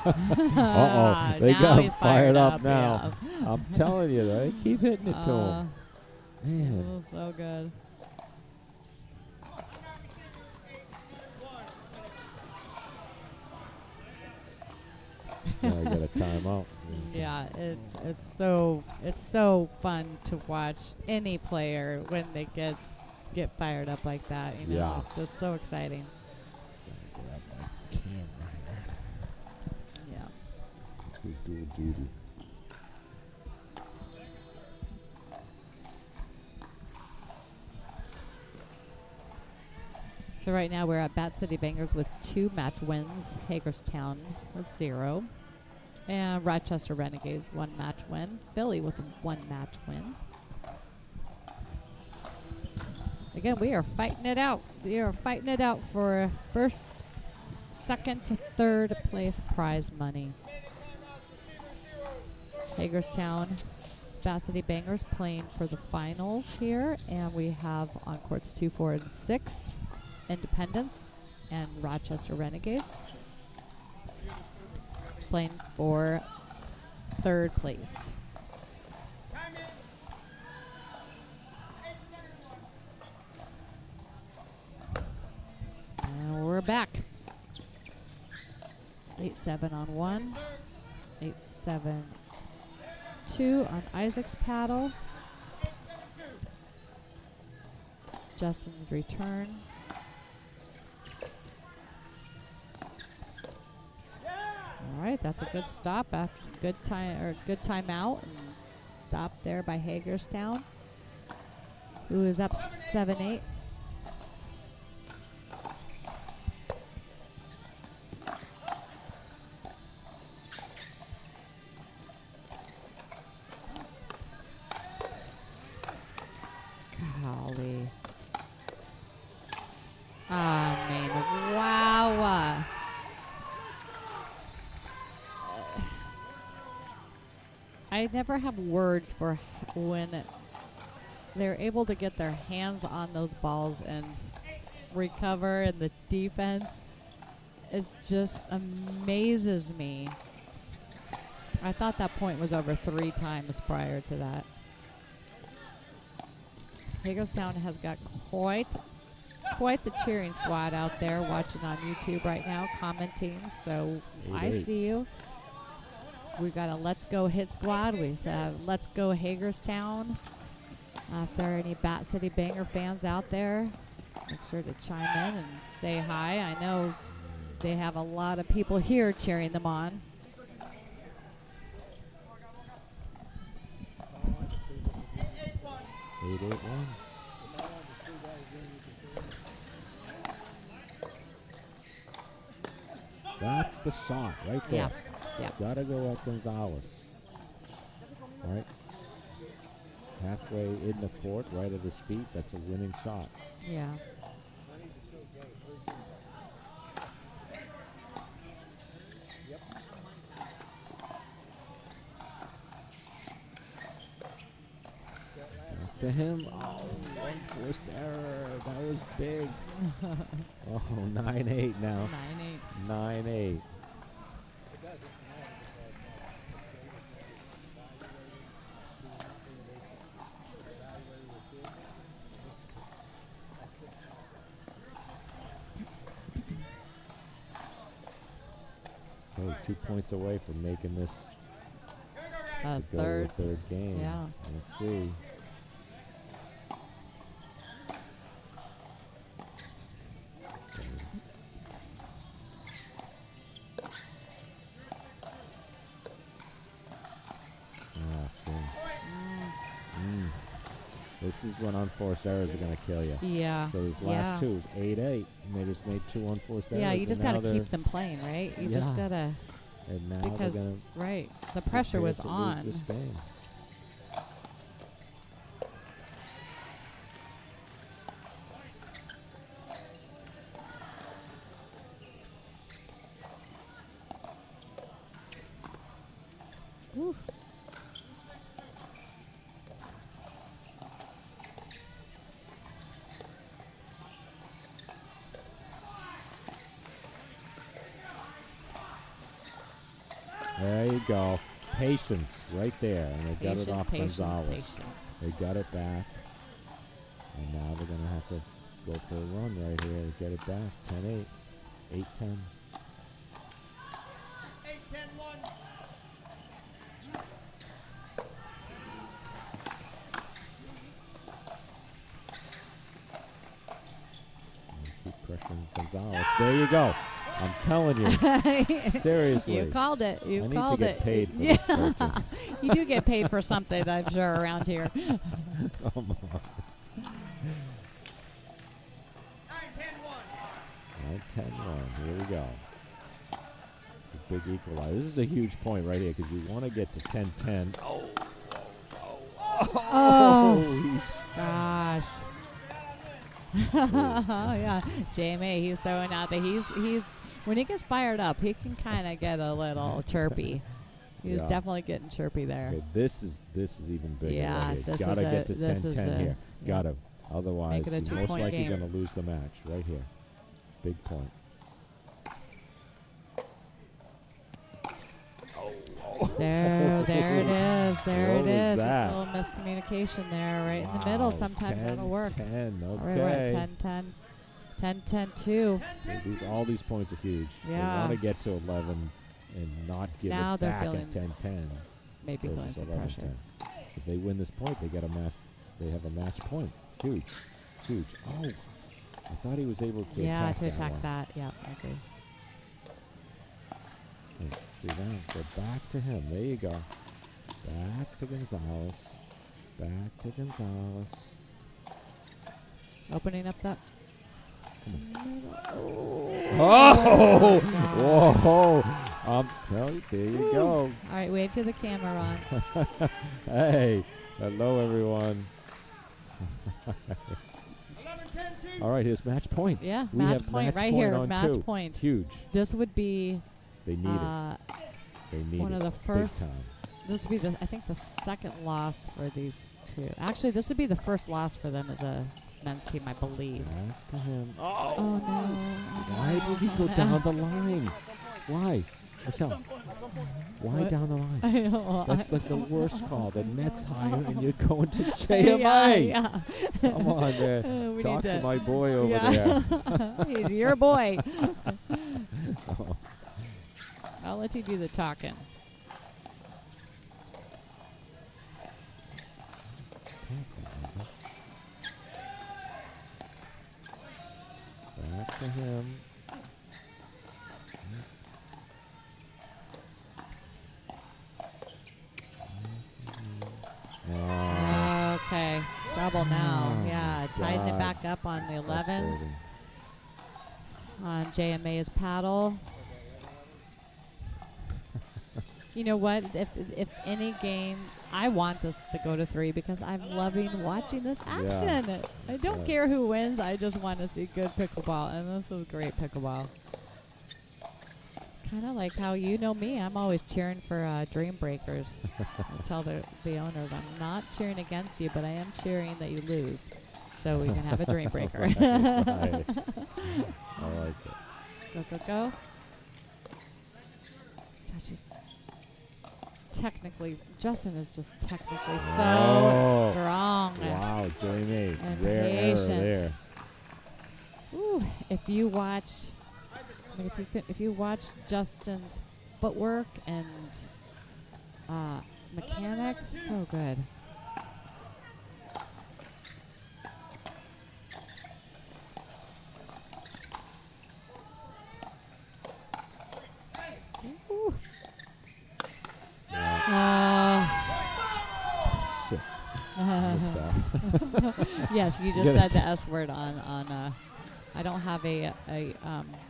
Uh-oh. They Now got he's fired up yeah. now. I'm telling you, they keep hitting it to him. Man. Oh, so good. Now I got a timeout. Yeah, it's so fun to watch any player when they get fired up like that. You know, Yeah. it's just so exciting. Grab my camera here. Yeah. Who's dual duty? So right now we're at Bat City Bangers with 2 match wins, Hagerstown with 0, and Rochester Renegades 1 match win, Philly with a 1 match win. Again, we are fighting it out. We are fighting it out for first, second, to third place prize money. Hagerstown, Bat City Bangers playing for the finals here, and we have on courts 2, 4, and 6. Independence and Rochester Renegades playing for third place. And we're back. 8-7 on 1, 8-7-2 on Isaac's paddle. Justin's return. All right, that's a good stop after good timeout and stop there by Hagerstown, who is up 7-8. Golly. I mean, wow. I never have words for when they're able to get their hands on those balls and recover, and the defense, it just amazes me. I thought that point was over 3 times prior to that. Hagerstown has got quite the cheering squad out there watching on YouTube right now, commenting, so I see you. We got a Let's Go Hit Squad. We said Let's Go Hagerstown. If there are any Bat City Banger fans out there, make sure to chime in and say hi. I know they have a lot of people here cheering them on. Eight, 8-1. That's the shot right there. Yeah. Gotta go at Gonzalez. Right? Halfway in the court, right at his feet. That's a winning shot. Yeah. Back to him. Oh, one forced error. That was big. Oh, 9-8 now. 9-8. 9-8. Oh, 2 points away from making this third game. Yeah. Let's see. This is when unforced errors are going to kill you. Yeah. So these last two is 8-8, and they just made 2 unforced errors. Yeah, you just got to keep them playing, right? You just got to. And now because, right, the pressure was on. Lose this game. Woo. There you go. Patience right there. And they got it off Patience, Gonzalez. patience. They got it back. And now they're going to have to go for a run right here to get it back. 10-8. 8-10. 8-10-1. Keep pressuring Gonzalez. There you go. I'm telling you. Seriously. You called it. You I need called to get it. paid for this coaching. You do get paid for something, I'm sure, around here. Come on. 9-10-1. Here we go. The big equalizer. This is a huge point right here because you want to get to 10-10. Oh, gosh. Yeah, JMA, he's throwing out there. He's when he gets fired up, he can kind of get a little chirpy. He's definitely getting chirpy there. Okay, this is even bigger. Yeah, right here. this Gotta is get to 10-10 here. yeah. Gotta. Otherwise, Make it a you're most two-point likely game. going to lose the match right here. Big point. There it is. There What it is. was Just that? a little miscommunication there, right in the middle. Sometimes that'll work. 10-10, All right, we're at okay. 10-10. 10-10-2. All these points are huge. Yeah. They want to get to 11 and not give Now it they're back feeling at 10-10. maybe feeling versus some 11-10. pressure. If they win this point, they get a match. They have a match point. Huge. Huge. Oh, I thought he was able to attack that one. that. Yeah, I agree. Hey, see now, go back to him. There you go. Back to Gonzalez. Back to Gonzalez. Opening up that. Oh! Whoa! I'm telling you, there you go. All right, wave to the camera, Ron. Hey, hello everyone. All right, here's match point. Yeah, we match have point match right point here. on Match two. point. Huge. This would be. They need it. They need one it of the big first. time. This would be I think the second loss for these two. Actually, this would be the first loss for them as a men's team, I believe. Back to him. Oh no! Why did he go down the line? Why? Michele, why What? down the line? I know. That's like the worst call. The net's higher and you're going to JMA. Yeah. Come on, man. We Talk need to my boy over yeah. there. He's your boy. Oh. I'll let you do the talking. Back to him. Okay. Trouble now. Oh, Yeah. Tighten it God. back up on the 11s. Frustrating. On JMA's paddle. You know what? If any game, I want this to go to 3 because I'm loving watching this action. Yeah. I don't Yeah. care who wins. I just want to see good pickleball, and this was great pickleball. It's kind of like how you know me. I'm always cheering for Dream Breakers. I tell the owners, I'm not cheering against you, but I am cheering that you lose, so we can have a Dream Breaker. Right. I like it. Go, go, go. God, she's technically, Justin is just technically so strong. Wow, Jamie. And Rare patient. error there. Ooh, if you watch, if you watch Justin's footwork and mechanics, so good. Ooh. Shit. Missed that. Yes, you just said the S word on. I don't have a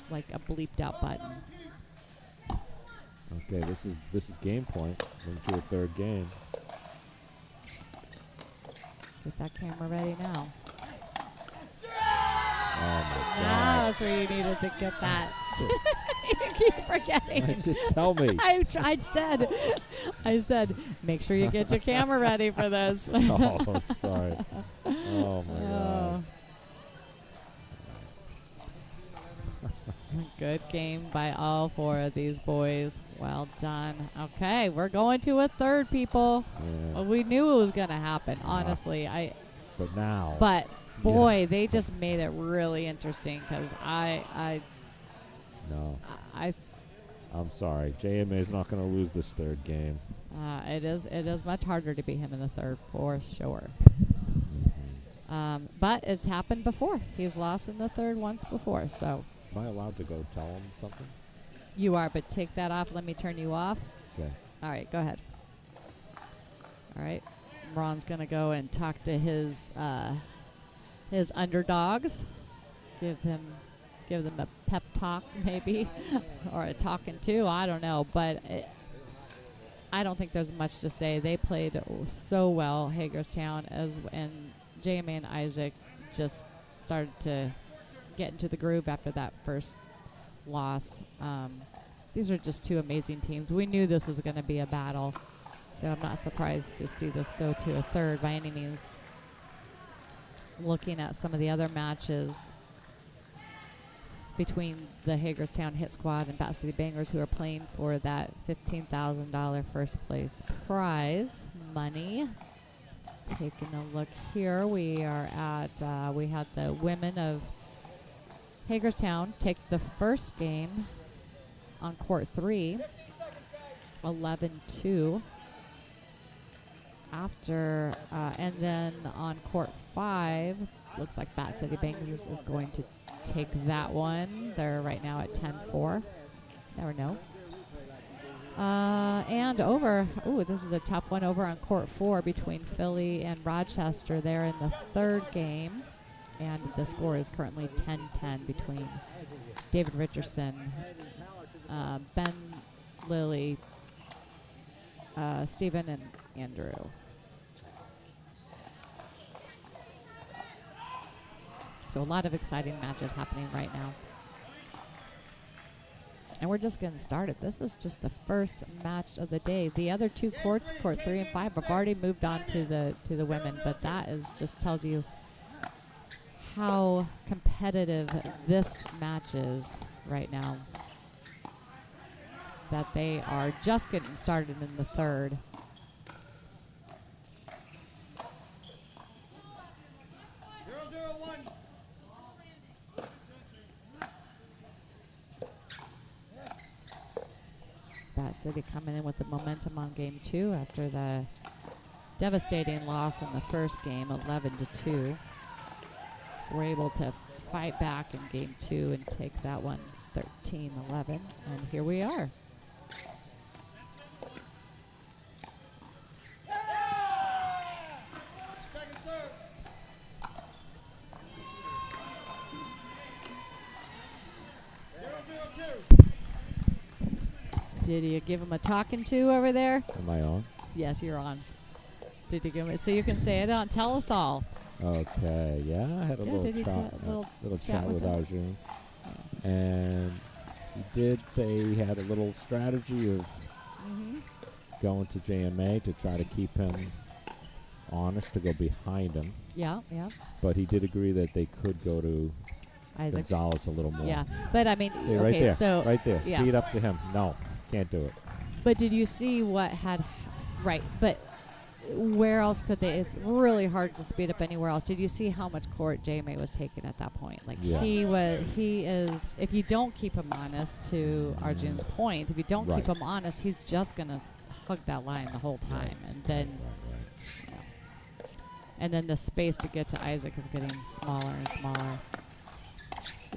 like a bleeped out button. Okay, this is game point. Into a third game. Get that camera ready now. Oh my God! That's where you needed to get that. You keep forgetting. Just tell me. I said, make sure you get your camera ready for this. Oh, sorry. Oh my God. Good game by all four of these boys. Well done. Okay, we're going to a third, people. Yeah. Well, we knew it was going to happen, honestly. But now. But, boy, they just made it really interesting because No. I'm sorry. JMA is not going to lose this third game. It is much harder to beat him in the third, for sure. But it's happened before. He's lost in the third once before, so. Am I allowed to go tell him something? You are, but take that off. Let me turn you off. Okay. All right, go ahead. All right. Ron's going to go and talk to his underdogs. Give them a pep talk, maybe, or a talking to. I don't know, but I don't think there's much to say. They played so well, Hagerstown, and JMA and Isaac just started to get into the groove after that first loss. These are just two amazing teams. We knew this was going to be a battle, so I'm not surprised to see this go to a third by any means. Looking at some of the other matches between the Hagerstown Hit Squad and Bat City Bangers, who are playing for that $15,000 first place prize money. Taking a look here, we are at, we had the women of Hagerstown take the first game on court 3, 11-2. After, and then on court 5, looks like Bat City Bangers is going to take that one. They're right now at 10-4. Never know. And over, this is a tough one over on court 4 between Philly and Rochester. They're in the third game. And the score is currently 10-10 between David Richardson, Ben Lilly, Stephen, and Andrew. So a lot of exciting matches happening right now. And we're just getting started. This is just the first match of the day. The other two courts, court 3 and 5, have already moved on to the women, but that is just tells you how competitive this match is right now. That they are just getting started in the third. Bat City coming in with the momentum on game 2 after the devastating loss in the first game, 11-2. We're able to fight back in game 2 and take that one 13-11, and here we are. Did you give him a talking to over there? Am I on? Yes, you're on. Did you give him? So you can say it on. Tell us all. Okay, yeah, I had a little chat with Arjun. And he did say he had a little strategy of going to JMA to try to keep him honest, to go behind him. Yeah. But he did agree that they could go to Isaac Gonzalez a little more. Yeah, but I mean, see, okay, right there, so right there, yeah. speed up to him. No, can't do it. But did you see what had? Right, but where else could they? It's really hard to speed up anywhere else. Did you see how much court JMA was taking at that point? Like he is. If you don't keep him honest, to Arjun's point, if you don't keep him honest, he's just gonna hug that line the whole time, and then. And then the space to get to Isaac is getting smaller and smaller.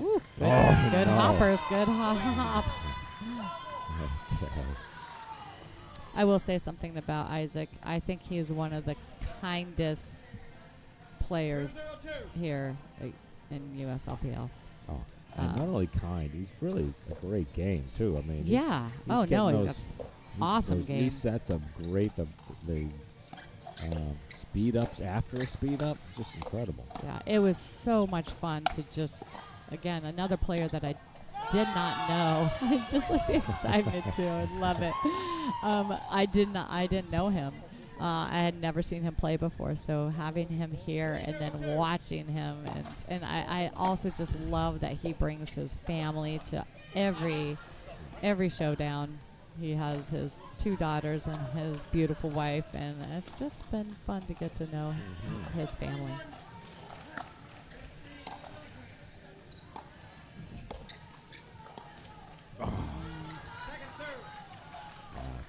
Ooh, good hoppers, good hops. Okay. I will say something about Isaac. I think he is one of the kindest players here in USLPL. Oh, and not only kind, he's really a great game too. I mean, yeah. he's Oh no, getting he's those, awesome those game. These sets of great. The speed ups after a speed up, just incredible. Yeah, it was so much fun to just, again, another player that I did not know. Just like the excitement too. I love it. I didn't know him. I had never seen him play before, so having him here and then watching him, and I also just love that he brings his family to every showdown. He has his 2 daughters and his beautiful wife, and it's just been fun to get to know his family.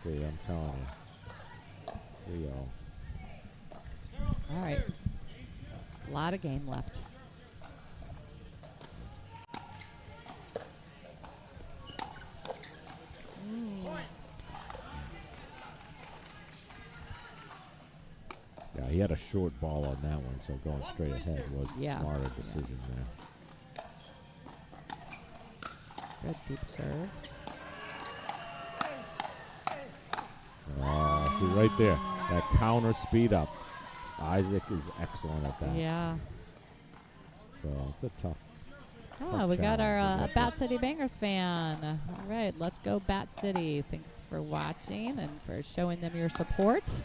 See, I'm telling you. 3-0. All right. A lot of game left. Yeah, he had a short ball on that one, so going straight ahead was the smarter decision there. Good deep serve. Oh, see right there, that counter speed up. Isaac is excellent at that. Yeah. So it's a tough. Oh, we got our Bat City Bangers fan. All right, let's go Bat City. Thanks for watching and for showing them your support.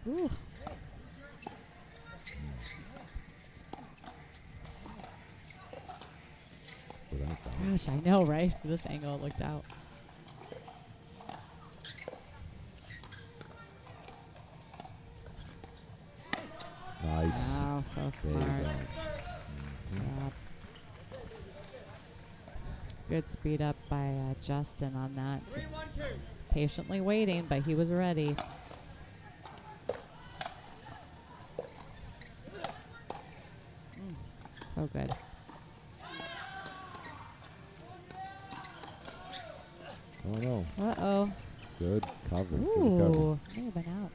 Ooh. Gosh, I know, right? This angle it looked out. Nice. Wow, so There smart. you go. Yeah. Good speed up by Justin on that. Just patiently waiting, but he was ready. So good. Oh no. Uh-oh. Good coverage. Ooh, Good coverage. may have been out.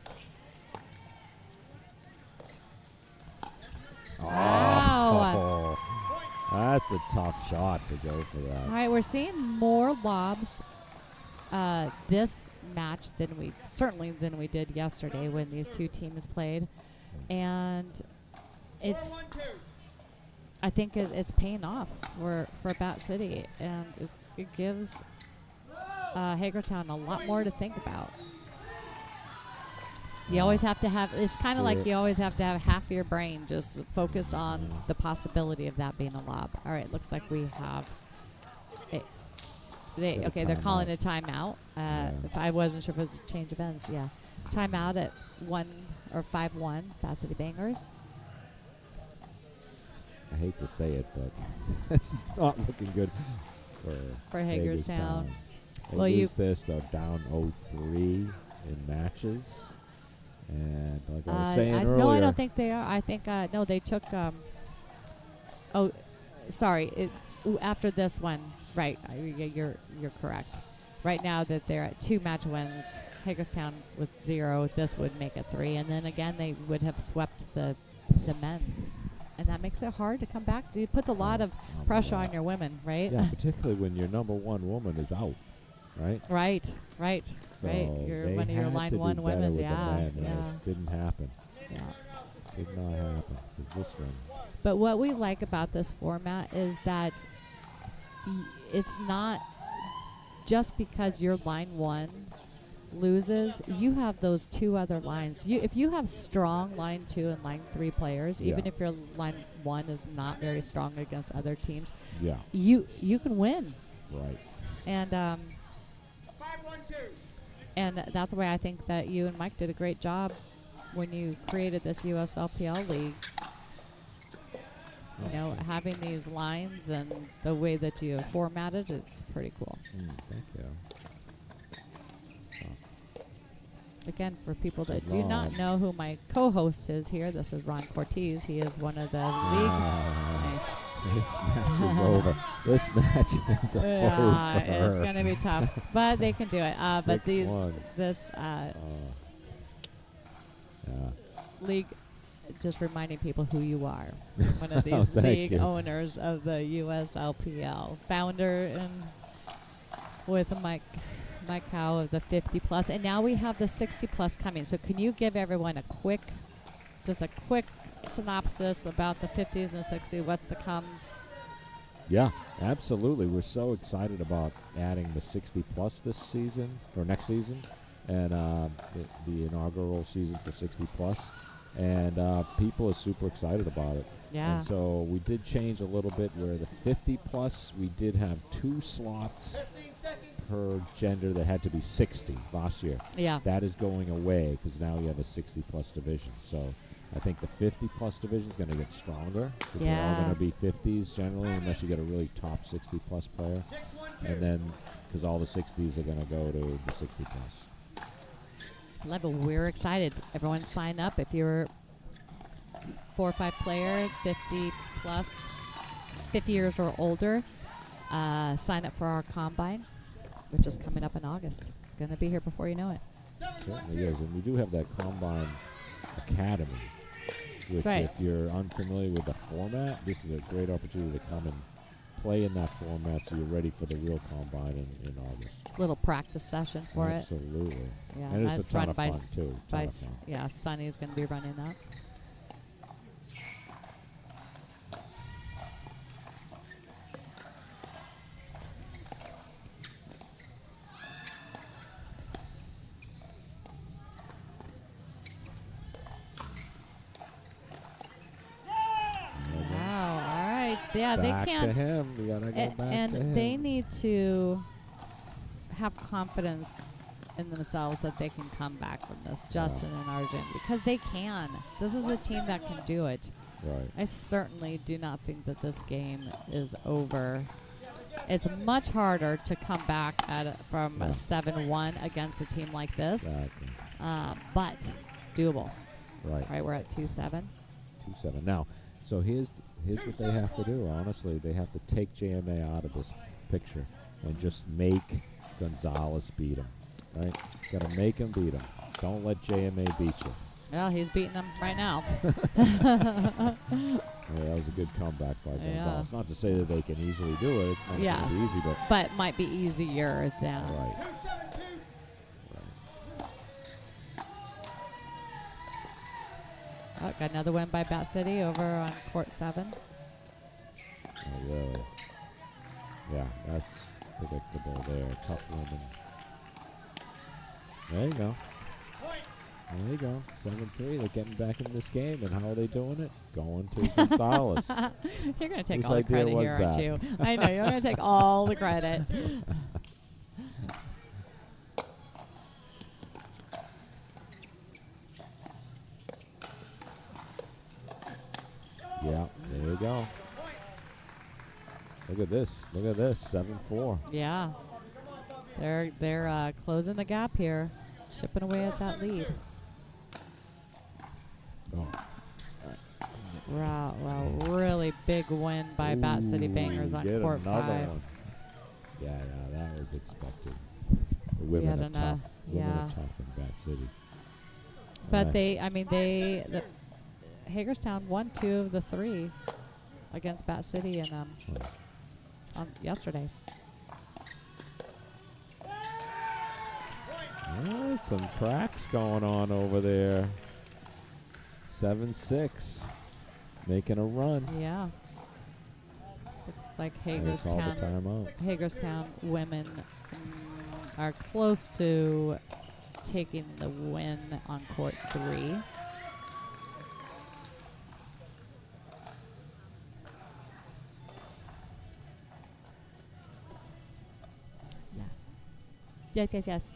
Oh, that's a tough shot to go for that. All right, we're seeing more lobs this match than we did yesterday when these two teams played, and I think it's paying off for Bat City, and it gives Hagerstown a lot more to think about. You always have to have, it's kind of like you always have to have half of your brain just focused on the possibility of that being a lob. All right, looks like we have it. They're calling a timeout. If I wasn't sure if it was a change of ends. Yeah. Timeout at 5-1, Bat City Bangers. I hate to say it, but it's not looking good for Hagerstown. They Well, lose this, they're down 0-3 in matches. And like I was saying earlier. No, I don't think they are. I think, no, they took, after this one, right, you're correct. Right now that they're at 2 match wins, Hagerstown with 0, this would make it 3. And then again, they would have swept the men. And that makes it hard to come back. It puts a lot of pressure on your women, right? Yeah, particularly when your number 1 woman is out, right? Right. So You're they one of your had line to do 1 better women. with Yeah. the men, and this didn't happen. Yeah. Did not happen. 'Cause this one. But what we like about this format is that it's not just because your line 1 loses, you have those 2 other lines. If you have strong line 2 and line 3 players, even if your line 1 is not very strong against other teams, you can win. Right. And that's why I think that you and Mike did a great job when you created this USLPL League. You know, having these lines and the way that you formatted, it's pretty cool. Thank you. Again, for people that do not know who my co-host is here, this is Ron Cortez. He is one of the league. Nice. This match is over. This match is over. Yeah, it's going to be tough, but they can do it. But league, just reminding people who you are. One of Oh, these thank league you. owners of the USLPL, founder and with Mike Howe of the 50 plus, and now we have the 60 plus coming. So can you give everyone a quick synopsis about the 50s and 60s, what's to come? Yeah, absolutely. We're so excited about adding the 60 plus this season or next season, and the inaugural season for 60 plus, and people are super excited about it. Yeah. And so we did change a little bit where the 50 plus, we did have 2 slots per gender that had to be 60 last year. Yeah. That is going away because now you have a 60 plus division. So I think the 50 plus division is going to get stronger because they're all going to be 50s generally, unless you get a really top 60 plus player. And then because all the 60s are going to go to the 60 plus. Love it. We're excited. Everyone sign up if you're 4 or 5 player, 50 plus, 50 years or older. Sign up for our combine, which is coming up in August. It's going to be here before you know it. Certainly is. And we do have that Combine Academy, which if you're unfamiliar with the format, this is a great opportunity to come and play in that format so you're ready for the real Combine in August. Little practice session for it. Absolutely. Yeah, and it's that's a ton run of by fun, too. by yeah, Sonny's going to be running that. Yeah, back they can't. To him. We gotta go back and to him. they need to have confidence in themselves that they can come back from this, Justin and Arjun, because they can. This is the team that can do it. Right. I certainly do not think that this game is over. It's much harder to come back from 7-1 against a team like this, Exactly. but doable. Right. Right, we're at 2-7. 2-7. Now, so here's what they have to do. Honestly, they have to take JMA out of this picture and just make Gonzalez beat him. Right? Got to make him beat him. Don't let JMA beat you. Well, he's beating them right now. Yeah, that was a good comeback by Gonzalez. Not to say that they can easily do it. It's not Yes, gonna be easy, but might be easier than. Right. Oh, got another win by Bat City over on court 7. Oh, really? Yeah, that's predictable there. Tough women. There you go. There you go. 7-3. They're getting back in this game. And how are they doing it? Going to Gonzalez. You're going to take Whose all the idea credit was here, aren't that? you? I know. You're going to take all the credit. Yeah, there you go. Look at this. Look at this. 7-4. Yeah. They're closing the gap here. Chipping away at that lead. Oh. Wow, really big win by Bat City Bangers on get court another 5. One. Yeah, that was expected. The women are tough. Women are tough in Bat City. But the Hagerstown won 2 of the 3 against Bat City and on yesterday. Oh, some cracks going on over there. 7-6. Making a run. Yeah. Looks like They called the timeout. Hagerstown women are close to taking the win on court 3. Yeah. Yes.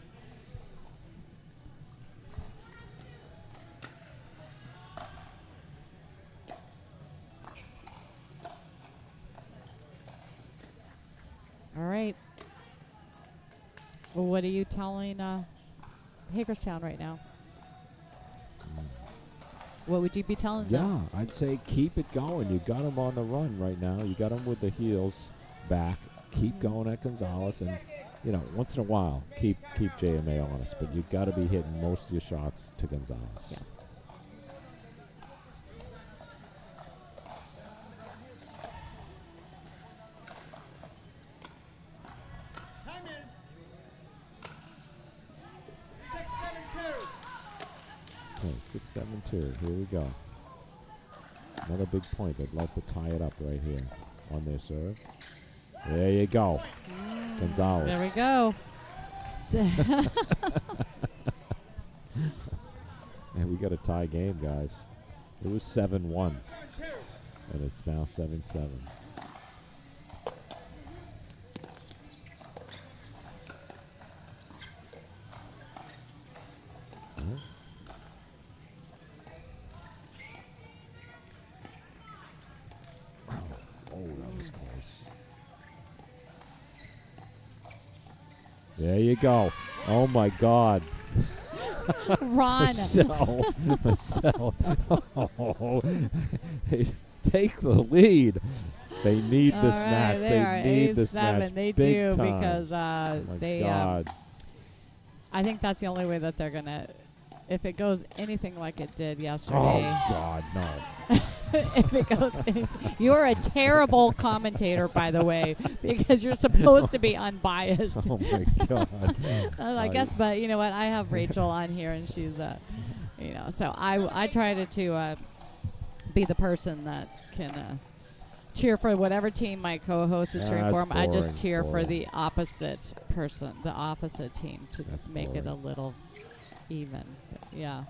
All right. Well, what are you telling Hagerstown right now? What would you be telling them? Yeah, I'd say keep it going. You got them on the run right now. You got them with the heels back. Keep going at Gonzalez, and once in a while, keep JMA honest. But you got to be hitting most of your shots to Gonzalez. Yeah. Okay, 6-7-2. Here we go. Another big point. They'd love to tie it up right here on their serve. There you go. Gonzalez. There we go. And we got a tie game, guys. It was 7-1. And it's now 7-7. Oh, that was close. There you go. Oh, my God. Ron. Michele. Oh, hey, take the lead. They need this match. They need this match. They big do time. because My they. God. I think that's the only way that they're gonna. If it goes anything like it did yesterday. Oh God, no. If it goes, you're a terrible commentator, by the way, because you're supposed to be unbiased. Oh my God. I guess, but you know what? I have Rachel on here, and she's, so I try to be the person that can cheer for whatever team my co-host is cheering for. I just cheer for the opposite person, the opposite team, to make it a little even. But yeah.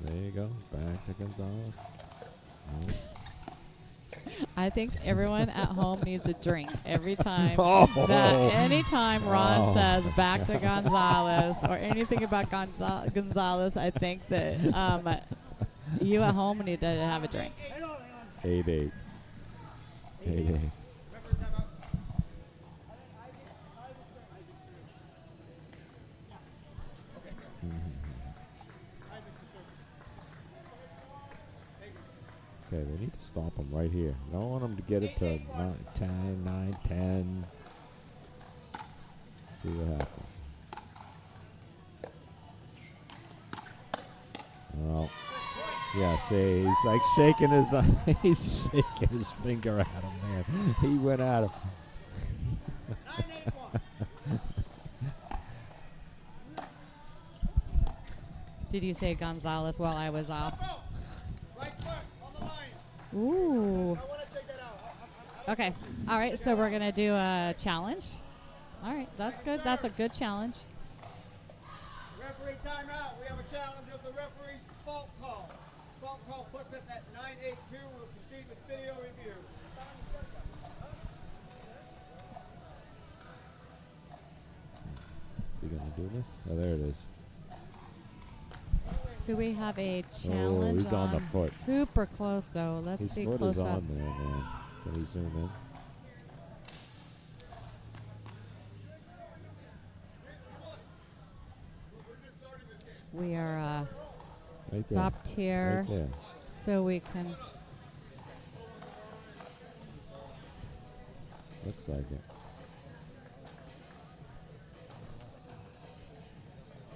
There you go. Back to Gonzalez. I think everyone at home needs a drink every time. Oh. Anytime Ron says back to Gonzalez or anything about Gonzalez, I think that you at home need to have a drink. 8-8. 8-8. Okay, they need to stop them right here. I don't want them to get it to 9, 10. See what happens. Well, yeah, see, he's like shaking his he's shaking his finger at him, man. He went at him. Did you say Gonzalez while I was off? Ooh. Okay. All right. So we're going to do a challenge. All right. That's good. That's a good challenge. Referee timeout. We have a challenge of the referee's fault call. Fault call puts us at 9-8-2. We'll proceed with video review. Is he going to do this? Oh, there it is. So we have a challenge. Oh, he's on the foot. Super close, though. Let's see close close is up. on there, man. Can he zoom in? We are Right there. stopped here, Right there. so we can. Looks like it.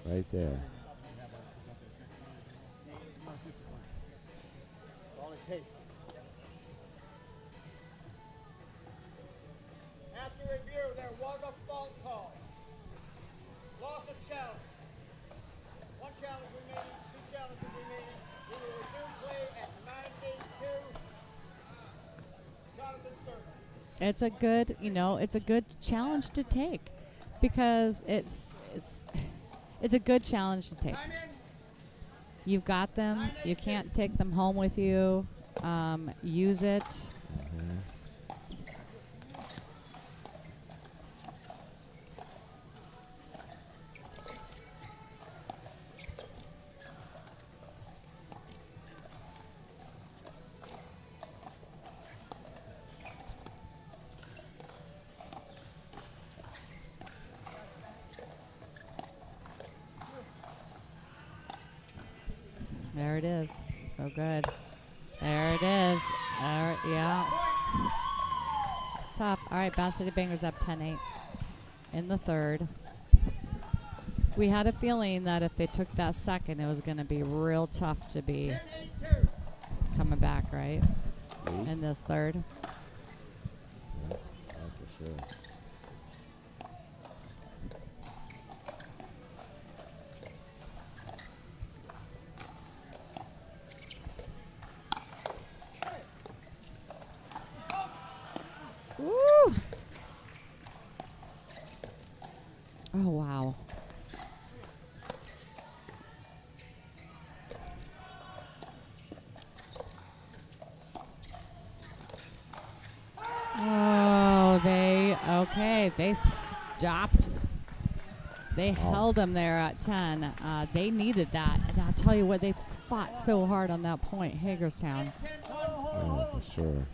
Right there. After review, there was a fault call. Loss of challenge. One challenge remaining, two challenges remaining. We will resume play at 9-8-2. Jonathan Server. It's a good, it's a good challenge to take, because it's a good challenge to take. You've got them. You can't take them home with you. Use it. There it is. So good. There it is. Yeah. It's tough. All right, Bath City Bangers up 10-8 in the third. We had a feeling that if they took that second, it was going to be real tough to be coming back, right? In this third. Yeah, that's for sure. Oh, wow. Oh, they stopped. They held them there at 10. They needed that. And I'll tell you what, they fought so hard on that point, Hagerstown. Oh, for sure.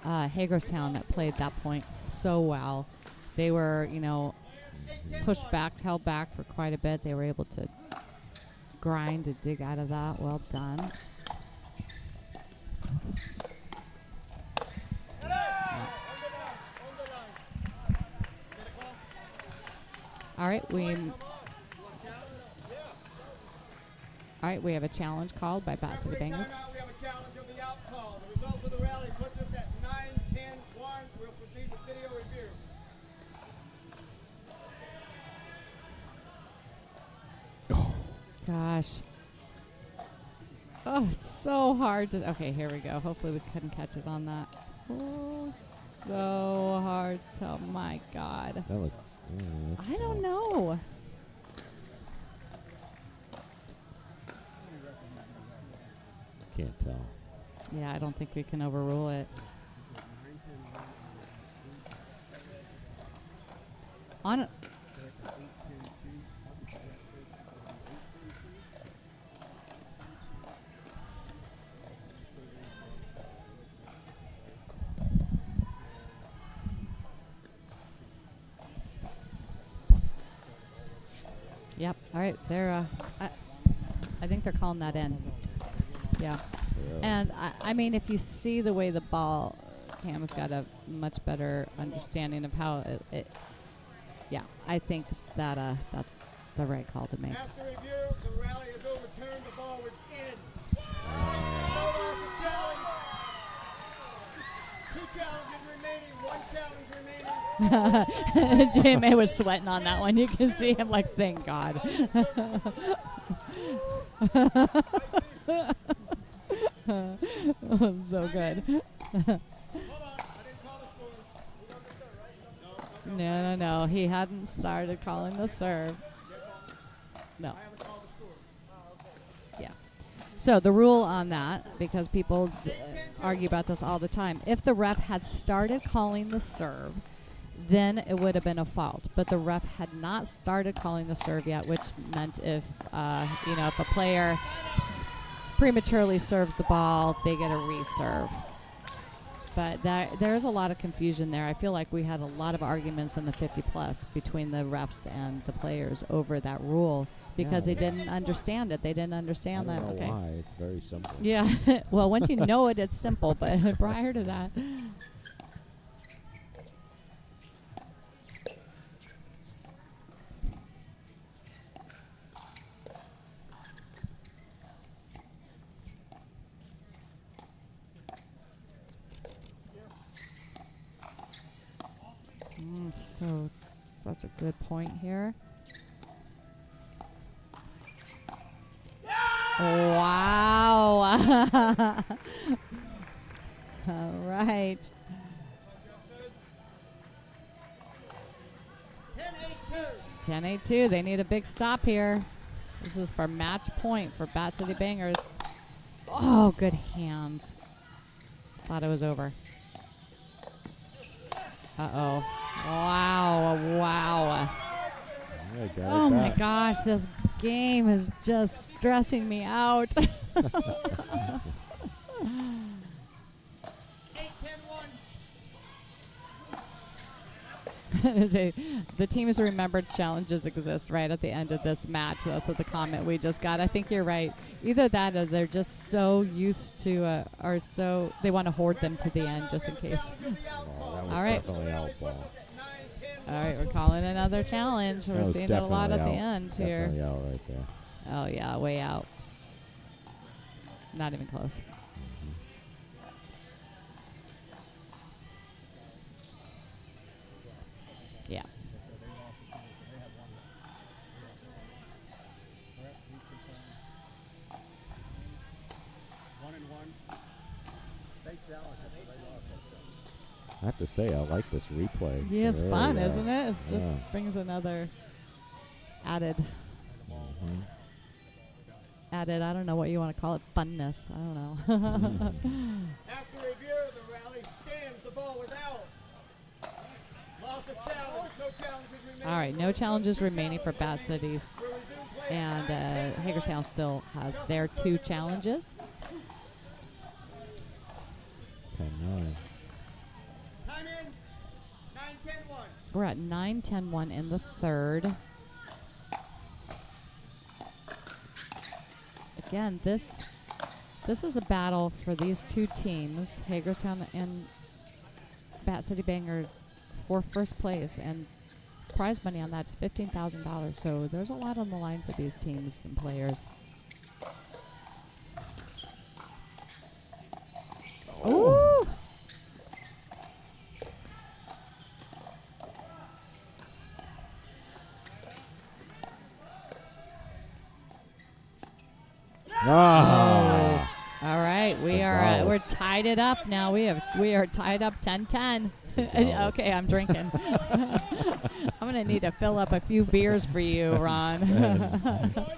Hagerstown that played that point so well. They were, pushed back, held back for quite a bit. They were able to grind to dig out of that. Well done. All right, we have a challenge called by Bat City Bengals. We have a challenge of the out call. The result of the rally puts us at 9-10-1. We'll proceed with video review. Gosh. Oh, it's so hard to... Okay, here we go. Hopefully we couldn't catch it on that. Oh, so hard to... Oh, my God. That looks... I don't know. Can't tell. Yeah, I don't think we can overrule it. On... Yep. All right. They're. I think they're calling that in. Yeah. And I mean, if you see the way the ball, Cam's got a much better understanding of how it. Yeah, I think that that's the right call to make. After review, the rally is overturned. The ball was in. No loss of challenge. 2 challenges remaining. 1 challenge remaining. JMA was sweating on that one. You can see him like, thank God. So good. No. He hadn't started calling the serve. No. Yeah. So the rule on that, because people argue about this all the time, if the ref had started calling the serve, then it would have been a fault. But the ref had not started calling the serve yet, which meant if a player prematurely serves the ball, they get a reserve. But there's a lot of confusion there. I feel like we had a lot of arguments in the 50-plus between the refs and the players over that rule because they didn't understand it. They didn't understand that. I don't know Okay. why. It's very simple. Yeah. Well, once you know it, it's simple. But prior to that. So it's such a good point here. Wow. All right. 10-8-2. They need a big stop here. This is for match point for Bat City Bangers. Oh, good hands. Thought it was over. Uh-oh. Wow. Oh, my gosh. This game is just stressing me out. The teams remembered challenges exist right at the end of this match. That's what the comment we just got. I think you're right. Either that or they're just so used to they want to hoard them to the end just in case. All right. Definitely out ball. All right, we're calling another challenge. We're seeing it a lot at the end here. Definitely out right there. Oh, yeah, way out. Not even close. Yeah. I have to say, I like this replay. Yeah, it's There, fun, yeah. isn't it? It just Yeah. brings another added, I don't know what you want to call it, funness. I don't know. After review of the rally, stands, the ball was out. Lost a challenge, no challenges remaining. All right, no challenges remaining for Bat Cities. And Hagerstown still has their 2 challenges. 10-9. Time in, 9-10-1. We're at 9-10-1 in the third. Again, this is a battle for these 2 teams, Hagerstown and Bat City Bangers, for first place, and prize money on that is $15,000. So there's a lot on the line for these teams and players. Ooh. Ah. All right, we're tied it up now. We are tied up 10-10. Okay, I'm drinking. I'm gonna need to fill up a few beers for you, Ron. 10-10-1.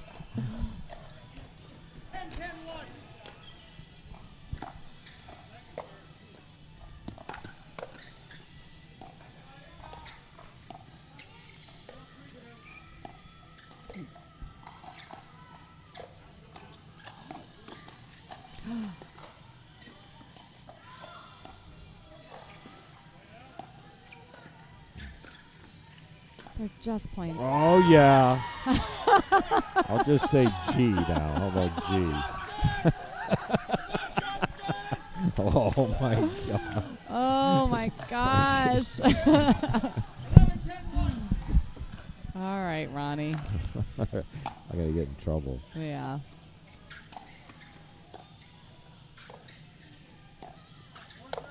They're just plain. Oh, yeah. I'll just say G now. How about G? Oh, my God. Oh, my gosh. All right, Ronnie. I got to get in trouble. Yeah.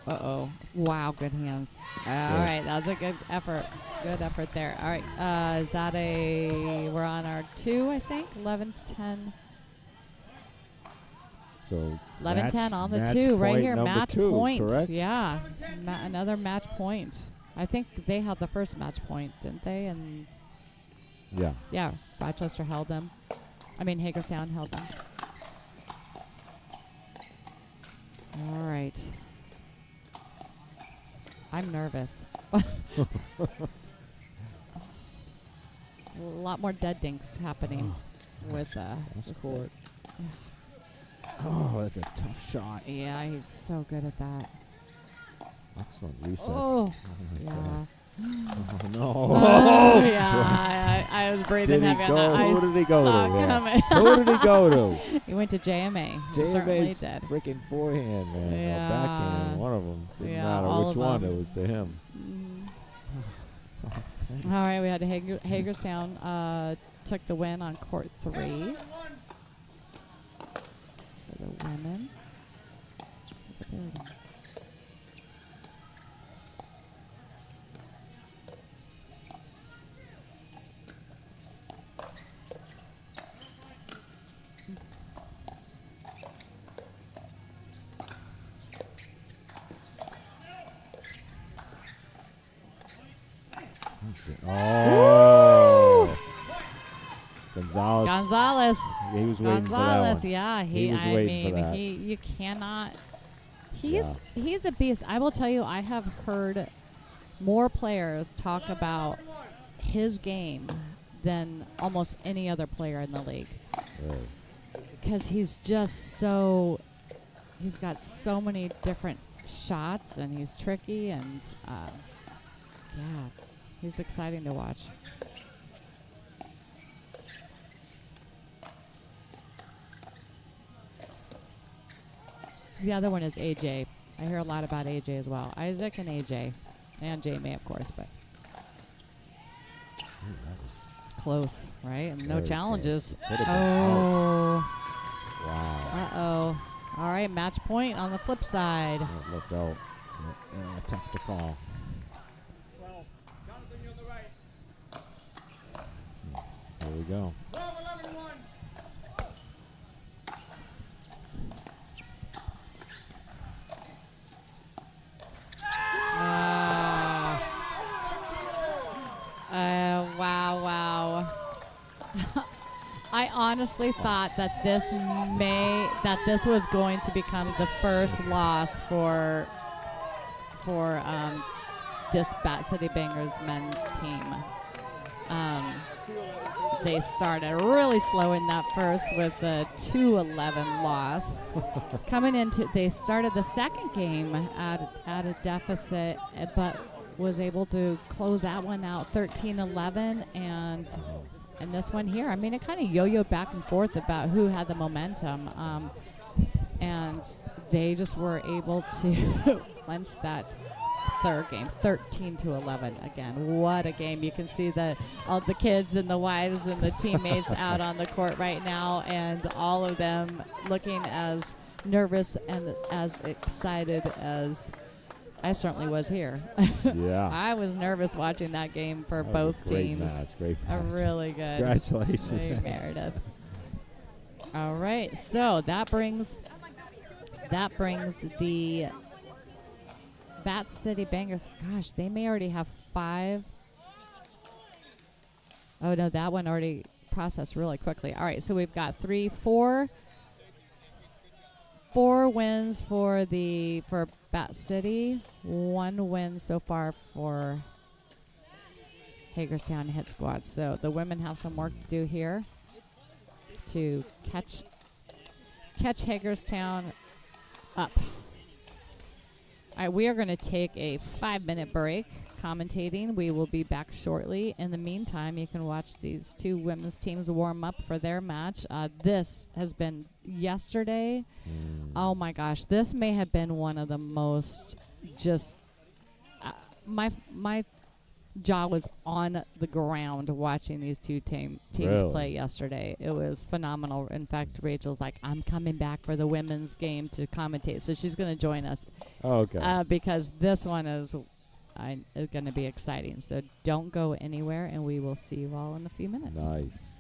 Uh-oh. Wow, good hands. All right, that was a good effort. Good effort there. All right, is that we're on our 2, I think? 11-10. So 11-10 on the match 2 right point here. number Match 2, point. correct? Yeah. Another match point. I think they held the first match point, didn't they? And yeah. Yeah, Rochester held them. I mean, Hagerstown held them. All right. I'm nervous. A lot more dead dinks happening with That's court. Yeah. Oh, that's a tough shot. Yeah, he's so good at that. Excellent resets. Oh, my yeah. God. Oh, no. Oh, yeah. I was breathing Did he heavy go? on that. Who did he go to? saw Yeah. coming. Who did he go to? He went to JMA. He certainly JMA's did. freaking forehand, man. Yeah. Or backhand, one of them. Didn't Yeah, matter all which of one, them. it was to him. All right, we had Hagerstown took the win on court 3 for the women. Oh. Gonzalez. He was waiting for that one. Yeah, he was waiting for that. You cannot. He's a beast. I will tell you, I have heard more players talk about his game than almost any other player in the league. Because he's just so. He's got so many different shots, and he's tricky, and yeah, he's exciting to watch. The other one is AJ. I hear a lot about AJ as well. Isaac and AJ. And Jamie, of course, but close, right? And no Very close. Could've been Oh. Wow. Uh-oh. All right, match point on the flip side. That looked out. Tough to call. Jonathan, you're on the right. Here we go. 12-11-1. honestly thought that this was going to become the first loss for this Bat City Bangers men's team. They started really slow in that first with a 2-11 loss. They started the second game at a deficit, but was able to close that one out 13-11, and this one here, I mean, it kind of yo-yoed back and forth about who had the momentum, and they just were able to clinch that third game, 13-11. Again, what a game. You can see all the kids and the wives and the teammates out on the court right now, and all of them looking as nervous and as excited as I certainly was here. Yeah. I was nervous watching that game for That was both a great teams. match, great A match. really good. Congratulations. Hey, Meredith. All right, so that brings the Bat City Bangers. Gosh, they may already have 5. Oh no, that one already processed really quickly. All right, so we've got 4 wins for Bat City, 1 win so far for Hagerstown Hit Squad. So the women have some work to do here to catch Hagerstown up. All right, we are going to take a 5-minute break commentating. We will be back shortly. In the meantime, you can watch these 2 women's teams warm up for their match. This has been yesterday. Oh my gosh, this may have been one of the most my jaw was on the ground watching these 2 teams Really? play yesterday. It was phenomenal. In fact, Rachel's like, I'm coming back for the women's game to commentate, so she's going to join us. Oh, okay. Because this one is going to be exciting. So don't go anywhere, and we will see you all in a few minutes. Nice.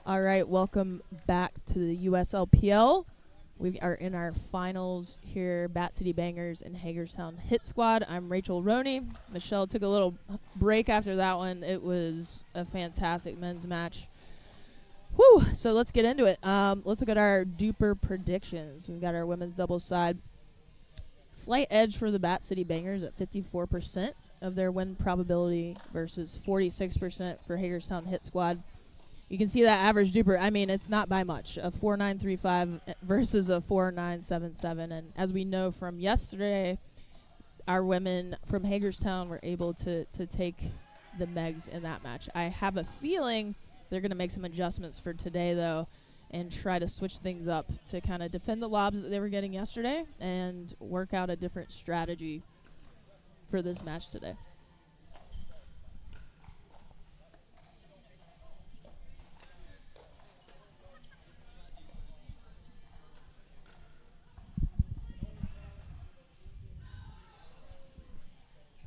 All right, welcome back to the USLPL. We are in our finals here, Bat City Bangers and Hagerstown Hit Squad. I'm Rachel Roney. Michele took a little break after that one. It was a fantastic men's match. Whew, so let's get into it. Let's look at our duper predictions. We've got our women's doubles side. Slight edge for the Bat City Bangers at 54% of their win probability versus 46% for Hagerstown Hit Squad. You can see that average duper. I mean, it's not by much. A 4.935 versus a 4.977. And as we know from yesterday, our women from Hagerstown were able to take the Megs in that match. I have a feeling they're going to make some adjustments for today, though, and try to switch things up to kind of defend the lobs that they were getting yesterday and work out a different strategy for this match today.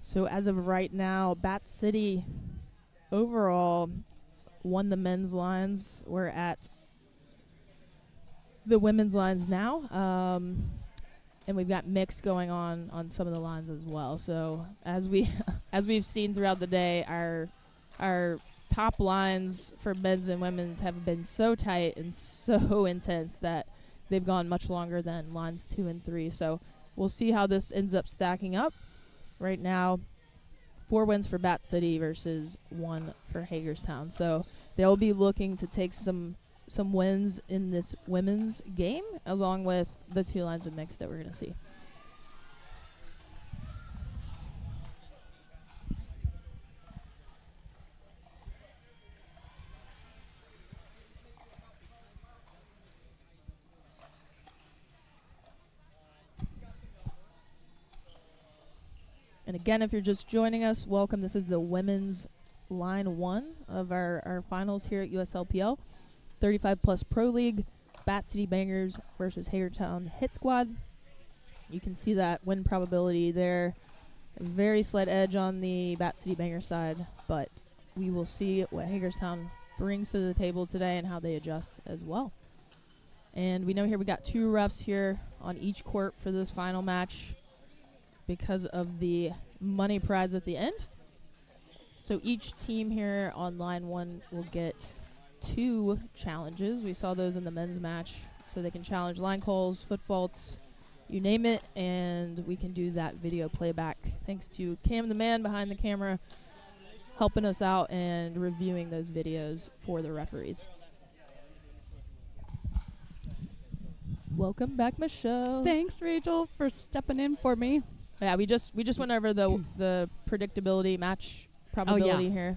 So as of right now, Bat City overall won the men's lines. We're at the women's lines now, and we've got mix going on some of the lines as well. So as we've seen throughout the day, our top lines for men's and women's have been so tight and so intense that they've gone much longer than lines 2 and 3. So we'll see how this ends up stacking up. Right now, 4 wins for Bat City versus 1 for Hagerstown. So they'll be looking to take some wins in this women's game, along with the 2 lines of mix that we're going to see. And again, if you're just joining us, welcome. This is the women's line 1 of our finals here at USLPL. 35-plus Pro League, Bat City Bangers versus Hagerstown Hit Squad. You can see that win probability there. A very slight edge on the Bat City Banger side, but we will see what Hagerstown brings to the table today and how they adjust as well. And we know here we got 2 refs here on each court for this final match because of the money prize at the end. So each team here on line 1 will get 2 challenges. We saw those in the men's match, so they can challenge line calls, foot faults, you name it, and we can do that video playback thanks to Cam the man behind the camera helping us out and reviewing those videos for the referees. Welcome back, Michele. Thanks, Rachel, for stepping in for me. Yeah, we just went over the predictability match probability here.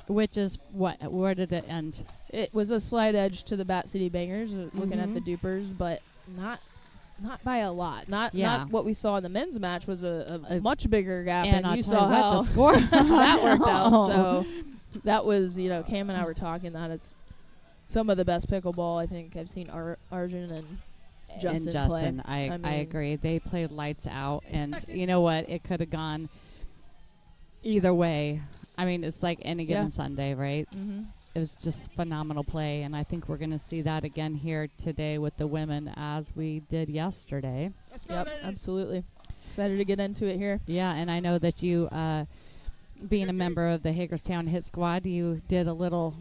Which is what? Where did it end? It was a slight edge to the Bat City Bangers, looking at the dupers, but not by a lot. Not what we saw in the men's match was a much bigger gap, and you saw how the score that worked out. So that was, Cam and I were talking that it's some of the best pickleball I think I've seen Arjun and Justin play. I agree. They played lights out, and you know what? It could have gone either way. I mean, it's like any given Sunday, right? Mm-hmm. It was just phenomenal play, and I think we're going to see that again here today with the women as we did yesterday. Yep, absolutely. Excited to get into it here. Yeah, and I know that you, being a member of the Hagerstown Hit Squad, you did a little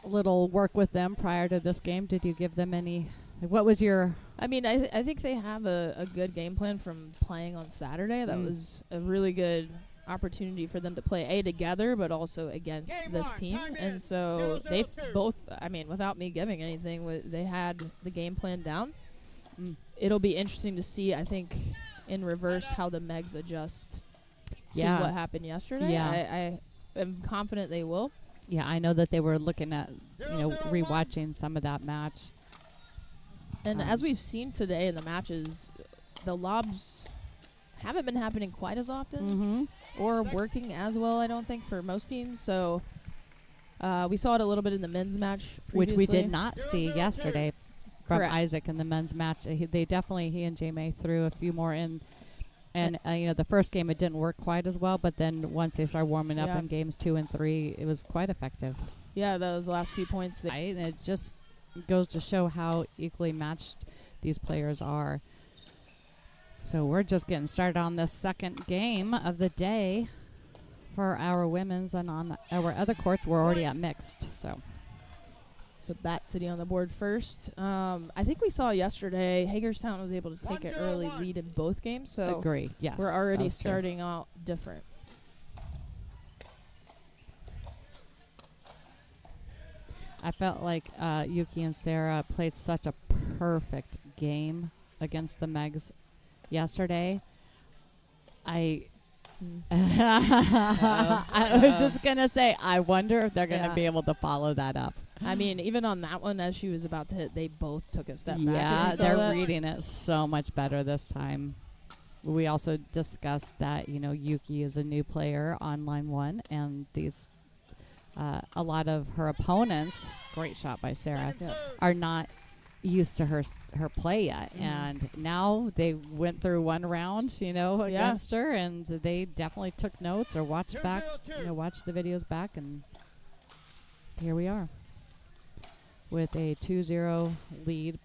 work with them prior to this game. Did you give them any? What was your? I mean, I think they have a good game plan from playing on Saturday. That was a really good opportunity for them to play together, but also against this team. And so they both, I mean, without me giving anything, they had the game plan down. It'll be interesting to see, I think, in reverse how the Megs adjust to what happened yesterday. I am confident they will. Yeah, I know that they were looking at, rewatching some of that match. And as we've seen today in the matches, the lobs haven't been happening quite as often or working as well, I don't think, for most teams. So we saw it a little bit in the men's match previously. Which we did not see yesterday from Correct. Isaac in the men's match. He and J. May threw a few more in. And, the first game, it didn't work quite as well. But then once they started warming up in games 2 and 3, it was quite effective. Yeah, those last few points. Right, and it just goes to show how equally matched these players are. So we're just getting started on the second game of the day for our women's, and on our other courts we're already at mixed. So Bat City on the board first. I think we saw yesterday Hagerstown was able to take an early lead in both games. So agree. Yes, we're already that's true. starting out different. I felt like Yuki and Sarah played such a perfect game against the Megs yesterday. I was just going to say, I wonder if they're going to be able to follow that up. I mean, even on that one, as she was about to hit, they both took a step back. Yeah, they're reading it so much better this time. We also discussed that, Yuki is a new player on line 1, and these a lot of her opponents, great shot by Sarah, are not used to her play yet. And now they went through one round, against her, and they definitely took notes or watched back, watched the videos back, and here we are with a 2-0 lead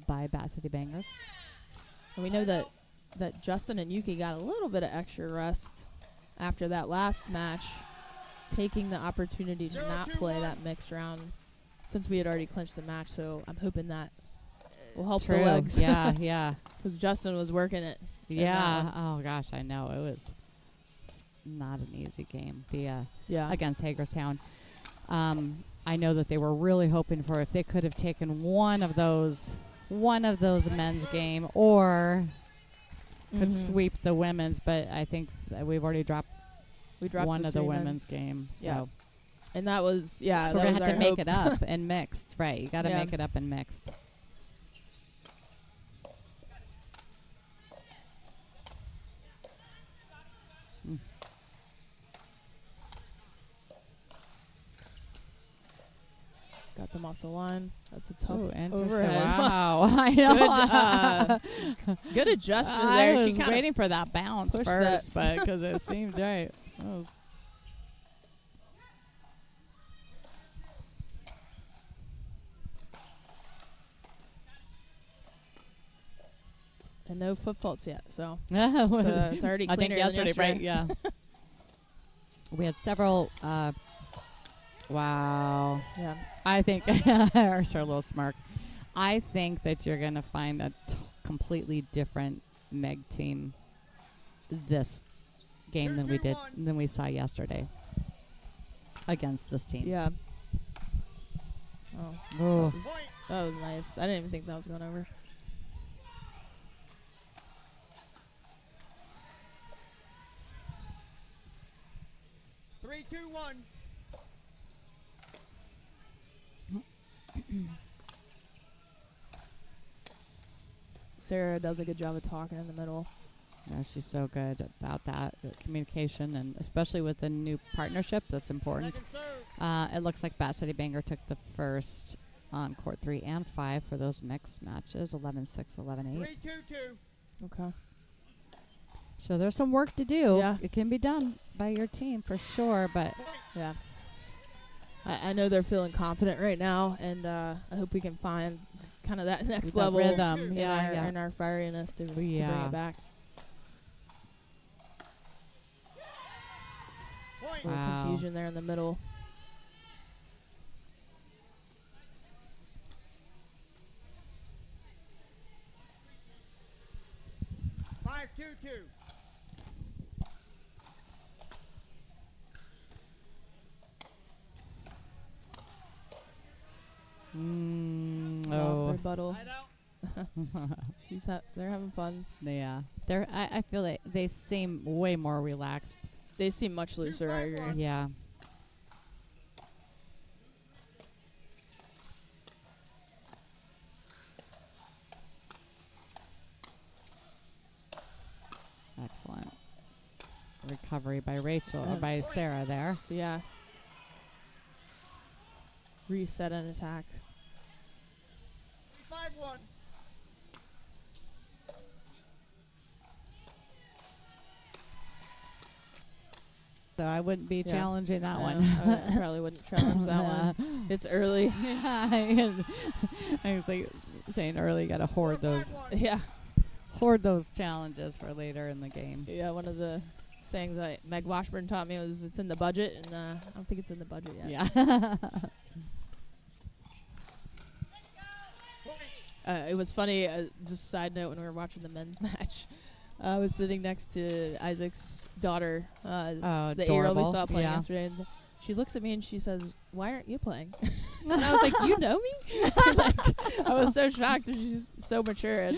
by Bat City Bangers. And we know that Justin and Yuki got a little bit of extra rest after that last match, taking the opportunity to not play that mixed round since we had already clinched the match. So I'm hoping that will help the legs. Yeah, yeah. Because Justin was working it. Yeah. Oh, gosh, I know. It was not an easy game against Hagerstown. I know that they were really hoping for if they could have taken one of those men's game or could sweep the women's, but I think that we've already dropped one of the women's game. So, yeah. And that was So we're gonna have to make it up in mixed, right? You got to make it up in mixed. Got them off the line. That's a tough interesting. overhead. Wow. I know. Good adjustment I there. was waiting for that bounce first, but because it seemed right. Oh. And no foot faults yet, so it's already I cleaner think yesterday, than right? Yeah. We had several. Wow. Yeah. I think there's her little smirk. I think that you're gonna find a completely different Meg team this game than we saw yesterday against this team. Yeah. Oh. That was nice. I didn't even think that was going over. Three, two, one. Sarah does a good job of talking in the middle. Yeah, she's so good about that communication, and especially with the new partnership, that's important. It looks like Bat City Banger took the first on court 3 and 5 for those mixed matches, 11-6, 11-8. 3-2-2. Okay. So there's some work to do. Yeah. It can be done by your team for sure, but yeah. I know they're feeling confident right now, and I hope we can find kind of that next level rhythm. in our fieriness to bring it back. A little confusion there in the middle. Five, two, two. Rebuttal. They're having fun. Yeah. I feel like they seem way more relaxed. They seem much looser, I agree. Yeah. Excellent. Recovery by Rachel, or by Sarah there. Yeah. Reset and attack. 5-1. so I wouldn't be challenging that one. I probably wouldn't challenge that one. It's early. I was like saying early, got to hoard those. Yeah. Hoard those challenges for later in the game. Yeah, one of the sayings that Meg Washburn taught me was it's in the budget, and I don't think it's in the budget yet. Yeah. It was funny, just side note, when we were watching the men's match, I was sitting next to Isaac's daughter, the 8-year-old we saw playing yesterday, and she looks at me and she says, "Why aren't you playing?" And I was like, "You know me?" Like, I was so shocked, and she's so mature. And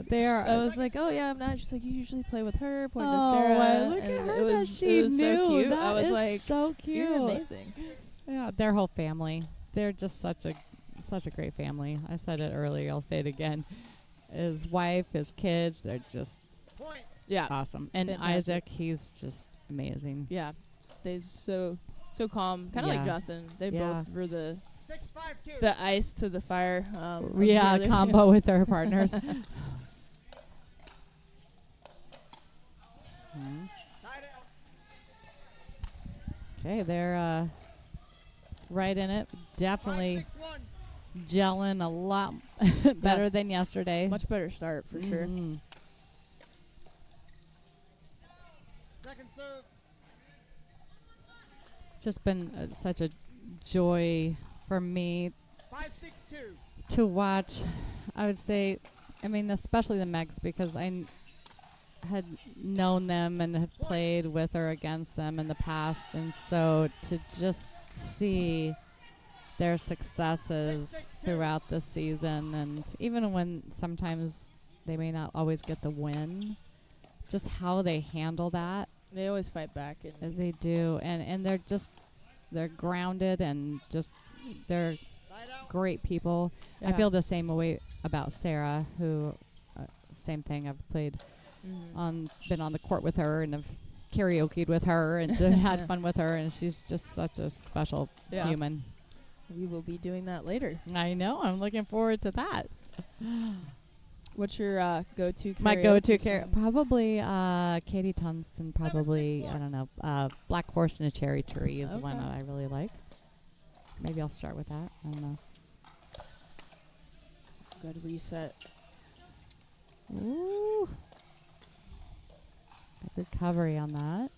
they are. I was like, "Oh yeah, I'm not." She's like, "You usually play with her." Pointing to Oh, Sarah. look and at her it was, that she it was knew. so cute. That I was is like, so cute. "You're amazing." Yeah, their whole family. They're just such a great family. I said it earlier. I'll say it again. His wife, his kids, they're just awesome. And Fantastic. Isaac, he's just amazing. Yeah, stays so calm, kind of like Justin. They both were the ice to the fire. Combo with their partners. Okay, they're right in it. Definitely gelling a lot better than yesterday. Much better start for sure. Second serve. Just been such a joy for me 5-6-2 to watch. I would say, I mean, especially the Megs, because I had known them and had played with or against them in the past, and so to just see their successes throughout the season, and even when sometimes they may not always get the win, just how they handle that. They always fight back. And they do, and they're grounded, and just they're great people. I feel the same way about Sarah, who same thing. I've played been on the court with her, and have karaoke'd with her, and had fun with her, and she's just such a special human. We will be doing that later. I know. I'm looking forward to that. What's your go-to karaoke? My go-to karaoke? Probably Katie Tungsten. Probably, I don't know, Black Horse and a Cherry Tree is one that I really like. Maybe I'll start with that. I don't know. Good reset. Ooh. Good recovery on that.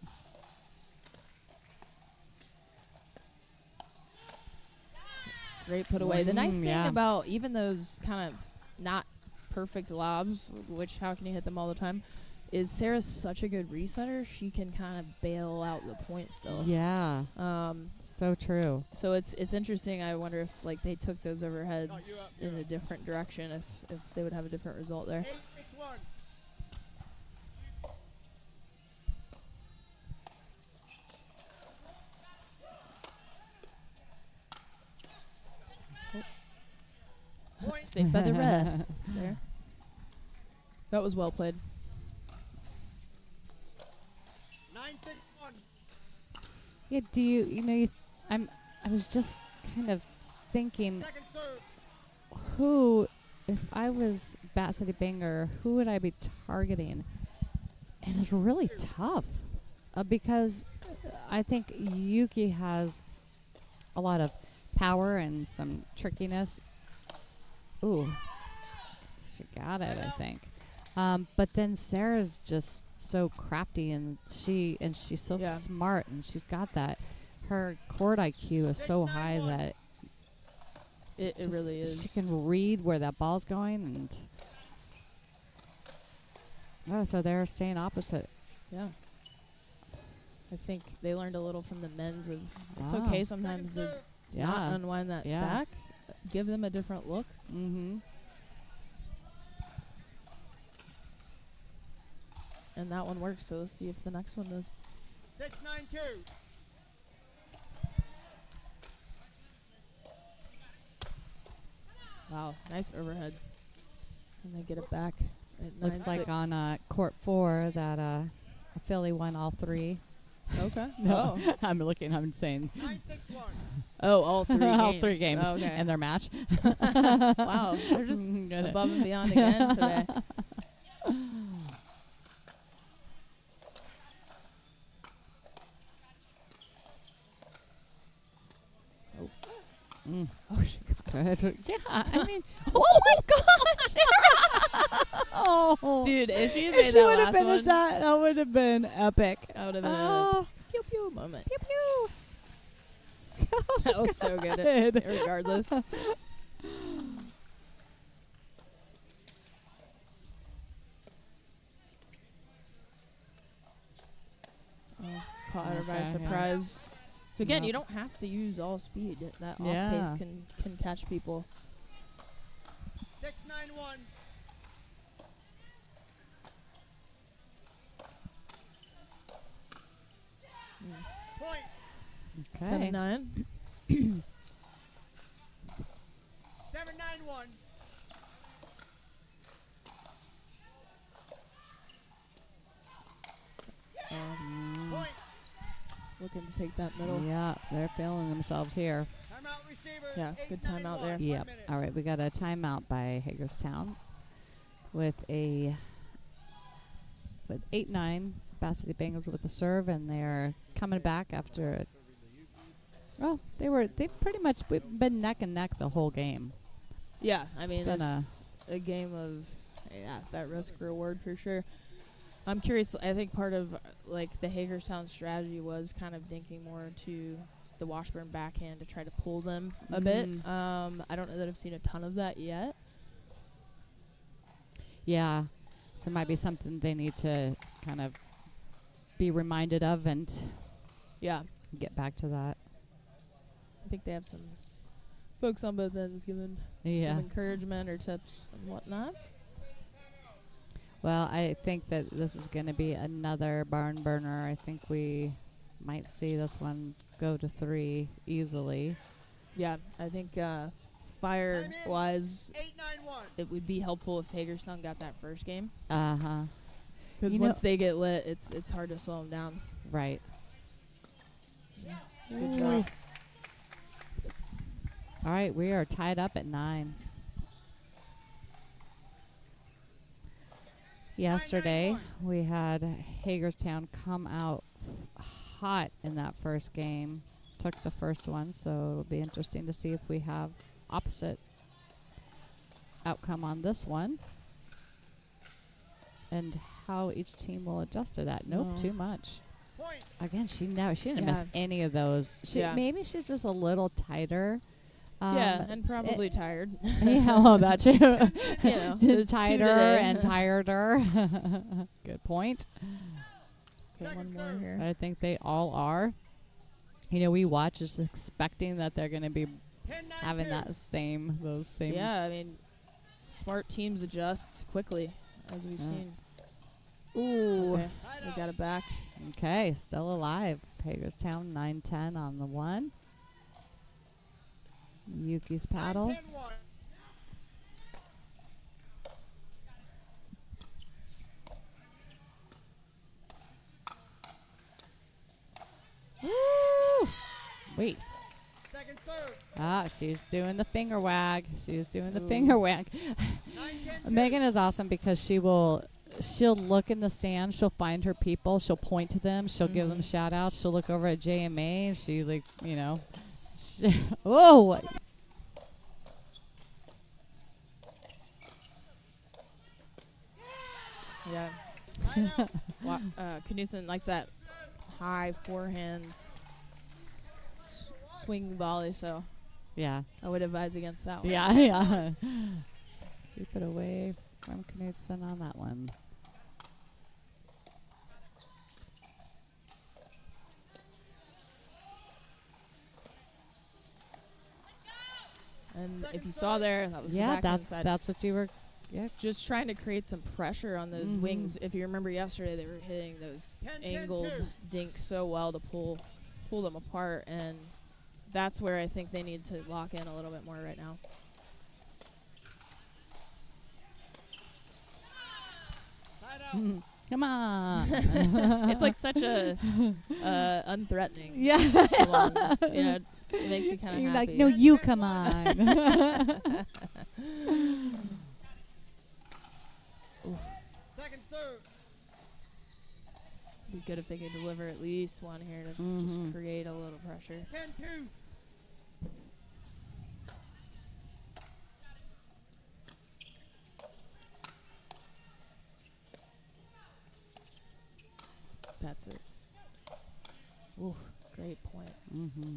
Great put away. The nice thing about even those kind of not perfect lobs, which how can you hit them all the time, is Sarah's such a good resetter. She can kind of bail out the point still. Yeah. So true. So it's interesting. I wonder if like they took those overheads in a different direction, if they would have a different result there. 8-6-1. Safe by the ref. There. That was well played. 9-6-1. Yeah. Do you? I was just kind of thinking, who, if I was Bat City Banger, who would I be targeting? And it's really tough because I think Yuki has a lot of power and some trickiness. Ooh, she got it, I think. But then Sarah's just so crafty, and she's so smart, and she's got that. Her court IQ is so high that it really is. She can read where that ball's going, and so they're staying opposite. Yeah. I think they learned a little from the men's of it's okay sometimes to not unwind that stack. Give them a different look. Mm-hmm. And that one works, so let's see if the next one does. 6-9-2. Wow, nice overhead. And they get it back at Looks 9-6. like on court 4 that a Philly won all 3. Okay. No, I'm saying. 9-6-1. Oh, all 3 games. All 3 games okay. in their match. Wow, they're just above and beyond again today. Oh, she got Good. Yeah, I mean, oh my God, Sarah! Oh, dude, if she had if made she that would have last finished one, that would have been epic. that would have been Oh, a pew pew moment. pew pew. That was so good. Good. Regardless. Caught her by Okay, yeah. surprise. So again, Yep. you don't have to use all speed. That off Yeah. pace can catch people. 6-9-1. Point. Okay. 7-9. 7-9-1. Point. Looking to take that middle. Yeah, they're feeling themselves here. Timeout receiver. Yeah, good timeout there. Yep. All right, we got a timeout by Hagerstown with 8-9. Basset Bengals with the serve, and they're coming back after it. Oh, they've pretty much been neck and neck the whole game. Yeah, I mean, been it's a game of that risk reward for sure. I'm curious. I think part of like the Hagerstown strategy was kind of dinking more to the Washburn backhand to try to pull them a bit. I don't know that I've seen a ton of that yet. Yeah, so it might be something they need to kind of be reminded of and get back to that. I think they have some folks on both ends giving some encouragement or tips and whatnot. Well, I think that this is going to be another barn burner. I think we might see this one go to 3 easily. Yeah, I think fire-wise, it would be helpful if Hagerstown got that first game. Uh-huh. Because once they get lit, it's hard to slow them down. Right. Good job. All right, we are tied up at 9. Yesterday, we had Hagerstown come out hot in that first game. Took the first one, so it'll be interesting to see if we have opposite outcome on this one. And how each team will adjust to that. Nope, too much. Again, she didn't miss any of those. Maybe she's just a little tighter. And probably tired. Yeah, well, that too. There's tighter and tireder. Good point. Okay, one more here. I think they all are. You know, we watch just expecting that they're going to be having those same. Yeah, I mean, smart teams adjust quickly, as we've seen. Ooh, okay. We got it back. Okay, still alive. Hagerstown 9-10 on the 1. Yuki's paddle. Woo! Wait. Second serve. Ah, she's doing the finger wag. She's doing the finger wag. Megan is awesome because she'll look in the stands. She'll find her people. She'll point to them. She'll give them shout outs. She'll look over at JMA and she oh. Yeah. Knudsen likes that high forehand swing volley, so yeah, I would advise against that one. Yeah. Keep it away from Knudsen on that one. And if you saw there, that was the that's what you were. Yeah, just trying to create some pressure on those wings. If you remember yesterday, they were hitting those angled dinks so well to pull them apart, and that's where I think they need to lock in a little bit more right now. Come on. It's like such a unthreatening. Yeah. one. It makes you kind of happy. Like, no, you come on. Second serve. Be good if they could deliver at least one here to just create a little pressure. 10-2. That's it. Ooh, great point. Mm-hmm.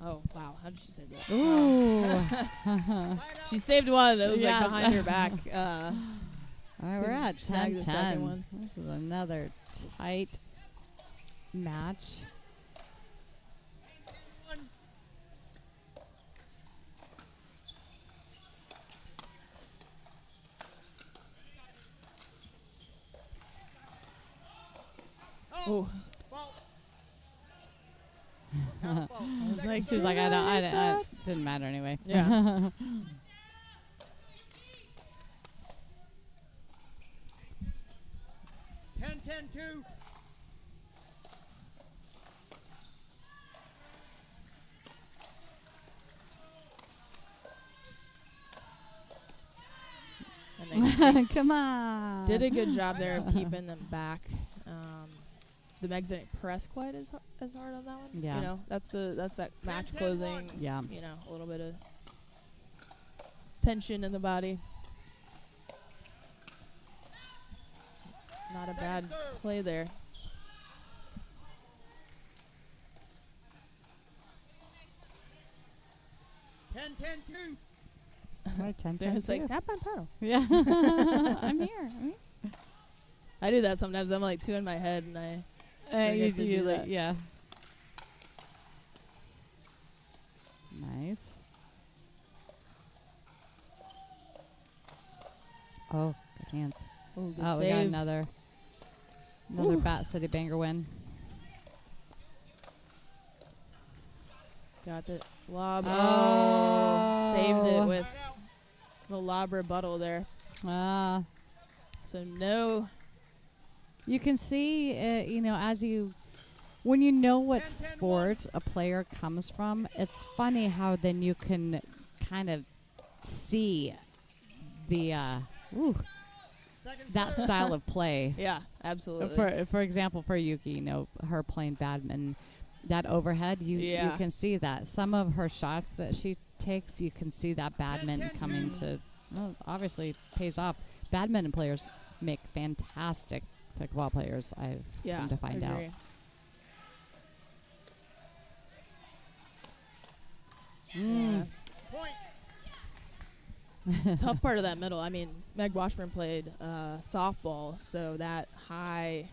Oh, wow. How did she save that? Ooh. She saved one. It was Yes. like behind her back. All right, we're at snag the second 10-10. one. This is another tight match. Oh. I was like, she was like, I didn't matter anyway. Yeah. 10-10-2. And they Come on. did a good job there of keeping them back. The Megs didn't press quite as hard on that one. Yeah. You know, that's that match closing. Yeah. You know, a little bit of tension in the body. Not a bad play there. Right, 10-10-2. Sarah's like, tap my paddle. Yeah. I'm here. I do that sometimes. I'm like two in my head and I forget to do that. Yeah. Nice. Oh, good hands. Ooh, good We got save. another Ooh. Bat City banger win. Got the lob. Oh. Saved it with the lob rebuttal there. So no. You can see, you know, when you know what sport a player comes from, it's funny how then you can kind of see the, that style of play. Yeah, absolutely. For example, for Yuki, you know, her playing badminton, that overhead, you can see that. Some of her shots that she takes, you can see that badminton coming to, well, obviously pays off. Badminton players make fantastic pickleball players, I've come to find out. Yeah. Tough part of that middle. I mean, Meg Washburn played softball, so that high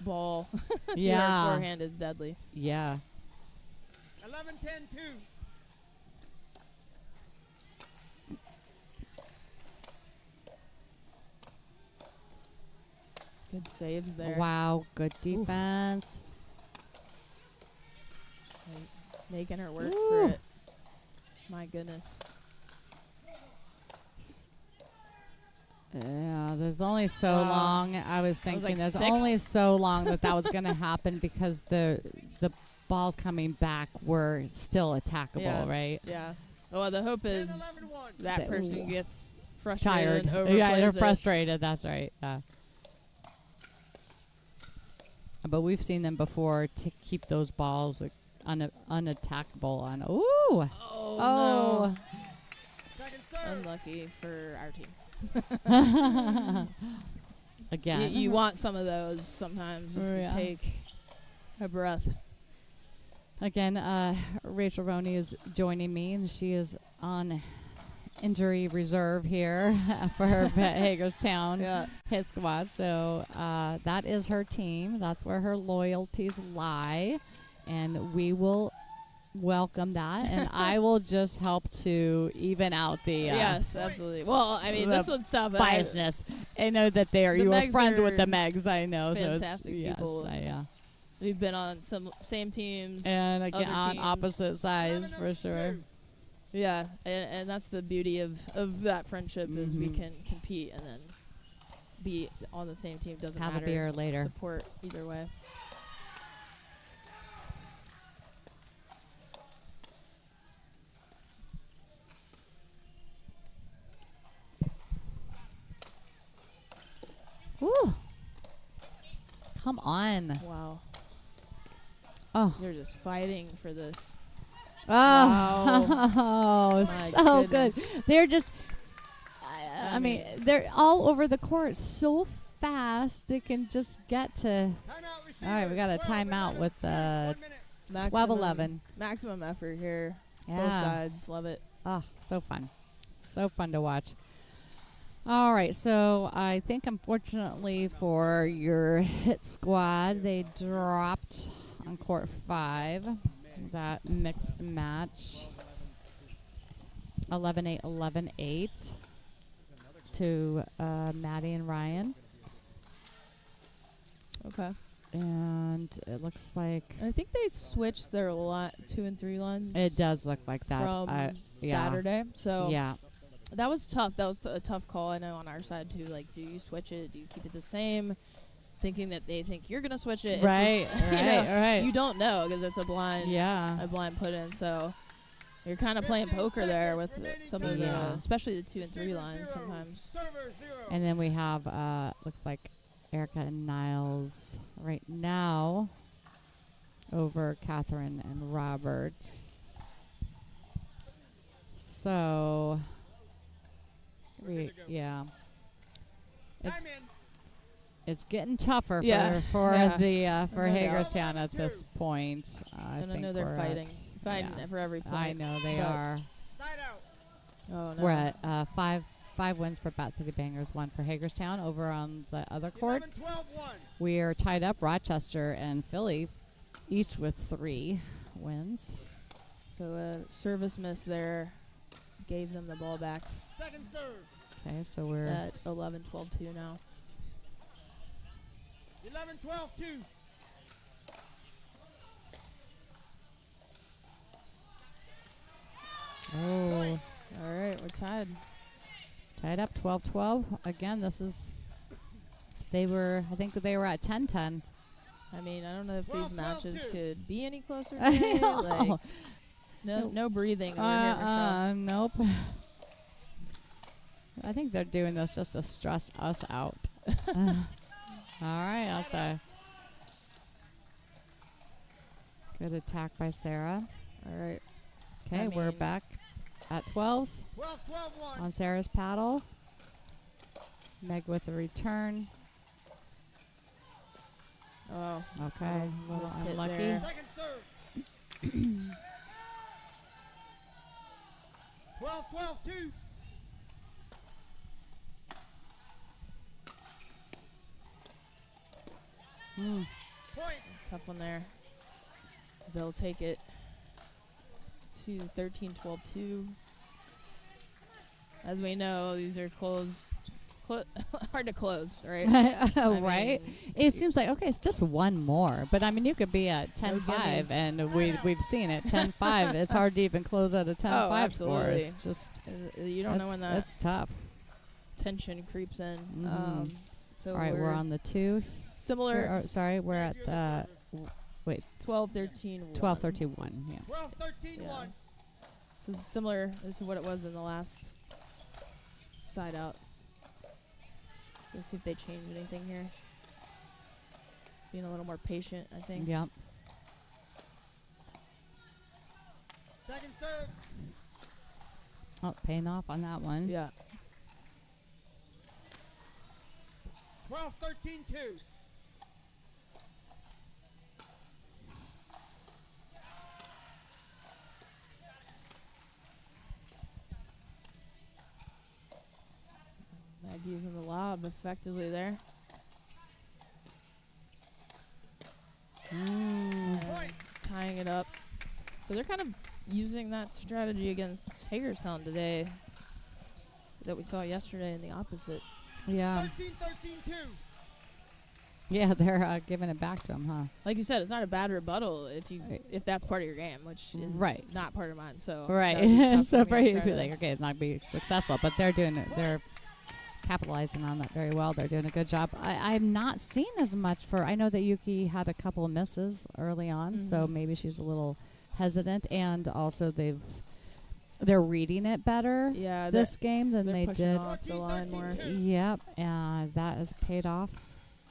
ball to her forehand is deadly. Yeah. 11-10-2. Good saves there. Wow, good defense. Making her work for it. My goodness. Yeah, there's only so long. I was thinking like there's 6. only so long that was going to happen because the balls coming back were still attackable, right? Yeah. Well, the hope is that person gets frustrated Tired. and overplays Yeah, they're it. frustrated. That's right. But we've seen them before to keep those balls unattackable on. Ooh. Oh. No. Unlucky for our team. Again. You want some of those sometimes just to take a breath. Again, Rachel Roney is joining me, and she is on injury reserve here for her Hagerstown hit squad. So that is her team. That's where her loyalties lie, and we will welcome that, and I will just help to even out the yes, absolutely. Well, I mean, this one's tough. Biasness. I know that you are Megs friends with the are Megs. I know, fantastic so people. We've been on some same teams and again other on teams. opposite sides for sure. Yeah, and that's the beauty of that friendship is we can compete and then be on the same team. Doesn't Have matter. a beer later. Support either way. Woo! Come on! Wow. Oh, they're just fighting for this. Oh, My so goodness. good. They're just. I mean, they're all over the court so fast. They can just get to. All right, we got a timeout with 12-11. Maximum effort here. Yeah. Both sides. Love it. Oh, so fun. So fun to watch. All right, so I think unfortunately for your hit squad, they dropped on court 5. That mixed match. 11-8, 11-8 to Maddie and Ryan. Okay. And it looks like I think they switched their 2 and 3 lines. it does look like that From yeah. Saturday. So yeah, that was tough. That was a tough call, I know, on our side too. Like, do you switch it? Do you keep it the same? Thinking that they think you're gonna switch it. Right, It's just, right. You don't know because it's a blind put in. So you're kind of playing poker there with some of the, especially the 2 and 3 lines sometimes. And then we have looks like Erica and Niles right now over Catherine and Robert. So it's getting tougher for Hagerstown at this point. And I know they're fighting for every point. I know they are. Oh, no. We're at 5 wins for Bat City Bangers, 1 for Hagerstown. Over on the other courts, we are tied up. Rochester and Philly, each with 3 wins. So a service miss there gave them the ball back. Second serve. Okay, so we're at 11-12-2 now. 11-12-2. Oh. All right, we're tied. Tied up 12-12. Again, I think they were at 10-10. I mean, I don't know if these matches could be any closer I today. know. Like, no breathing over here, Michele. Nope. I think they're doing this just to stress us out. All right, that's a good attack by Sarah. All right. Okay, we're back at 12s 12-12-1 on Sarah's paddle. Meg with a return. Oh. Okay, a little Mishit unlucky. there. Second serve. 12-12-2. Point. Tough one there. They'll take it to 13-12-2. As we know, these are hard to close, right? Right? It seems like, okay, it's just one more. But, I mean, you could be at 10-5, and we've seen it. 10-5. It's hard to even close at a 10-5 score. Absolutely. It's just, you don't know when that's tough. tension creeps in. Mm-hmm. So all right, we're on the 2. Similar. We're at, wait. 12-13-1. 12-13-1, yeah. 12-13-1. So similar to what it was in the last side out. Let's see if they change anything here. Being a little more patient, I think. Yep. Second serve. Oh, paying off on that one. Yeah. 12-13-2. Meg using the lob effectively there. Tying it up. So they're kind of using that strategy against Hagerstown today that we saw yesterday in the opposite. Yeah. 13-13-2. Yeah, they're giving it back to them, huh? Like you said, it's not a bad rebuttal if that's part of your game, which is not part of mine. So right. So for you to be like, okay, it's not being successful, but they're doing it. They're capitalizing on that very well. They're doing a good job. I'm not seeing as much for. I know that Yuki had a couple of misses early on, so maybe she's a little hesitant, and also they're reading it better this game than they did. Off the line more. Yep, and that has paid off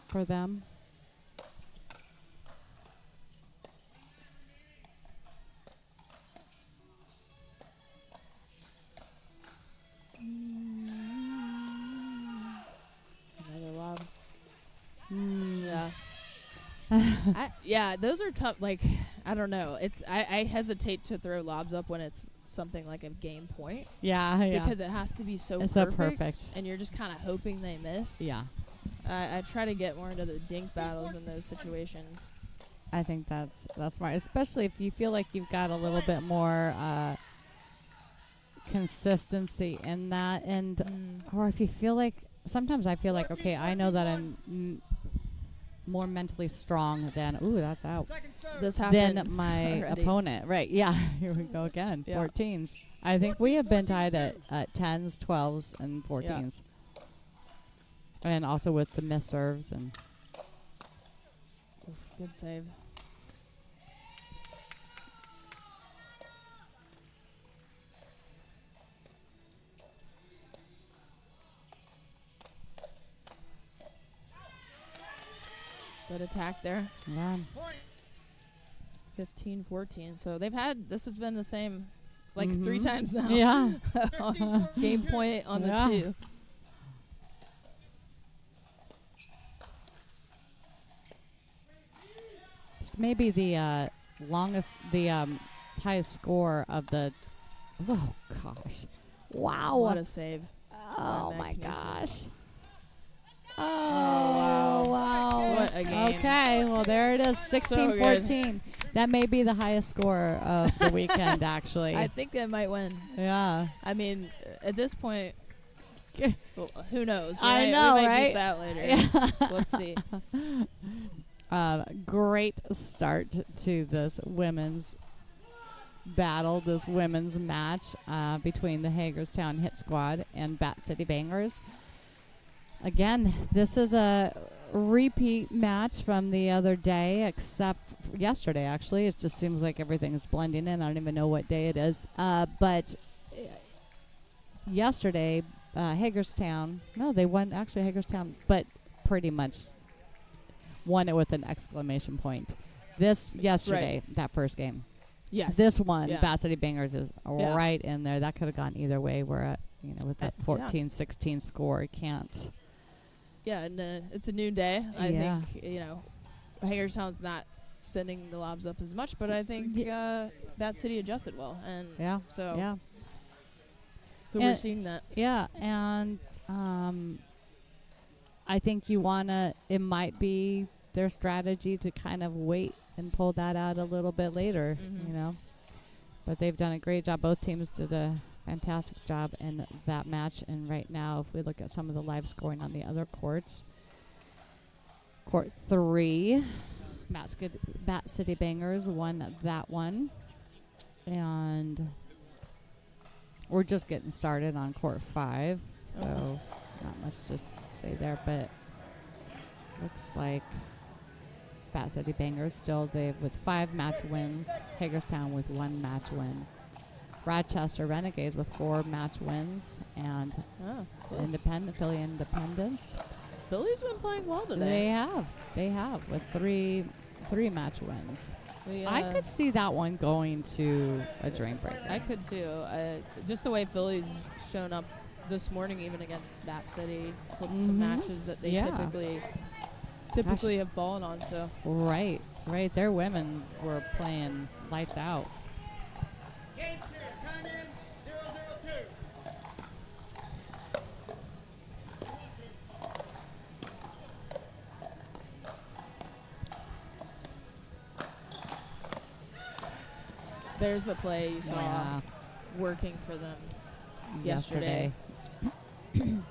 for them. Yeah, those are tough. Like, I don't know. I hesitate to throw lobs up when it's something like a game point. Yeah, yeah. Because it has to be so It's perfect, so perfect. and you're just kind of hoping they miss. Yeah. I try to get more into the dink battles in those situations. I think that's smart, especially if you feel like you've got a little bit more consistency in that, and or if you feel like sometimes I feel like, okay, I know that I'm more mentally strong than that's out. This happened Than my already. opponent, right? Yeah, here we go again. Yeah. 14s. I think we have been tied at 10s, 12s, and 14s, and also with the missed serves and. Oof, good save. Good attack there. Yeah. 15-14. So they've had, this has been the same like 3 times now. Yeah. Game point on the 2. It's maybe the highest score of the. Oh gosh! Wow! What a save! Oh my gosh! Oh, wow! What a game! Okay, well there it is, 16-14. That may be the highest score of the weekend, actually. I think they might win. Yeah. I mean, at this point, well, who knows? I know, we might right? beat that later. Let's see. Great start to this women's battle, this women's match between the Hagerstown Hit Squad and Bat City Bangers. Again, this is a repeat match from the other day, except yesterday, actually. It just seems like everything's blending in. I don't even know what day it is. But yesterday, Hagerstown, no, they won, actually, Hagerstown, but pretty much won it with an exclamation point. This, yesterday, that first game. Yes. This one, Yeah. Bat City Bangers, is Yeah. right in there. That could have gone either way. We're at, with that 14-16 score, it can't. Yeah, and it's a new day. I Yeah. think, Hagerstown's not sending the lobs up as much, but I think that city adjusted well. And so we're seeing that. Yeah, and I think it might be their strategy to kind of wait and pull that out a little bit later, But they've done a great job. Both teams did a fantastic job in that match. And right now, if we look at some of the live scoring on the other courts, Court 3, Bat City Bangers won that one. And we're just getting started on Court 5, so not much to say there, but looks like Bat City Bangers still with 5 match wins, Hagerstown with 1 match win, Rochester Renegades with 4 match wins, and Philly Independence. Philly's been playing well today. They have with 3 match wins. I could see that one going to a drain breaker. I could too. Just the way Philly's shown up this morning, even against Bat City, flipped some matches that they typically have fallen on. So right. Their women were playing lights out. Game clear. Time in 0-0-2. there's the play you saw working for them yesterday. 1-0-2.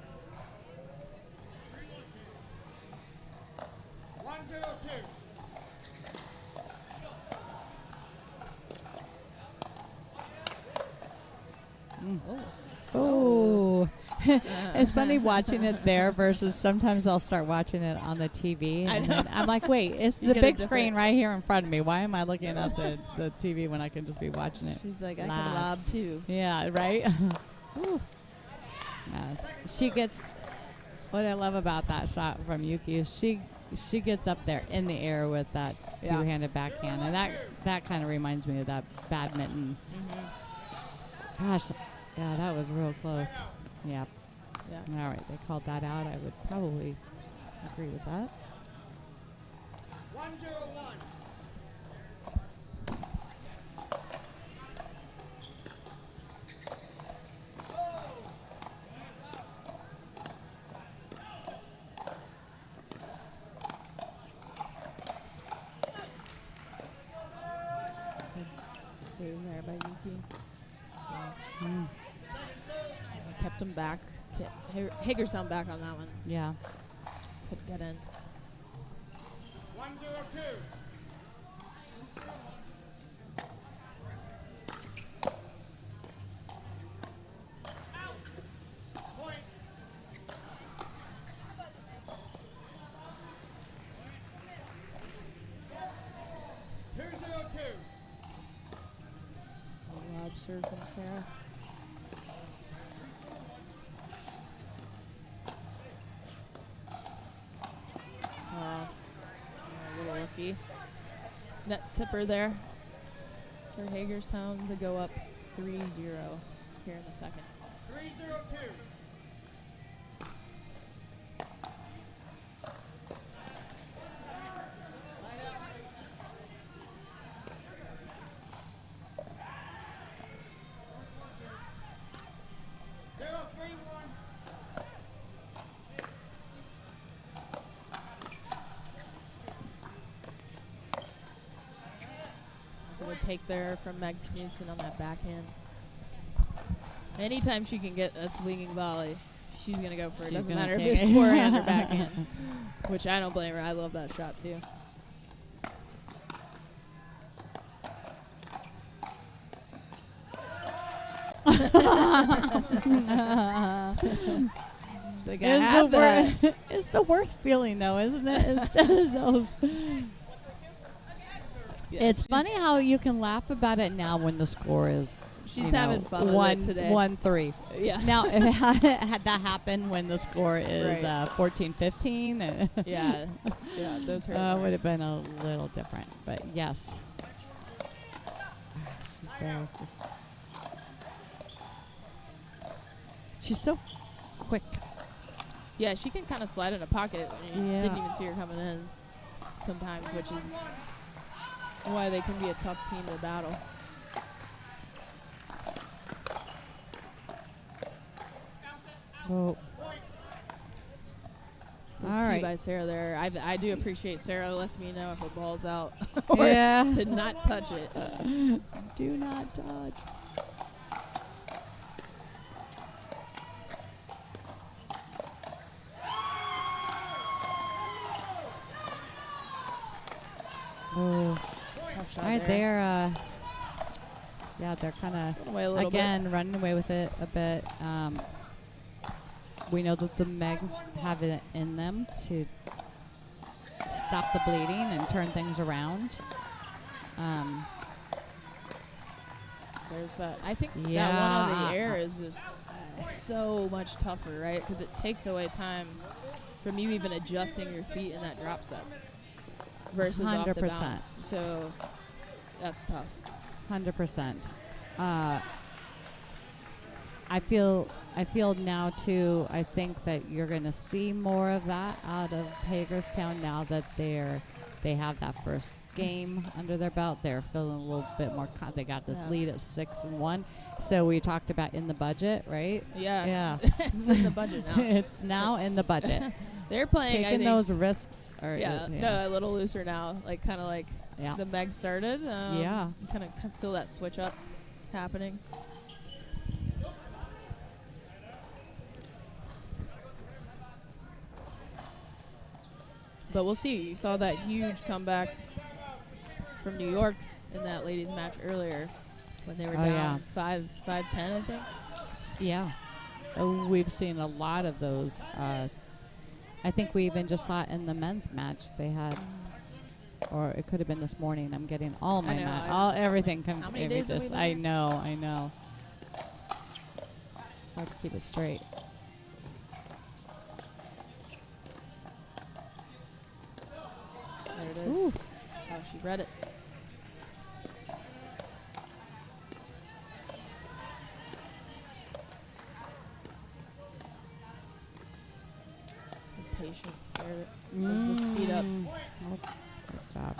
Oh. It's funny watching it there versus sometimes I'll start watching it on the TV. And then I'm like, wait, it's You the get a big screen different- right here in front of me. Why am I looking at the TV when I can just be watching it? She's like, I can live? lob too. Yeah, right? Ooh. Yes. She gets, what I love about that shot from Yuki is she gets up there in the air with that Yeah. two-handed backhand. And that kind of reminds me of that badminton. Gosh, yeah, that was real close. Yep. Yeah. All right, they called that out. I would probably agree with that. 1-0-1. Save there by Yuki. Mm. Kept him back. Hagerstown back on that one. Yeah. Couldn't get in. 1-0-2. Point. 2-0-2. Lob serve from Sarah. A little lucky. Net tipper there for Hagerstown to go up 3-0 here in the second. 3-0-2. So a take there from Meg Knudsen on that backhand. Anytime she can get a swinging volley, she's going to go for it. She's Doesn't gonna matter if take it's it. forehand or backhand, which I don't blame her. I love that shot too. Like, It's the worst feeling, though, isn't it? It's just those. Yeah, it's funny how you can laugh about it now when the score is. She's having fun with it today. 1-3. Yeah. Now, if it had that happen when the score is Right. 14-15, yeah, those hurt. would have been a little different. But yes, she's there. Just she's so quick. Yeah, she can kind of slide in a pocket when you Yeah. didn't even see her coming in sometimes, which is why they can be a tough team to battle. Oh. Good All right. key by Sarah there. I do appreciate Sarah lets me know if the ball's out or Yeah. to not touch it. Do not touch. Oh, Tough shot right there. Yeah, they're kind away a of little again running away with it a bit. We know that the Megs have it in them to stop the bleeding and turn things around. There's that. I think that one Yeah. on the air is just so much tougher, right? Because it takes away time from you even adjusting your feet in that drop step versus off the 100%. bounce. So that's tough. 100%. I feel now too. I think that you're going to see more of that out of Hagerstown now that they have that first game under their belt. They're feeling a little bit more. They got this lead at 6-1. So we talked about in the budget, right? Yeah. Yeah. It's in the budget now. It's now in the budget. They're playing. I Taking think, those risks. No, a little looser now. Like kind of like Yeah. the Meg started. Yeah. Kind of feel that switch up happening. But we'll see. You saw that huge comeback from New York in that ladies match earlier when they were down 5-10, I think. Yeah. We've seen a lot of those. I think we even just saw it in the men's match. They had, or it could have been this morning. I'm getting all my everything. How many days have we been I here? know. Hard to keep it straight. There it is. Ooh. Oh, she read it. The patience there was the speed up. Oh, good job.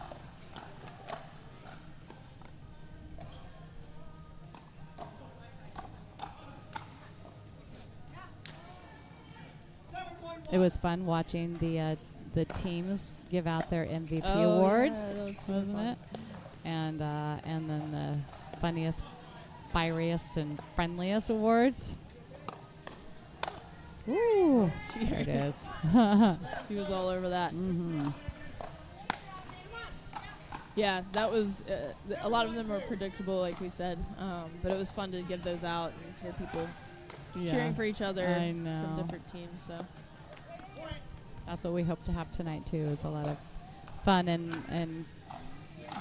It was fun watching the teams give out their MVP awards, yeah, that was super wasn't fun. it? And then the funniest, fieriest, and friendliest awards. Ooh, there it is. She was all over that. Mm-hmm. Yeah, that was a lot of them were predictable, like we said, but it was fun to give those out and hear people cheering for each other I from know. different teams. So That's what we hope to have tonight too. Is a lot of fun and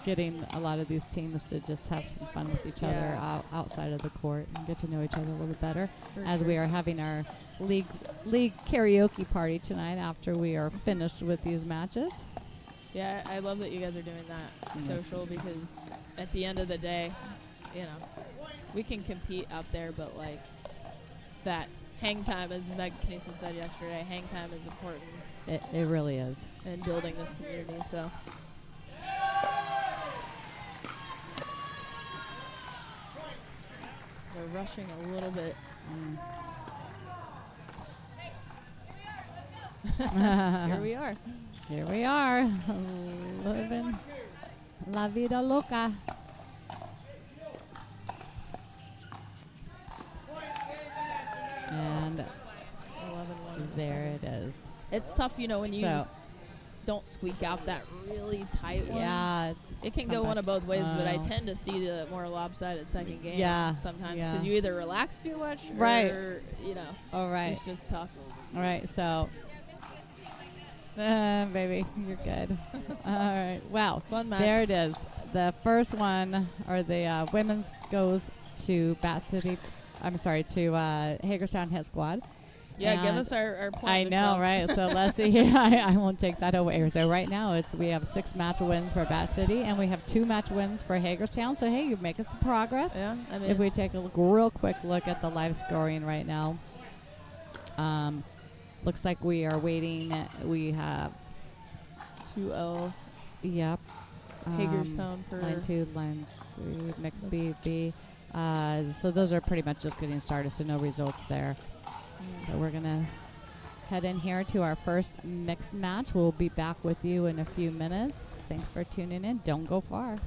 getting a lot of these teams to just have some fun with each other outside of the court and get to know each other a little better. For As sure. we are having our league karaoke party tonight after we are finished with these matches. yeah, I love that you guys are doing that Yes. social, because at the end of the day, you know, we can compete out there, but like that hang time, as Meg Kneeson said yesterday, hang time is important It really is. in building this community. So they're rushing a little bit. Here we are. Here we are, living la vida loca. And 11-1. there it is. It's tough, you know, when you So- don't squeak out that really tight one. Yeah, It can come go back. one of both ways, but I Oh. tend to see the more lopsided second game Yeah, sometimes, yeah. because you either relax too much Right. or, you know, All right. it's just tough. All right, so, baby, you're good. All right, well, Fun match. there it is. The first one, or the women's, goes to Bat City. I'm sorry, to Hagerstown Hit Squad. Yeah, give And us our point. I know, Michele. right? So let's see here. I won't take that away. So right now, we have 6 match wins for Bat City, and we have 2 match wins for Hagerstown. So hey, you're making some progress. Yeah, I mean, If we take a real quick look at the live scoring right now, looks like we are waiting. We have 2-0 Yep. Hagerstown for line 2, line 3, mixed B. So those are pretty much just getting started, so no results there. But we're going to head in here to our first mixed match. We'll be back with you in a few minutes. Thanks for tuning in. Don't go far.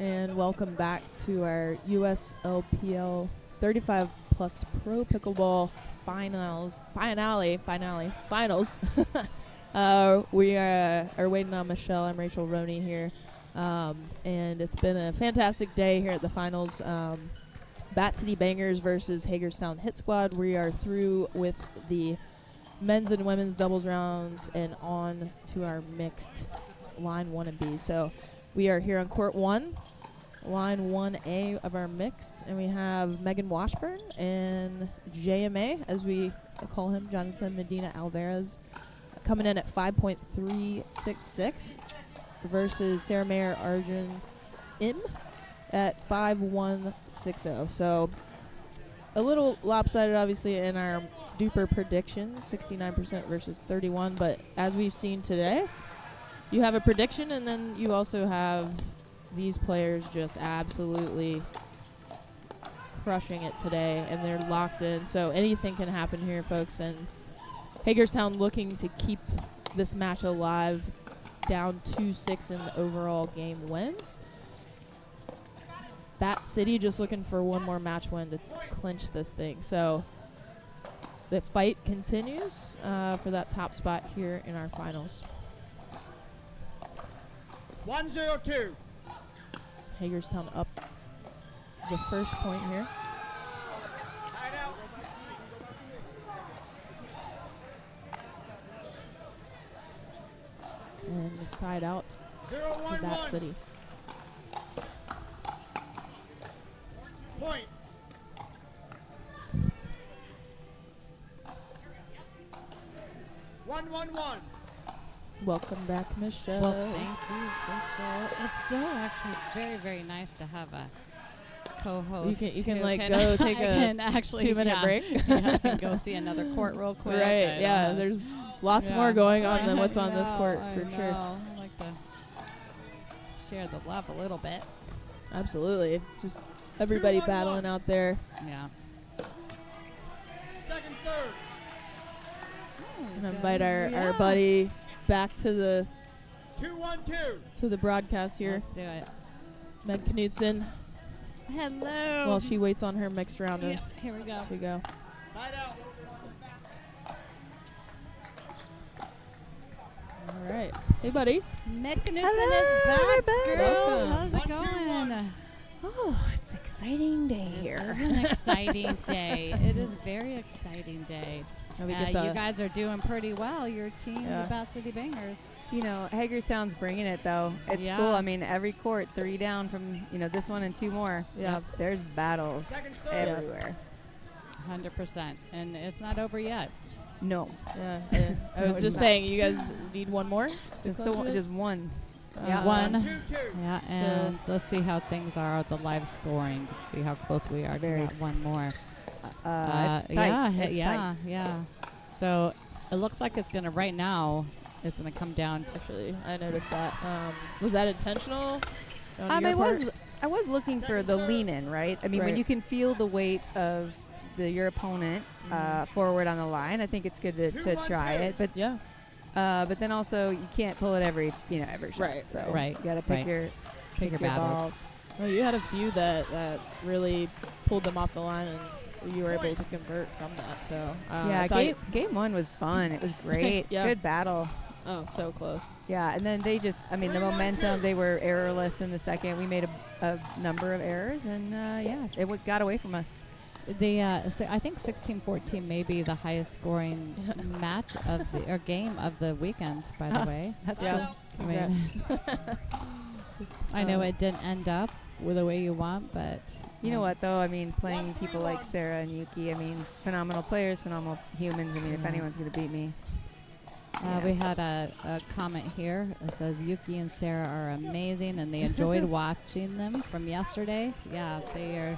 and welcome back to our USLPL 35 plus pro pickleball finals. We are waiting on Michele. I'm Rachel Roney here, and it's been a fantastic day here at the finals. Bat City Bangers versus Hagerstown Hit Squad. We are through with the men's and women's doubles rounds and on to our mixed line 1 and B. So we are here on court 1, line 1A of our mixed, and we have Megan Washburn and JMA, as we call him, Jonathan Medina Alvarez, coming in at 5.366 versus Sarah Mayer Arjun Im at 5.160. So a little lopsided, obviously, in our duper predictions, 69% versus 31. But as we've seen today, you have a prediction, and then you also have these players just absolutely crushing it today, and they're locked in. So anything can happen here, folks. And Hagerstown looking to keep this match alive, down 2-6 in the overall game wins. Bat City just looking for one more match win to clinch this thing. So the fight continues for that top spot here in our finals. 1-0-2. Hagerstown up the first point here. And the side out to Bat City. Point. One. Welcome back, Michele. Well, thank you, Rachel. It's so actually very, very nice to have a co-host. You can who like go take a 2-minute break. Yeah, I can go see another court real quick. Right, yeah. There's lots more going on than what's on this court, for sure. I like to share the love a little bit. Absolutely. Just everybody battling out there. Yeah. Second serve. And invite our buddy back to the 2-1-2 to the broadcast here. Let's do it. Meg Knudsen. Hello. While she waits on her mixed round. Yep, here we go. Here we go. Side out. All right. Hey, buddy. Meg Knudsen is back, girl. Welcome. How's it going? Oh, it's an exciting day here. It is an exciting day. It is a very exciting day. You guys are doing pretty well. Your team, the Bat City Bangers. You know, Hagerstown's bringing it, though. It's cool. I mean, every court, 3 down from, this one and 2 more. Yeah. There's battles everywhere. 100%. And it's not over yet. No. Yeah. I was just saying, you guys need one more? Just one. Yeah. One. Yeah, and let's see how things are at the live scoring to see how close we are to that one more. It's tight. Yeah. So it looks like it's going to, right now, it's going to come down to. Actually, I noticed that. Was that intentional? I was looking for the lean in, right? I mean, when you can feel the weight of your opponent forward on the line, I think it's good to try it. But yeah. But then also you can't pull it every shot. Right. So right. You got to pick your battles. balls. Well, you had a few that really pulled them off the line, and you were able to convert from that. So game 1 was fun. It was great. Good battle. Oh, so close. Yeah, and then they just, the momentum, they were errorless in the second. We made a number of errors, and it got away from us. So I think 16-14 may be the highest scoring match of the game of the weekend, by the way. That's cool. I know it didn't end up with the way you want, but you know what though? I mean, playing people like Sarah and Yuki, phenomenal players, phenomenal humans. If anyone's going to beat me. We had a comment here that says Yuki and Sarah are amazing and they enjoyed watching them from yesterday. Yeah, they are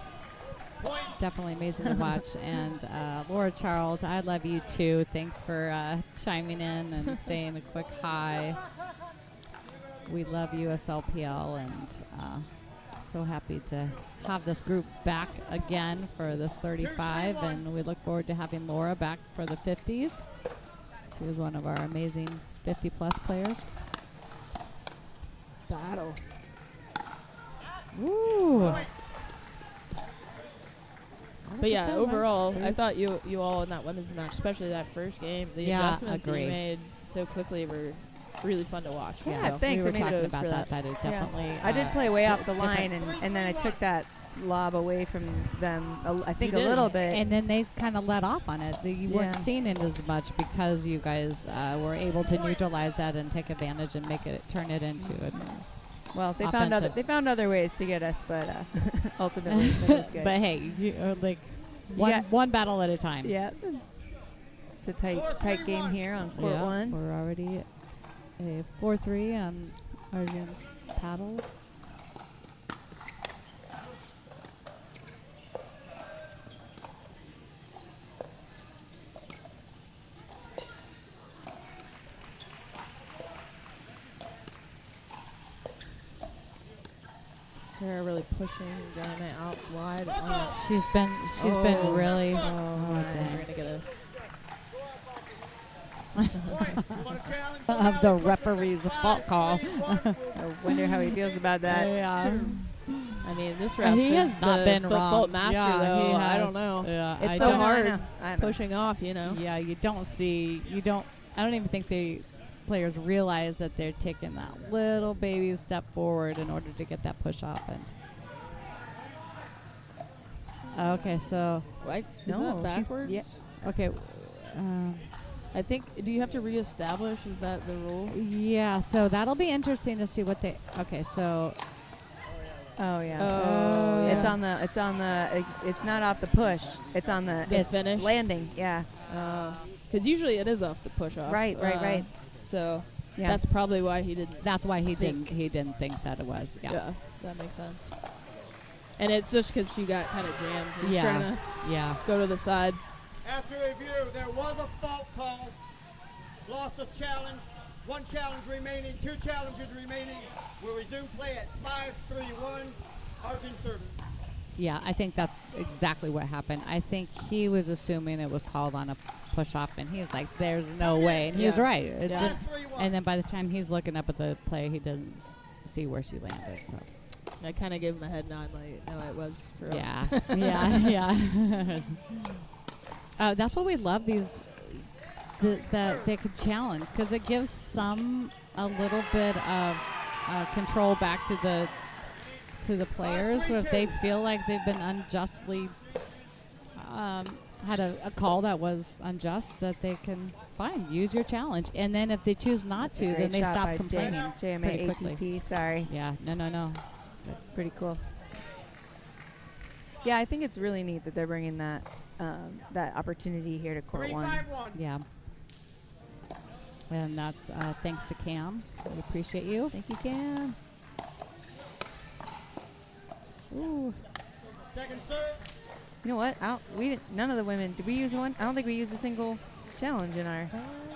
definitely amazing to watch. And Laura Charles, I love you too. Thanks for chiming in and saying a quick hi. We love USLPL and so happy to have this group back again for this 35, and we look forward to having Laura back for the 50s. She was one of our amazing 50-plus players. Battle. Ooh. But yeah, that overall, one. I thought you all in that women's match, especially that first game, the Yeah, adjustments that agree. you made so quickly were really fun to watch. Yeah, So thanks. We I were mean, talking kudos about for that. That is definitely. I did play way off the different. line, and then I took that lob away from them, I think You a did. little bit. And then they kind of let off on it. You weren't Yeah. seeing it as much because you guys were able to neutralize that and take advantage and turn it into it. Well, they offensive. found other ways to get us, but ultimately it was good. But hey, one battle at a time. Yeah. It's a tight game here on court one. We're already at a 4-3 on Arjun paddle. Sarah really pushing Diana out wide. She's been really. We're dang. gonna get a. Of the referee's fault call. I wonder how he feels about that. Yeah. I mean, this ref He is has not the been foot wrong. master, Yeah, though. he I don't has. know. Yeah, It's I so don't- hard I know. pushing off, you know. Yeah, you don't see. I don't even think the players realize that they're taking that little baby step forward in order to get that push off. And okay, so Right? No, Isn't that she's- backwards? yeah. okay. I think. Do you have to reestablish? Is that the rule? Yeah, so that'll be interesting to see what they. Okay, so Oh yeah. Oh, It's yeah. on the. It's not off the push. It's on the. The finish? landing. Yeah. Because usually it is off the push off. Right. So Yeah. that's probably why he didn't. that's why he think. didn't think that it was. Yeah. That makes sense. And it's just because she got kind of jammed. She's trying to Yeah. go to the side. After review, there was a fault call. Lost a challenge. One challenge remaining. Two challenges remaining. We'll resume play at 5-3-1. Arjun serving. Yeah, I think that's exactly what happened. I think he was assuming it was called on a push off, and he was like, "There's no way," and he was Yeah. right. It Yeah. didn't- and then by the time he's looking up at the play, he didn't see where she landed. So I kind of gave him a head nod, like, no, it was for real. yeah, yeah. That's what we love these. That they could challenge because it gives some a little bit of control back to the players. So if they feel like they've been unjustly had a call that was unjust, that they can fine use your challenge. And then if they choose not to, then they stop complaining pretty JMA quickly. ATP. Sorry. Yeah, no. Pretty cool. Yeah, I think it's really neat that they're bringing that that opportunity here to court one. 3-5-1. Yeah. And that's thanks to Cam. We appreciate you. Thank you, Cam. Ooh. Second serve. You know what? None of the women. Did we use one? I don't think we used a single challenge in our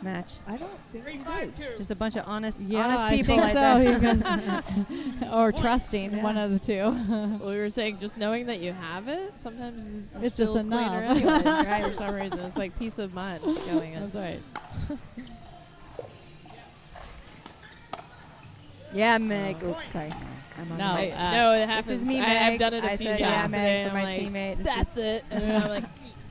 match. I don't think we did. 3-5-2. Just a bunch of honest Yeah, people. I think like so. that. You guys or trusting, Yeah. one of the two. Well, we were saying just knowing that you have it sometimes It's just feels enough. cleaner anyways, right? For some reason, it's like peace of mind going in. That's right. Yeah, Meg. Oops, sorry. I'm on No, the- No, it happens. This is me, I've Meg. done it a I few said, times yeah, today. Meg, for I'm my like, teammate. This that's is- it. And I'm like,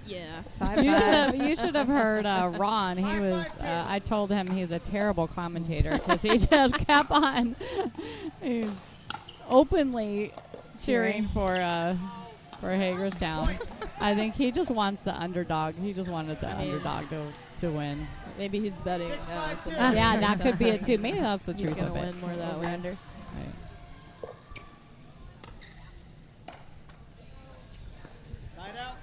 yeah. 5-5. You should have heard Ron. He was. I told him he's a terrible commentator because he just kept on he's openly cheering for Hagerstown. I think he just wants the underdog. He just wanted the underdog to win. Maybe he's betting. Yeah, that could be it too. Maybe that's the He's truth gonna of it. win more that way. Under. Right. Side out.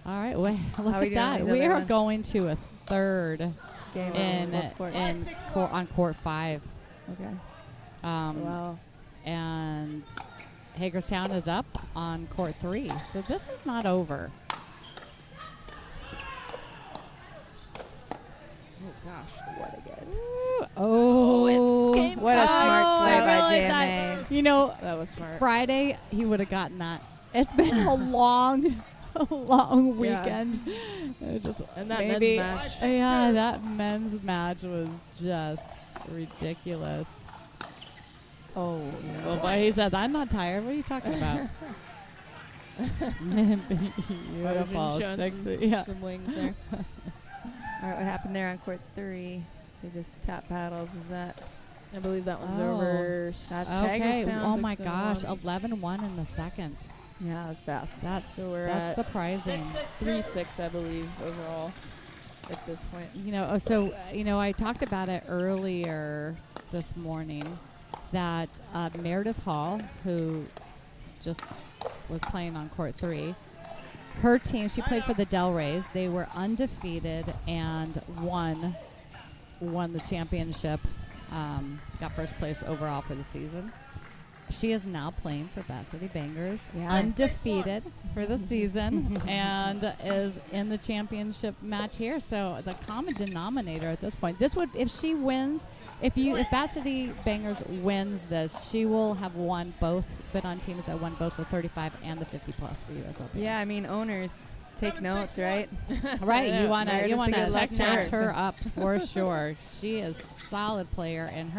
All right, well, look How we at doing that. these We other are ones? going to a third Game on court 5. Okay. Wow. And Hagerstown is up on court 3. So this is not over. Oh gosh, what a get! Oh, What a smart play by really JMA. You know, That was smart. Friday he would have gotten that. It's been a long weekend. It just And that maybe, men's match. Yeah, that men's match was just ridiculous. Oh, no. Well, but he says, I'm not tired. What are you talking about? Beautiful. Showing Sexy. some wings there. All right, what happened there on court 3? They just tap paddles. Is that? I believe that one's Oh. over. That's Okay. Hagerstown. Oh, my 6-1. gosh. 11-1 in the second. Yeah, that was fast. That's So that's we're at surprising. 3-6, I believe, overall at this point. I talked about it earlier this morning that Meredith Hall, who just was playing on court 3, her team, she played for the Del Reys. They were undefeated and won the championship, got first place overall for the season. She is now playing for Bat City Bangers, undefeated for the season, and is in the championship match here. So the common denominator at this point, if she wins, if Bat City Bangers wins this, she will have been on teams that won both the 35 and the 50 plus for USLPL. Yeah, I mean, owners take notes, right? Right, Yeah, you want Meredith's a to good snatch lecturer. her up for sure. She is a solid player, and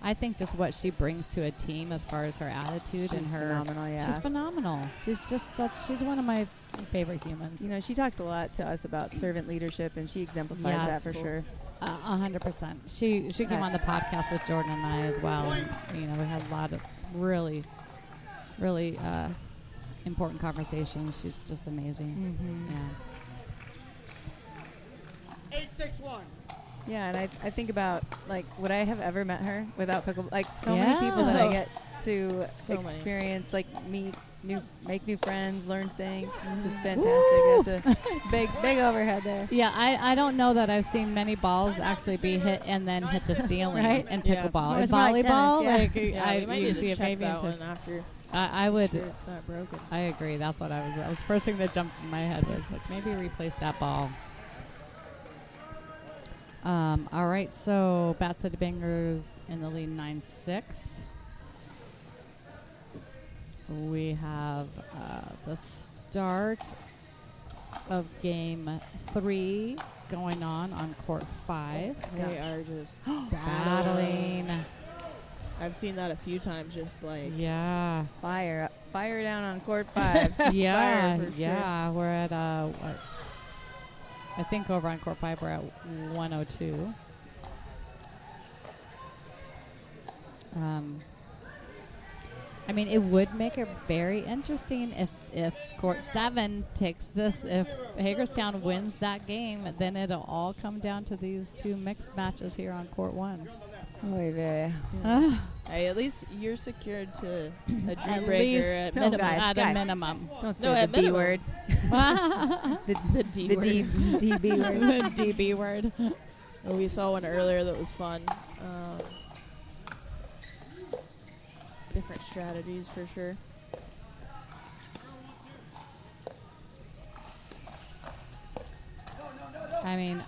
I think just what she brings to a team as far as her attitude and She's her phenomenal, yeah. She's phenomenal. She's just she's one of my favorite humans. You know, she talks a lot to us about servant leadership, and she exemplifies that for sure. 100%. She came on the podcast with Jordan and I as well. And, we had a lot of really, really important conversations. She's just amazing. Yeah. 861. Yeah, and I think about, like, would I have ever met her without pickleball? Like, so many people that I get to experience, like, make new friends, learn things. It's just fantastic. That's a big overhead there. Yeah, I don't know that I've seen many balls actually be hit and then hit the ceiling Right? in Yeah. pickleball. It's In more like volleyball, tennis, we might you need see to a check baby that into one after. I would. It's not broken. I agree. That's what that was the first thing that jumped in my head was like maybe replace that ball. All right, so Bat City Bangers in the lead 9-6. We have the start of game 3 going on court 5. They are just battling. I've seen that a few times, just like Yeah. Fire down on court 5. Yeah, Fire for yeah. We're at I think over on court 5 we're at 102. I mean, it would make it very interesting if court 7 takes this. If Hagerstown wins that game, then it'll all come down to these 2 mixed matches here on court 1. Oy vey. Hey, at least you're secured to a At dream least breaker at minimum. at a minimum. Don't No, say at the B minimum. word. The D the word. DB word. The DB word. Oh, we saw one earlier that was fun. Different strategies for sure. I mean,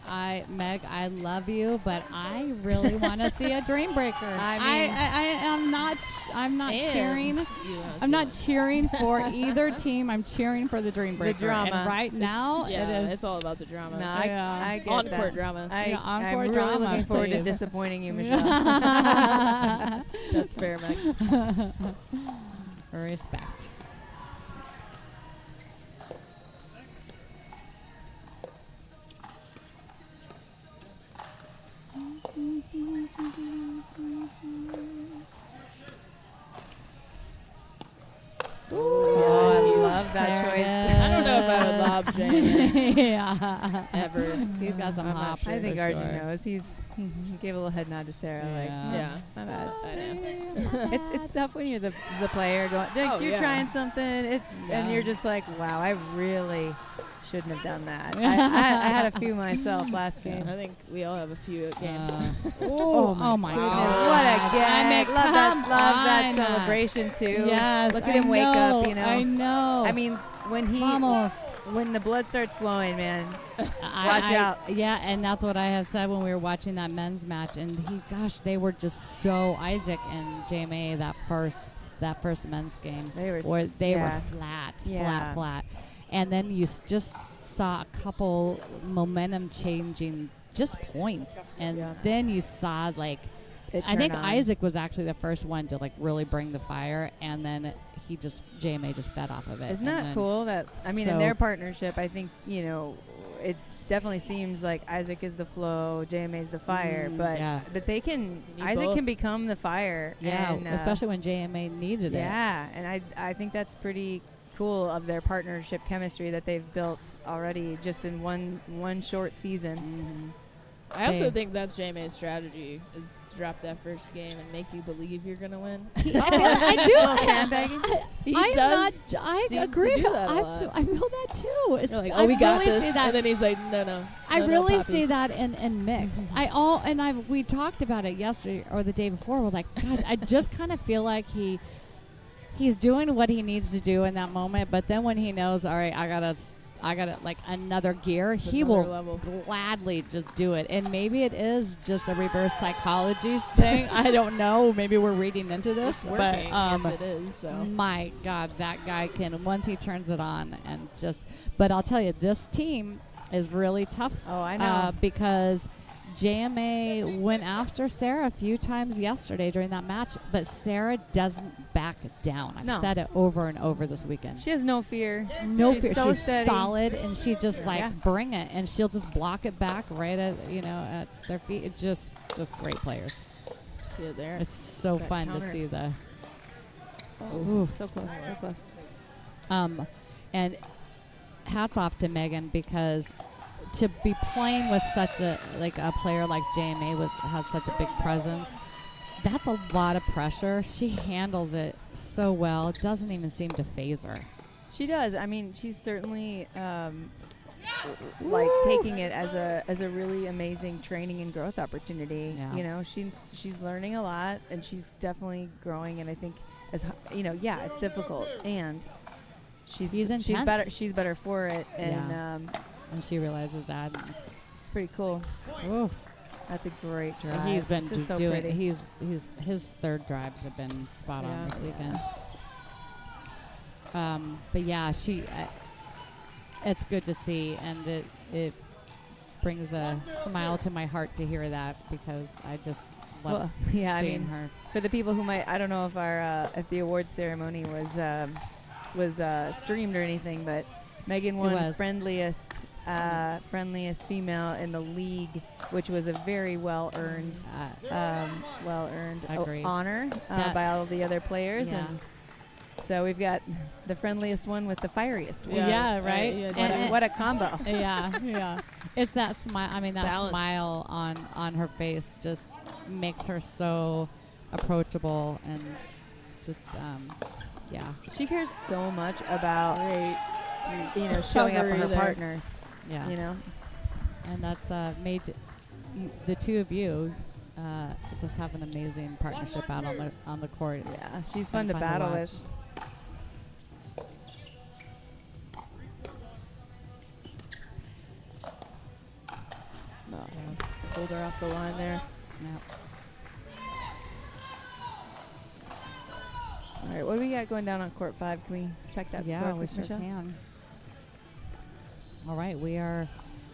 Meg, I love you, but I really want to see a dream breaker. I'm not And cheering. you wanna I'm see not it. cheering for either team. I'm cheering for the dream breaker. drama. And right now, Yeah, it is. it's all about the drama. No, Yeah. I get On-court that. drama. Yeah, I'm on-court really drama, looking forward to please. disappointing you, Michelle. That's fair, Meg. Respect. Oh, I love that There choice. it is. I don't know if I would lob Jay Yeah. ever. He's got some I'm not hops. sure. I think for Arjun sure. knows. He gave a little head nod to Sarah. Like, Yeah. my bad. I know. It's tough when you're the player going. Like, Oh, you're yeah. trying something. And Yeah. you're just like, wow, I really shouldn't have done that. I had a few myself last game. I think we all have a few at game. Oh my goodness! What a gag! Love that celebration too. Yes, Look at I him wake up. know, You know. I know. I mean, when the blood starts flowing, man, watch out. Yeah, and that's what I have said when we were watching that men's match. And they were just so Isaac and JMA that first men's game. They were flat. And then you just saw a couple momentum changing just points. And then you saw like it I think turn on. Isaac was actually the first one to like really bring the fire, and then JMA just fed off of it. Isn't and that then cool? That I mean, in so- their partnership, I think it definitely seems like Isaac is the flow, JMA's the fire, but yeah. they can need Isaac both. can become the fire. Yeah, and, especially when JMA needed it. Yeah, and I think that's pretty cool of their partnership chemistry that they've built already just in one short season. I also think that's JMA's strategy is to drop that first game and make you believe you're gonna win. I do. Little sandbagging. I seem to agree. do that a lot. I feel that too. You're like, I we got really this, see that. and then he's like, no. I no, really Poppy. see that in mix. We talked about it yesterday or the day before. We're like, gosh, I just kind of feel like he's doing what he needs to do in that moment. But then when he knows, all right, I gotta like another gear, he another will level. gladly just do it. And maybe it is just a reverse psychology thing. I don't know. Maybe we're reading into this, It's working, but if it is, so. my God, that guy can once he turns it on and just. But I'll tell you, this team is really tough. Oh, I know. Because JMA went after Sarah a few times yesterday during that match, but Sarah doesn't back down. I've No. said it over and over this weekend. She has no fear. No She's fear. so She's steady. solid, and she just Yeah. bring it, and she'll just block it back right at at their feet. It's just great players. See it there. It's so That fun to counter. see the. Oh, so close, so close. And hats off to Megan, because to be playing with such a player like JMA has such a big presence. That's a lot of pressure. She handles it so well. It doesn't even seem to phase her. She does. I mean, she's certainly taking it as a really amazing training and growth opportunity. Yeah. She's learning a lot, and she's definitely growing. And I think it's difficult, and she's intense. She's better for it, and and she realizes that. It's pretty cool. Ooh. That's a great drive. And he's been It's just so doing. pretty. His third drives have been spot on Yeah. this weekend. But yeah, it's good to see, and it brings a smile to my heart to hear that, because I just love seeing her. For the people who might, I don't know if the awards ceremony was streamed or anything, but Megan won friendliest female in the league, which was a very well-earned honor by all of the other players. Yeah. And so we've got the friendliest one with the fieriest one. Yeah, right. What a combo. Yeah. It's that smile. I mean, that Balance. smile on her face just makes her so approachable, and just She cares so much about showing up for her partner. Yeah. And that's made the two of you just have an amazing partnership out on the court. Yeah, she's fun to battle with. Pulled her off the line there. All right, what do we got going down on court 5? Can we check that Yeah, score we quick, sure Michele? can. All right, we are.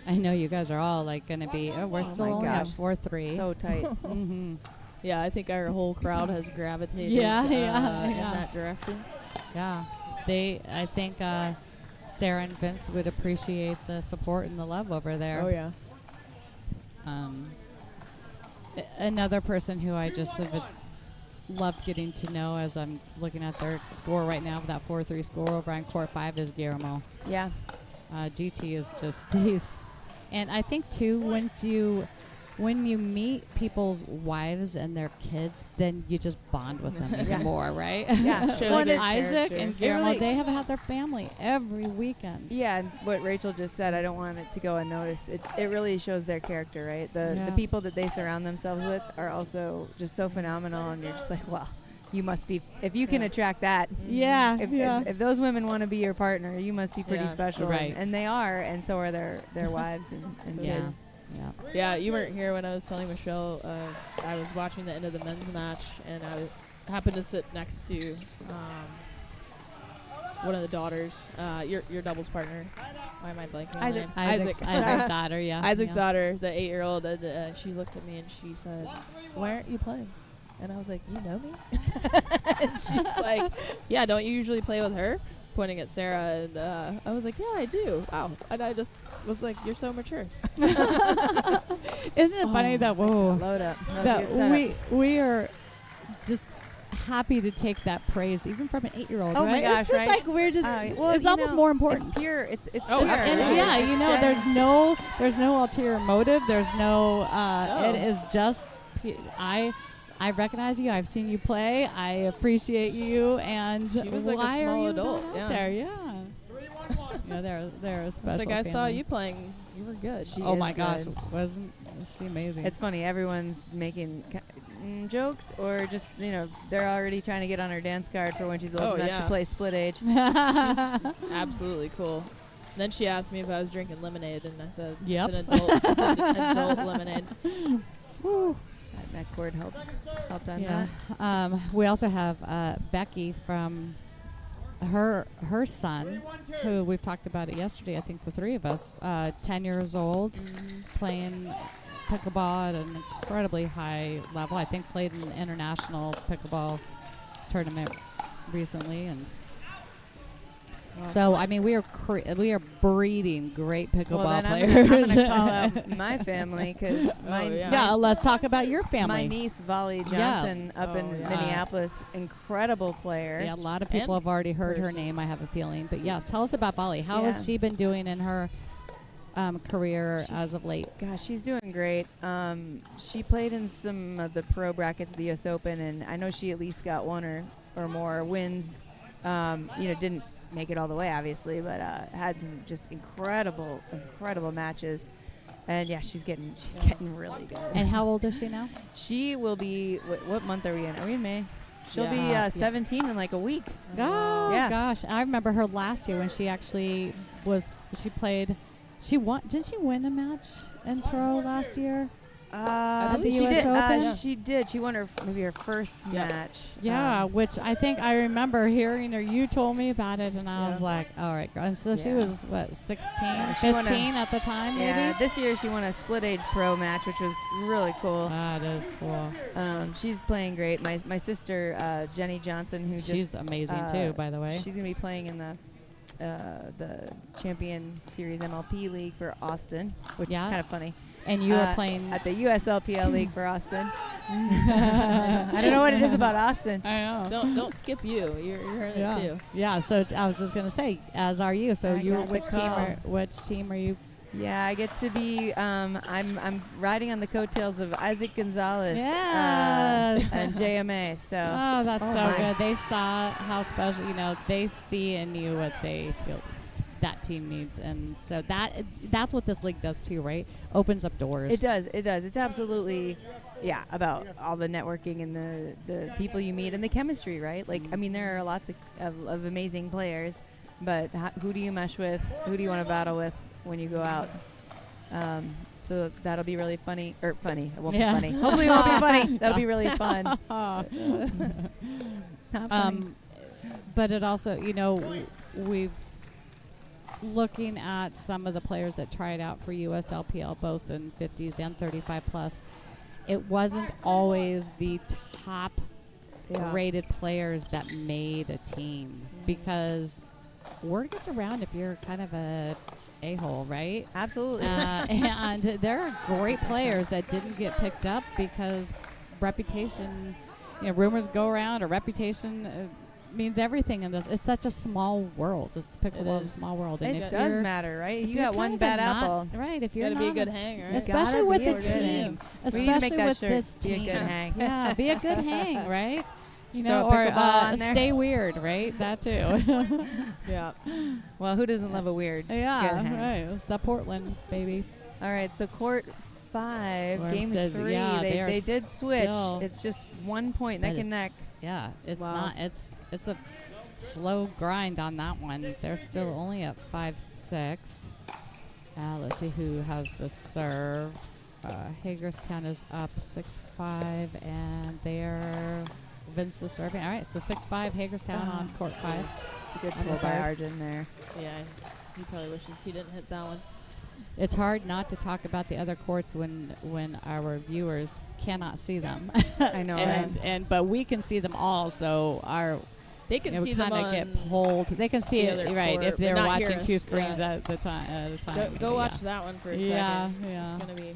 I know you guys are all going to be. Oh, we're still my only at gosh, 4-3. so tight. Mm-hmm. Yeah, I think our whole crowd has gravitated in that direction. Yeah, I think Sarah and Vince would appreciate the support and the love over there. Oh yeah. Another person who I just have loved getting to know as I'm looking at their score right now, that 4-3 score over on court 5, is Guillermo. Yeah. GT is just and I think too, when you meet people's wives and their kids, then you just bond with them even more, right? Yeah. Isaac and Guillermo, they have had their family every weekend. Yeah, and what Rachel just said, I don't want it to go unnoticed. It really shows their character, right? The people that they surround themselves with are also just so phenomenal, and you're just like, wow, you must be, if you can attract that. Yeah. If those women want to be your partner, you must be pretty special. Right. And they are, and so are their wives and kids. Yeah, you weren't here when I was telling Michele. I was watching the end of the men's match, and I happened to sit next to one of the daughters, your doubles partner. Why am I blanking on Isaac. her name? Isaac's daughter, yeah. Isaac's yeah. daughter, the 8-year-old, and she looked at me and she said, "Why aren't you playing?" And I was like, "You know me?" And she's like, "Yeah, don't you usually play with her?" Pointing at Sarah, and I was like, "Yeah, I do." Wow, and I just was like, "You're so mature." Isn't it funny that load up. that we are just happy to take that praise even from an 8-year-old, Oh right? my gosh, it's just right? like we're just well, it's you almost know, more important. It's pure. It's Oh, pure. and right? yeah, you know, It's there's no ulterior motive. There's no. It is just. I recognize you. I've seen you play. I appreciate you. And She was like a why small are you adult, not yeah. out there? Yeah. Yeah, they're a special. It's like I saw family. you playing. You were good. Oh my gosh, wasn't she amazing? It's funny. Everyone's making jokes, or just they're already trying to get on her dance card for when she's old enough to play split age. She's absolutely cool. Then she asked me if I was drinking lemonade, and I said, Yep. "It's an adult lemonade." Woo. That cord helped on Yeah. that. We also have Becky from her son, who we've talked about it yesterday. I think the three of us, 10 years old, playing pickleball at an incredibly high level. I think played an international pickleball tournament recently, and so I mean we are breeding great pickleball Well, then players. I'm gonna call out my family because yeah, let's talk about your family. My niece Volley Johnson up in Minneapolis, incredible player. Yeah, a lot of people have already heard her name, I have a feeling. But yes, tell us about Volley. How has she been doing in her career as of late? Gosh, she's doing great. She played in some of the pro brackets of the US Open, and I know she at least got one or more wins. Didn't make it all the way, obviously, but had some just incredible matches. And yeah, she's getting really good. And how old is she now? She will be. What month are we in? Are we in May? She'll be 17 in like a week. Oh gosh, I remember her last year when she actually was. She played. She won. Didn't she win a match in pro last year? At the she US did. Open? She did. She won her first match. Yeah, which I think I remember hearing, or you told me about it, and I was like, all right, girl. And so she was, what, 16, 15 at the time, maybe? Yeah, this year she won a split age pro match, which was really cool. That is cool. She's playing great. My sister, Jenny Johnson, who she's amazing too, by the way. She's going to be playing in the Champion Series MLP League for Austin, which is kind of funny. And you are playing at the USLPL League for Austin. I don't know what it is about Austin. I know. Don't skip you. You're in it too. Yeah. So I was just gonna say, as are you. So you, which team are you? Yeah, I get to be. I'm riding on the coattails of Isaac Gonzalez. Yes. And JMA. So. Oh, that's so good. They saw how special. They see in you what they feel that team needs, and so that's what this league does too, right? Opens up doors. It does. It's absolutely about all the networking and the people you meet and the chemistry, right? Like, I mean, there are lots of amazing players, but who do you mesh with? Who do you want to battle with when you go out? So that'll be really funny. It won't be funny. Hopefully it won't be funny. That'll be really fun. Not funny. But it also, we've looking at some of the players that tried out for USLPL, both in 50s and 35 plus, it wasn't always the top rated players that made a team, because word gets around if you're kind of a a-hole, right? Absolutely. And there are great players that didn't get picked up because reputation, rumors go around, or reputation means everything in this. It's such a small world. It's pickleball is a small world. And it does matter, right? You got one bad apple. Right. If you're gotta be a good hang, right? Especially with the team. Especially with this team. Be a good hang. Yeah, be a good hang, right? Or stay weird, right? That too. Yeah. Well, who doesn't love a weird? Yeah, good hang? right. It's the Portland, baby. All right, so court 5, game says, 3. They did switch. It's just 1 point, neck and neck. Yeah, it's not. It's a slow grind on that one. They're still only at 5-6. Let's see who has the serve. Hagerstown is up 6-5, and they're Vince is serving. All right, so 6-5 Hagerstown on court 5. It's a good On the pull by third. Arjun there. Yeah, he probably wishes he didn't hit that one. It's hard not to talk about the other courts when our viewers cannot see them. I know, but we can see them all, so they can see we them kind of get on pulled. They can see the it other right court, if but they're not hear watching us. two screens Yeah. at a time. Go watch that one for a Yeah, second. yeah. It's gonna be.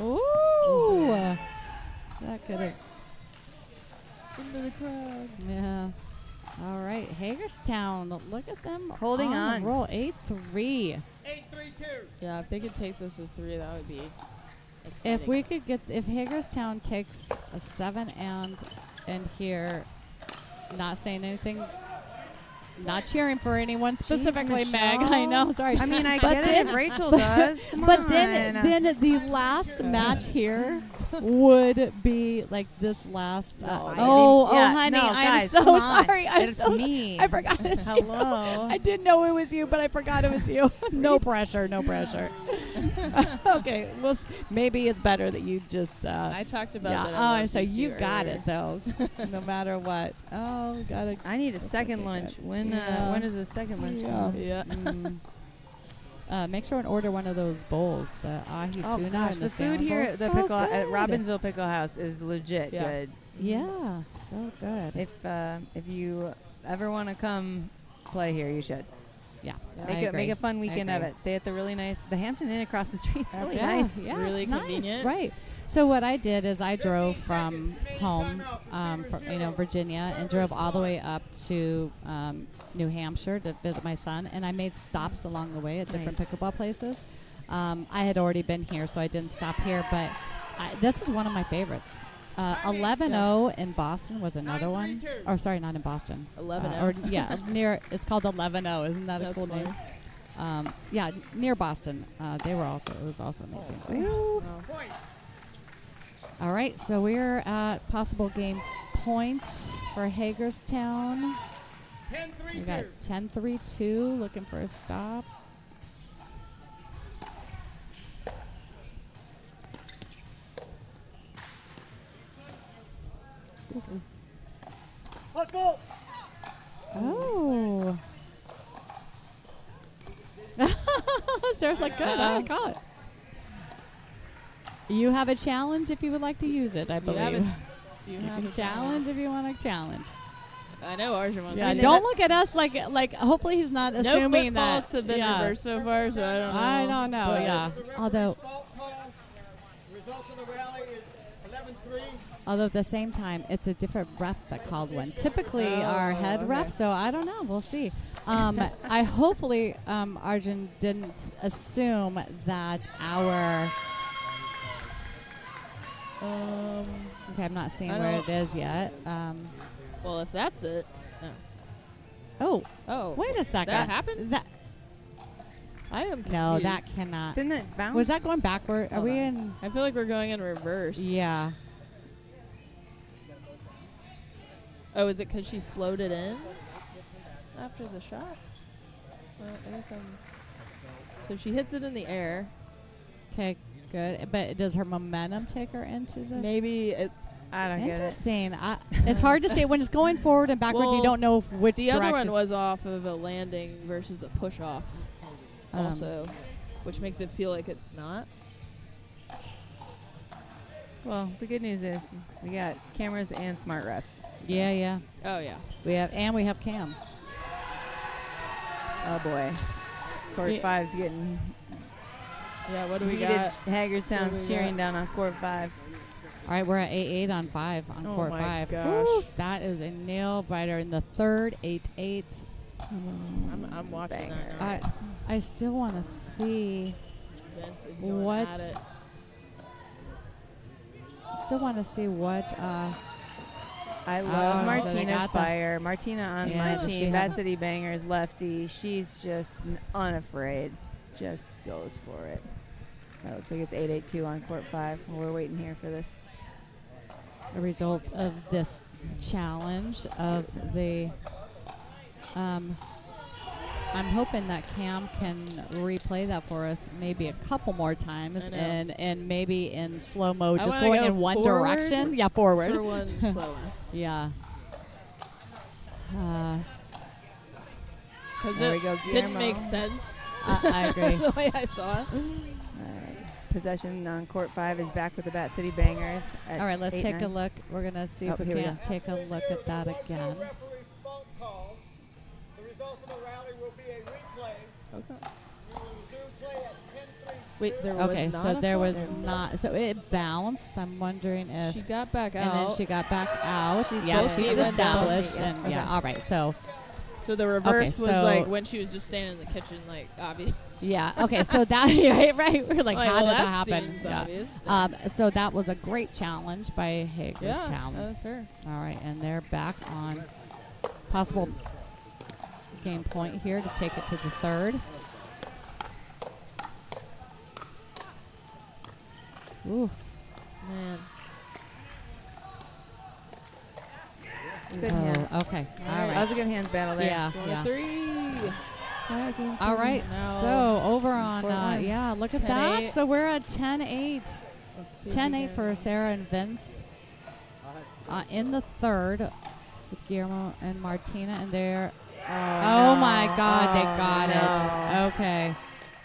Ooh, that could have. Into the crowd. Yeah. All right, Hagerstown. Look at them Holding the on. roll 8-3. 8-3-2. Yeah, if they could take this as 3, that would be exciting. If we could get, if Hagerstown takes a 7 and here, not saying anything, not cheering for anyone specifically, Meg. I know, sorry. I mean, I But get it if Rachel does. Come but on. then the last match here would be like this last. Yeah, honey, no, I'm guys, so come on. sorry. I'm It's so me. I forgot it's you. Hello. I didn't know it was you, but I forgot it was you. No pressure. No pressure. Okay, well, maybe it's better that you just. I talked about yeah. that. I loved so you you too got earlier. it though, no matter what. Oh, got it. I need a second lunch. When is the second lunch? Yeah. come? Make sure and order one of those bowls, the ahi Oh tuna gosh, and the food here at the so pickle at good. Robbinsville Pickle House is legit Yeah. good. Yeah, so good. If you ever want to come play here, you should. Yeah, Make a fun weekend of it. Stay at the really nice the Hampton Inn across the street. It's really nice. Yeah, Really it's nice, convenient. right? So what I did is I drove from home, from Virginia, and drove all the way up to New Hampshire to visit my son, and I made stops along the way at different Nice. pickleball places. I had already been here, so I didn't stop here, but this is one of my favorites. 11-0 in Boston was another one. Oh, sorry, not in Boston. 11-0. Or yeah, near. It's called 11-0. Isn't that a That's cool funny. name? Yeah, near Boston. They were also. It was also amazing. Point. All right, so we're at possible game point for Hagerstown. 10-3-2. We got 10-3-2, looking for a stop. Let's go. Oh. Sarah's like, good, I caught it. You have a challenge if you would like to use it, I believe. You have a challenge if you want to challenge. I know Arjun wants Yeah, to. don't look at us like hopefully he's not assuming no that. faults have been reversed so far, so I don't know. I don't know, But yeah. Although Result of the rally is 11-3. Although at the same time, it's a different ref that called one. Typically, Oh, our head okay. ref, so I don't know. We'll see. I hopefully Arjun didn't assume that our. Okay, I'm not seeing I where don't- it is yet. Well, if that's it. Oh, wait a second. That happened? That I am confused. no, that cannot. Didn't it bounce? Was that going backward? Are Hold we on. in? I feel like we're going in reverse. Yeah. Oh, is it because she floated in after the shot? Well, I guess so she hits it in the air. Okay, good. But does her momentum take her into the? Maybe it. I don't get it. Interesting. It's hard to say when it's going forward and backwards. Well, You don't know which the direction. other one was off of a landing versus a push off, also, which makes it feel like it's not. Well, the good news is we got cameras and smart refs. Yeah, yeah. Oh yeah. We have Cam. Oh boy, court Yeah. 5's getting Yeah. What do we heated. got? Hagerstown's What do we cheering got? down on court 5. All right, we're at 8-8 on 5 on Oh court my 5. gosh. Woo, that is a nail biter in the third. 8-8. I'm watching that now. I still want to see Vince is going what. at it. Still want to see what. I love so they Martina got the- Spahr. Martina on Yeah, my does she team. have Bad City Bangers lefty. She's just unafraid. Just goes for it. It looks like it's 8-8-2 on court 5. We're waiting here for this. A result of this challenge of the. I'm hoping that Cam can replay that for us maybe a couple more times I know. and maybe in slow mo, I just wanna going go in one forward direction. Yeah, forward. For one slower. Yeah. because There it we go, didn't make Guillermo. sense. I agree. The way I saw it. All right. Possession on court 5 is back with the Bat City Bangers. At All right, let's 8-9. take a look. We're going to see if we here we can go. take a look at that again. The result of the rally will be a replay. Okay. We will resume play at 10-3. Wait, there was Okay, not so a there fault? was not. So it bounced. I'm wondering if She got back and out. then she got back out. She Yeah, both she's feet went down. established. Yeah, And okay. yeah, all right. So So the reverse was so- like when she was just standing in the kitchen, like obvious. yeah, okay. So that right. We're like, Like, how well, did that that happen? seems Yeah. obvious. So that was a great challenge by Hagerstown. Yeah, fair. All right, and they're back on possible game point here to take it to the third. Ooh. Man. Good Oh, hands. okay. All right. That was a good hands battle there. Yeah, Going yeah. 3. All right, Now so over on, Court one. yeah, look at 10-8. that. So we're at 10-8. Let's see if we 10-8 can- for Sarah and Vince. In the third with Guillermo and Martina, and they're, oh my God, they got it. Okay.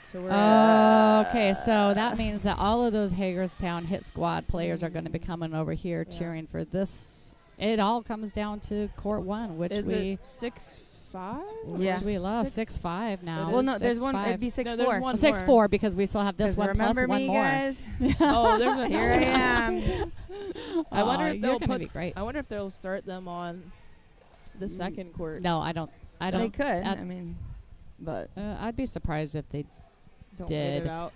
So we're Okay, so that means that all of those Hagerstown Hit Squad players are going to be coming over here cheering for this. It all comes down to court 1, which Is we it 6-5? Yeah. we love 6-5 now. Well, no, there's one. 6-5. It'd be 6-4. No, there's one 6-4 because we still have this 'Cause one plus remember one me, more. guys? Oh, there's a Here I am. I wonder if you're they'll gonna put. be great. I wonder if they'll start them on the second court. No, I don't. They could. at- I mean, but I'd be surprised if they Don't did. wait it out.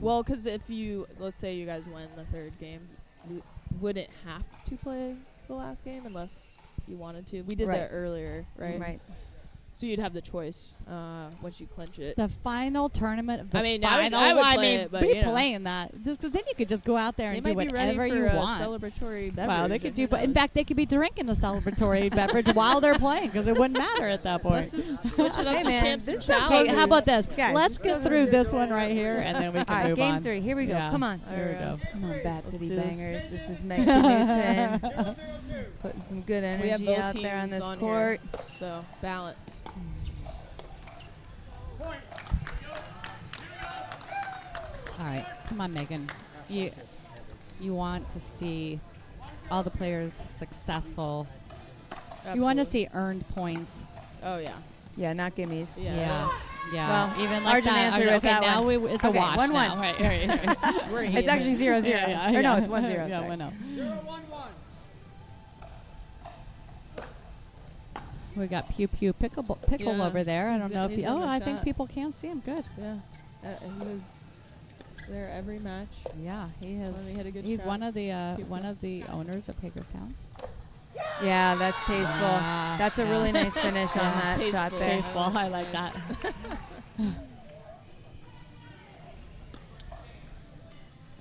Well, because if you, let's say you guys win the third game, you wouldn't have to play the last game unless you wanted to. We did Right. that earlier, right? Right. So you'd have the choice once you clinch it. the final tournament of the I mean, final. I would I play mean, it, but, be you know. playing that because then you could just go out there They and might do be ready whatever for you a want. celebratory beverage. Wow, they and could who do. But in knows? fact, they could be drinking the celebratory beverage while they're playing because it wouldn't matter at that point. Let's just switch it up Hey, to man, champs and this is okay. challenges. How about this? Guys, Let's get through this one right here, and then we can all right, move game on. 3. Here we go. Yeah. Come on. Here we go. Come on, Bat Let's City do this. Bangers. This is Megan Newton. Putting some good We have energy both out there on teams this on court. here, so balance. All right, come on, Megan. You want to see all the players successful. You want to Absolutely. see earned points. Oh yeah. Yeah, not gimmies. Yeah. Well, even like Arjun that. answered with Okay, that now one. it's a Okay, wash 1-1. now. Right. We're It's even. actually 0-0. Yeah, Or no, yeah. it's 1-0. Yeah, sorry. 1-0. 0-1-1. We got Pew Pew Pickle Yeah. over there. I don't He's know if he's you. in Oh, the I think chat. people can see him. Good. Yeah. He was there every match. Yeah, he has. When we had a good He's shot. one of the owners of Hagerstown. Yeah, that's tasteful. Yeah, That's a yeah. really nice finish on Yeah, that shot tasteful. there. Tasteful. I like that.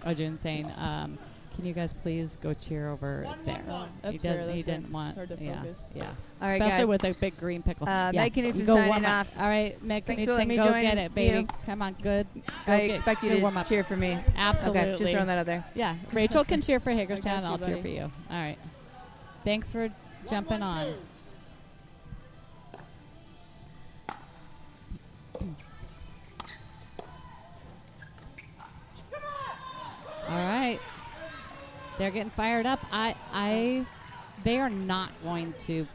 Arjun saying, can you guys please go cheer over there? That's he fair, doesn't. that's he fair. didn't want. It's hard to yeah, focus. yeah. All right, Especially guys. with a big green pickle. Yeah, Meg you Knudsen go signing warm up. off. All right, Meg Thanks for Knudsen, letting me go join get it, baby. you. Come on, good. Go I get expect you good to warm up. cheer for me. Absolutely. Okay, just throwing that out there. Yeah, Rachel can cheer for Hagerstown. you, I'll cheer buddy. for you. All right. Thanks for jumping on. All right. They're getting fired up. They are not going to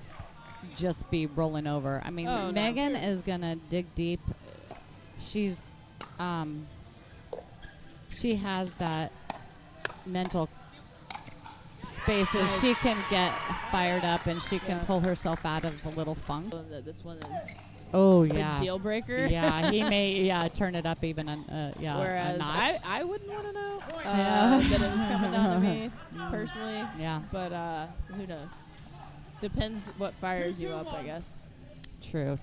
just be rolling over. I mean, Oh, no. Megan is gonna dig deep. She's, she has that mental spaces. She can get fired up and she can Yeah. pull herself out of a little funk. This one is Oh the yeah, deal breaker. yeah. He may turn it up even a Whereas notch. I wouldn't want to know Yeah. that it was coming down to me personally. Yeah. But who knows? Depends what fires you up, I guess. True.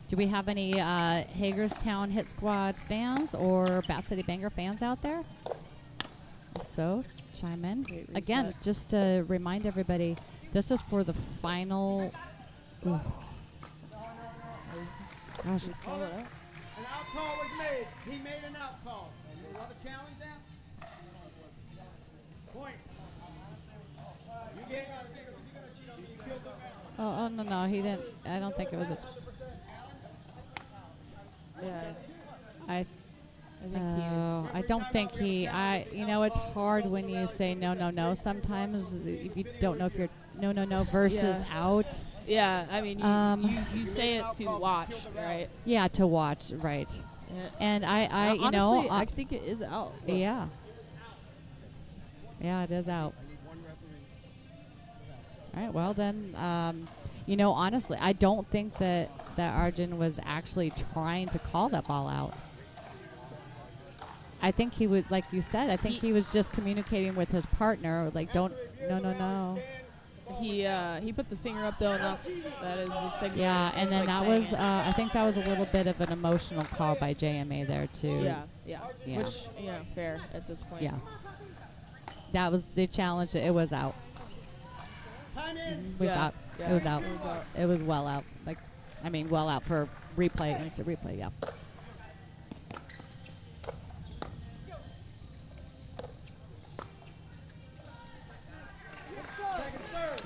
Do we have any Hagerstown Hit Squad fans or Bat City Banger fans out there? If so, chime in. Wait, Again, reset. just to remind everybody, this is for the final. Ooh. Gosh. We call it out. An out call was made. He made an out call. You want to challenge that? Point. You get. You're gonna cheat on me. You killed the man. Oh no, he didn't. I don't think it was a. Yeah. I think I don't think he. It's hard when you say no. Sometimes if you don't know if you're no versus out. Yeah, I mean, you say it to watch, right? Yeah, to watch, right. Yeah. And honestly, I think it is out. Look. Yeah. Yeah, it is out. All right, well then, honestly, I don't think that Arjun was actually trying to call that ball out. I think he was, like you said, I think he was just communicating with his partner, like, no. He put the finger up though, and that is the signal. Yeah, and then that was, I think that was a little bit of an emotional call by JMA there too. Yeah. Which, fair at this point. Yeah. That was the challenge. It was out. It was out. Yeah, It was out. it was out. It was well out. Well out for replay, instant replay. Yeah.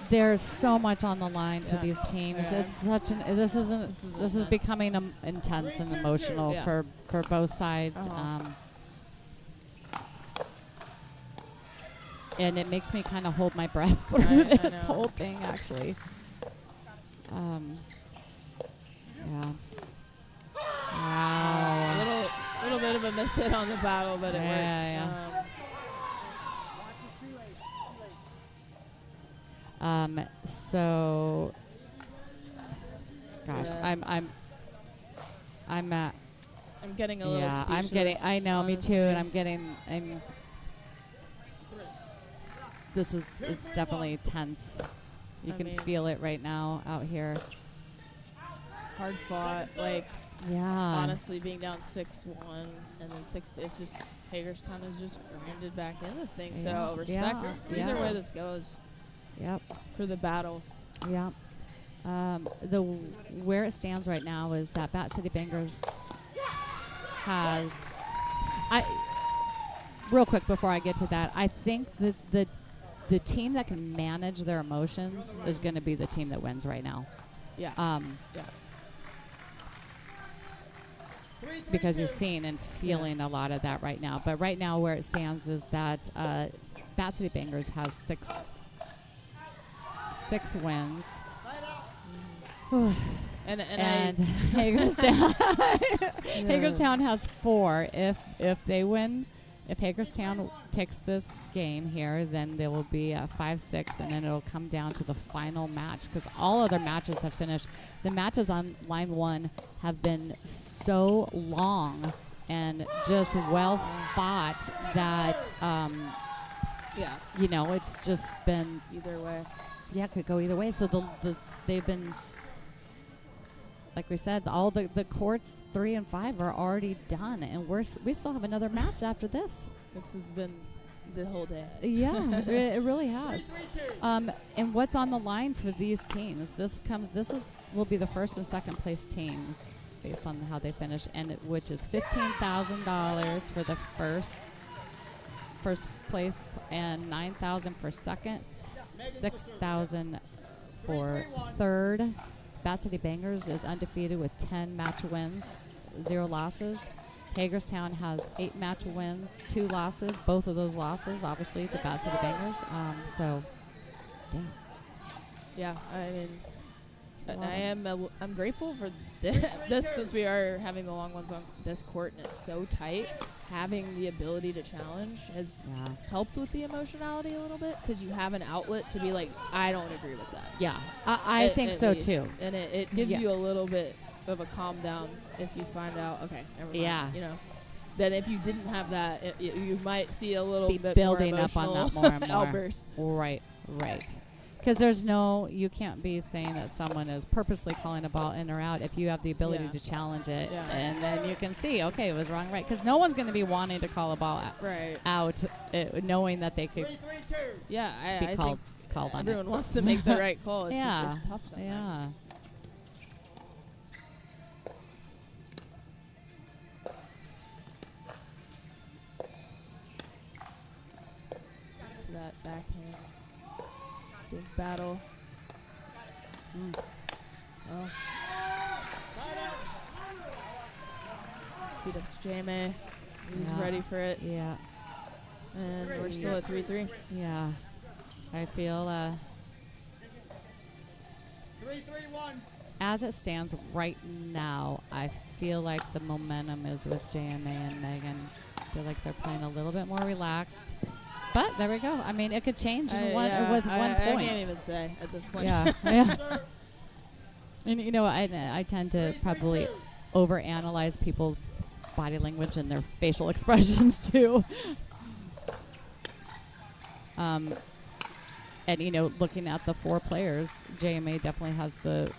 There's so much on the line for these teams. Yeah. It's such an. This is becoming intense and emotional for both sides. And it makes me kind of hold my breath through this whole thing, actually. Yeah. Wow. A little bit of a miss hit on the battle, but it worked. Yeah. So, gosh, I'm getting a little speechless. I'm getting. I know, honestly. me too, and This is it's definitely tense. You can feel it right now out here. Hard fought, yeah. Honestly, being down 6-1 and then 6, it's just Hagerstown is just grinded back in this thing. Yeah. So respect either way this goes. Yep. For the battle. Yeah. Where it stands right now is that Bat City Bangers has. Real quick before I get to that, I think that the team that can manage their emotions is going to be the team that wins right now. Yeah. Yeah. Because you're seeing and feeling a lot of that right now. But right now where it stands is that Bat City Bangers has six wins. And Hagerstown Hagerstown has 4. If they win, if Hagerstown takes this game here, then there will be a 5-6, and then it'll come down to the final match because all other matches have finished. The matches on line 1 have been so long and just well fought that it's just been either way. Yeah, it could go either way. So they've been, like we said, all the courts 3 and 5 are already done, and we still have another match after this. This has been the whole day. Yeah, it really has. And what's on the line for these teams? Will be the first and second place teams based on how they finish, which is $15,000 for the first place and $9,000 for second. $6,000 for third. Bat City Bangers is undefeated with 10 match wins, 0 losses. Hagerstown has 8 match wins, 2 losses. Both of those losses, obviously, to Bat City Bangers. Yeah, I mean, I'm grateful for this since we are having the long ones on this court and it's so tight. Having the ability to challenge has helped with the emotionality a little bit because you have an outlet to be like, I don't agree with that. Yeah, I think so too. And it gives you a little bit of a calm down if you find out, okay, never mind. Yeah. Then if you didn't have that, you might see a little bit building more up on that more and more. outburst. Right. Because you can't be saying that someone is purposely calling a ball in or out if you have the ability to challenge it. Yeah. And then you can see, okay, it was wrong, right. Because no one's going to be wanting to call a ball out knowing that they could I be called on it. Everyone wants to make the right call. It's just it's tough sometimes. Yeah. To that backhand. Big battle. Oh. Speed up to JMA. He's Yeah. ready for it. Yeah. And we're still at 3-3. Yeah. I feel 3-3-1. as it stands right now, I feel like the momentum is with JMA and Megan. I feel like they're playing a little bit more relaxed. But there we go. I mean, it could change with one point. I can't even say at this point. Yeah. Yeah. And you know, I tend to probably overanalyze people's body language and their facial expressions too. And you know, looking at the 4 players, JMA definitely has the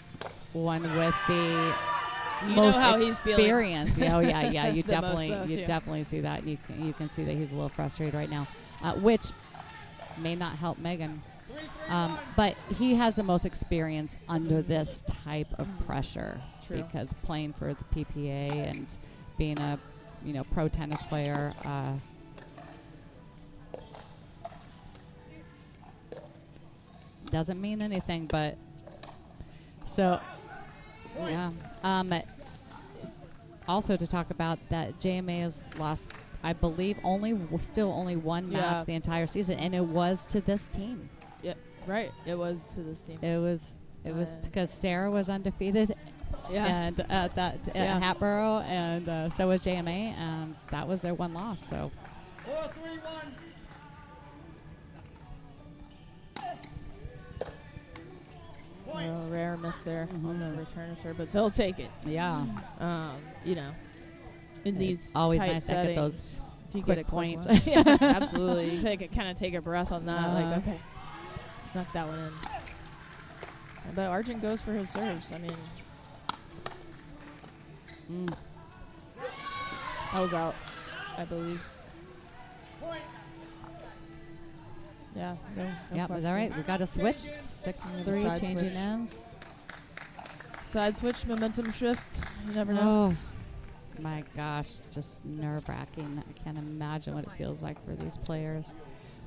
one with the You most know how he's feeling. experience. Yeah, oh yeah, yeah. You The most definitely, so, you too. definitely see that. You can see that he's a little frustrated right now, which may not help Megan. But he has the most experience under this type of pressure. True. Because playing for the PPA and being a pro tennis player. Doesn't mean anything, but so yeah. Also to talk about that, JMA has lost, I believe, still only one match the entire season, and it was to this team. Yeah, right. It was to this team. It was because Sarah was undefeated. Yeah. And at Hatboro, and so was JMA, and that was their one loss. So 4-3-1. Well, rare miss there on the return serve, but they'll take it. Yeah. You know, in these always tight nice to get those settings, if you quick get a quick point. one. Yeah, absolutely. You kind of take a breath on that. Like, okay, snuck that one in. But Arjun goes for his serves. I mean, that was out, I believe. Yeah. No Yep. Is that right? We got a switch. 6-3 changing switch. ends. Side switch, momentum shift. You never know. Oh my gosh, just nerve-wracking. I can't imagine what it feels like for these players.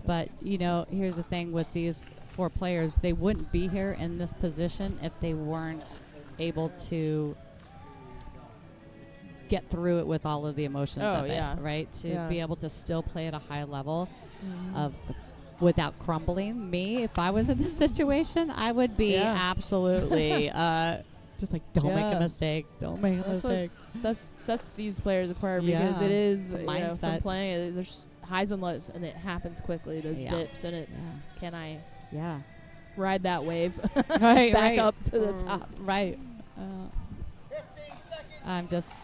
But you know, here's the thing with these 4 players: they wouldn't be here in this position if they weren't able to get through it with all of the emotions of it, right? To be able to still play at a high level without crumbling. Me, if I was in this situation, I would be absolutely just like, don't make a mistake. Don't make a mistake. That sets these players apart because it is the mindset. mindset. From playing, there's highs and lows, and it happens quickly. Those dips, and it's can I ride that wave back up to the top? Right. I'm just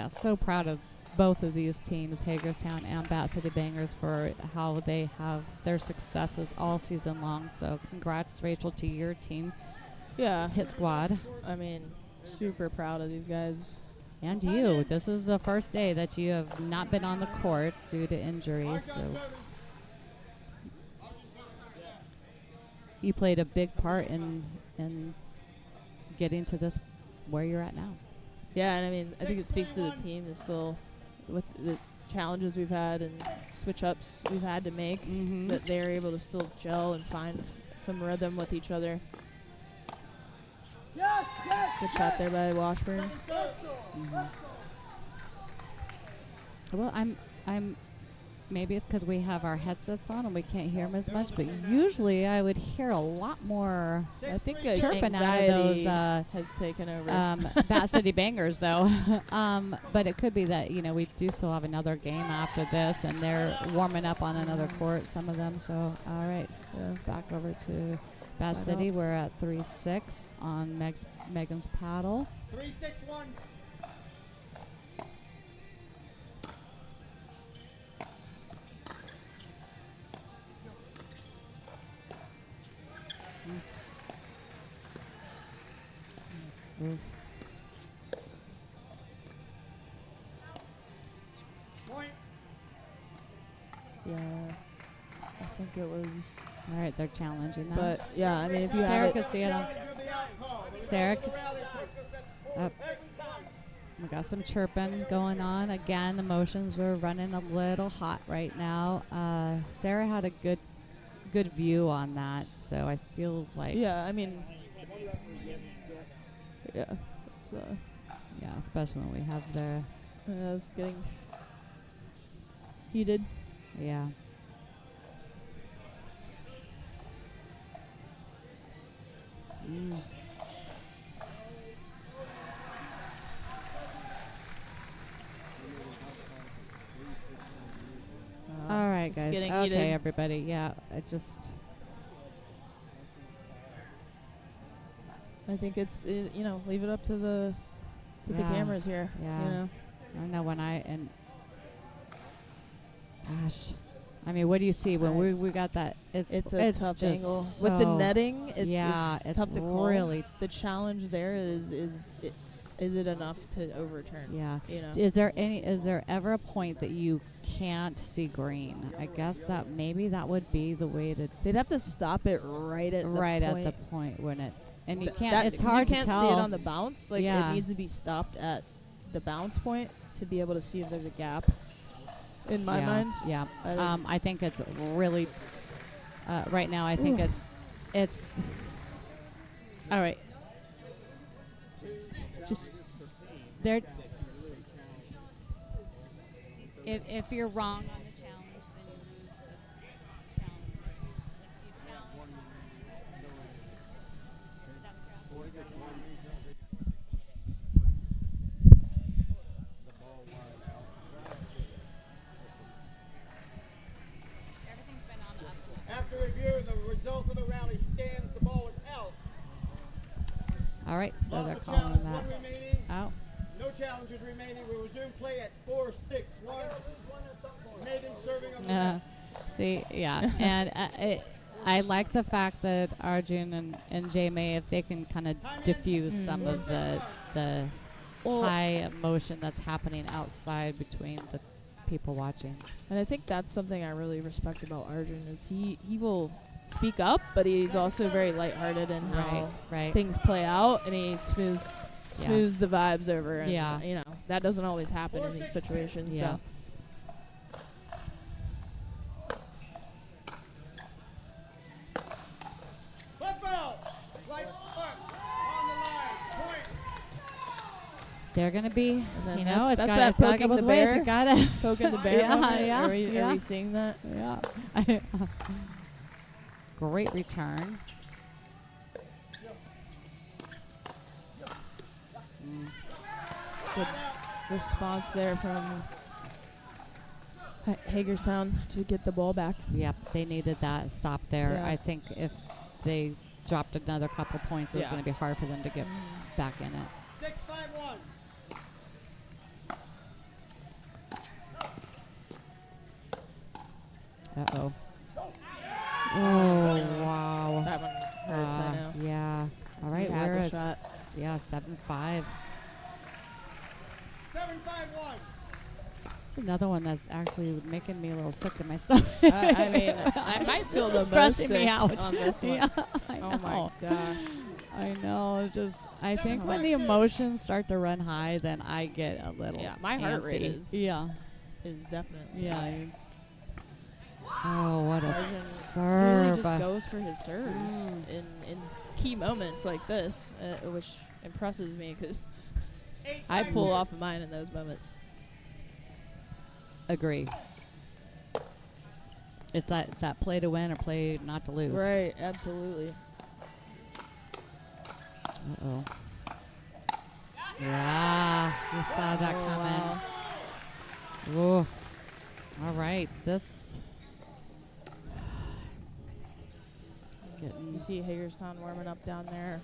so proud of both of these teams, Hagerstown and Bat City Bangers, for how they have their successes all season long. So congrats, Rachel, to your team. Yeah. Hit Squad. I mean, super proud of these guys. And you. This is the first day that you have not been on the court due to injuries. So you played a big part in getting to this where you're at now. Yeah, and I mean, I think it speaks to the team that's still, with the challenges we've had and switch-ups we've had to make, that they're able to still gel and find some rhythm with each other. Good shot there by Washburn. Well, I'm maybe it's because we have our headsets on and we can't hear them as much, but usually I would hear a lot more chirping out of those has taken over. Bat City Bangers, though. But it could be that, you know, we do still have another game after this, and they're warming up on another court, some of them. So, all right, so back over to Bat City. We're at 3-6 on Megan's paddle. 3-6-1. Point. Yeah, I think it was. All right, they're challenging that. But yeah, I mean, if you Sarah have can see it on. Sarah, up. We got some chirping going on. Again, emotions are running a little hot right now. Sarah had a good view on that, so I feel like. Yeah, I mean. Yeah, it's yeah, especially when we have the It's getting heated. Yeah. Mm. All right, it's guys. getting Okay, heated. everybody. Yeah, I just. I think it's leave it up to the Yeah. cameras here. Yeah. You know. I know when gosh, I mean, what do you see when we got that? It's a tough just angle so, with the netting. It's tough to call. Really. The challenge there is it enough to overturn? Yeah. You know. Is there ever a point that you can't see green? I guess that maybe that would be the way to. They'd have to stop it right at the point when it. And you can't. It's hard you can't to tell. see it on the bounce. Like Yeah. it needs to be stopped at the bounce point to be able to see if there's a gap. In my mind. Yeah. I think it's really. Right now, I think it's. All right. Just there. If you're wrong on the challenge, then you lose the challenge. If you challenge. After review, the result of the rally stands. The ball is out. All right, so they're Loss of calling challenge, that one remaining. out. No challenges remaining. We'll resume play at 4-6-1. Maiden serving on the net. See, yeah, and I like the fact that Arjun and J May, if they can kind of diffuse some of the high emotion that's happening outside between the people watching. And I think that's something I really respect about Arjun is he will speak up, but he's also very lighthearted in how things play out, and he smooths the vibes over. And, you know, that doesn't always happen in these situations. Yeah. So. They're gonna be, And you then know, it's that's got that it's gotta poking go the both ways. bear. It gotta Poking the bear moment. Yeah, Are we seeing that? Yeah. Great return. Good response there from Hagerstown to get the ball back. Yep, they needed that stop there. Yeah. I think if they dropped another couple points, it was going to be hard for them to get back in it. 6-5-1. Uh-oh. Oh, wow. That one hurts, I know. Yeah. All right, had we're the at shot. 7-5-1. 7-5. Another one that's actually making me a little sick to my stomach. I mean, I might feel the most stressing me sick out on this one. Yeah, I oh know. my gosh. I know. I think when the emotions start to run high, then I get a little. Yeah, my heart rate is definitely. Yeah. Oh, what a Arjun serve! really just goes for his serves in key moments like this, which impresses me because I pull off of mine in those moments. Agree. It's that play to win or play not to lose. Right, absolutely. Uh-oh. Yeah, we saw that coming. Wow. All right, this. You see Hagerstown warming up down there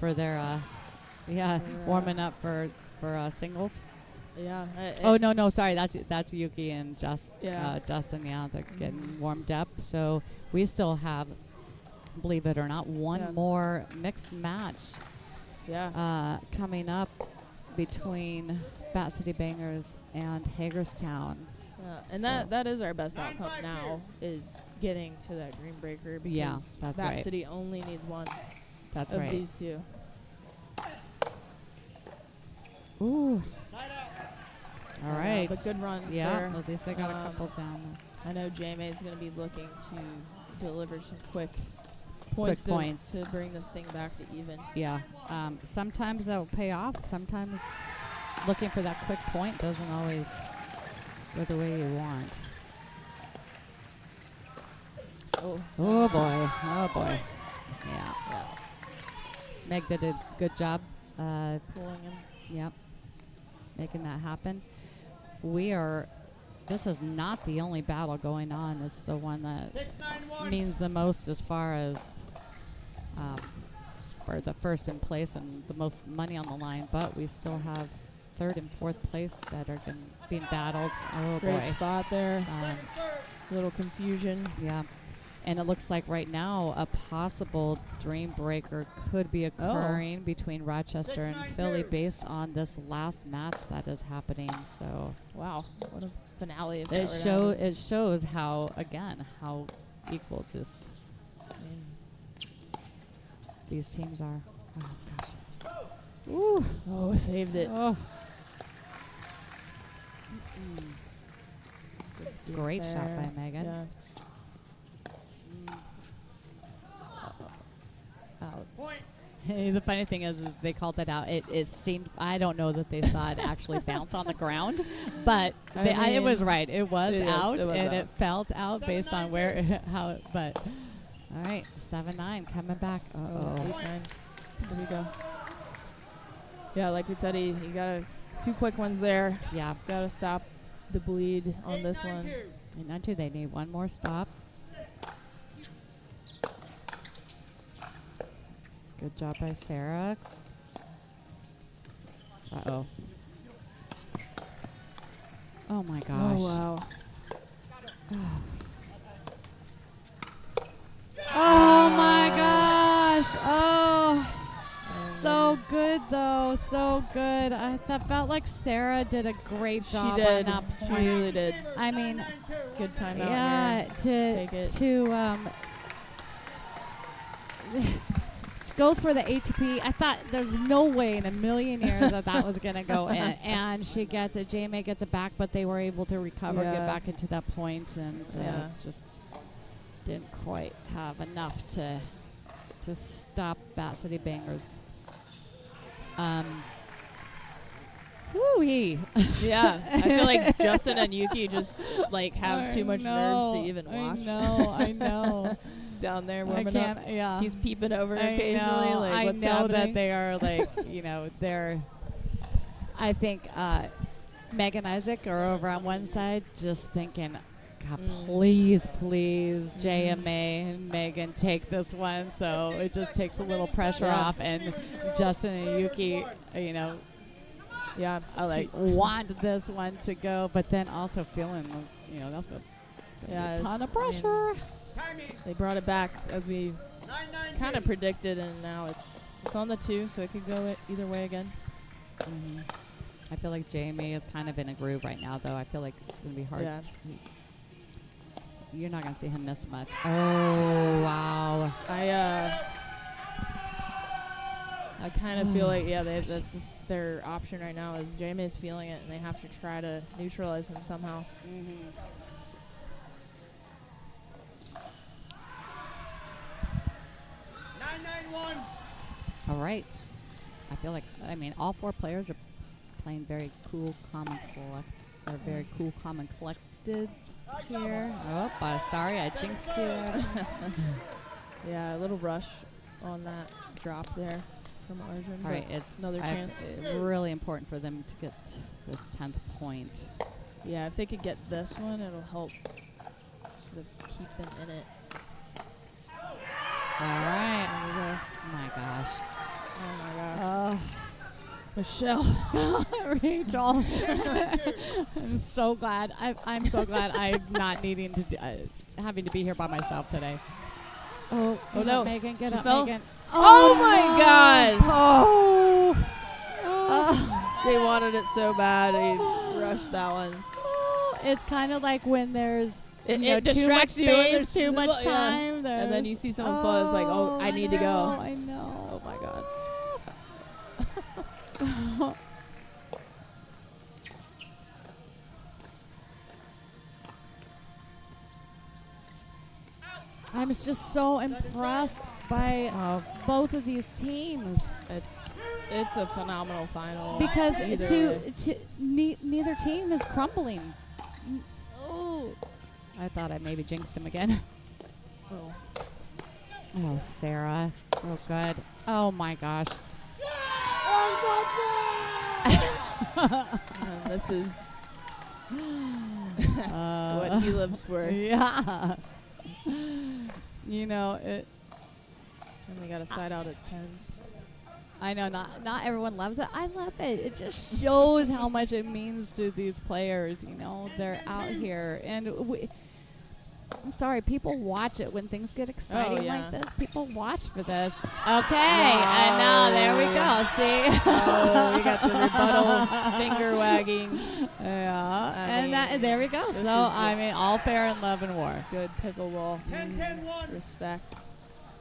for their, warming up for singles. Yeah. Oh no, sorry, that's Yuki and Justin. Yeah. Justin, they're getting warmed up. So we still have, believe it or not, one more mixed match. Yeah. Coming up between Bat City Bangers and Hagerstown. And that is our best outcome now, is getting to that green breaker, because that's Bat right. City only needs one That's of right. these two. Ooh. All right. But good run Yeah, there. at least they got a couple down. I know J-May is going to be looking to deliver some quick Quick points to bring this thing back to even. Yeah. Sometimes that will pay off. Sometimes looking for that quick point doesn't always go the way you want. Oh, oh boy. Oh boy. Yeah. Meg did a good job pulling him. Yep. Making that happen. This is not the only battle going on. It's the one that means the most as far as for the first in place and the most money on the line. But we still have third and fourth place that are being battled. Oh, Great boy. spot there. Little confusion. Yeah. And it looks like right now a possible dream breaker could be occurring between Rochester and Philly based on this last match that is happening. So wow, what a finale! If it shows how equal these teams are. Oh gosh! Ooh! Oh, saved it. Oh. Great shot by Megan. Yeah. Hey, the funny thing is they called that out. It seemed, I don't know that they saw it actually bounce on the ground, but it was right. It was out, and it felt out based on how. But all right, 7-9 coming back. 8-9. Here we go. Yeah, like we said, he got two quick ones there. Yeah, got to stop the bleed on this one. 8-9-2. They need one more stop. Good job by Sarah. Uh-oh. Oh, my gosh. Oh, wow. Oh, my gosh. Oh, so good, though. So good. That felt like Sarah did a great job She did. on that point. She really did. I mean, good timeout. Yeah, Take it. Goes for the ATP. I thought there's no way in a million years that was going to go in. And she gets it. JMA gets it back, but they were able to recover, get back into that point, and just didn't quite have enough to stop Bat City Bangers. Woo-wee. Yeah, I feel like Justin and Yuki just have too much nerves to even watch. I know. Down there warming up. Yeah. He's peeping over occasionally. What's I know happening? that they are they're. I think Meg and Isaac are over on one side, just thinking, God, please, JMA and Megan take this one. So it just takes a little pressure off, and Justin and Yuki, yeah, I want this one to go, but then also feeling, that's good. A ton of pressure. They brought it back as we kind of predicted, and now it's on the 2, so it could go either way again. Mm-hmm. I feel like JMA is kind of in a groove right now, though. I feel like it's going to be hard. Yeah. You're not going to see him miss much. Oh, wow. I kind of feel like, that's their option right now is JMA is feeling it, and they have to try to neutralize him somehow. Mm-hmm. All right. I feel like, all 4 players are playing very cool, calm, and collected here. Oh, sorry, I jinxed you. Yeah, a little rush on that drop there from Arjun. All right, it's another chance. It's really important for them to get this 10th point. Yeah, if they could get this one, it'll help sort of keep them in it. All right. Oh my gosh. Oh my gosh. Michele. Rachel. I'm so glad. I'm so glad I'm not needing to having to be here by myself today. Oh no, Megan, get up, Megan. Oh my God. Oh. They wanted it so bad. He rushed that one. It's kind of like when there's it distracts too much you. Space, there's too much time. Yeah. And then you see someone fall. It's like, oh, I need to go. I know. Oh my God. I'm just so impressed by both of these teams. It's a phenomenal final. Because Either way. neither team is crumbling. Oh, I thought I maybe jinxed him again. Oh. Oh, Sarah, so good. Oh my gosh. This is what he lives for. Yeah. You know it. And we got a side out at 10s. I know not everyone loves it. I love it. It just shows how much it means to these players. You know, they're out here, and I'm sorry, people watch it when things get exciting like this. People watch for this. Okay, and now there we go. See? Oh, we got the rebuttal finger wagging. Yeah, there we go. So, I mean, all fair in love and war. Good pickleball. 10-10-1. Respect.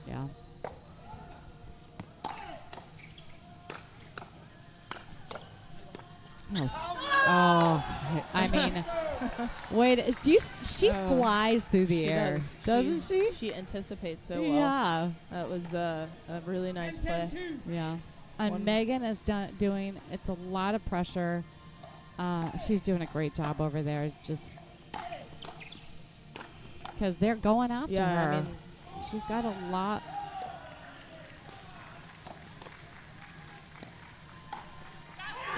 Yeah. Oh, I mean, wait. She flies through the air, doesn't she? She anticipates so well. Yeah. That was a really nice play. Yeah. And Megan is doing. It's a lot of pressure. She's doing a great job over there. Just because they're going after her. I mean, she's got a lot.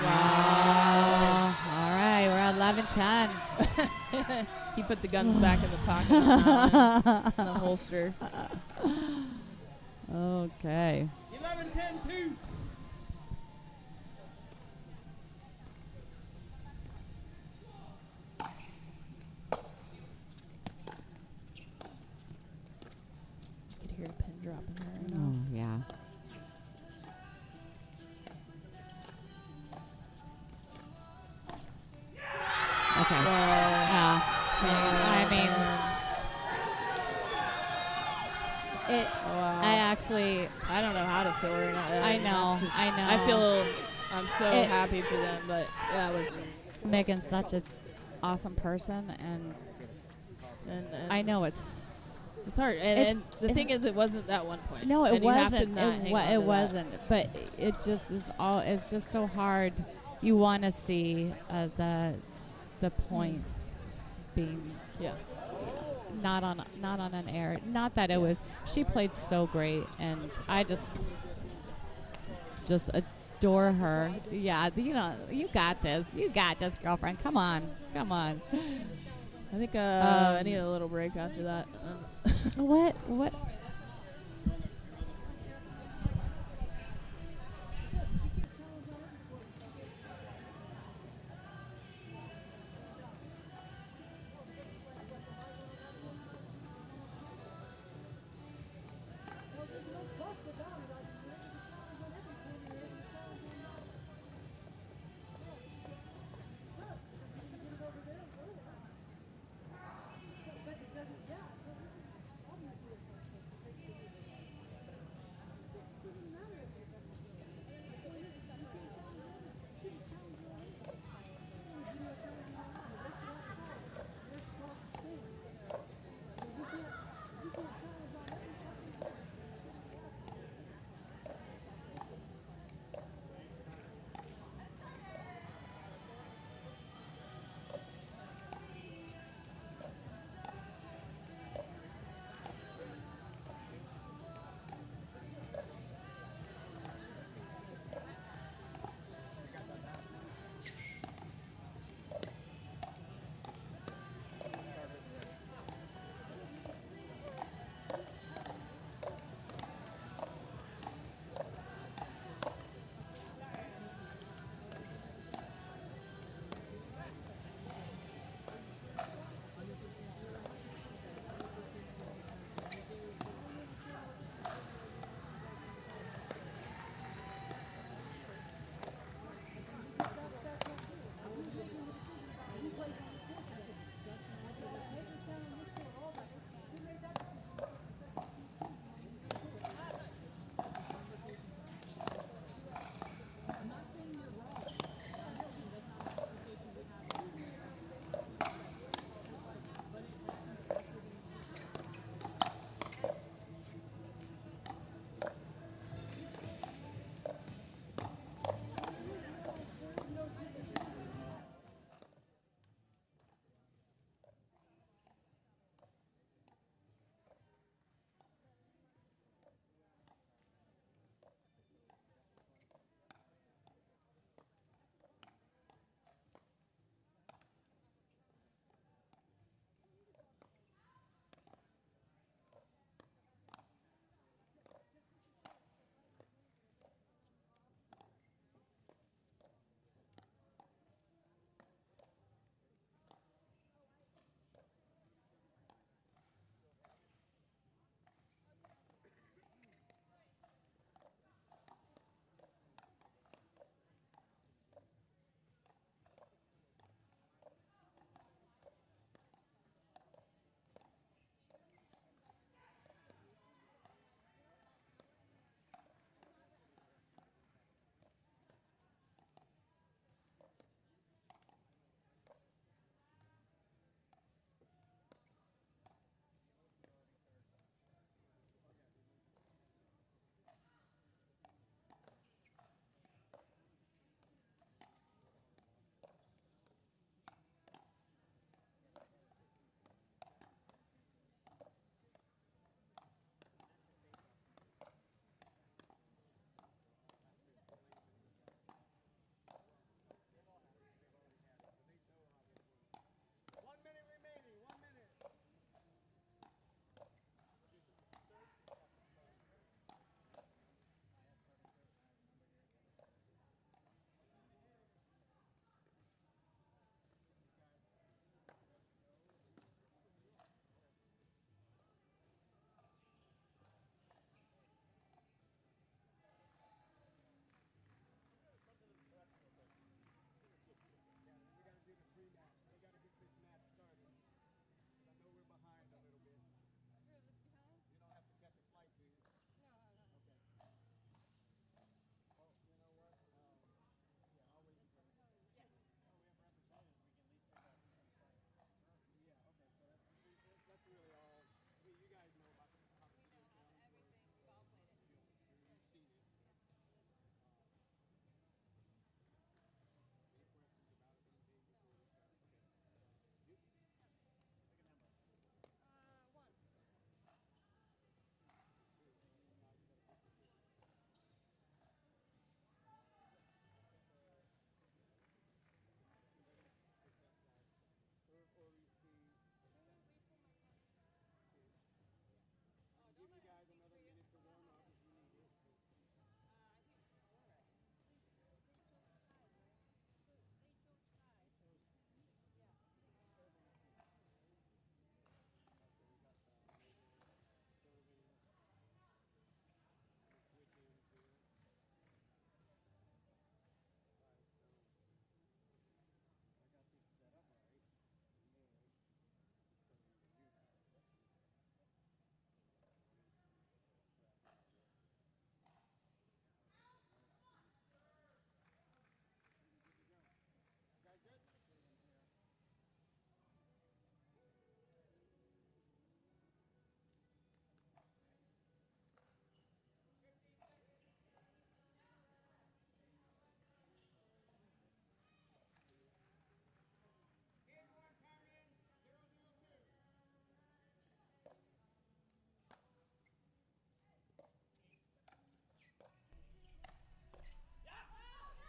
Wow. All right, we're at 11-10. He put the guns back in the pocket on the holster. Okay. 11-10-2. You could hear a pin drop in there right now. Oh, yeah. Okay. Yeah. I mean, I don't know how to feel right now. I know. I'm so happy for them, but that was Megan's such an awesome person, and I know it's hard. And the thing is, it wasn't that one point. No, it and wasn't. It wasn't. But it just is all. It's just so hard. You want to see the point being not on an air. Not that it was. She played so great, and I just adore her. Yeah, you know, you got this. You got this, girlfriend. Come on. I think I need a little break after that. What?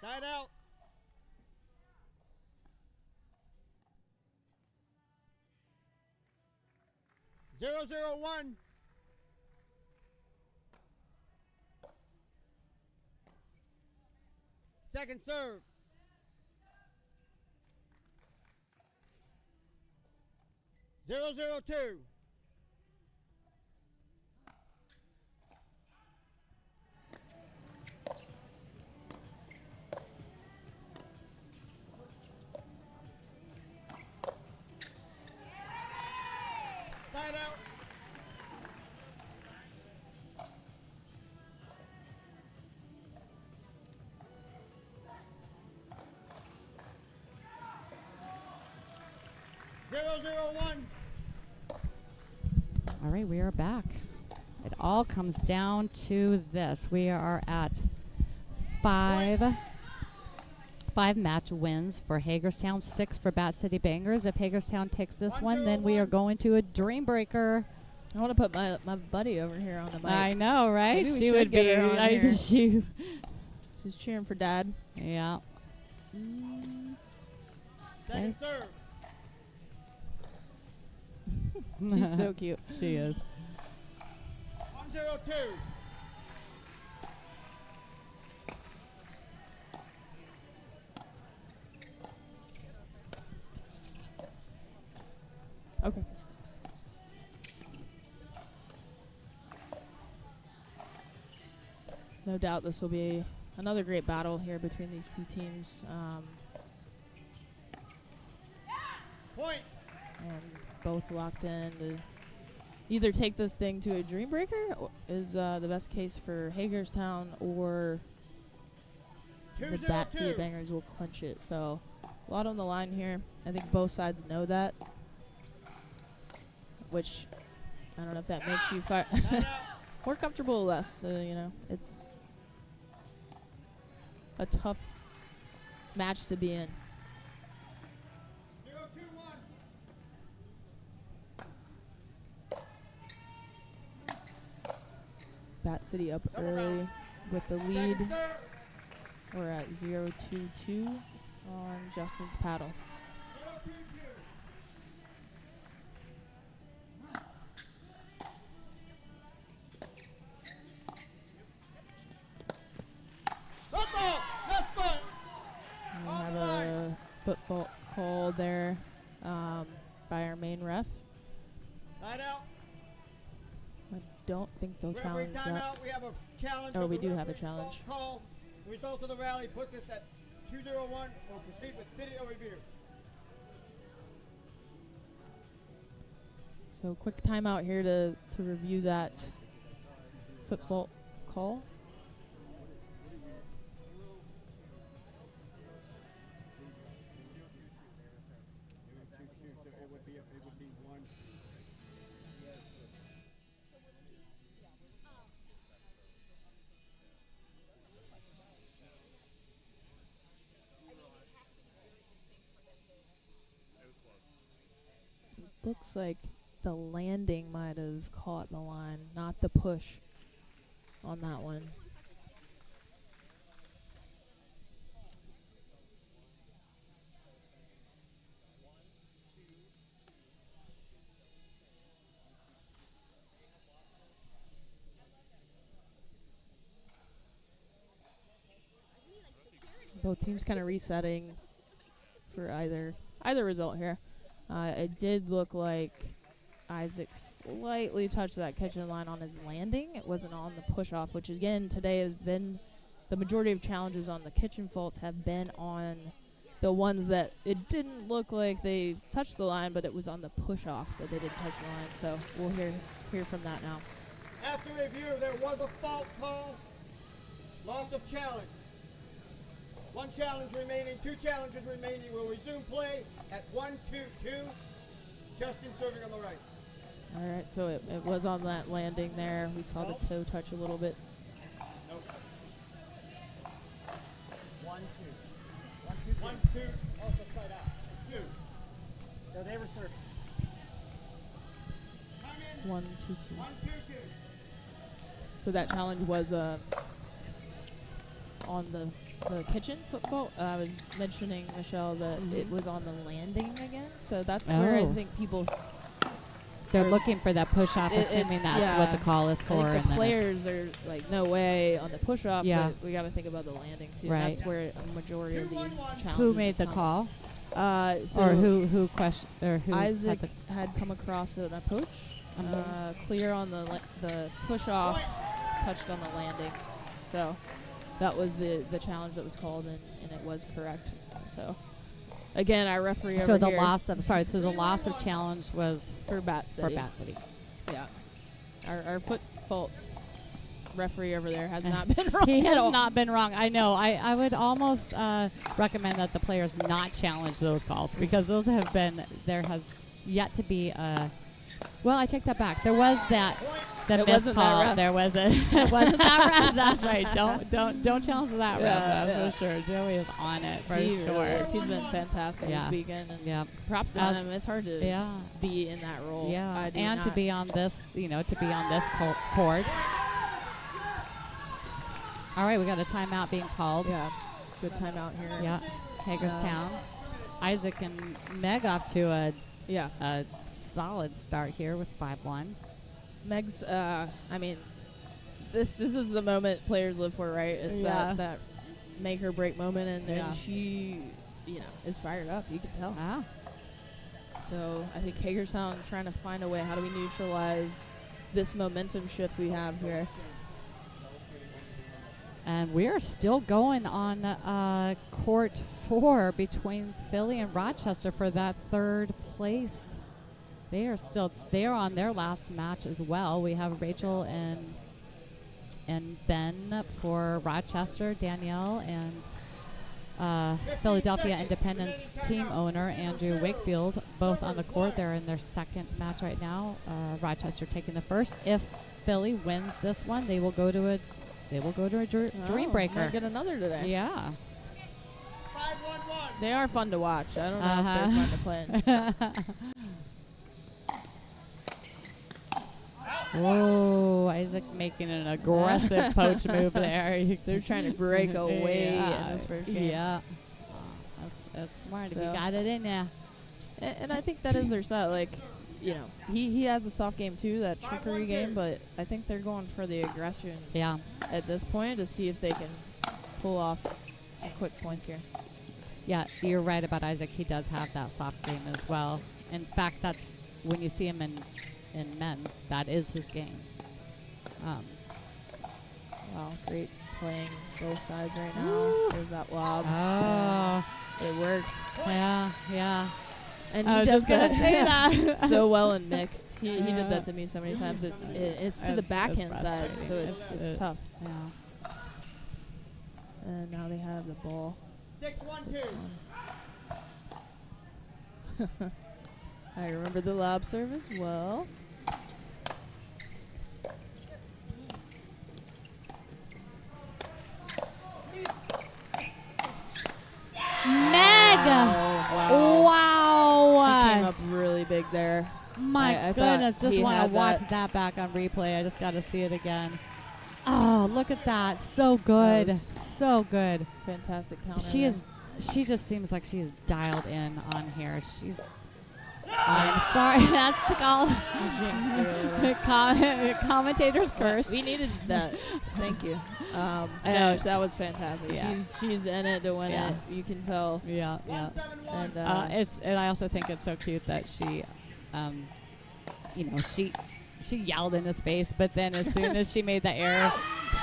Side out. Zero, 1. Second serve. 0-0-2. Side out. Zero, 1. All right, we are back. It all comes down to this. We are at five match wins for Hagerstown, 6 for Bat City Bangers. If Hagerstown takes this one, then we are going to a dream breaker. I want to put my buddy over here on the mic. I know, right? Maybe we She should would get be. her on here. She's cheering for Dad. Yeah. Second serve. She's so cute. She is. 1-0-2. Okay. No doubt this will be another great battle here between these two teams. Point. And both locked in to either take this thing to a dream breaker is the best case for Hagerstown, or the Bat City Bangers will clinch it. So a lot on the line here. I think both sides know that, which I don't know if that makes you more comfortable or less. You know, it's a tough match to be in. Bat City up early with the lead. We're at 0-2-2 on Justin's paddle. We have a football call there by our main ref. Side out. I don't think they'll Referee challenge that. timeout. We have a challenge. Oh, of we the do have a referee's challenge. Call. The result of the rally puts us at 2-0-1. We'll proceed with video review. So quick timeout here to review that football call. Looks like the landing might have caught the line, not the push on that one. Both teams kind of resetting for either result here. It did look like Isaac slightly touched that kitchen line on his landing. It wasn't on the push-off, which again today has been the majority of challenges on the kitchen faults have been on the ones that it didn't look like they touched the line, but it was on the push-off that they didn't touch the line. So we'll hear from that now. After review, there was a fault call. Loss of challenge. 1 challenge remaining, 2 challenges remaining. We'll resume play at 1-2-2. Justin serving on the right. All right, so it was on that landing there. We saw the toe touch a little bit. Nope. 1-2. 1-2. Also side out. 2. So they were serving. 1-2-2. 1-2-2. So that challenge was on the kitchen football. I was mentioning, Michele, that it was on the landing again. So that's where I think people. They're looking for that push off, assuming that's what the call is for. I think and the players are like, no way on the push off. Yeah. But we got to think about the landing too. Right. That's where a majority of these challenges. Who made the come. call? So or who question? Or who? Isaac had come across an approach, clear on the push off, touched on the landing. So that was the challenge that was called, and it was correct. So. Again, our referee So over the here. loss of challenge was for Bat City. For Bat City. Yeah. Our foot fault referee over there has not been wrong. He at has all. not been wrong. I know. I would almost recommend that the players not challenge those calls because those have been. There has yet to be a. Well, I take that back. There was that It missed wasn't that call. rough. There was a. It wasn't that rough. That's right. Don't challenge that Yeah, rough. That's yeah. for sure. Joey is on it for He sure. really is. He's been fantastic this weekend. And props to him. It's hard to be in that role. Yeah, and to be on this, to be on this court. All right, we got a timeout being called. Yeah, good timeout here. Yeah, Hagerstown. Isaac and Meg off to a solid start here with 5-1. Meg's, I mean, this is the moment players live for, right? It's that make or break moment, and she, is fired up. You can tell. Ah. So I think Hagerstown trying to find a way. How do we neutralize this momentum shift we have here? And we are still going on court 4 between Philly and Rochester for that third place. They are on their last match as well. We have Rachel and Ben for Rochester, Danielle and Philadelphia Independence team owner Andrew Wakefield, both on the court. They're in their second match right now. Rochester taking the first. If Philly wins this one, they will go to a dream breaker. Might get another today. Yeah. 5-1-1. They are fun to watch. I don't know if they're fun to play. Whoa, Isaac making an aggressive poach move there. They're trying to break away in this first game. Yeah. That's smart if you got it in there. And I think that is their style. Like, he has a soft game too, that trickery game, but I think they're going for the aggression at this point to see if they can pull off some quick points here. Yeah, you're right about Isaac. He does have that soft game as well. In fact, that's when you see him in men's, that is his game. Wow, great playing both sides right now. There's that lob. Oh. It worked. Yeah. And I he was does just gonna that say that. so well in mixed. He did that to me so many times. It's to the backhand side, so it's tough. Yeah. And now they have the ball. 6-1-2. I remember the lob serve as well. Meg! Wow! He came up really big there. My I goodness, thought just he want to had watch that. that back on replay. I just got to see it again. Oh, look at that. So good. was So good. Fantastic counter. She just seems like she's dialed in on here. I'm sorry, that's the call. Commentator's curse. We needed that. Thank you. No, that was fantastic. Yeah. She's in it to win it. You can tell. Yeah. And And I also think it's so cute that she, she yelled in his face, but then as soon as she made the error,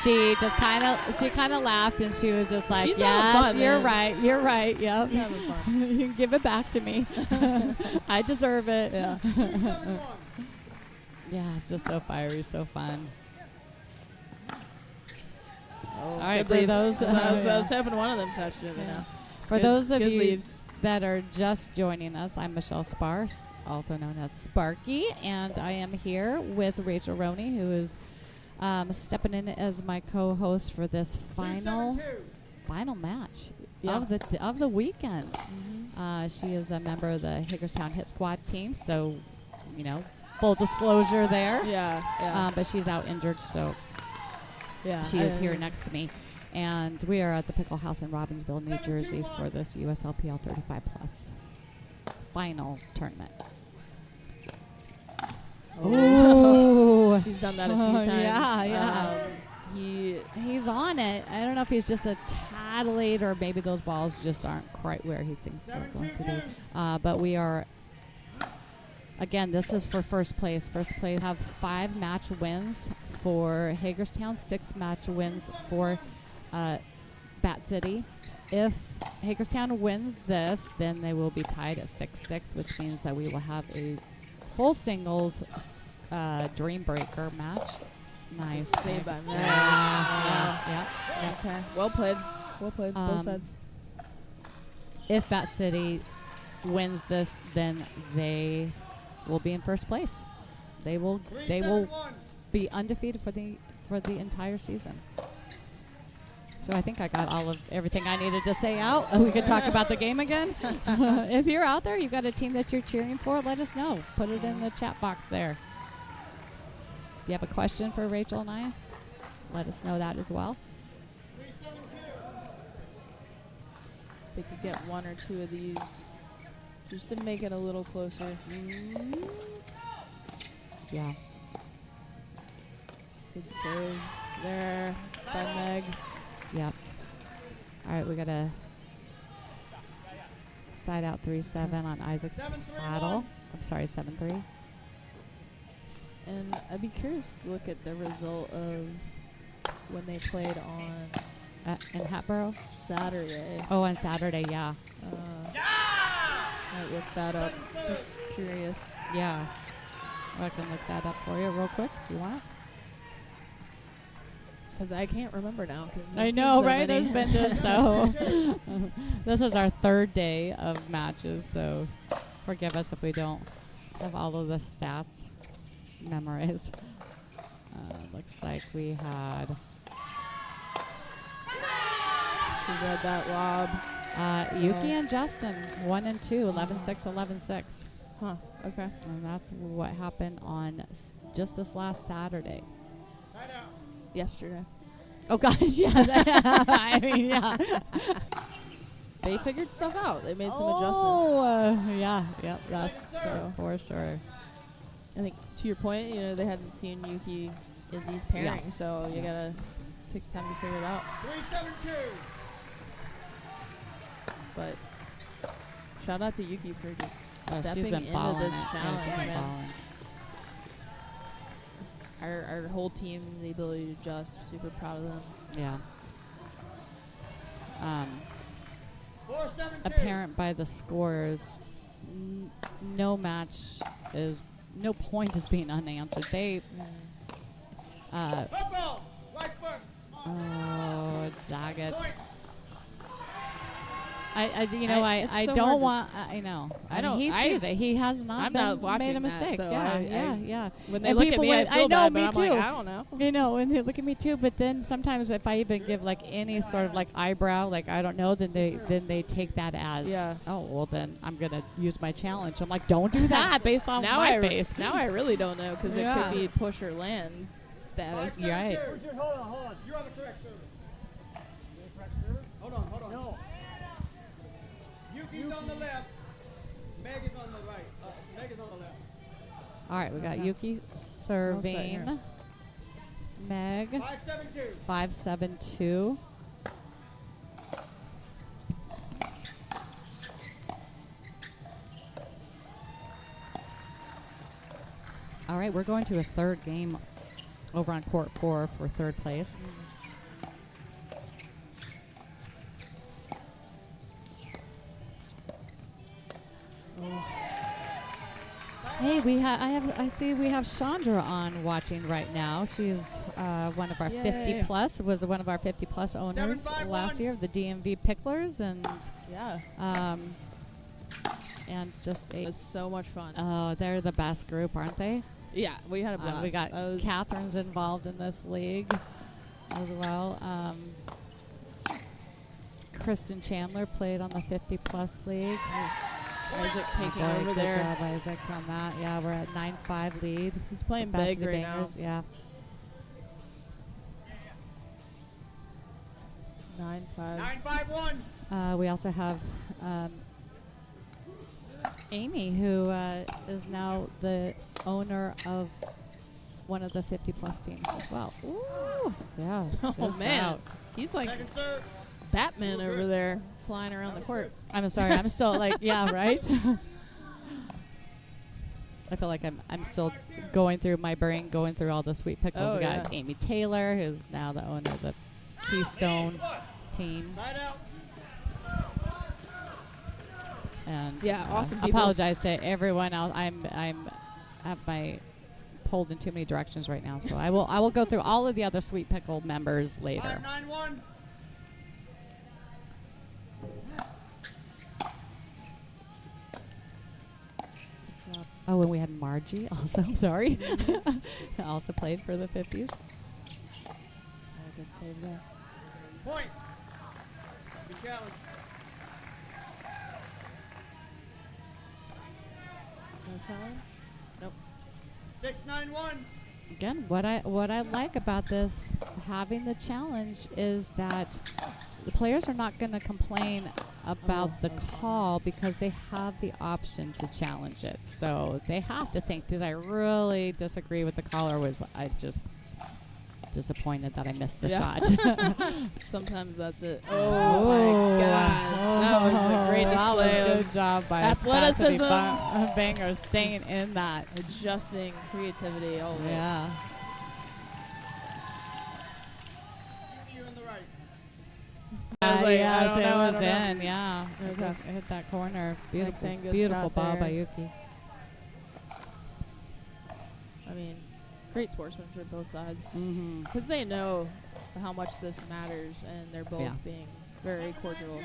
she kind of laughed and she was just like, She's "Yes, having fun, you're right. Yep, She's having fun. you can give it back to me. I deserve it." Yeah. Yeah, it's just so fiery, so fun. All right, for those, I was hoping one of them touched it. Yeah. For those of you leaves. that are just joining us, I'm Michele Spahr, also known as Sparky, and I am here with Rachel Roney, who is stepping in as my co-host for this final match of the weekend. Mm-hmm. She is a member of the Hagerstown Hit Squad team, so full disclosure there. Yeah. But she's out injured, so she is here next to me. And we are at the Pickle House in Robbinsville, New Jersey for this USLPL 35 plus final tournament. Oh, he's done that a few times. Yeah. He's on it. I don't know if he's just a tad late or maybe those balls just aren't quite where he thinks they're going to be. But we are, again, this is for first place. First place have 5 match wins for Hagerstown, 6 match wins for Bat City. If Hagerstown wins this, then they will be tied at 6-6, which means that we will have a full singles Dream Breaker match. Nice. Saved by Meg. Yeah. Okay. Well played. Well played. Both sides. If Bat City wins this, then they will be in first place. They will be undefeated for the entire season. So I think I got everything I needed to say out. We could talk about the game again. If you're out there, you've got a team that you're cheering for, let us know. Put it in the chat box there. If you have a question for Rachel and I, let us know that as well. They could get 1 or 2 of these just to make it a little closer. Yeah. Good save there by Meg. Yep. All right, we got a side out 3-7 on Isaac's paddle. I'm sorry, 7-3. And I'd be curious to look at the result of when they played on in Hatboro Saturday. Oh, on Saturday, yeah. Might look that up. Just curious. Yeah. I can look that up for you real quick if you want. Because I can't remember now. I know, right? There's been just so. This is our 3rd day of matches, so forgive us if we don't have all of the stats memorized. Looks like we had. Who read that lob? Yuki and Justin, 1 and 2, 11-6, 11-6. Huh. Okay. And that's what happened on just this last Saturday. Yesterday. Oh gosh, yeah. I mean, yeah. They figured stuff out. They made some adjustments. Yeah, that's so for sure. I think to your point, they hadn't seen Yuki in these pairings, so you gotta take some time to figure it out. 3-7-2. But shout out to Yuki for just stepping she's been into this it. challenge, Yeah, she's been man. Our whole team, the ability to adjust, super proud of them. Yeah. 4-7-2. Apparent by the scores, no point is being unanswered. They. Football. Right foot. Oh, Daggett. It's I so don't hard want. I know. I don't. He sees it. He has not I'm been not watching made a that, mistake. so Yeah. When they And look at people me, I would- feel know, bad, me but I'm too. like, I don't know. And they look at me too. But then sometimes if I even give like any sort of like eyebrow, like I don't know, then they take that as oh well, then I'm gonna use my challenge. I'm like, don't do that based on my face. Now I really don't know because it could be push or lands status. You're right. Hold on. You're on the correct server. Hold on. No. Yuki's on the left. Meg is on the right. Meg is on the left. All right, we got Yuki serving. Meg. 5-7-2. 5-7-2. All right, we're going to a 3rd game over on court 4 for 3rd place. Hey, I see we have Chandra on watching right now. She's one of our 50 plus, was one of our 50 plus owners last year of the DMV Picklers, and and just it was so much fun. Oh, they're the best group, aren't they? Yeah, we had a blast. We got Catherine's involved in this league as well. Kristen Chandler played on the 50 plus league. Isaac taking over good there. Good job, Isaac, on that. Yeah, we're at 9-5 lead. He's playing big right now. Yeah. 9-5. 9-5-1. We also have Amy, who is now the owner of one of the 50-plus teams as well. Ooh, yeah. Oh, just man. out. He's like Second serve. Batman over there flying around the court. I'm sorry. I'm still like, yeah, right? I feel like I'm still going through my brain, going through all the sweet pickles. Oh, We got yeah. Amy Taylor, who's now the owner of the Keystone team. Side out. And Yeah, awesome people. apologize to everyone else. I'm have my pulled in too many directions right now, so I will go through all of the other Sweet Pickle members later. 5-9-1. Oh, and we had Margie also. Sorry, also played for the 50s. Good save there. Point. Michele. No challenge? Nope. 6-9-1. Again, what I like about this having the challenge is that the players are not going to complain about the call because they have the option to challenge it. So they have to think, did I really disagree with the call, or was I just disappointed that I missed the shot? Sometimes that's it. Oh, my God. That was a great display. Good job by athleticism. Bangers staying in that. Adjusting creativity all the way. Yeah. You in the right. I was like, yes, I don't it know, I was don't know. in. Yeah, Okay. it just hit that corner. Beautiful, saying good beautiful shot ball there. by Yuki. I mean, great sportsmanship both sides. Mhm. Because they know how much this matters, and they're both Yeah. being very cordial.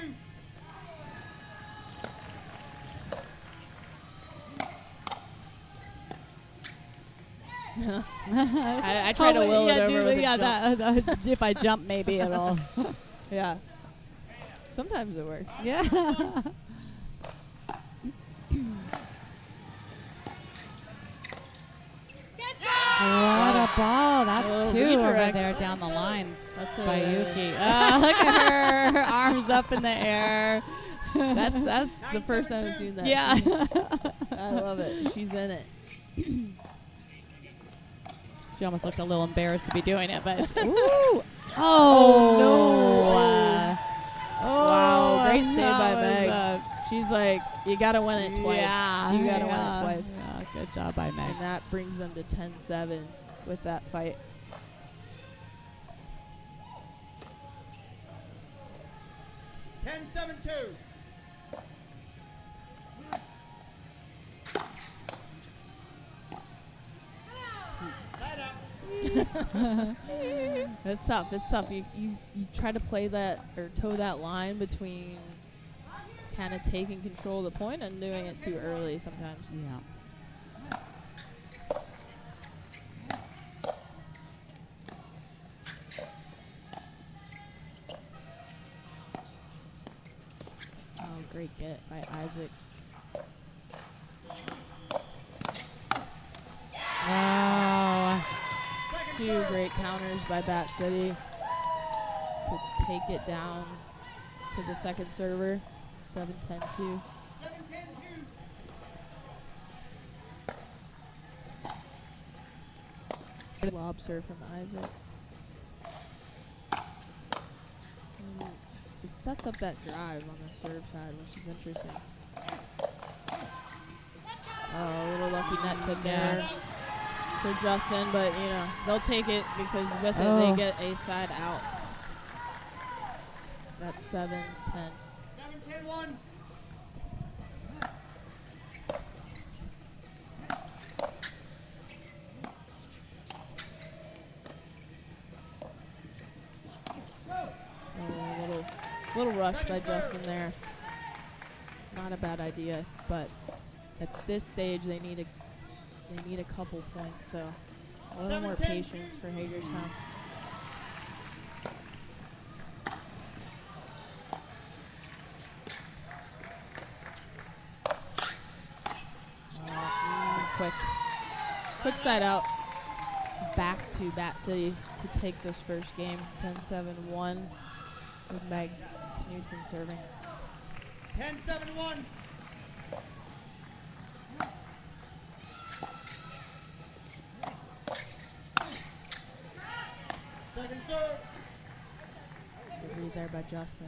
I try to will it over with a jump. If I jump, maybe it'll. Yeah. Sometimes it works. Yeah. What a ball. That's Oh, two over redirect. there down the line That's by a- Yuki. Look at her. Arms up in the air. That's the first time I've seen that. Yeah. I love it. She's in it. She almost looked a little embarrassed to be doing it, but Ooh. oh, no. Wow, great save by that was Meg. She's like, you got to win it twice. Yeah, You got to yeah, win it twice. yeah, good job by Meg. And that brings them to 10-7 with that fight. Ten 7-2. Side out. It's tough. It's tough. You try to play that or toe that line between kind of taking control of the point and doing it too early sometimes. Yeah. Oh, great get by Isaac. Wow. Two great counters by Bat City to take it down to the second server. 7-10-2. 7-10-2. Lob serve from Isaac. It sets up that drive on the serve side, which is interesting. Oh, a little lucky net tip there for Justin, but you know, they'll take it because with it they get a side out. That's 7-10. 7-10-1. A little rush by Justin there. Not a bad idea, but at this stage they need a couple points, so a little more patience for Hagerstown. Quick side out. Back to Bat City to take this first game, 10-7-1. With Meg Newton serving. 10-7-1. Second serve. Good read there by Justin.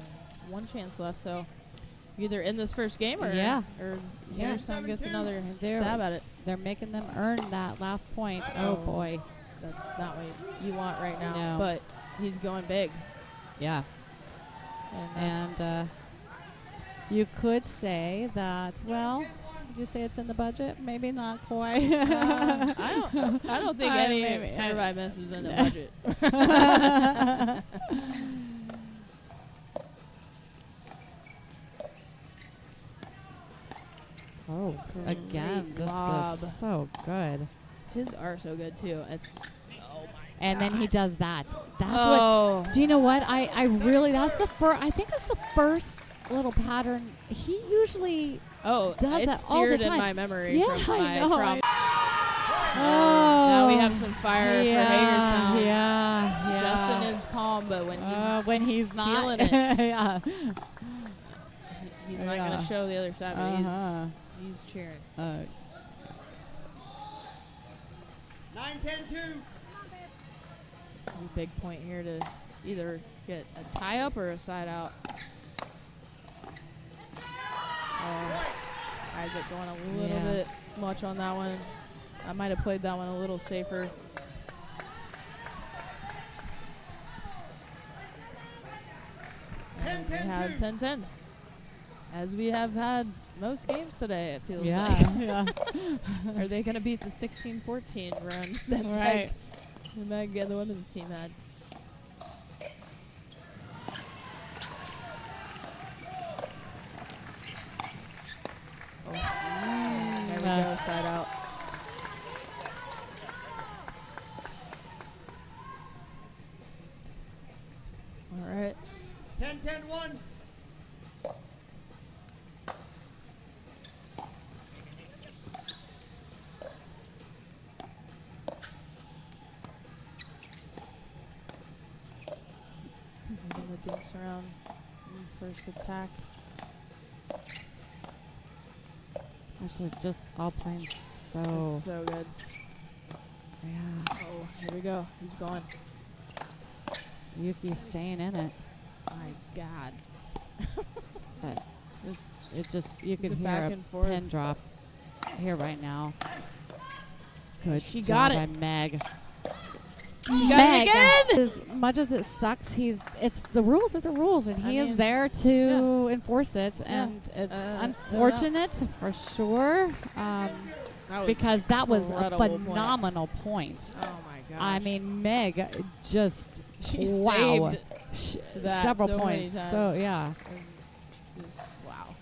One chance left, so either in this first game or Harrison gets another stab at it. They're making them earn that last point. Oh boy. That's not what you want right now. No. But he's going big. Yeah. And you could say that, well, did you say it's in the budget? Maybe not quite. I don't think any serve I miss is in the budget. Oh, again, Great just lob. so good. His are so good too. It's and then he does that. That's Oh. what. Do you know what? I really. That's the first. I think that's the first little pattern. He usually does it's that all the seared time. in my memory. Yeah, from I my know. prom. Oh, Now we have some fire for Hagerstown. Yeah. Justin is calm, but when he's not, feeling it, yeah. he's not going to show the other side, but he's cheering. 9-10-2. This is a big point here to either get a tie up or a side out. Isaac going a little bit much on that one. I might have played that one a little safer. And we have 10-10. As we have had most games today, it feels like. Yeah. Are they going to beat the 16-14 run that Meg and the women's team had? There we go, side out. All right. 10-10-1. Moving the dinks around in first attack. Also, just all playing so. That's so good. Yeah. Oh, here we go. He's going. Yuki's staying in it. My God. But it just, you could The hear back a and forth. pin drop here right now. Good She job got it. by Meg. She got it again! As much as it sucks, it's the rules are the rules, and he is mean, there to enforce it, and it's unfortunate for sure, because that was a incredible phenomenal point. Oh my gosh. I mean, Meg just She wow, saved that several so many points. times. So yeah. And just, wow.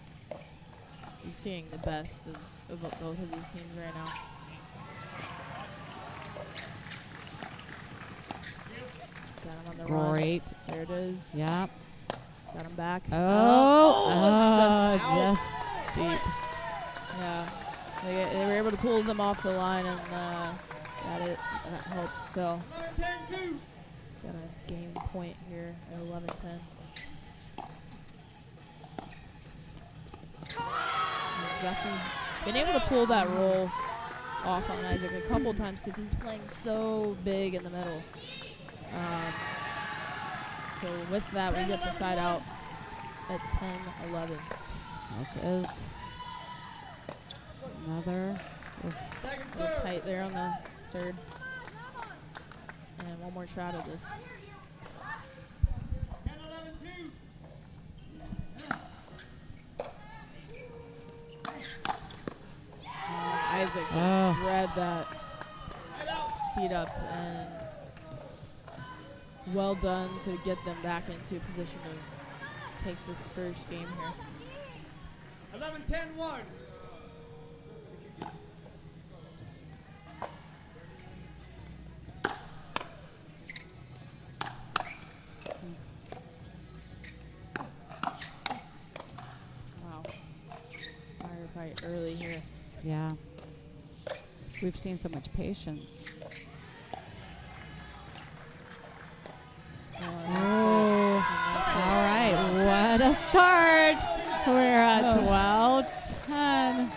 You're seeing the best of both of these teams right now. Got him on the run. Great. There it is. Yep. Got him back. It's just just deep. Yeah. They were able to pull them off the line, and that helps. So got a game point here at 11-10. And Justin's been able to pull that roll off on Isaac a couple times because he's playing so big in the middle. So with that, we get the side out at 10-11. This is another. A little tight there on the third. And one more shot at this. Isaac just read that speed up, and well done to get them back into a position to take this first game here. 11-10-1. Wow. Firefight early here. Yeah. We've seen so much patience. Oh, all the start. We're at 12-10.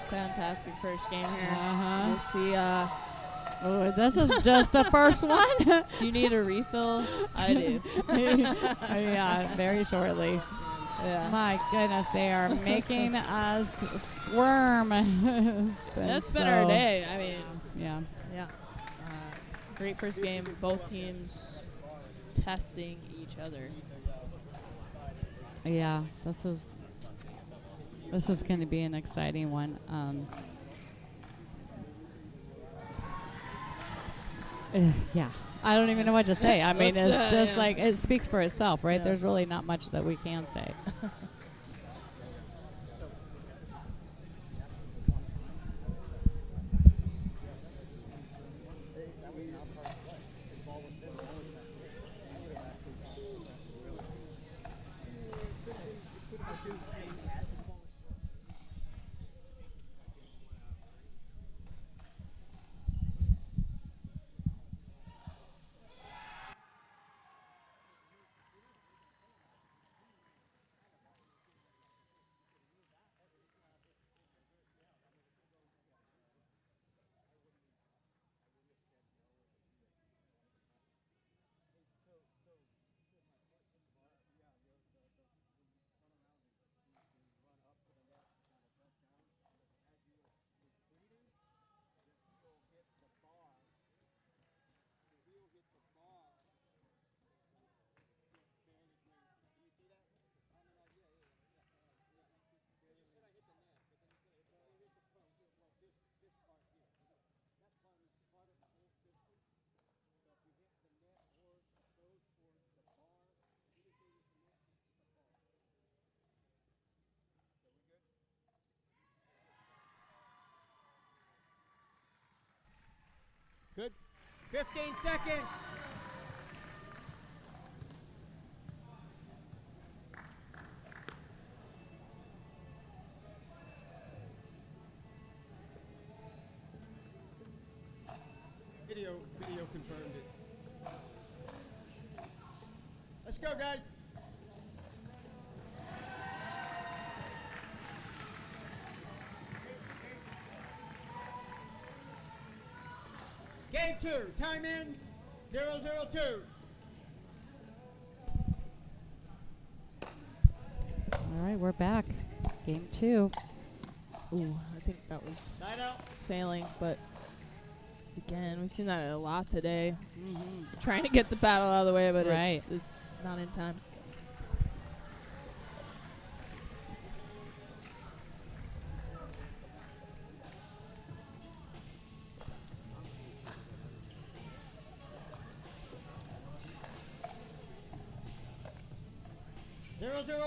Fantastic first game here. Uh-huh. We'll see. Oh, this is just the first one. Do you need a refill? I do. Yeah, very shortly. Yeah. My goodness, they are making us squirm. That's been our day. I mean, yeah. Yeah. Great first game. Both teams testing each other. Yeah, this is going to be an exciting one. Yeah, I don't even know what to say. I mean, it's just like, it speaks for itself, right? Yeah. There's really not much that we can say. Good. 15 seconds. Video confirmed it. Let's go, guys. Game 2, time in 0-0-2. All right, we're back. Game 2. Ooh, I think that was sailing, but again, we've seen that a lot today. Trying to get the battle out of the way, but it's not in time.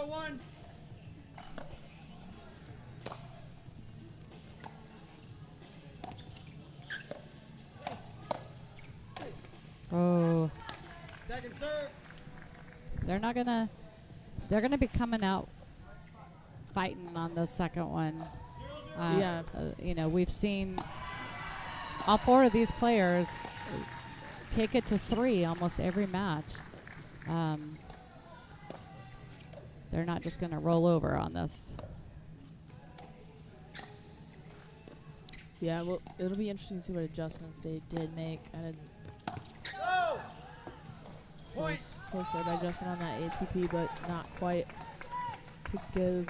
One. Oh. Second serve. They're gonna be coming out fighting on the second one. You know, we've seen all 4 of these players take it to 3 almost every match. They're not just going to roll over on this. Yeah, well, it'll be interesting to see what adjustments they did make. I didn't close to adjusting on that ATP, but not quite to give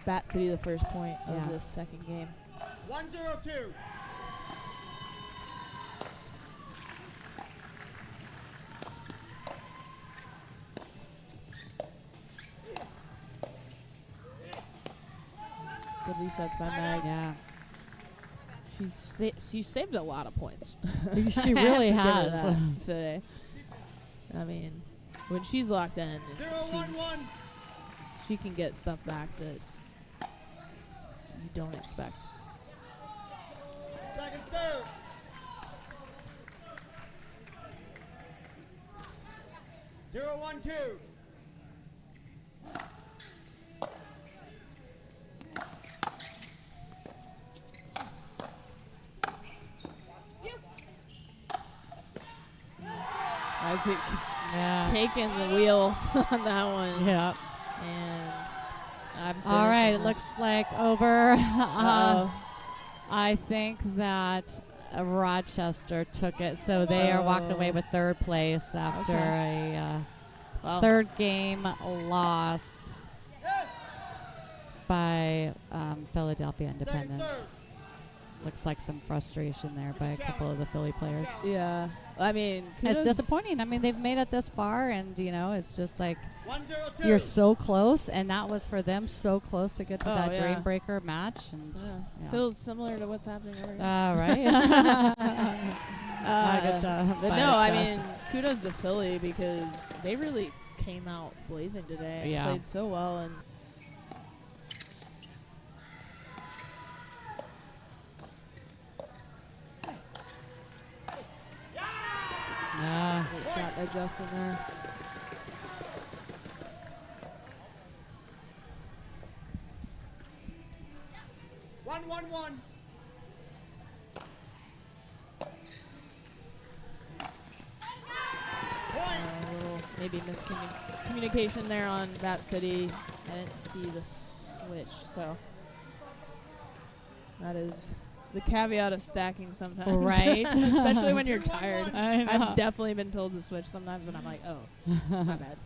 Bat City the first point of this second game. 1-0-2. Good resets by Meg. Yeah. She saved a lot of points. She really has. Today. I mean, when she's locked in, she can get stuff back that you don't expect. Second serve. Zero, 1-2. Isaac taking the wheel on that one. Yeah. And I'm All right, it finishing looks this. like over. Uh-oh. I think that Rochester took it, so they are walking away with third place after a third game loss by Philadelphia Independence. Looks like some frustration there by a couple of the Philly players. Yeah. I mean, it's disappointing. I mean, they've made it this far, and, you know, it's just like you're so close, and that was for them so close to get to that dream breaker match. And feels similar to what's happening over here. Right. Good job. But no, I mean, kudos to Philly because they really came out blazing today. Yeah. Played so well. And got that Justin there. One. A little maybe miscommunication there on Bat City. I didn't see the switch, so that is the caveat of stacking sometimes. Right. Especially when you're tired. I know. I've definitely been told to switch sometimes, and I'm like, oh, my bad.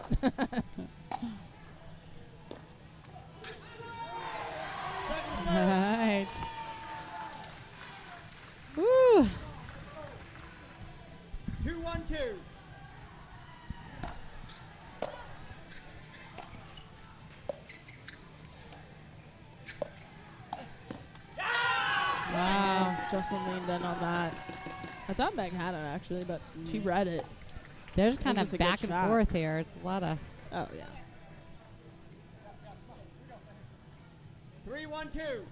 All right. Woo. 2-1-2. Wow. Justin leaned in on that. I thought Meg had it, actually, but she read it. There's It kind was of just a good back and shot. forth here. It's a lot of. Oh, yeah. 3-1-2.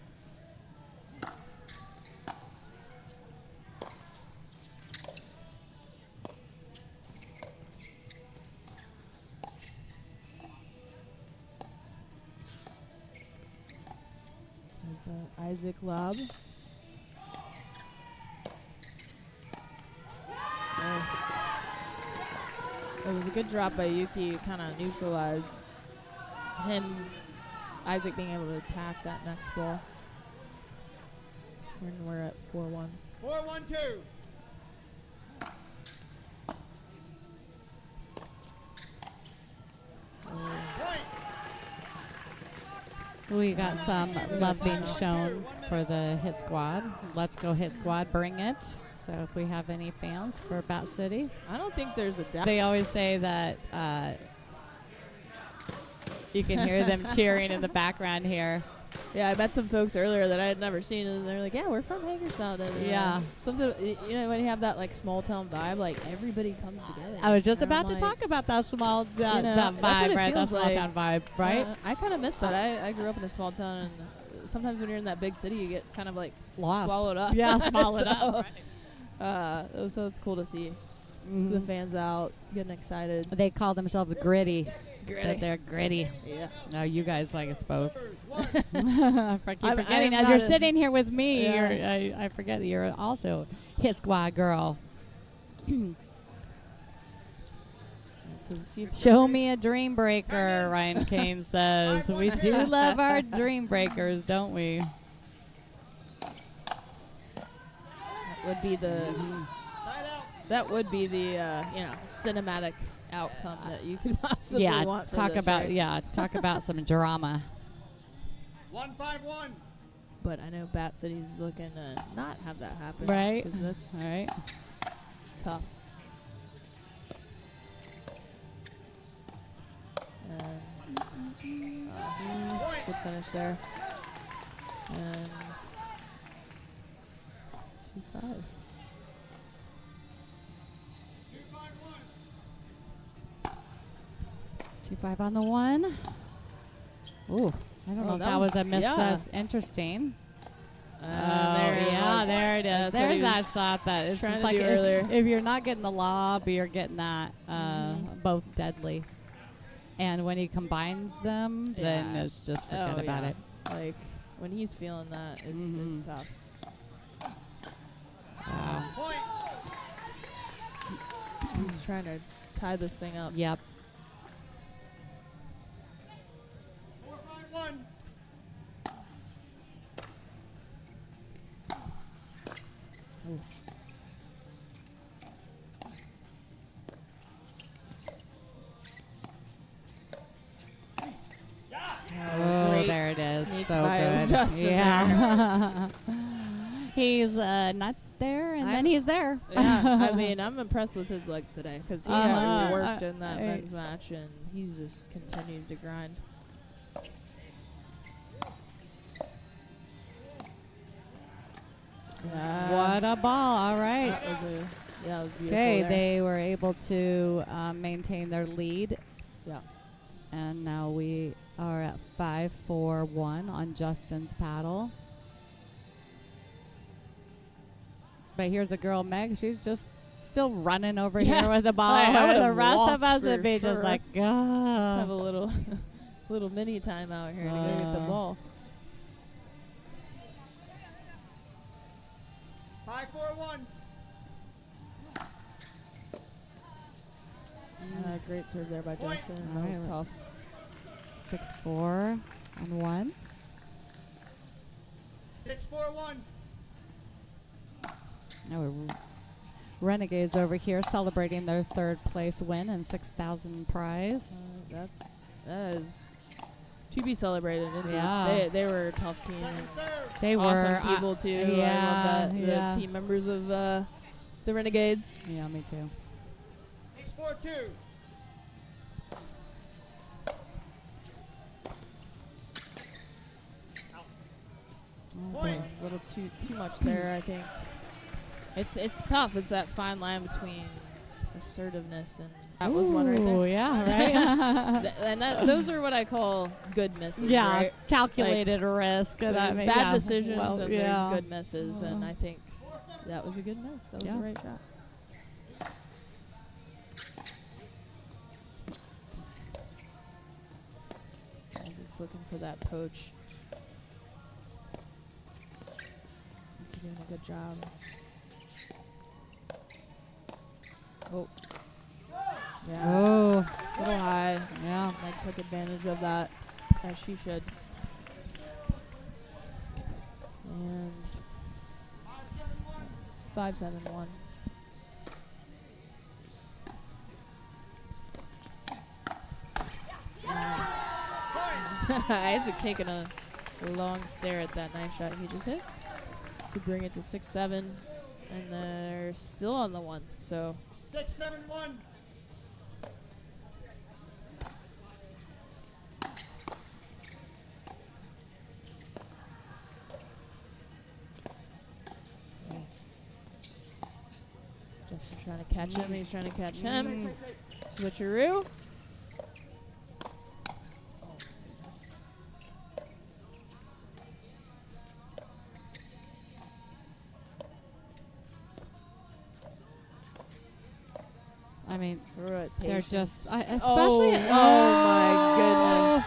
There's the Isaac lob. It was a good drop by Yuki. Kind of neutralized him, Isaac being able to attack that next ball. And we're at 4-1. 4-1-2. We got some love being shown for the Hit Squad. Let's go Hit Squad, bring it. So if we have any fans for Bat City. I don't think there's a doubt. They always say that you can hear them cheering in the background here. Yeah, I met some folks earlier that I had never seen, and they're like, yeah, we're from Hagerstown. And, Yeah. Something, you know, when you have that, like, small town vibe, like, everybody comes together. I was just And I'm about to like, talk about that small that that's what vibe, it right? That feels small like. town vibe, right? Yeah, I kind of miss that. I grew up in a small town, and sometimes when you're in that big city, you get kind of, like, Lost. swallowed up. Yeah, swallowed up. So it's cool to see the fans out getting excited. They call themselves gritty. Gritty. That they're gritty. Yeah. No, you guys, I suppose. I keep I'm forgetting. As not you're a- sitting here with me, Yeah. I forget that you're also Hit Squad girl. Show me a dream breaker, Ryan Kane says. We do love our dream breakers, don't we? Would be the that would be the cinematic outcome that you could possibly want for talk this, about right? talk about some drama. 1-5-1. But I know Bat City's looking to not have that happen, Right. 'cause that's All right. tough. Good finish there. And 2-5. 2-5 on the one. Ooh, I don't know if that was a miss. yeah. That's interesting. There it was. There it is. That's what There's he that was shot that it's trying just to like do earlier. if you're not getting the lob, you're getting that both deadly. And when he combines them, then Yeah. it's just forget Oh, about yeah. it. Like when he's feeling that, it's tough. Wow. He's trying to tie this thing up. Yep. 4-5-1. Oh, Great there it is. sneak So by good. Justin Yeah. He's not there, and then he's there. Yeah, I mean, I'm impressed with his legs today because he had worked in that I- men's match, and he just continues to grind. What a ball. All right. That was that was beautiful. Okay, there. they were able to maintain their lead. Yeah. And now we are at 5-4-1 on Justin's paddle. But here's a girl, Meg. She's just still running over here with the ball. I would've the rest of walked us for would be just sure. like, Let's have a little, little mini time out here to go get the ball. 5-4-1. Great serve there by Justin. That was Alright. tough. 6-4 on 1. 6-4-1. Now we're Renegades over here celebrating their 3rd place win and 6,000 prize. That is to be celebrated. Indeed. Yeah. They were a tough team. And They awesome were people too. Yeah, I love that. yeah. The team members of the Renegades. Yeah, me too. 6-4-2. A little too much there, I think. It's tough. It's that fine line between assertiveness and that was one right there. Ooh, yeah, right. And those are what I call good misses. Yeah, right? calculated risk. There's That bad yeah. decisions Well, and yeah. there's good misses, and I think that was a good miss. That was Yeah. the right shot. Isaac's looking for that poach. He's doing a good job. Oh. Yeah. Oh. A little high. Yeah. Meg took advantage of that, as she should. And 5-7-1. Isaac taking a long stare at that nice shot he just hit to bring it to 6-7, and they're still on the 1. So 6-7-1. Justin's trying to catch him. He's trying to catch him. Switcheroo. I mean, they're patience. just, especially. Oh my goodness.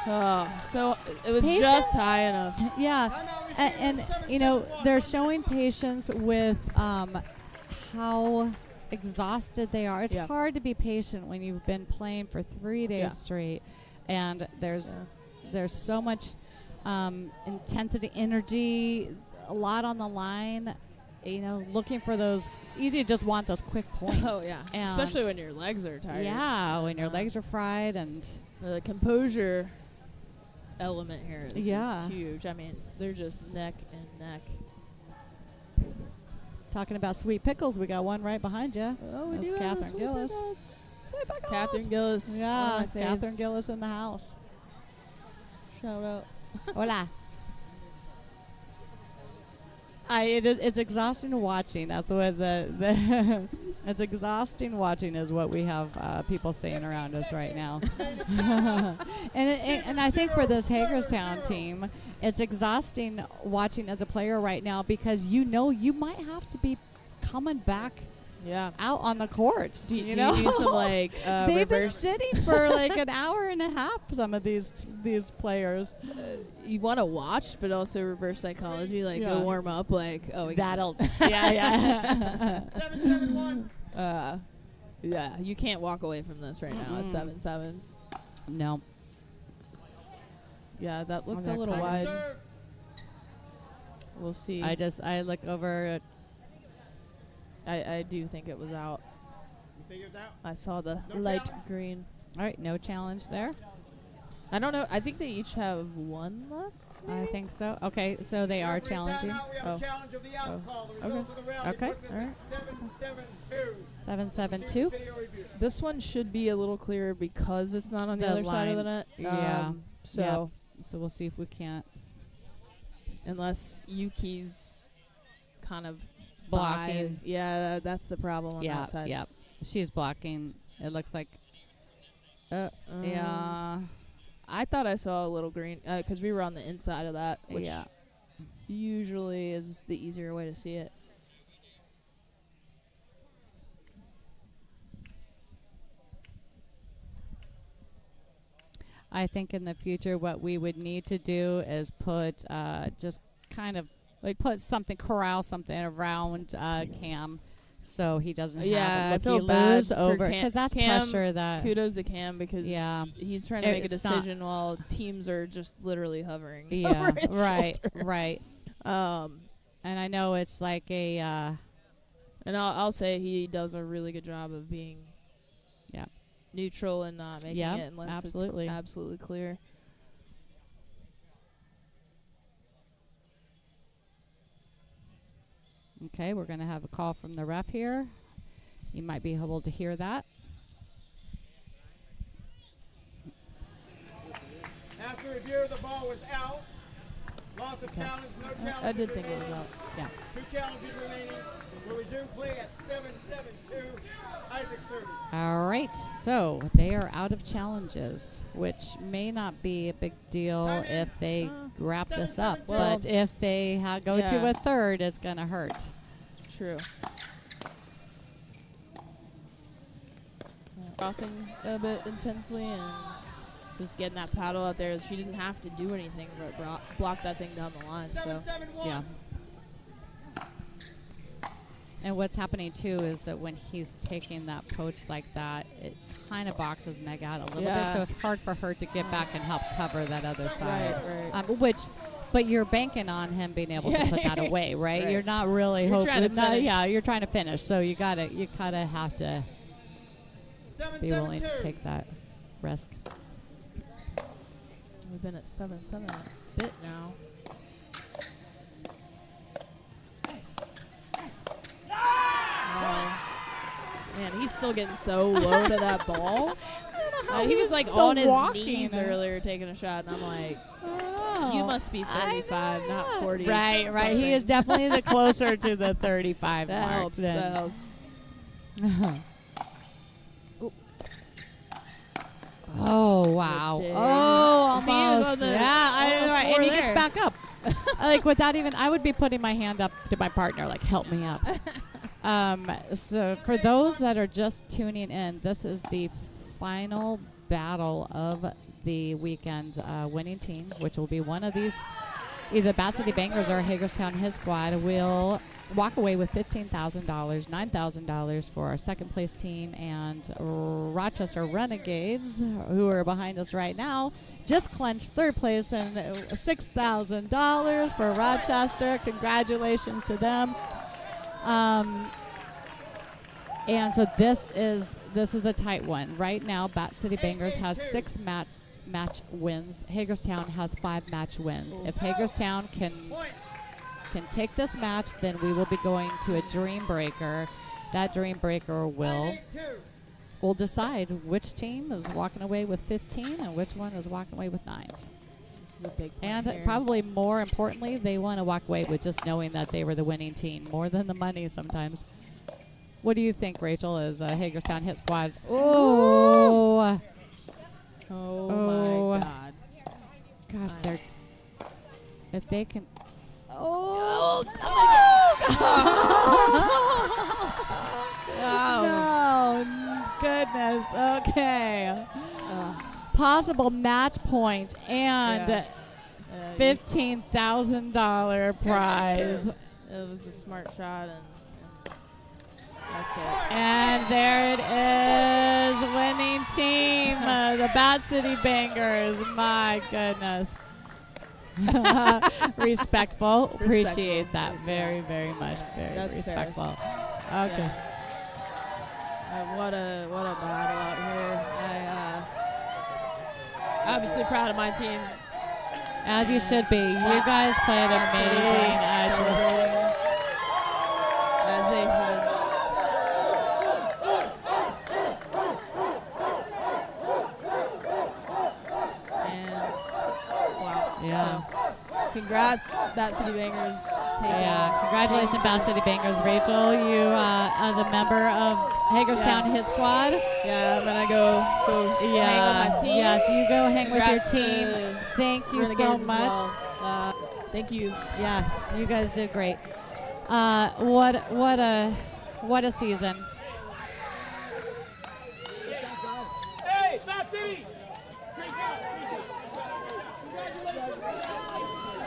Oh, so it was Patience? just high enough. Yeah, and you know they're showing patience with how exhausted they are. It's Yeah. hard to be patient when you've been playing for 3 days Yeah. straight, and there's so much intensity, energy, a lot on the line. You know, looking for those. It's easy to just want those quick points. Oh yeah, And especially when your legs are tired. Yeah, when your legs are fried and the composure element here is Yeah. just huge. I mean, they're just neck and neck. talking about sweet pickles, we got one right behind you. Oh, we That's do have a Catherine sweet Gillis. pickles. Sweet pickles. Catherine Gillis. one Yeah, of my Catherine faves. Gillis in the house. Shout out. Hola. It's exhausting watching. That's what the it's exhausting watching is what we have people saying around us right now. and I think for this Hagerstown team, it's exhausting watching as a player right now because you know you might have to be coming back out on the courts. Do you you know, do some like they've been reverse sitting for like an hour and a half. Some of these players. You want to watch, but also reverse psychology, like Yeah. go warm up, like That'll yeah. 7-7-1. Yeah, you can't walk away from this right now at 7-7. No. Yeah, that looked a they're little fine. wide. We'll see. I look over. I do think it was out. You think it was out? I saw the No light challenge? green. All right, no challenge there. I don't know. I think they each have one left. I think so. Okay, so they are challenging. We have a challenge of the out call. The Okay. result of the rally Okay. puts us All right. at 7-7-2. 7-7-2. Video review. This one should be a little clearer because it's not on the other side of the net. Yeah. So So we'll see if we can't. unless Yuki's kind of Blocking. by- yeah, that's the problem on Yeah, that side. yeah. She's blocking. It looks like. Yeah. I thought I saw a little green because we were on the inside of that, which Yeah. usually is the easier way to see it. I think in the future what we would need to do is put just kind of like put something, corral something around Cam so he doesn't Yeah, I have feel looky bad lose for over Cam, because that's Cam, pressure that kudos to Cam because he's trying to make a It's not- decision while teams are just literally hovering. Yeah, over his right, shoulder. right. And I know it's like a and I'll say he does a really good job of being neutral and not making it unless absolutely. it's absolutely clear. Okay, we're going to have a call from the ref here. You might be able to hear that. After review, the ball was out. Lost of challenge, no challenge. I did think it was out. Yeah. 2 challenges remaining. We'll resume play at 7-7-2. Isaac serving. All right, so they are out of challenges, which may not be a big deal if they wrap this up. Well, but if they go to yeah. a third, it's going to hurt. True. Crossing a bit intensely and just getting that paddle out there. She didn't have to do anything but block that thing down the line. So Yeah. And what's happening, too, is that when he's taking that poach like that, it kind of boxes Meg out a little bit, so it's hard for her to get back and help cover that other side. Right. But you're banking on him being able to put that away, right? Right. You're not really You're trying to finish. Yeah, you're trying to finish, so you kind of have to be willing to take that risk. We've been at 7-7 a bit now. Man, he's still getting so low to that ball. He was like still on his walking. knees earlier taking a shot, and I'm like, you must be 35, not 40. Right, right. He is definitely the closer to the 35 That mark. helps. That helps. Oh, wow. Dang. Oh, See, he was almost. on the- Yeah, on the right. floor And he gets there. back up. Like, without even, I would be putting my hand up to my partner, like, help me up. So, for those that are just tuning in, this is the final battle of the weekend winning team, which will be one of these, either Bat City Bangers or Hagerstown His Squad will walk away with $15,000, $9,000 for our second place team, and Rochester Renegades, who are behind us right now, just clinched third place and $6,000 for Rochester. Congratulations to them. And so this is a tight one. Right now, Bat City Bangers has 6 match wins. Hagerstown has 5 match wins. If Hagerstown can take this match, then we will be going to a Dream Breaker. That Dream Breaker will decide which team is walking away with 15 and which one is walking away with 9. This is a big one And here. probably more importantly, they want to walk away with just knowing that they were the winning team, more than the money sometimes. What do you think, Rachel, is Hagerstown Hit Squad? Oh. Oh my God. Gosh, they're... If they can... Oh, No, goodness. Okay. Possible match point and $15,000 prize. It was a smart shot, and That's it. And there it is, winning team, the Bat City Bangers. My goodness. Respectful. Appreciate that very, very much. Very That's respectful. Fair. Okay. Yeah. What a battle out here. I obviously proud of my team. As you should be. You guys played amazing. As they should. And wow. Yeah. So, congrats, Bat City Bangers. Yeah, congratulations, Bat City Bangers. Rachel, you as a member of Hagerstown Hit Squad. Yeah, I'm gonna go hang with my team. Yes, you go hang Congrats with your team. to Thank you Renegades so as much. well. Thank you. Yeah, you guys did great. What a season. Hey, Bat City!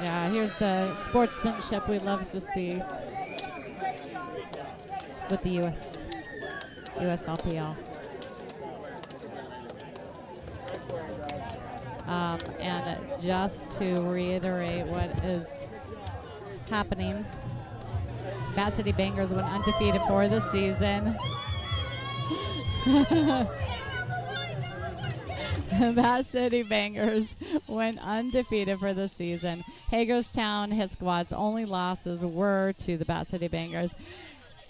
Yeah, here's the sportsmanship we love to see with the USLPL. And just to reiterate what is happening, Bat City Bangers went undefeated for the season. Bat City Bangers went undefeated for the season. Hagerstown Hit Squad's only losses were to the Bat City Bangers.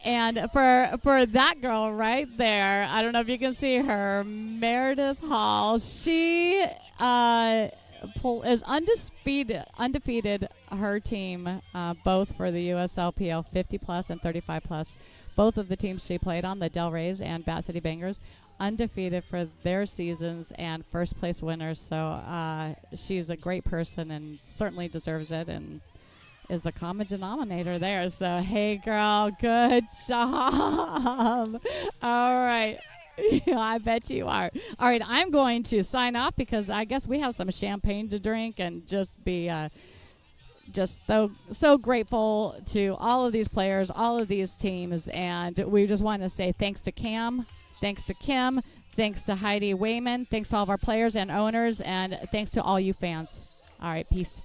And for that girl right there, I don't know if you can see her, Meredith Hall, she is undefeated. Her team, both for the USLPL 50+ and 35+. Both of the teams she played on, the Del Reys and Bat City Bangers, undefeated for their seasons and first place winners. So she's a great person and certainly deserves it and is the common denominator there. So, hey, girl, good job. All right. I bet you are. All right, I'm going to sign off because I guess we have some champagne to drink and just be just so grateful to all of these players, all of these teams, and we just want to say thanks to Cam, thanks to Kim, thanks to Heidi Wayman, thanks to all of our players and owners, and thanks to all you fans. All right, peace.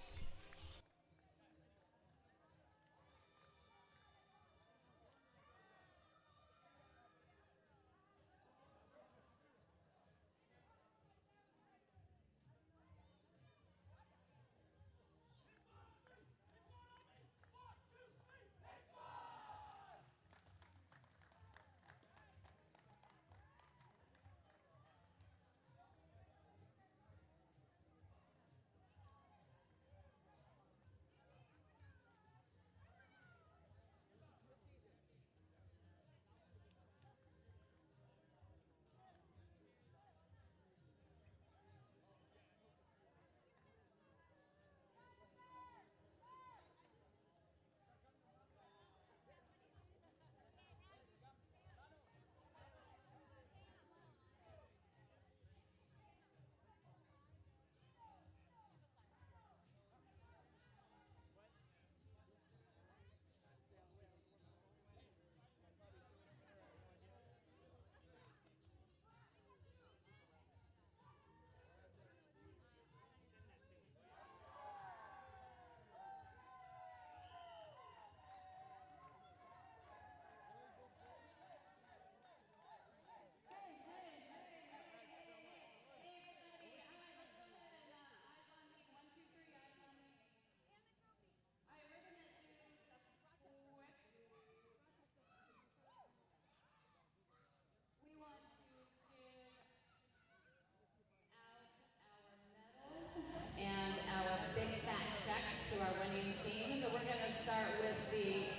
And our big fat checks to our winning team. So we're going to start with the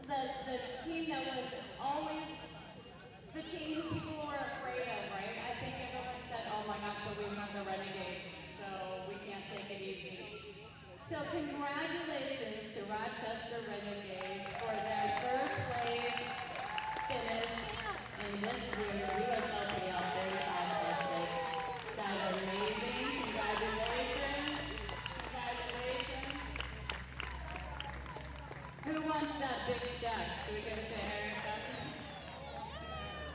the team that was always the team who people were afraid of, right? I think everyone said, oh my gosh, but we have the Renegades, so we can't take it easy. So congratulations to Rochester Renegades for their third place finish in this year's USLPL 35+ League. That's amazing. Congratulations. Congratulations. wants that big check? Should we give it to Eric?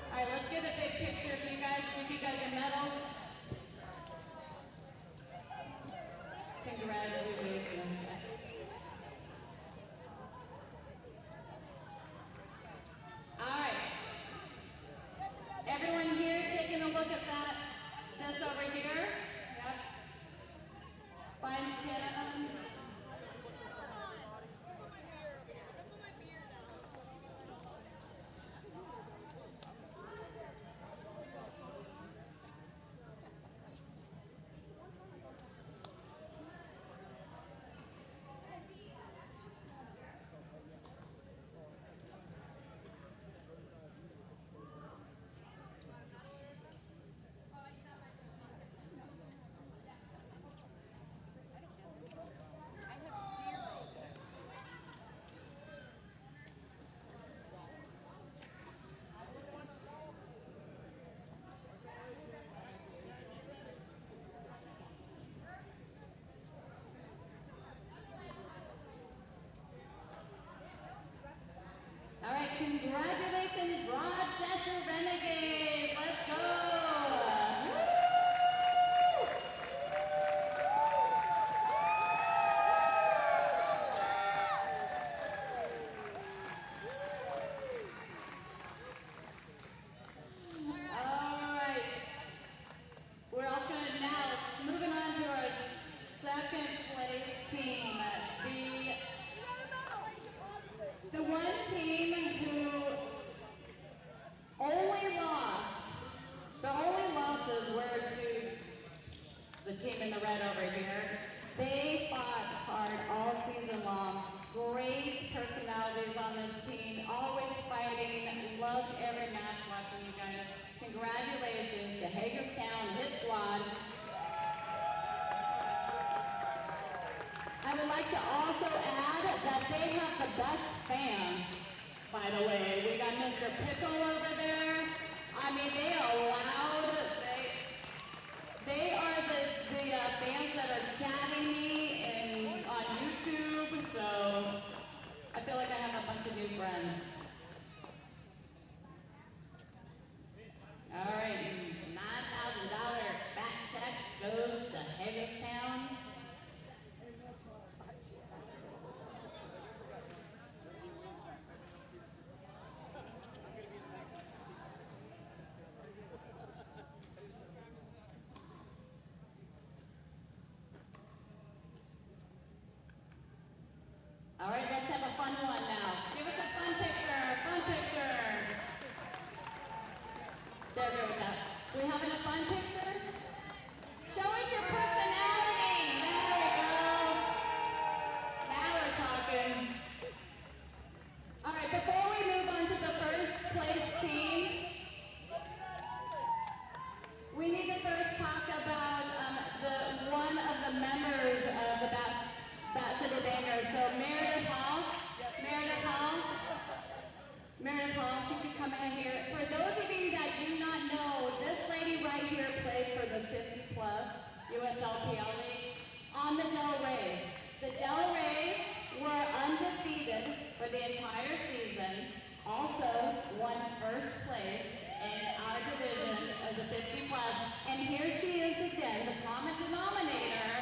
All right, let's get a big picture of you guys. Give you guys your medals. Congratulations. All right. Everyone here taking a look at this over here. Yep. Find Kim. All right, congratulations, Rochester Renegade. Let's go. Woo! All right. We're all going to now moving on to our second place team. The one team who only lost, the only losses were to the team in the red over here. They fought hard all season long. Great personalities on this team, always fighting. Loved every match watching you guys. Congratulations to Hagerstown Hit Squad. I would like to also add that they have the best fans, by the way. We got Mr. Pickle over there. I mean, they are loud. They are the fans that are chatting me on YouTube, so I feel like I have a bunch of new friends. All right, $9,000 back check goes to Hagerstown. All right, let's have a fun one now. Give us a fun picture, fun picture. There we go with that. We having a fun picture? Show us your personality. There we go. Now we're talking. All right, before we move on to the first place team, we need to first talk about one of the members of the Bat City Bangers. So Meredith Hall, she can come in here. For those of you that do not know, this lady right here played for the 50+ USLPL League on the Del Reys. The Del Reys were undefeated for the entire season, also won first place in our division of the 50+. And here she is again, the common denominator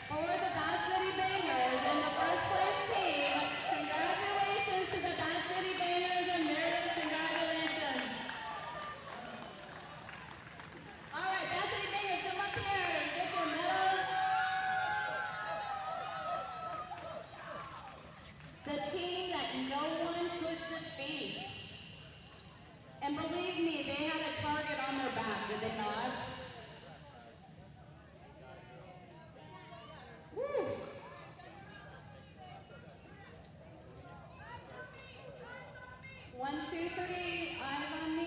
for the Bat City Bangers and the first place team. Congratulations to the Bat City Bangers and Meredith, congratulations. All right, Bat City Bangers, come up here, get your medals. The team that no one could defeat. And believe me, they had a target on their back, did they not? Woo! 1, 2, 3, eyes on me.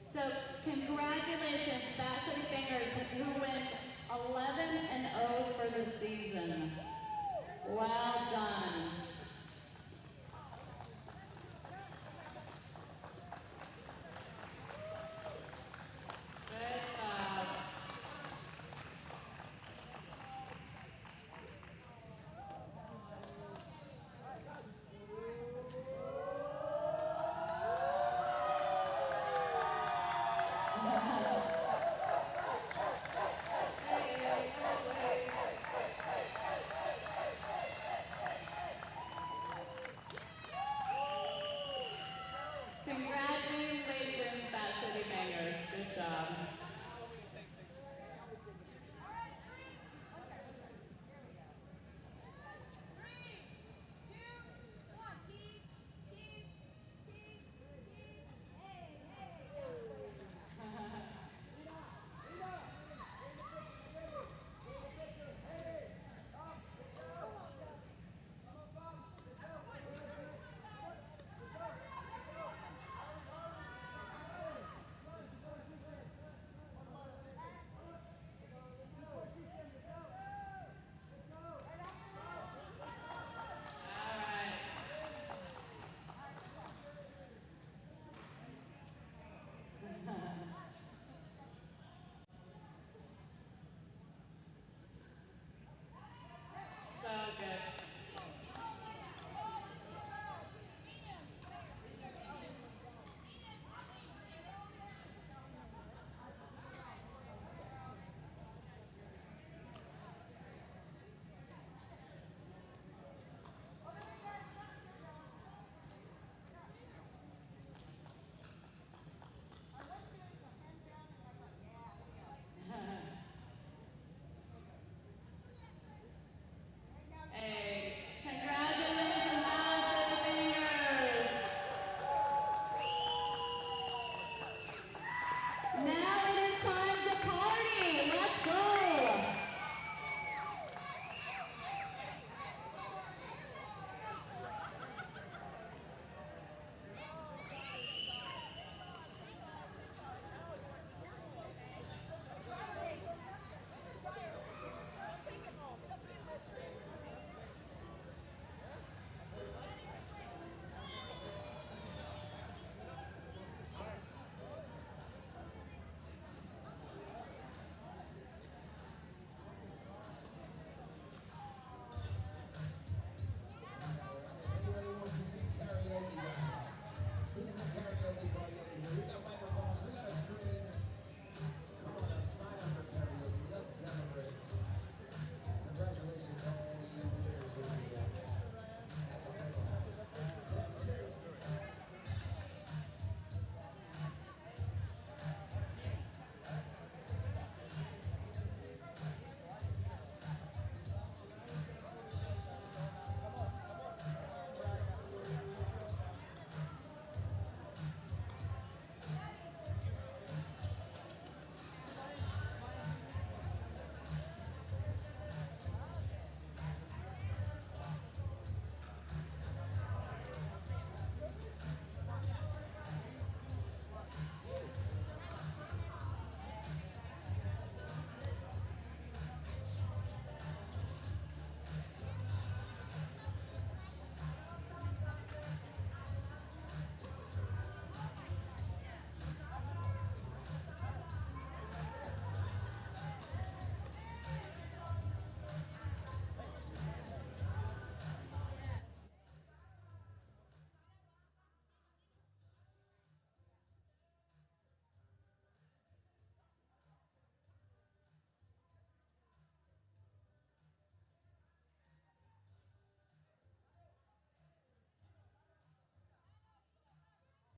So congratulations, Bat City Bangers